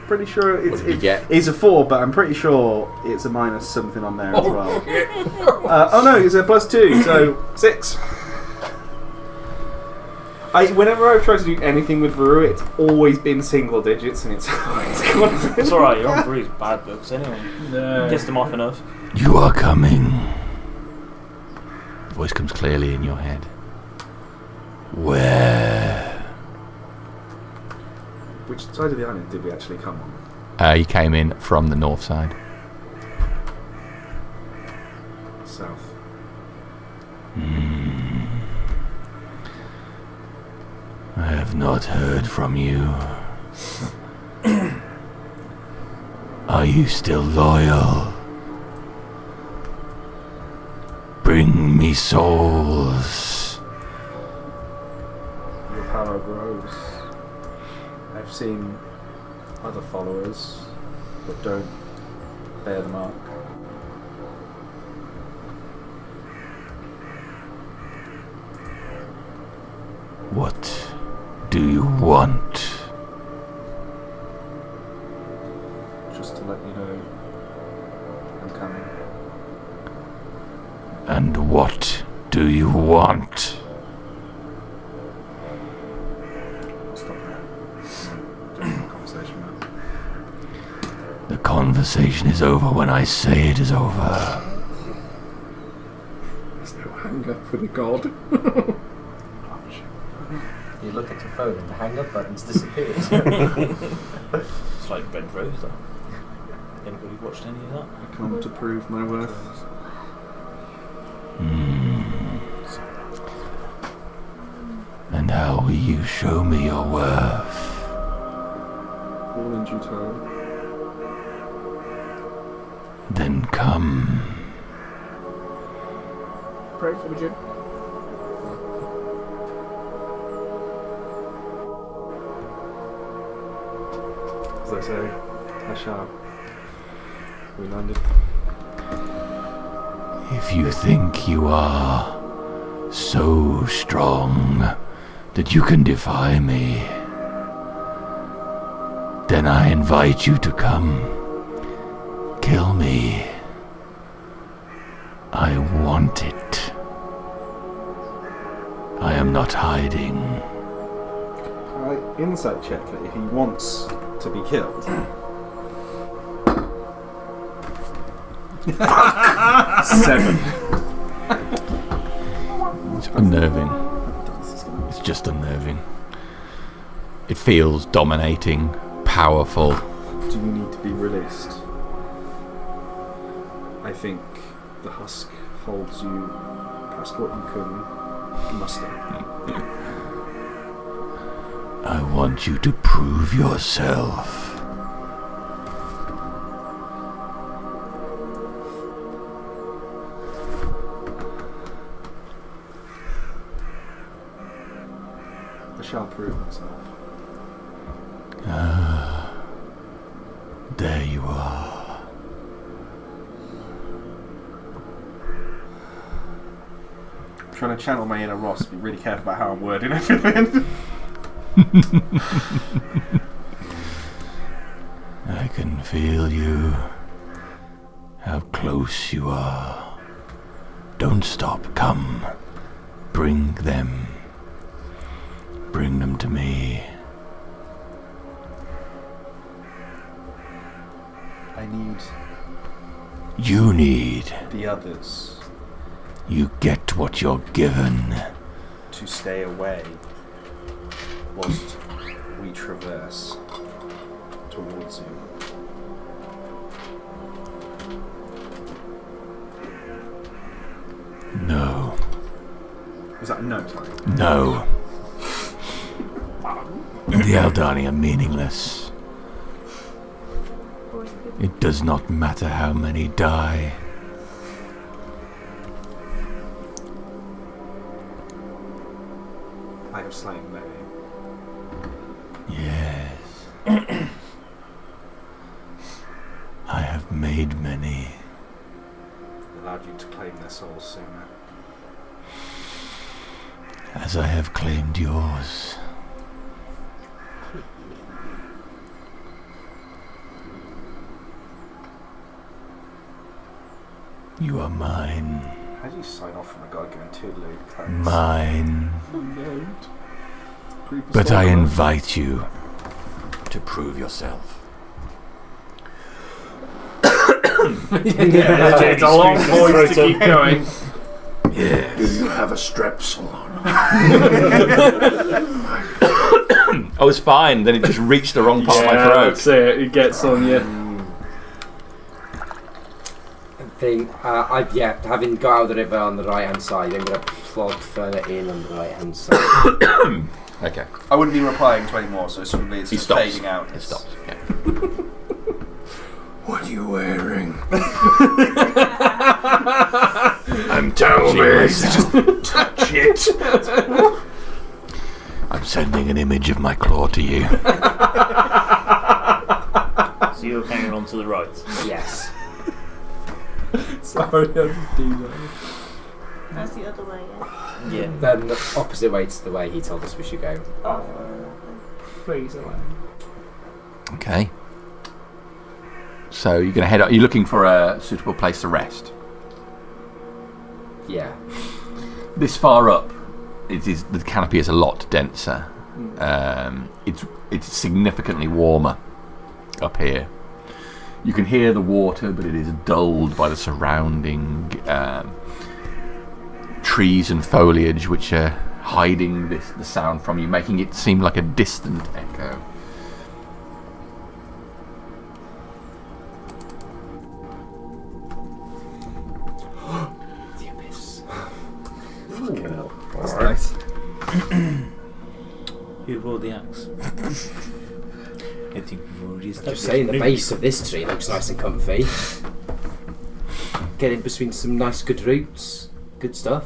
Pretty sure What did you get? it's a 4, but I'm pretty sure it's a minus something on there as well. Oh no, it's a +2, so 6. Whenever I've tried to do anything with Varu, it's always been single digits, and it's gone. It's alright, you're on Bruce's bad books anyway. No. Pissed them off enough. You are coming. The voice comes clearly in your head. Where? Which side of the island did we actually come on? You came in from the north side. South. I have not heard from you. Are you still loyal? Bring me souls. Your power grows. I've seen other followers that don't bear the mark. What do you want? Just to let you know, I'm coming. And what do you want? Stop there. Just a conversation now. The conversation is over when I say it is over. There's no hang up for the god. You look at your phone and the hang up button's disappeared. It's like Red Rose, though. Anybody watched any of that? I come to prove my worth. And how will you show me your worth? All in due time. Then come. Pray for me, Jim. As I say, I shall. We landed. If you think you are so strong that you can defy me, then I invite you to come. Kill me. I want it. I am not hiding. Insight check that if he wants to be killed. 7. It's unnerving. It's just unnerving. It feels dominating, powerful. Do you need to be released? I think the husk holds you past what you can muster. I want you to prove yourself. I shall prove myself. There you are. I'm trying to channel my inner Ross, be really careful about how I'm wording everything. I can feel you. How close you are. Don't stop. Come. Bring them. Bring them to me. I need You need. the others You get what you're given. to stay away whilst we traverse towards you. No. Was that a no? Sorry. No. The Aldani are meaningless. It does not matter how many die. I have slain many. Yes. I have made many. Allowed you to claim their souls sooner. As I have claimed yours. You are mine. How do you sign off from a guy going to Luke? Thanks. Mine. Creepy But I stalker. invite you to prove yourself. It's a long voice to keep going. Yes. Do you have a strepsil on? I was fine, then it just reached the wrong part of my Yeah, throat. that's it. It gets on you. Having got out of the river on the right hand side, I'm going to plod further in on the right hand side. Okay. I wouldn't be replying to any more, so suddenly it's He just stops. fading out. It stops. Yeah. What are you wearing? I'm touching myself. Touch it. I'm sending an image of my claw to you. So you're carrying on to the right. Yes. Sorry, I didn't do that. That's the other way, yeah. Yeah. Then the opposite way to the way he told us we should go. Please allow. Okay. So you're going to head up. You're looking for a suitable place to rest. Yeah. This far up, the canopy is a lot denser. It's significantly warmer up here. You can hear the water, but it is dulled by the surrounding trees and foliage, which are hiding the sound from you, making it seem like a distant echo. The abyss. That's nice. Who brought the axe? I think we've already Just established. saying, the base of this tree looks nice and comfy. Get in between some nice good roots. Good stuff.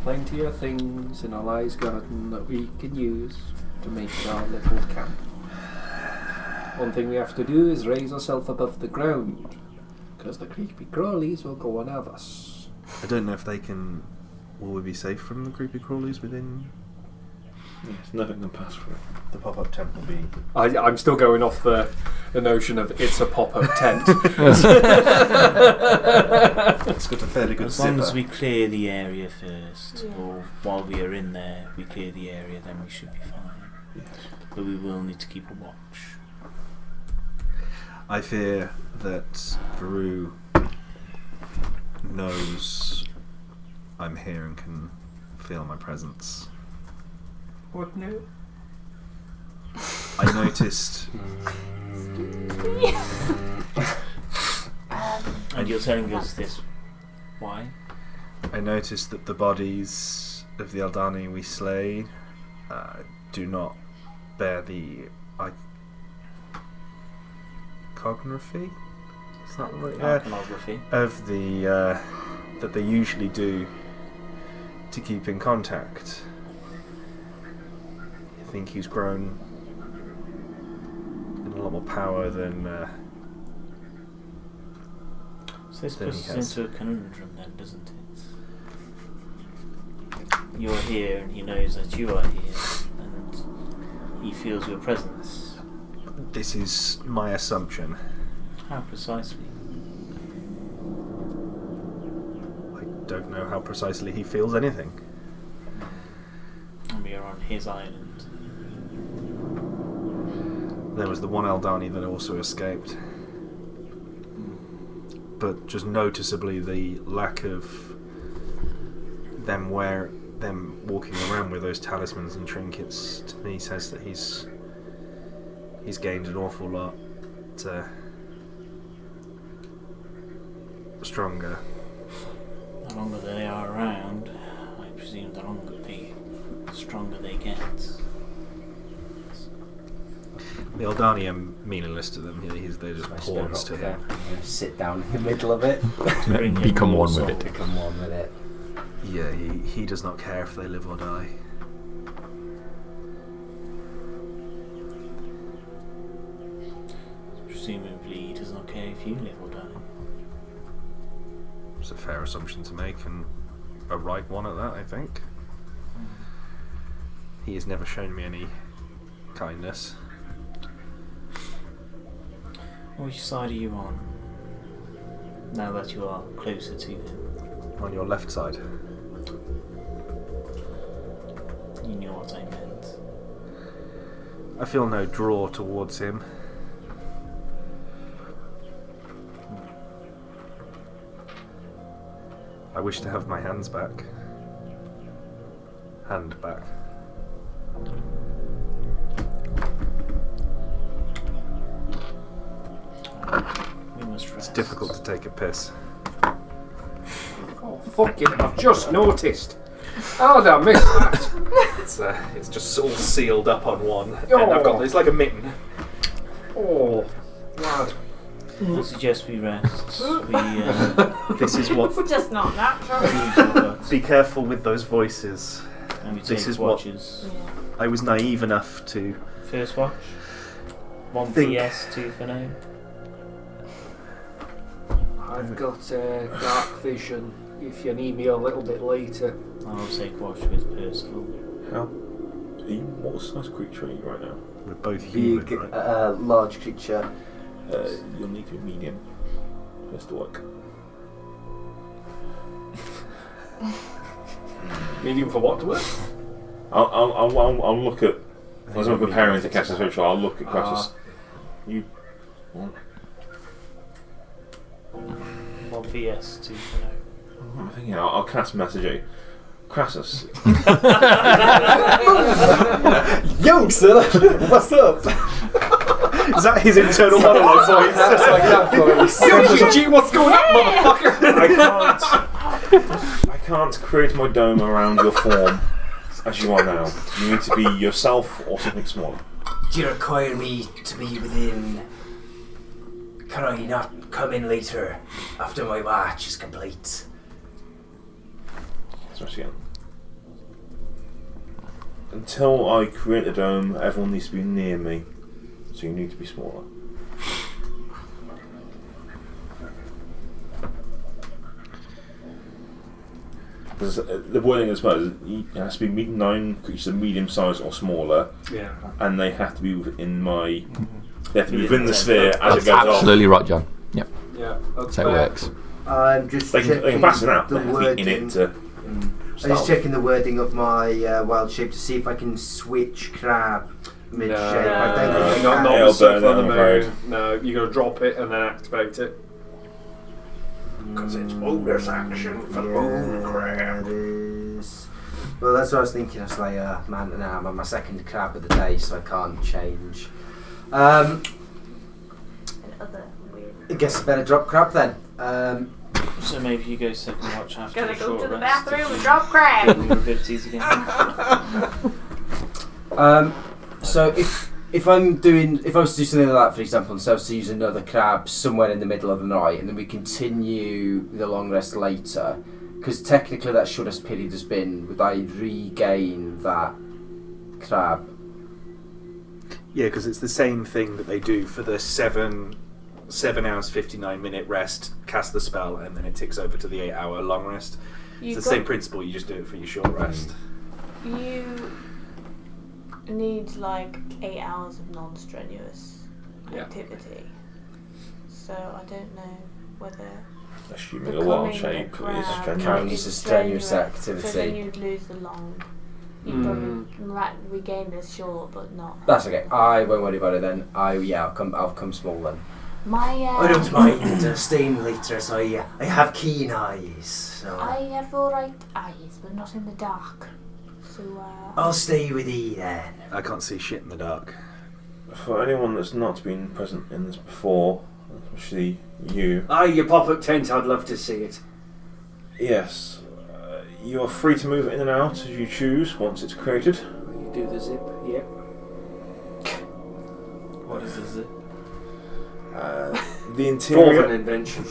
Plenty of things in Eli's garden that we can use to make our little camp. One thing we have to do is raise ourselves above the ground, because the creepy crawlies will go and have us. I don't know if they can. Will we be safe from the creepy crawlies within Yes, nothing can pass through. the pop-up tent? Will be. I'm still going off the notion of it's a pop-up tent. It's got a fairly good As long as zipper. we clear the area first, Yeah. or while we are in there, we clear the area, then we should be fine. But we will need to keep a watch. I fear that Veru knows I'm here and can feel my presence. What new? I noticed. And you're telling us this. Why? I noticed that the bodies of the Eldani we slay do not bear the iconography. Is that right? Iconography. Of the that they usually do to keep in contact. I think he's grown in a lot more power than. So this Then puts he us has. into a conundrum then, doesn't it? You're here and he knows that you are here and he feels your presence. This is my assumption. How precisely? I don't know how precisely he feels anything. And we are on his island. There was the one Eldani that also escaped. But just noticeably the lack of them walking around with those talismans and trinkets to me says that he's gained an awful lot stronger. The longer they are around, I presume the stronger they get. The Eldani are meaningless to them. They're just pawns to him. Sit down in the middle of it. Become one with it. Become one with it. Yeah, he does not care if they live or die. Presumably he does not care if you live or die. It's a fair assumption to make, and a right one at that, I think. He has never shown me any kindness. Which side are you on? Now that you are closer to him. On your left side. You knew what I meant. I feel no draw towards him. I wish to have my hands back. Hand back. We must rest. It's difficult to take a piss. Oh, fuck it, I've just noticed. How did I miss that? It's just all sealed up on one, Oh. and I've got it's like a mitten. Oh, lad. I suggest we rest. This is what. Just not natural. Be careful with those voices. And we This take is what- watches. I was naive enough to. First watch. 1 Think. PS, 2 for now. I've got dark vision if you need me a little bit later. I'll take watch with Percival. What size creature are you right now? We're both human, Big, right? large creature. You'll need to be medium. Just to work. Medium for what to work? I'll look at. As I'm preparing to cast this ritual, I'll look at Crassus. You. What? 1 PS, 2 for now. I'm thinking I'll cast messaging. Crassus. Youngster, what's up? Is that his internal monologue voice? That's like that voice. Gee, what's going on, motherfucker? I can't create my dome around your form as you are now. You need to be yourself or something smaller. Do you require me to be within? Can I not come in later after my watch is complete? Especially again. Until I create the dome, everyone needs to be near me. So you need to be smaller. Because the wording as well is it has to be 9 creatures of medium size or smaller, Yeah. and they have to be within my. They have to be within the sphere as it That's goes on. absolutely right, John. Yep, Yeah. that's how it works. I'm just They checking can pass it out. the They have to be in wording. it to. I'm just checking the wording of my wild shape to see if I can switch crab mid shape. I don't think I not can. the It'll circle burn on the it, I'm afraid. moon. No, you got to drop it and then activate it. Because it's bonus action for moon crab. It is. Well, that's what I was thinking. I was like, man, now I'm on my second crab of the day, so I can't change. And other weird. I guess I better drop crab then. So maybe you go second watch after Gonna a go short to the rest. bathroom and drop crab. Get your abilities again. So if I was to do something like that, for example, and so I was to use another crab somewhere in the middle of the night, and then we continue the long rest later, because technically that shortest period has been, would I regain that crab? Yeah, because it's the same thing that they do for the 7 hours 59-minute rest, cast the spell, and then it ticks over to the 8-hour long rest. It's the same principle, you just do it for your short rest. You need like 8 hours of non-strenuous activity. So I don't know whether Assuming a wild shape is Counts strenuous. as strenuous activity. So then you'd lose the long. You'd probably regain the short, but not. That's okay. I won't worry about it then. I'll come small then. My I don't mind staying later, as I have keen eyes. So I have alright eyes, but not in the dark. So I'll stay with you then. I can't see shit in the dark. For anyone that's not been present in this before, especially you, Aye, your pop-up tent, I'd love to see it. yes, you are free to move in and out as you choose once it's created. You do the zip, yep. What is this? The Dwarven interior, invention.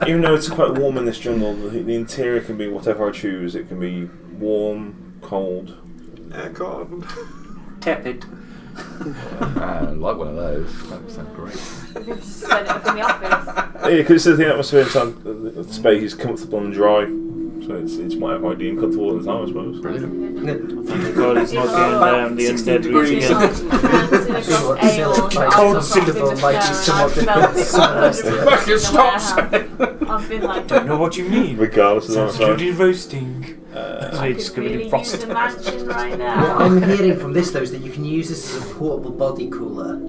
even though it's quite warm in this jungle, the interior can be whatever I choose. It can be warm, cold. Aircon. Tepid. I like one of those. That sounds great. We could just set it up in the office. Yeah, because the atmosphere inside the space is comfortable and dry, so it's whatever I deem comfortable at the time, I suppose. Brilliant. Thank God it's not going down the undead route again. Cold citadel might be somewhat different. I've been like, Don't know what you mean. Regardless of the Sounds outside. good in roasting. I It's could covered really in frost. use a mansion right What now. I'm hearing from this though is that you can use this as a portable body cooler.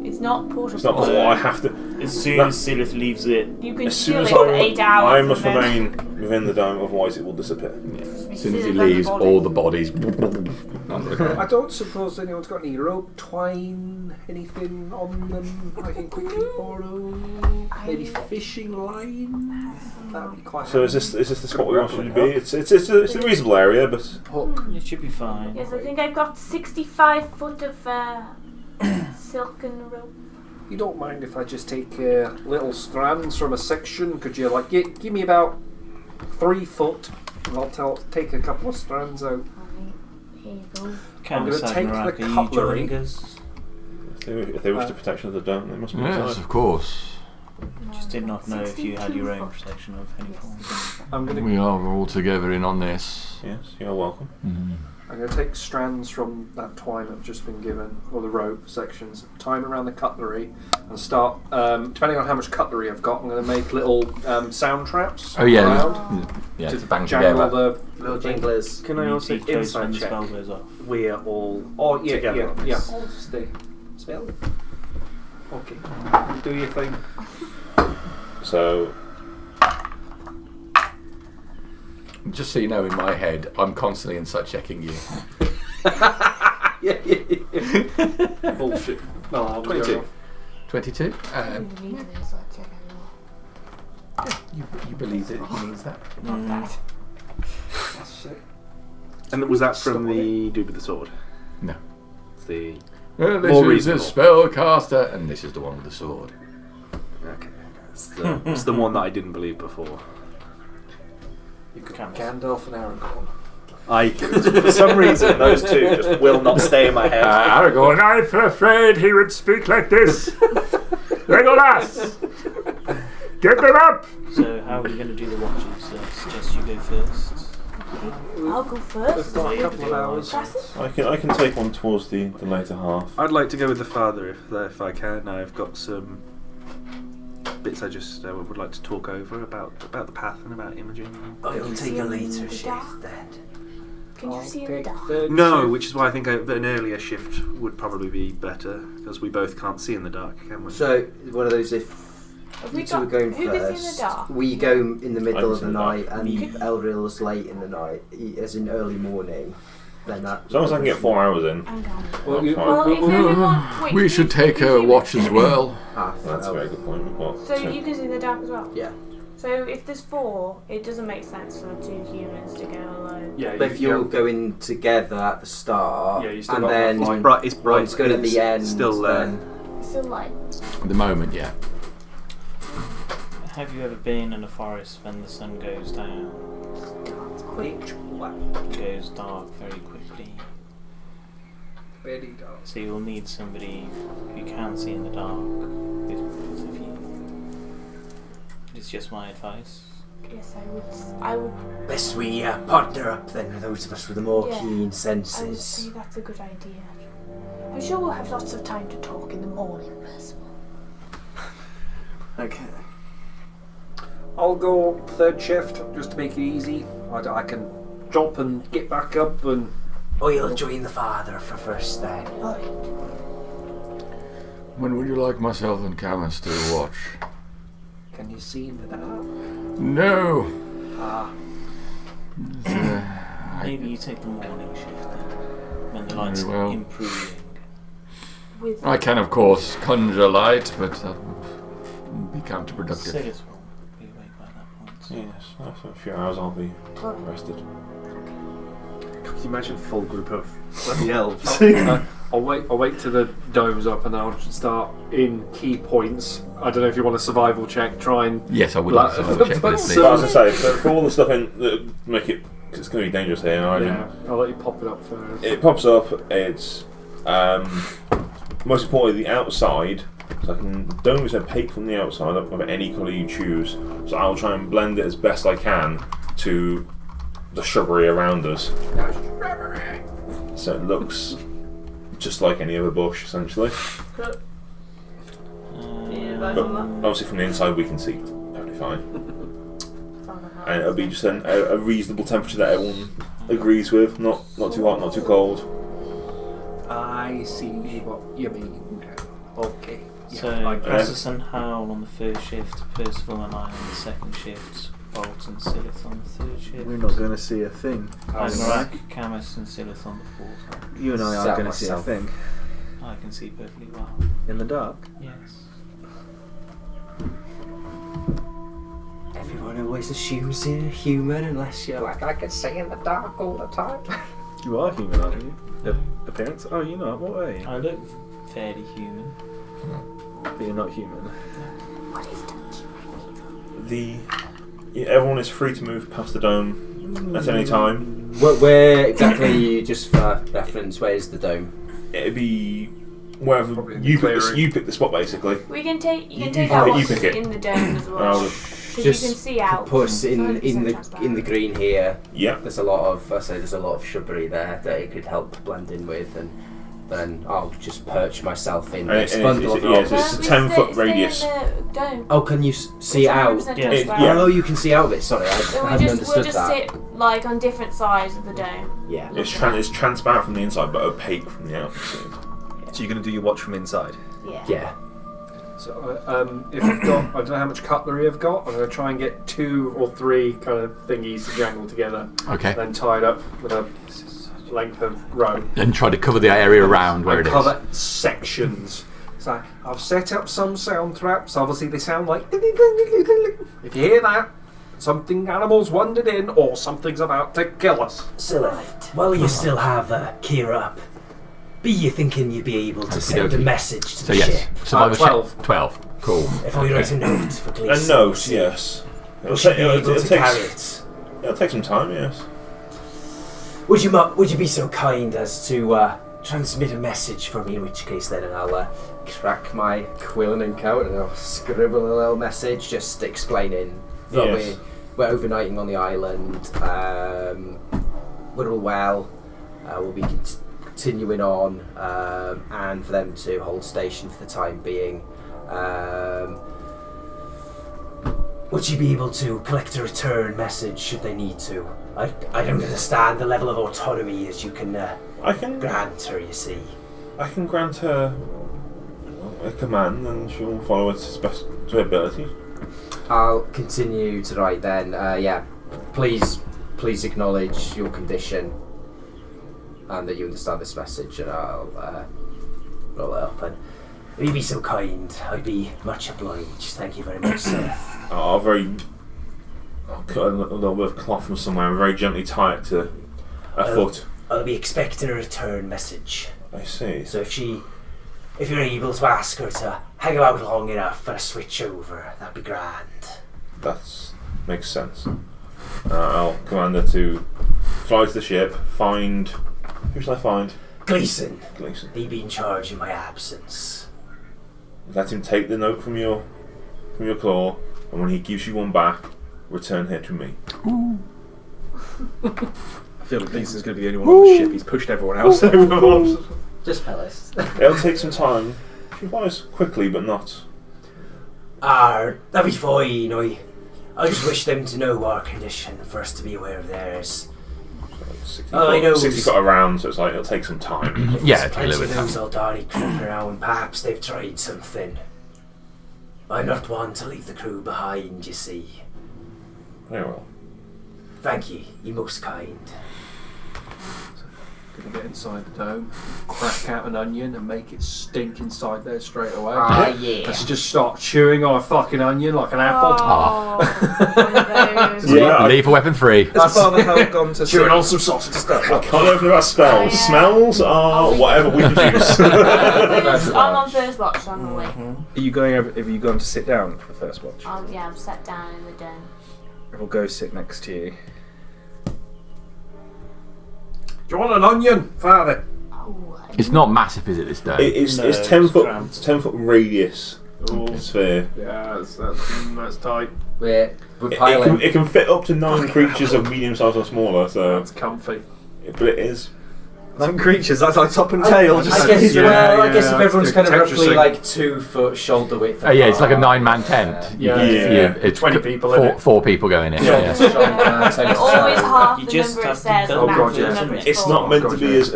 It's not portable. It's not what I have to. As soon That- as Silith leaves it, You can As soon chill as it for 8 hours. I and must then remain within the dome, otherwise it will disappear. As soon as he leaves, all the bodies under the ground. I don't suppose anyone's got any rope, twine, anything on them I can quickly borrow. Maybe fishing line? That would be quite So is this the spot we want you to be? It's a reasonable area, but hook. it should be fine. Yes, I think I've got 65 foot of silken rope. You don't mind if I just take little strands from a section? Could you like give me about 3 foot and I'll take a couple of strands out. Here you go. Count gonna take the Sagnarok, are you cutlery. joining us? if they wish the protection of the dome, they must be Yes, inside. of course. Just did not know if you had your own protection of any form. I'm gonna We are all together in on this. Yes, you're welcome. I'm going to take strands from that twine I've just been given, or the rope sections, tie them around the cutlery, and start, depending on how much cutlery I've got, I'm going to make little sound traps Oh yeah, around yeah, to to bang jangle together. the Little jinglers. Can I You also need to be close when insight the check? spell goes off. We're all Oh, yeah, together yeah, on yeah. this. I'll stay. Spell. Okay. Do your thing. So Just so you know, in my head, I'm constantly insight checking you. Yeah. Bullshit. No, I'll 22. 22. I don't need an inside check anymore. You believe that he means that? That's it. And was that from the dude with the sword? No. It's the Well, this More is a reasonable. spellcaster, and this is the one with the sword. okay. It's the one that I didn't believe before. You could Gandalf and Aragorn. For some reason, those two just will not stay in my head. Aragorn, I'm afraid he would speak like this. Legolas! Get them up! So how are we going to do the watches? I suggest you go first. I'll go We've first. got a couple of hours. I can take one towards the later half. I'd like to go with the father if I can. I've got some bits I just would like to talk over about the path and about imaging. I'll take a later shift then. Can you see in the Take dark? third No, shift. which is why I think an earlier shift would probably be better because we both can't see in the dark, can we? So one of those if Have You we two are got going who first. is in the dark? We go in the middle of the in the night, dark. and Elril's late in the night, as in early morning. Then that. As long as I can get 4 hours in. I'm down. Well, I'm you- fine. Well, if everyone, wait, We you- should take you a keep- watch as well. That's a very good point. We've got So two. you can see in the dark as well. Yeah. So if there's 4, it doesn't make sense for 2 humans to go alone. Yeah, But if you're going together at the start, Yeah, you still and got then enough light. Bright. It's bright. one's good at the end, Still then It's still light. At the moment, yeah. Have you ever been in a forest when the sun goes down? It's quick. It goes dark very quickly. Very dark. So you'll need somebody who can see in the dark with both of you. It's just my advice. Yes, I would. best we partner up then with those of us with the more Yeah. keen I would senses. say that's a good idea. I'm sure we'll have lots of time to talk in the morning, Percival. Okay. I'll go third shift just to make it easy. I can drop and get back up and. Oh, you'll join the father for first then. When would you like myself and Camus to watch? Can you see in the dark? No. Ah, Maybe you take the morning shift then, when the light's Very well. improving. With I can, of course, conjure light, but that would be counterproductive. Silas will be awake by that point. Yes, after a few hours I'll be rested. Can you imagine a full group of bloody elves? I'll wait till the dome's up and I'll start in key points. I don't know if you want a survival check. Try and Yes, I would Like- like to check but this, so- But please. as I say, for all the stuff in that make it, cause it's going to be dangerous here. I mean, yeah, I'll let you pop it up first. it pops up. It's most importantly the outside. So I can dome is opaque from the outside of any colour you choose. So I'll try and blend it as best I can to the shrubbery around us. So it looks just like any other bush, essentially. But obviously from the inside we can see perfectly fine. And it'll be just a reasonable temperature that everyone agrees with, not too hot, not too cold. I see what you mean. Okay. So like that. Crassus and Howl on the first shift, Percival and I on the second shift, Bolt and Silith on the third shift. We're not going to see a thing. Isaac, Camus and Silith on the fourth. You and I Sat aren't going to see a myself. thing. I can see perfectly well. In the dark? Yes. Everyone always assumes you're human unless you're like, I can see in the dark all the time. You are human, aren't you? Appearance? Oh, you're not. What are you? I look fairly human. But you're not human. what is touch? Everyone is free to move past the dome at any time. Where exactly, just for reference, where's the dome? It'd be wherever Probably in the you pick. clearing. You pick the spot basically. We can take. You You can take pick out it, you what's pick it. in the dome as well. I'll- Because you can see out. Put us It's in 100% the transparent. green here. Yeah. There's a lot of there's a lot of shrubbery there that it could help blend in with, and then I'll just perch myself in And this it- bundle it's- of yeah, rocks. it's a We 10-foot stay radius. in the dome. Oh, can you see it out? 100% Yeah. transparent. Oh, you can see out of it. Sorry, I So hadn't we'll understood just that. sit like on different sides of the dome. Yeah. It's transparent from the inside, but opaque from the outside. So you're going to do your watch from inside? Yeah. Yeah. So, if I've got, I don't know how much cutlery I've got. I'm going to try and get 2 or 3 kind of thingies to jangle together, Okay. then tied up with a length of rope. And try to cover the area around where I it is. cover sections. So I've set up some sound traps. Obviously, they sound like. If you hear that, something animals wandered in, or something's about to kill us. Silith, while you still have Kira up, be you thinking you'd be able to send a Okey-dokey. message to So the yes, ship? survival 12. check. 12. Cool. If I write a note for A Gleason, note, yes. we should be able to carry it. It'll take some time, yes. Would you be so kind as to transmit a message for me? In which case, then I'll crack my quill and ink out and I'll scribble a little message, just explaining that Yes. we're overnighting on the island. We're all well. We'll be continuing on, and for them to hold station for the time being. Would you be able to collect a return message should they need to? I don't understand the level of autonomy that you can I can grant her, you see. I can grant her. a command, and she'll follow it to her ability. I'll continue to write then. Please acknowledge your condition and that you understand this message, and I'll roll it up. And Will you be so kind? I'd be much obliged. Thank you very much, sir. I'll cut a little bit of cloth from somewhere and very gently tie it to a foot. I'll be expecting a return message. I see. So if you're able to ask her to hang about long enough for a switch over, that'd be grand. That makes sense. I'll command her to fly to the ship, find... Who shall I find? Gleason. Gleason. He'd be in charge in my absence. Let him take the note from your claw, and when he gives you one back, return here to me. I feel like Gleason's going to be the only one on the ship. He's pushed everyone else over. just Pellis. It'll take some time. She flies quickly, but not. That'd be fine. I just wish them to know our condition for us to be aware of theirs. 60 foot around, so it's like it'll take some time. Yeah, There's plenty of those Aldari creeping around. Perhaps they've tried something. I'm not one to leave the crew behind, you see. Very well. Thank you. You're most kind. Gonna get inside the dome, crack out an onion and make it stink inside there straight away. Yeah. Let's just start chewing on a fucking onion like an apple. One of those. Yeah. Lethal weapon 3. Has Father Hell gone to Chewing sleep? on some sausage stuff. I can't know anything about spells. Yeah. Smells are whatever we produce. I'm on first watch, so I'm awake. Are you going over? Have you gone to sit down for the first watch? Yeah, I'm sat down in the den. We'll go sit next to you. Do you want an onion, Father? Oh, It's not massive, is it, this day? It's No, 10 foot. cramped. It's 10 foot radius sphere. Yeah, that's tight. We're It piling. can fit up to 9 creatures of medium size or smaller. So, That's comfy. but it is. 9 creatures. That's like top and tail. I guess, I guess if yeah, everyone's kind of texture roughly sync. like 2 foot shoulder width. Yeah, it's like a 9-man tent. Yeah. It's 20 people in it. 4 people going in. Shoulder Yeah. to shoulder, toe to always toe. half You the just number it have to says build on that God, the yeah. number It's for. not meant to Gotcha. be as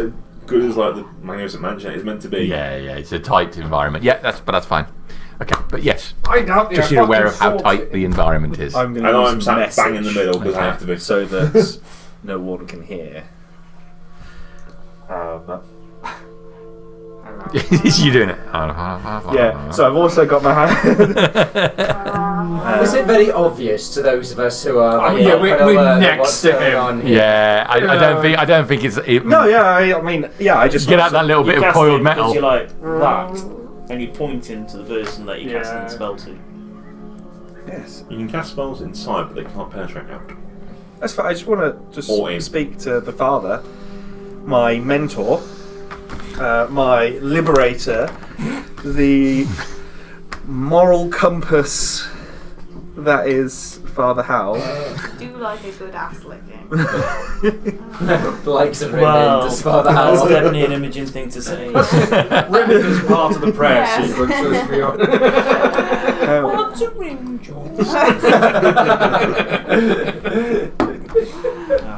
good as like the manuals at Mansion. It's meant to be. Yeah, it's a tight environment. Yeah, that's fine. Okay, but yes, I doubt just so you're aware of how tight the environment is. I'm going I to know use I'm sat message bang in the middle because I have to be. so that no one can hear. You doing it? Yeah. So I've also got my hand. Is it very obvious to those of us who are? Yeah, we're next to him. Yeah, I don't think it's. No, yeah. I mean, yeah. I just Get out that little bit of cast coiled it metal. because you're like that, and you point him to the person that you're casting the spell to. Yes. You can cast spells inside, but they can't penetrate out. That's fine. I just want to Or in. just speak to the father, my mentor, my liberator, the moral compass that is Father Hal. Do like a good ass licking. Likes of Well, Ribbon, Father that's Hal. definitely an Imogen thing to say. Ribbon is part of the prayer Yes. sequence. Let's be honest. What's a ring, John?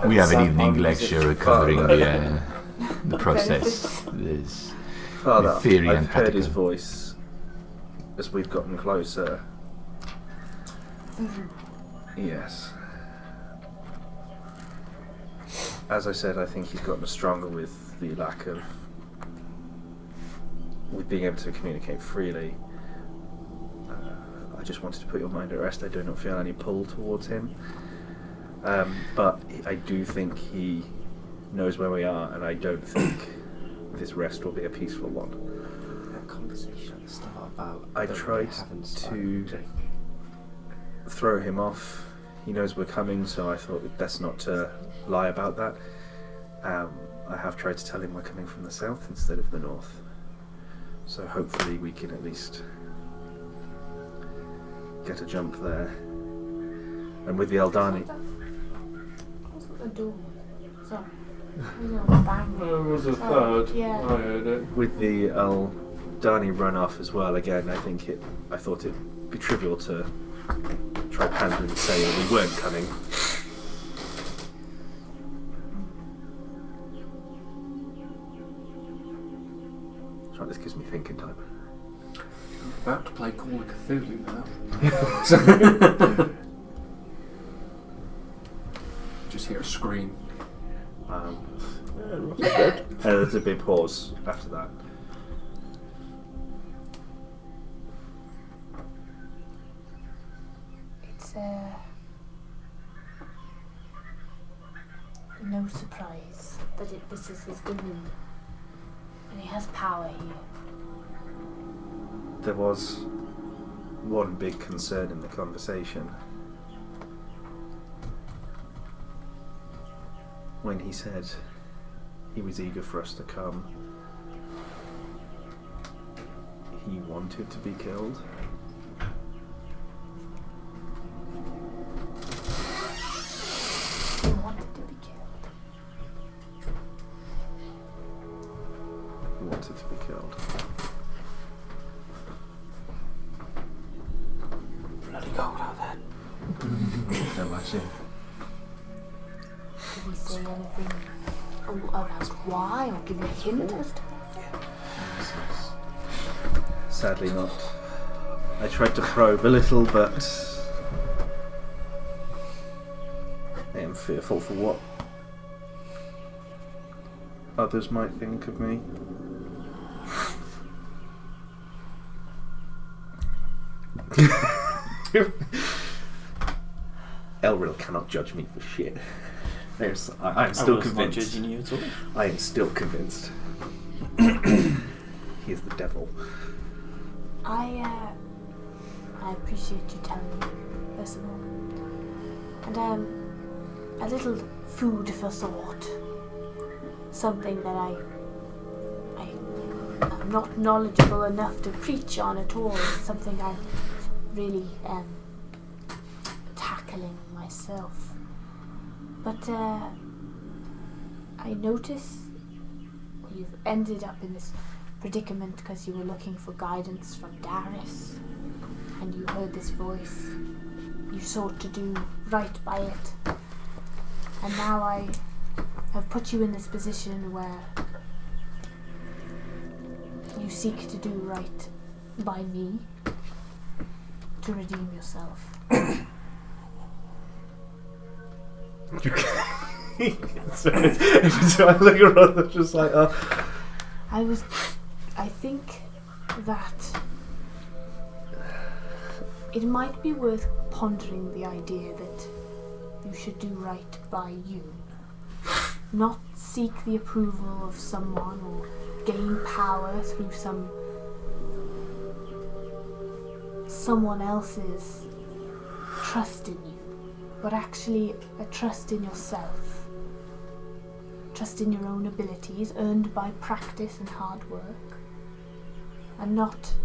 We have an Some evening music. lecture covering the process. There's Father, theory I've and heard his practical. voice as we've gotten closer. Yes. As I said, I think he's gotten stronger with the lack of... with being able to communicate freely. I just wanted to put your mind at rest. I do not feel any pull towards him. But I do think he knows where we are, and I don't think this rest will be a peaceful one. That conversation at the start about. I that we tried haven't to started. throw him off. He knows we're coming, so I thought it best not to lie about that. I have tried to tell him we're coming from the south instead of the north. So hopefully we can at least get a jump there. And with the Eldani... What's at the door? Sorry. There's a bang. There was a Oh, third. yeah. I heard it. With the Eldani run off as well, again, I thought it'd be trivial to try pandering and say that we weren't coming. Right, this gives me thinking time. About to play Call of Cthulhu now. Just hear a scream. There's a big pause after that. It's no surprise that this is his domain. And he has power here. There was one big concern in the conversation. When he said he was eager for us to come, he wanted to be killed. He wanted to be killed. He wanted to be killed. Bloody cold out there. No, actually. Did he say anything about why, or give you a hint as to? Sadly not. I tried to probe a little, but I am fearful for what others might think of me. Elril cannot judge me for shit. I'm still convinced. Not judging you at all. I am still convinced. He is the devil. I appreciate you telling me, first of all. And a little food for thought. Something that I'm not knowledgeable enough to preach on at all. It's something I'm really tackling myself. But I notice you've ended up in this predicament because you were looking for guidance from Darius, and you heard this voice. You sought to do right by it, and now I have put you in this position where you seek to do right by me to redeem yourself. So every time I look around, I'm just like, oh. I think that it might be worth pondering the idea that you should do right by you. Not seek the approval of someone or gain power through someone else's trust in you, but actually a trust in yourself. Trust in your own abilities earned by practice and hard work, and not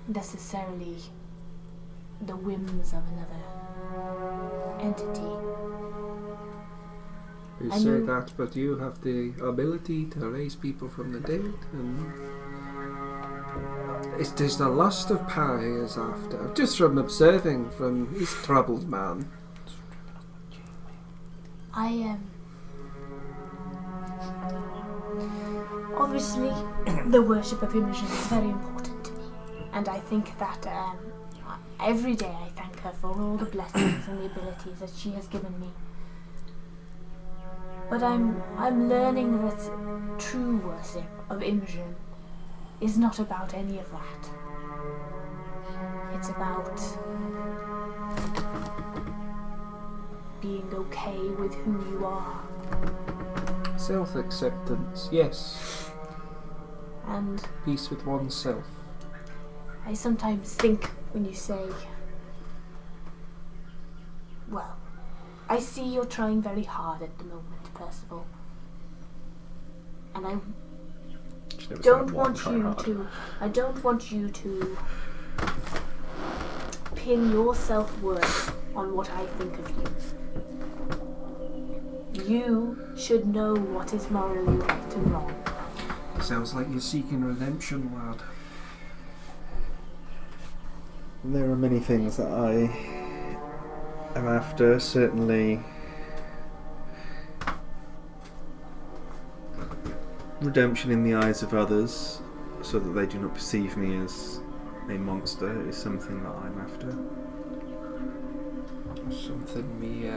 necessarily the whims of another entity. You I say know- that, but you have the ability to raise people from the dead, and it is the lust of power he is after. Just from observing from his troubled man. Obviously, the worship of Imogen is very important to me, and I think that every day I thank her for all the blessings and the abilities that she has given me. But I'm learning that true worship of Imogen is not about any of that. It's about being okay with who you are. Self-acceptance, yes. And Peace with oneself. I sometimes think when you say, well, I see you're trying very hard at the moment, Percival. And I don't want you to pin your self-worth on what I think of you. You should know what is morally right and wrong. Sounds like you're seeking redemption, lad. There are many things that I am after, certainly redemption in the eyes of others, so that they do not perceive me as a monster is something that I'm after. Something me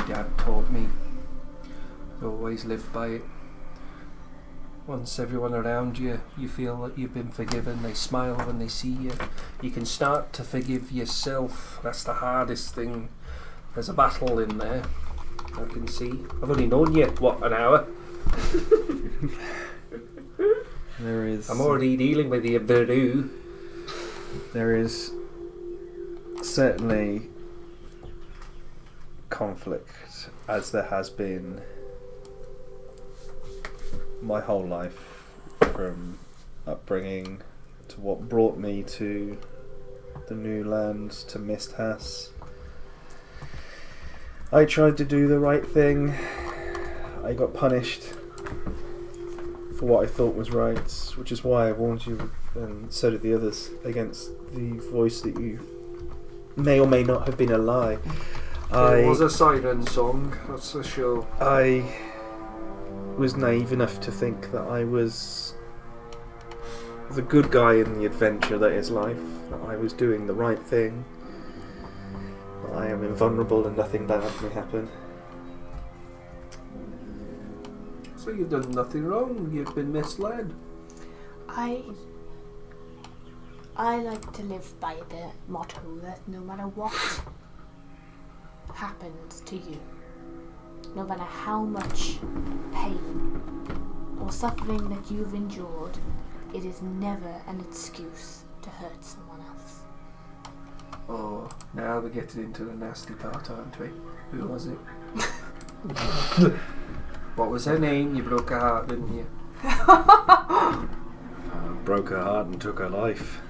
dad taught me. I always live by it. Once everyone around you, you feel that you've been forgiven, they smile when they see you. You can start to forgive yourself. That's the hardest thing. There's a battle in there, I can see. I've only known you, an hour? There is. I'm already dealing with the voodoo. There is certainly conflict, as there has been my whole life, from upbringing to what brought me to the new lands, to Misthass. I tried to do the right thing. I got punished for what I thought was right, which is why I warned you, and so did the others, against the voice that you may or may not have been a lie. It was a siren song, that's for sure. I was naive enough to think that I was the good guy in the adventure that is life, that I was doing the right thing, that I am invulnerable and nothing bad may happen. So you've done nothing wrong, you've been misled. I like to live by the motto that no matter what happens to you, no matter how much pain or suffering that you've endured, it is never an excuse to hurt someone else. Oh, now we're getting into the nasty part, aren't we? Who was it? What was her name? You broke her heart, didn't you? Broke her heart and took her life.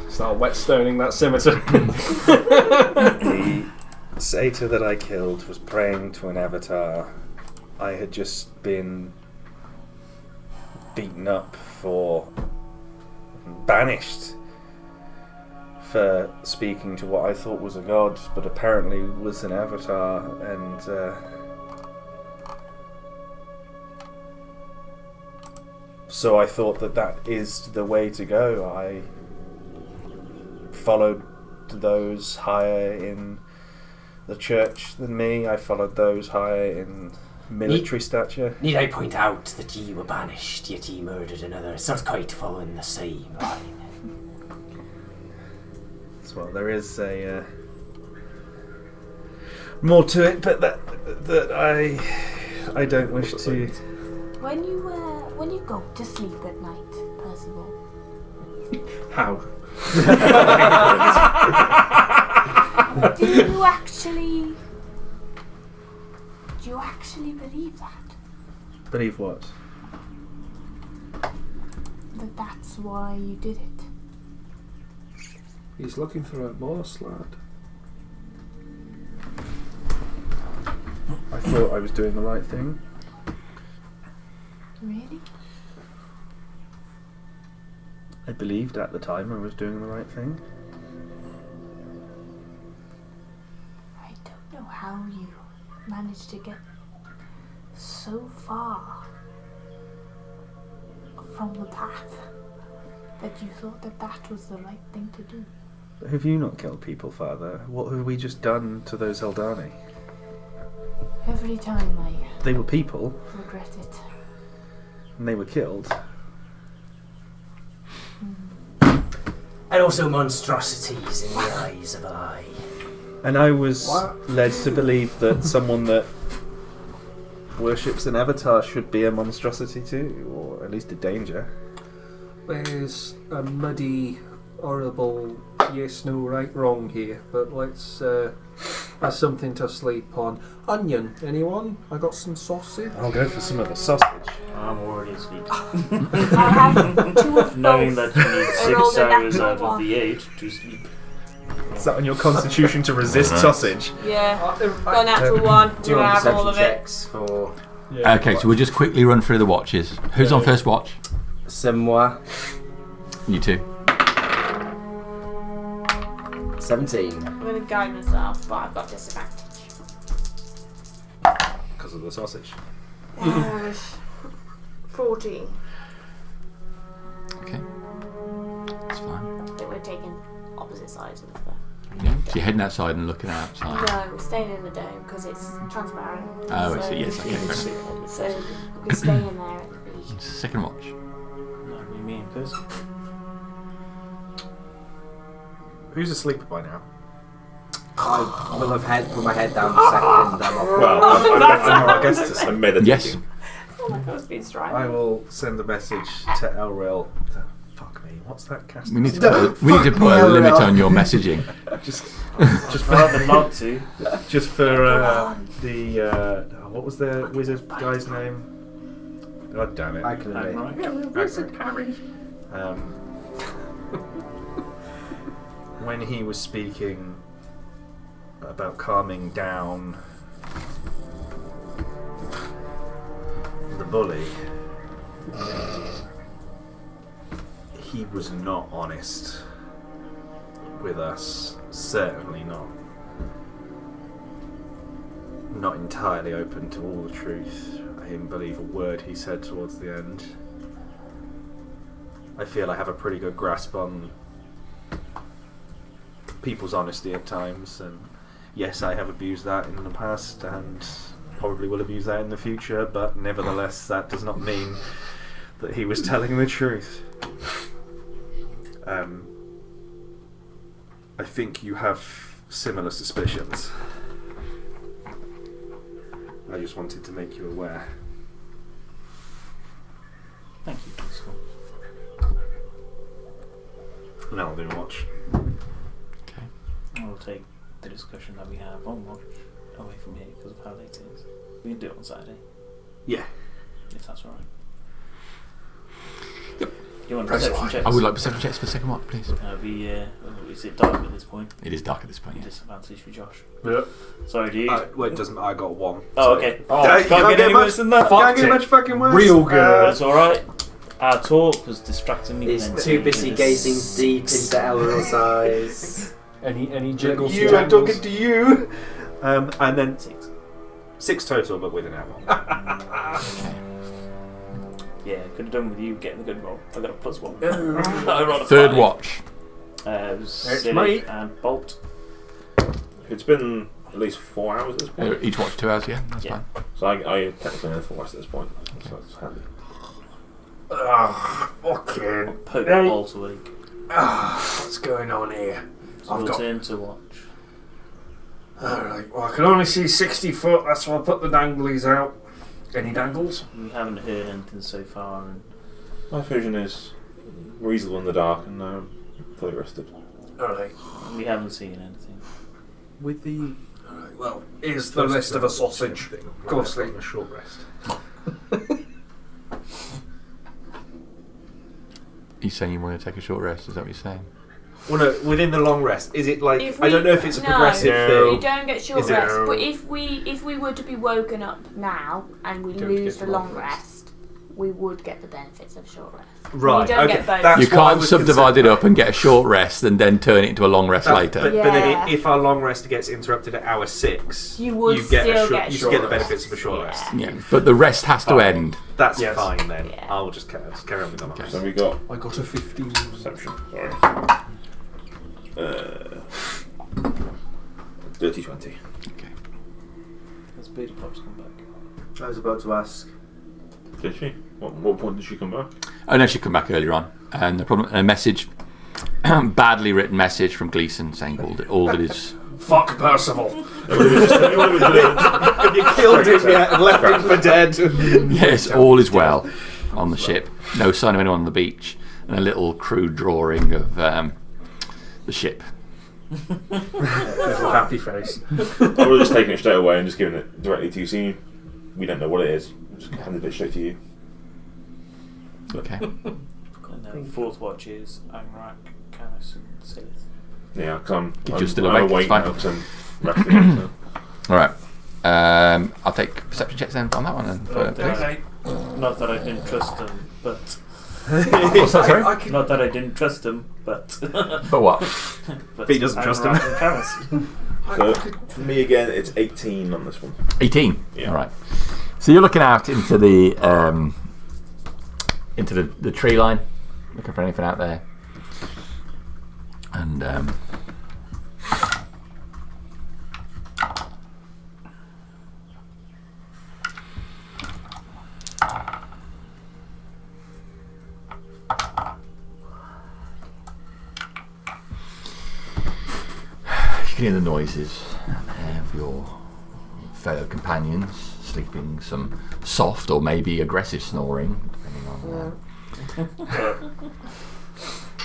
Start whetstoning that scimitar. The satyr that I killed was praying to an avatar. I had just been beaten up banished for speaking to what I thought was a god, but apparently was an avatar, and so I thought that is the way to go. I followed those higher in the church than me. I followed those higher in military stature. Need I point out that ye were banished, yet ye murdered another? It's not quite following the same line. Well, there is a more to it, but that I don't wish to. When you go to sleep at night, Percival, How? do you actually believe that? Believe what? That that's why you did it? He's looking for a boss, lad. I thought I was doing the right thing. Really? I believed at the time I was doing the right thing. I don't know how you managed to get so far from the path that you thought that was the right thing to do. Have you not killed people, Father? What have we just done to those Eldani? Every time I They were people, regret it. and they were killed. And also monstrosities in the eyes of I. And I was What? led to believe that someone that worships an avatar should be a monstrosity too, or at least a danger. There's a muddy, horrible yes, no, right, wrong here, but let's have something to sleep on. Onion, anyone? I got some sausage. I'll go for some of the sausage. I'm already asleep. I have 2 of Knowing both. that you need I rolled 6 a hours natural out of one. the 8 to sleep. Is that on your constitution to resist sausage? Yeah, got a natural one. Do you We'll want have all perception of it. checks for Okay, so we'll just quickly run through the watches. Who's on first watch? Samoa? You two. 17. I'm going to guide myself, but I've got disadvantage. Because of the sausage. 14. Okay. That's fine. I think we're taking opposite sides of the. Yeah. So you're heading outside and looking outside. No, we're staying in the dome because it's transparent. Oh, I so see. Yes, okay, fair enough. So we can stay in there at the beach. It's the second watch. No, me in person. Who's asleep by now? I will have put my head down a second. Well, I guess it's asleep. I'm meditating. Yes. Oh my god, it's been striking. I will send a message to Elril. Fuck me. What's that cast? We need to put a limit on your messaging. Just Rather not to. Just for the what was the wizard guy's name? God damn it! I can relate. When he was speaking about calming down the bully, he was not honest with us. Certainly not. Not entirely open to all the truth. I didn't believe a word he said towards the end. I feel I have a pretty good grasp on people's honesty at times, and yes, I have abused that in the past and probably will abuse that in the future, but nevertheless that does not mean that he was telling the truth. I think you have similar suspicions. I just wanted to make you aware. Thank you. Now I'll do watch. Okay. We'll take the discussion that we have on watch away from here because of how late it is. We can do it on Saturday. Yeah. If that's alright. Yep. You want perception checks? I would like perception checks for the second watch, please. Is it dark at this point? It is dark at this point. Disadvantage for Josh. Yeah. Sorry, dude. Well, it doesn't. I got one. Oh, so- okay. Can't get any much- worse than that. Can't get much fucking worse. Real good. That's alright. Our talk was distracting me. He's then too busy this- gazing deep into Elril's eyes. Any jiggles? You, I'm talking to you. And then six total, but with an hour. Yeah, could have done with you getting the good roll. I got a +1. Third watch. Silly and Bolt. It's been at least 4 hours at this point. Each watch 2 hours, yeah, that's Yeah. fine. So I technically know 4 hours at this point. So it's handy. Fucking. Poke Hey. Bolt awake. What's going on here? So I've we'll got. turn to watch. Alright, well, I can only see 60 foot, that's why I put the danglies out. Any dangles? We haven't heard anything so far, and My vision is reasonable in the dark, and now I'm fully rested. Alright. we haven't seen anything. With the Alright, well, here's the list of a sausage. Go to sleep. A short rest. You saying you want to take a short rest? Is that what you're saying? Well, no. Within the long rest, is it like If I don't we- know if it's a no, progressive You thing. don't get short Is it- rest, but if we were to be woken up now and we Don't lose get the long long rest. rest, we would get the benefits of short rest. Right. You don't okay. get both. That's You what I can't was subdivide it concerned up and get a short rest and then turn it into a long rest about. later. But Yeah. then if our long rest gets interrupted at hour 6, You would get still a short, get you short get the rest. benefits of a short Yeah. rest. Yeah, but the rest has to end. That's Yes. fine then. Yeah. I'll just carry on with the long Okay. rest. So we got I got a 15. perception. Sorry. 30-20. Okay. Has Beardy Pops come back? I was about to ask. Did she? What point did she come back? Oh no, she come back earlier on, and the problem, a message, badly written message from Gleason saying all that is. Fuck Percival. Have you killed him yet and left him for dead? Yes, all is well on the ship. No sign of anyone on the beach, and a little crude drawing of the ship. Little happy face. I would have just taken it straight away and just given it directly to you. See, we don't know what it is. We'll just hand it straight to you. Okay. And then fourth watch is Angrak, Canis, and Silith. Yeah, because You're still I'm awake, awake it's fine. now 'cause I'm resting. So. All right. I'll take perception checks then on that one. Please. Not that I didn't trust him, but What's that, sorry? not that I didn't trust him, but But what? but He doesn't trust him. Angrak and Canis. So for me again, it's 18 on this one. 18. Yeah. All right. So you're looking out into the tree line, looking for anything out there, and you can hear the noises of your fellow companions sleeping, some soft or maybe aggressive snoring, depending on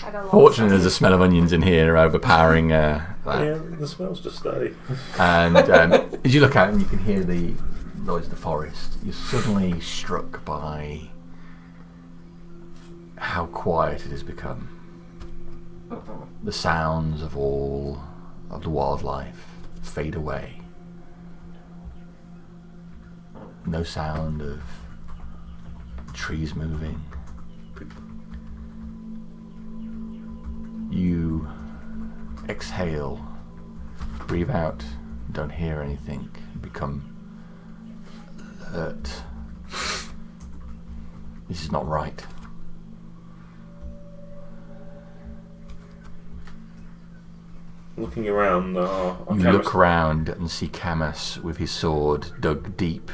I got lots Fortunately, of there's a smell of onions in here overpowering that. Yeah, the smells just stay. And as you look out and you can hear the noise of the forest, you're suddenly struck by how quiet it has become. The sounds of all of the wildlife fade away. No sound of trees moving. You exhale, breathe out, don't hear anything, become alert. This is not right. Looking around, our You chemist- look round and see Camus with his sword dug deep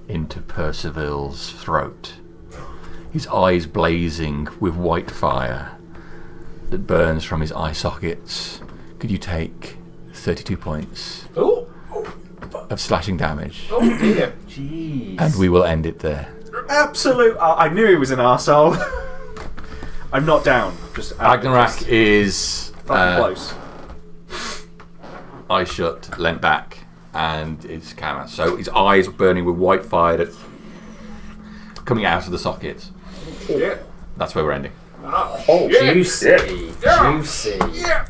into Percival's throat, his eyes blazing with white fire that burns from his eye sockets. Could you take 32 points Oh, of slashing damage? oh dear. Jeez. And we will end it there. Absolute. I knew he was an arsehole. I'm not down. Just Agnarak is fucking close. eyes shut, leant back, and it's Camus. So his eyes are burning with white fire that's coming out of the sockets. Yeah. That's where we're ending. Juicy. Yeah. Juicy. Yeah.